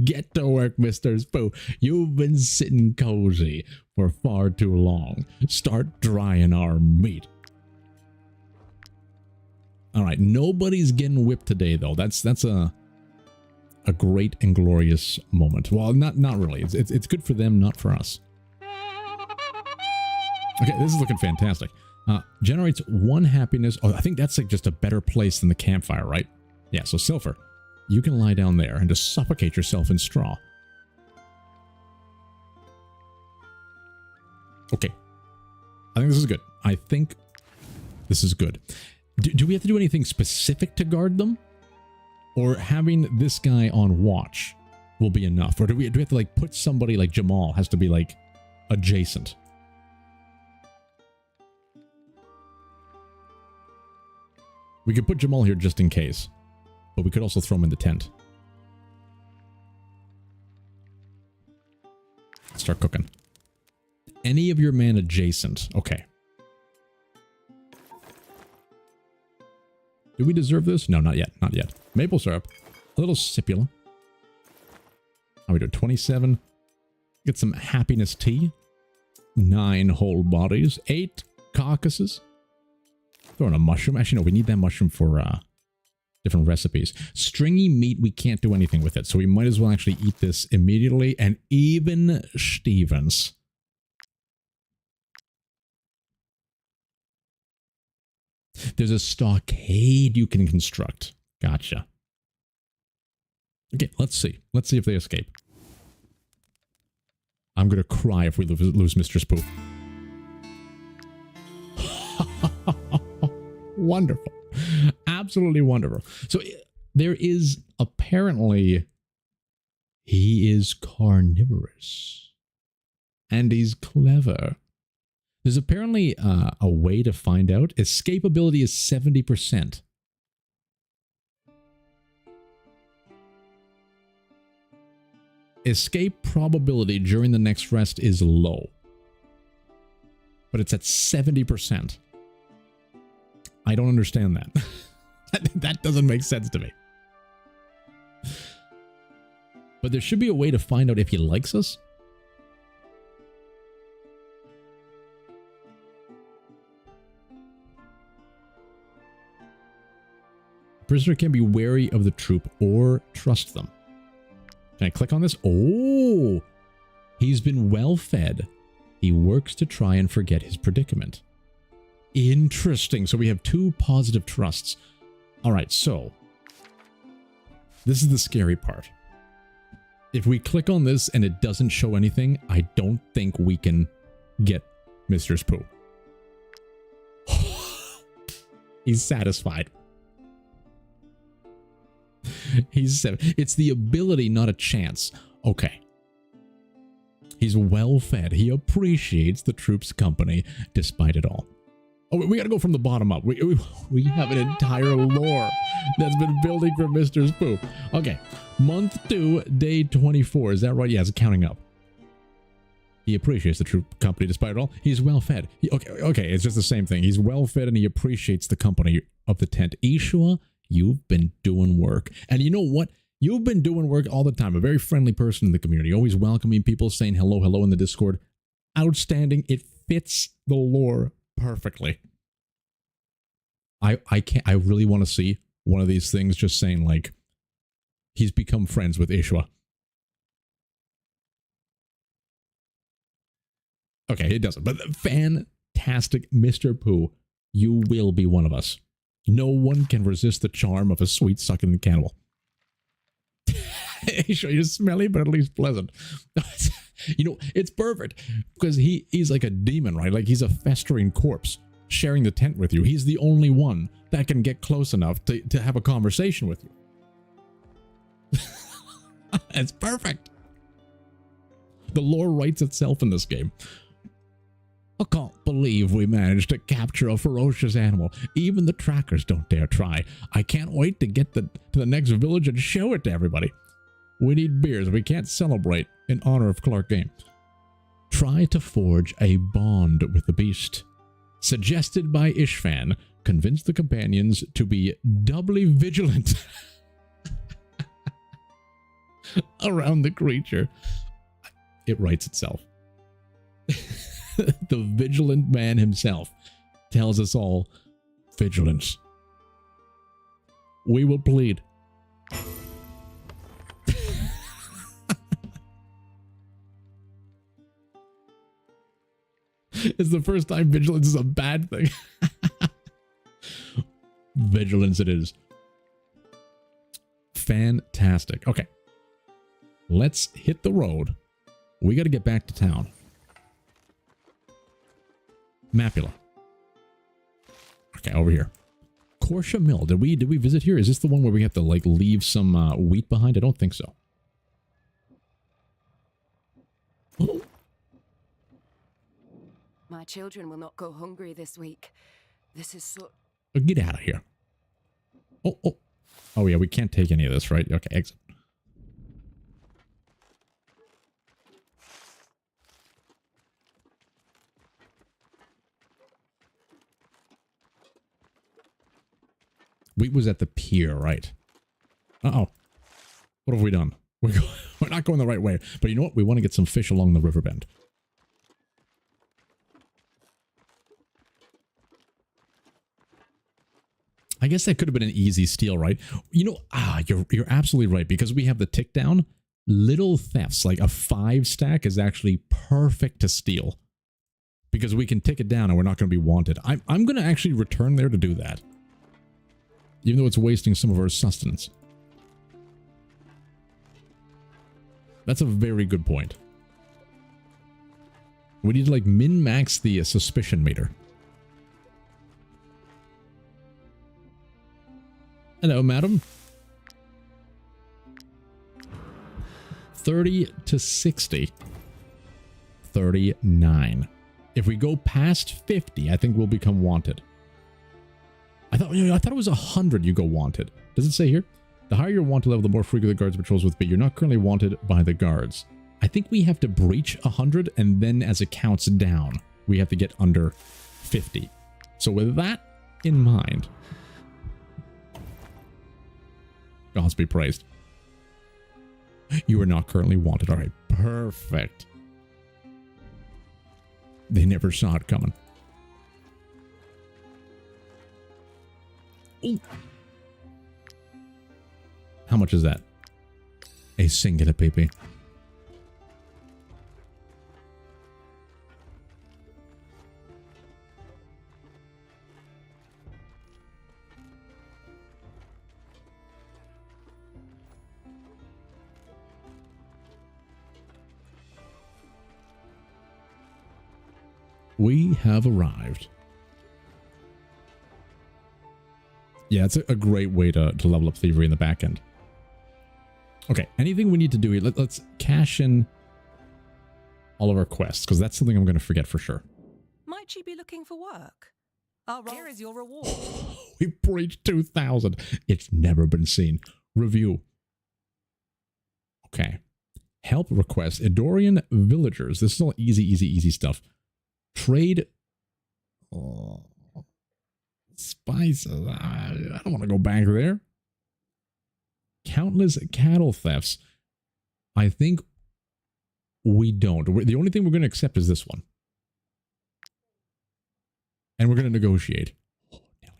Get to work, Mr. Spoo. You've been sitting cozy for far too long. Start drying our meat. All right, nobody's getting whipped today, though. That's a great and glorious moment. Well, not really. It's good for them, not for us. Okay, this is looking fantastic. Generates 1 happiness. Oh, I think that's like just a better place than the campfire, right? Yeah, so Silver, you can lie down there and just suffocate yourself in straw. Okay. I think this is good. I think this is good. Do we have to do anything specific to guard them? Or having this guy on watch will be enough? Or do we have to like put somebody like Jamal has to be like adjacent? We could put Jamal here just in case. But we could also throw him in the tent. Start cooking. Any of your men adjacent. Okay. Do we deserve this? No, not yet. Not yet. Maple syrup. A little sipula. How we do? 27. Get some happiness tea. 9 whole bodies. 8 carcasses. Throw in a mushroom. Actually, no, we need that mushroom for different recipes. Stringy meat, we can't do anything with it. So we might as well actually eat this immediately. And even Stevens. There's a stockade you can construct. Gotcha. Okay, let's see. Let's see if they escape. I'm going to cry if we lose Mr. Spoo. Wonderful. Absolutely wonderful. So there is apparently, he is carnivorous. And he's clever. There's apparently a way to find out. Escapability is 70%. Escape probability during the next rest is low. But it's at 70%. I don't understand that. That doesn't make sense to me. But there should be a way to find out if he likes us. Prisoner can be wary of the troop or trust them. Can I click on this? Oh, he's been well fed. He works to try and forget his predicament. Interesting. So we have 2 positive trusts. All right, so this is the scary part. If we click on this and it doesn't show anything, I don't think we can get Mr. Spoo. He's satisfied. It's the ability, not a chance. Okay. He's well fed. He appreciates the troops' company despite it all. Oh, we gotta go from the bottom up. We have an entire lore that's been building for Mr. Spoo. Okay. Month 2, day 24. Is that right? Yeah, it's counting up. He appreciates the troop company despite it all. He's well fed. Okay, it's just the same thing. He's well fed and he appreciates the company of the tent. Ishua, you've been doing work. And you know what? You've been doing work all the time. A very friendly person in the community. Always welcoming people, saying hello, hello in the Discord. Outstanding. It fits the lore perfectly. I really want to see one of these things just saying like, he's become friends with Ishua. Okay, it doesn't. But fantastic, Mr. Pooh. You will be one of us. No one can resist the charm of a sweet sucking cannibal. Ishua, you're smelly, but at least pleasant. You know, it's perfect because he's like a demon, right? Like he's a festering corpse sharing the tent with you. He's the only one that can get close enough to have a conversation with you. It's perfect. The lore writes itself in this game. I can't believe we managed to capture a ferocious animal. Even the trackers don't dare try. I can't wait to get to the next village and show it to everybody. We need beers. We can't celebrate in honor of Clark Game. Try to forge a bond with the beast. Suggested by Ishfan. Convince the companions to be doubly vigilant around the creature. It writes itself. The vigilant man himself tells us all vigilance. We will plead. It's the first time vigilance is a bad thing. Vigilance it is. Fantastic. Okay. Let's hit the road. We got to get back to town. Mapula. Okay, over here. Corsha Mill. Did we visit here? Is this the one where we have to like leave some wheat behind? I don't think so. My children will not go hungry this week. This is so... Oh, get out of here. Oh yeah, we can't take any of this, right? Okay, exit. Wheat was at the pier, right? Uh-oh. What have we done? We're not going the right way. But you know what? We want to get some fish along the river bend. I guess that could have been an easy steal, right? You know, you're absolutely right. Because we have the tick down, little thefts, like a 5 stack is actually perfect to steal. Because we can tick it down and we're not going to be wanted. I'm going to actually return there to do that. Even though it's wasting some of our sustenance. That's a very good point. We need to like min-max the suspicion meter. Hello, madam. 30 to 60. 39. If we go past 50, I think we'll become wanted. I thought it was 100 you go wanted. Does it say here? The higher your wanted level, the more frequently the guards patrols with me. You're not currently wanted by the guards. I think we have to breach 100, and then as it counts down, we have to get under 50. So with that in mind, gods be praised. You are not currently wanted. All right, perfect. They never saw it coming. Ooh. How much is that? A singular PP. We have arrived. Yeah, it's a great way to level up thievery in the back end. Okay, anything we need to do here? Let's cash in all of our quests, because that's something I'm going to forget for sure. Might you be looking for work? Here is your reward. We breached 2,000. It's never been seen. Review. Okay. Help request. Edorian villagers. This is all easy stuff. Trade. Oh, spices. I don't want to go back there. Countless cattle thefts. I think we don't. The only thing we're going to accept is this one. And we're going to negotiate. Oh, Nelly.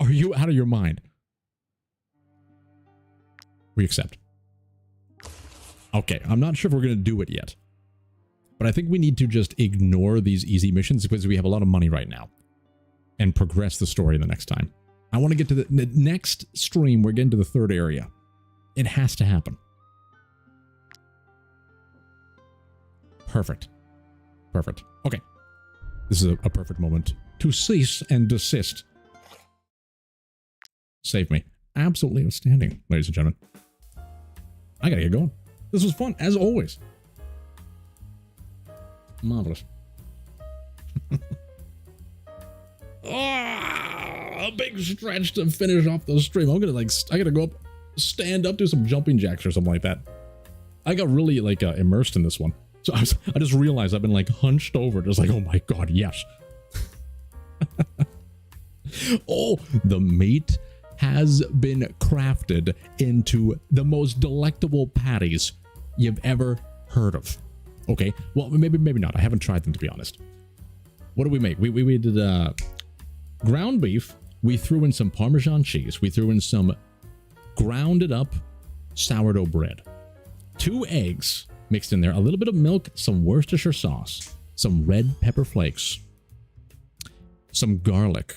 Are you out of your mind? We accept. Okay, I'm not sure if we're going to do it yet. But I think we need to just ignore these easy missions because we have a lot of money right now. And progress the story the next time. I want to get to the next stream. We're getting to the third area. It has to happen. Perfect. Perfect. Okay. This is a perfect moment to cease and desist. Save me. Absolutely outstanding, ladies and gentlemen. I gotta get going. This was fun, as always. Marvelous. A big stretch to finish off the stream. I'm gonna I gotta go up, stand up, do some jumping jacks or something like that. I got really immersed in this one. So I just realized I've been hunched over, just oh my god, yes. Oh, the meat has been crafted into the most delectable patties you've ever heard of. Okay, well, maybe not. I haven't tried them, to be honest. What did we make? We did ground beef. We threw in some Parmesan cheese. We threw in some grounded up sourdough bread. 2 eggs mixed in there. A little bit of milk, some Worcestershire sauce, some red pepper flakes, some garlic.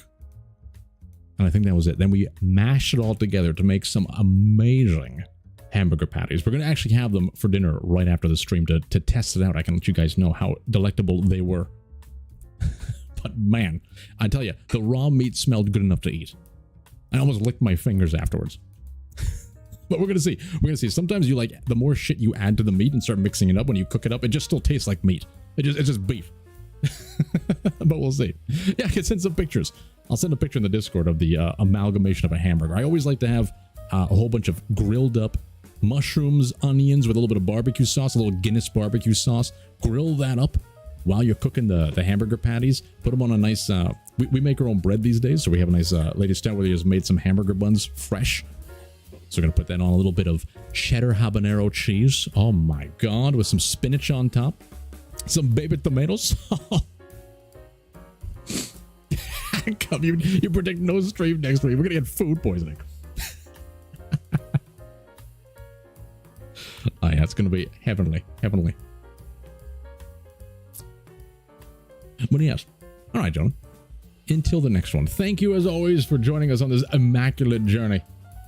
And I think that was it. Then we mashed it all together to make some amazing hamburger patties. We're going to actually have them for dinner right after the stream to test it out. I can let you guys know how delectable they were. But man, I tell you, the raw meat smelled good enough to eat. I almost licked my fingers afterwards. But we're going to see. We're going to see. Sometimes you the more shit you add to the meat and start mixing it up, when you cook it up, it just still tastes like meat. It's just beef. But we'll see. Yeah, I can send some pictures. I'll send a picture in the Discord of the amalgamation of a hamburger. I always like to have a whole bunch of grilled up mushrooms, onions with a little bit of barbecue sauce, a little Guinness barbecue sauce. Grill that up while you're cooking the hamburger patties. Put them on a nice... we make our own bread these days, so we have a nice... Lady Stoutworthy has made some hamburger buns fresh. So we're going to put that on a little bit of cheddar habanero cheese. Oh my god, with some spinach on top. Some baby tomatoes. Come, you predict no stream next week. We're going to get food poisoning. Oh yeah, it's going to be heavenly. Heavenly. But yes. All right, gentlemen. Until the next one. Thank you, as always, for joining us on this immaculate journey.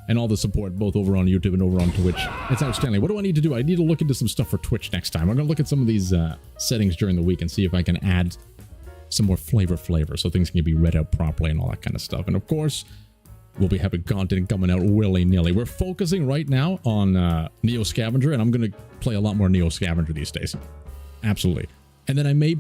And all the support, both over on YouTube and over on Twitch. It's outstanding. What do I need to do? I need to look into some stuff for Twitch next time. I'm going to look at some of these settings during the week and see if I can add some more flavor so things can be read out properly and all that kind of stuff. And of course, we'll be having content coming out willy-nilly. We're focusing right now on Neo Scavenger, and I'm going to play a lot more Neo Scavenger these days. Absolutely. And then I may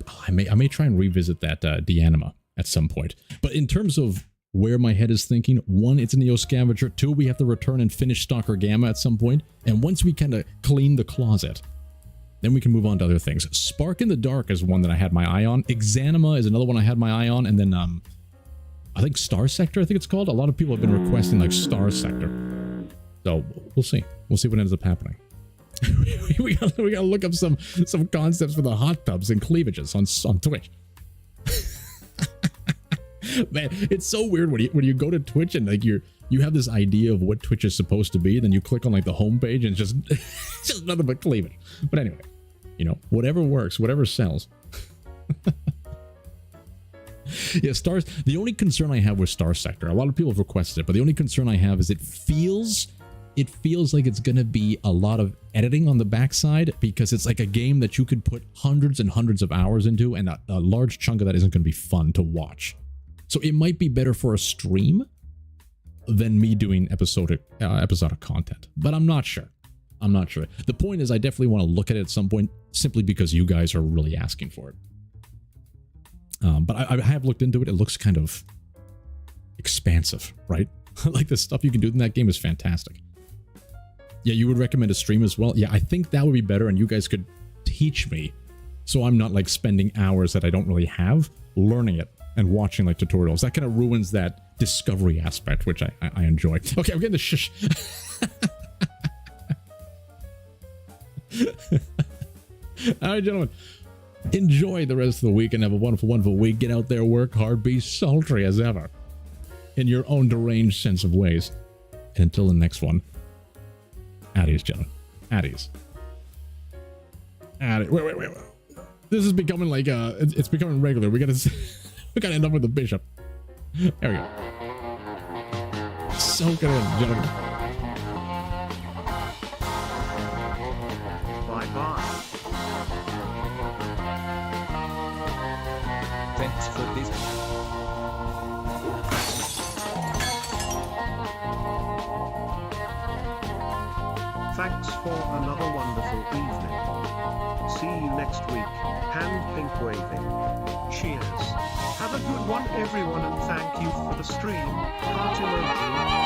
try and revisit that Deanima at some point. But in terms of where my head is thinking, 1, it's a Neo Scavenger. 2, we have to return and finish Stalker Gamma at some point. And once we kind of clean the closet, then we can move on to other things. Spark in the Dark is one that I had my eye on. Exanima is another one I had my eye on. And then I think Star Sector, I think it's called. A lot of people have been requesting like Star Sector. So we'll see. We'll see what ends up happening. we gotta look up some concepts for the hot tubs and cleavages on Twitch. Man, it's so weird when you go to Twitch and like you have this idea of what Twitch is supposed to be, then you click on like the homepage and it's just nothing but cleavage. But anyway, you know, whatever works, whatever sells. Yeah, Stars. The only concern I have with Star Sector, a lot of people have requested it, but the only concern I have is it feels like it's gonna be a lot of editing on the backside, because it's like a game that you could put hundreds and hundreds of hours into, and a large chunk of that isn't gonna be fun to watch. So it might be better for a stream than me doing episodic content, but I'm not sure. I'm not sure. The point is, I definitely want to look at it at some point, simply because you guys are really asking for it. But I have looked into it. It looks kind of expansive, right? Like the stuff you can do in that game is fantastic. Yeah, you would recommend a stream as well? Yeah, I think that would be better, and you guys could teach me, so I'm not like spending hours that I don't really have learning it and watching like tutorials. That kind of ruins that discovery aspect, which I enjoy. Okay, I'm getting the shush. All right, gentlemen. Enjoy the rest of the week and have a wonderful, wonderful week. Get out there, work hard, be sultry as ever in your own deranged sense of ways. And until the next one, addies, gentlemen. Addies. Wait. This is becoming like it's becoming regular. We gotta end up with the bishop. There we go. Soak it in, gentlemen. Bye-bye. Thanks for this. Thanks for another wonderful evening. See you next week. Hand pink waving. Cheers. Have a good one, everyone, and thank you for the stream. Heart emoji.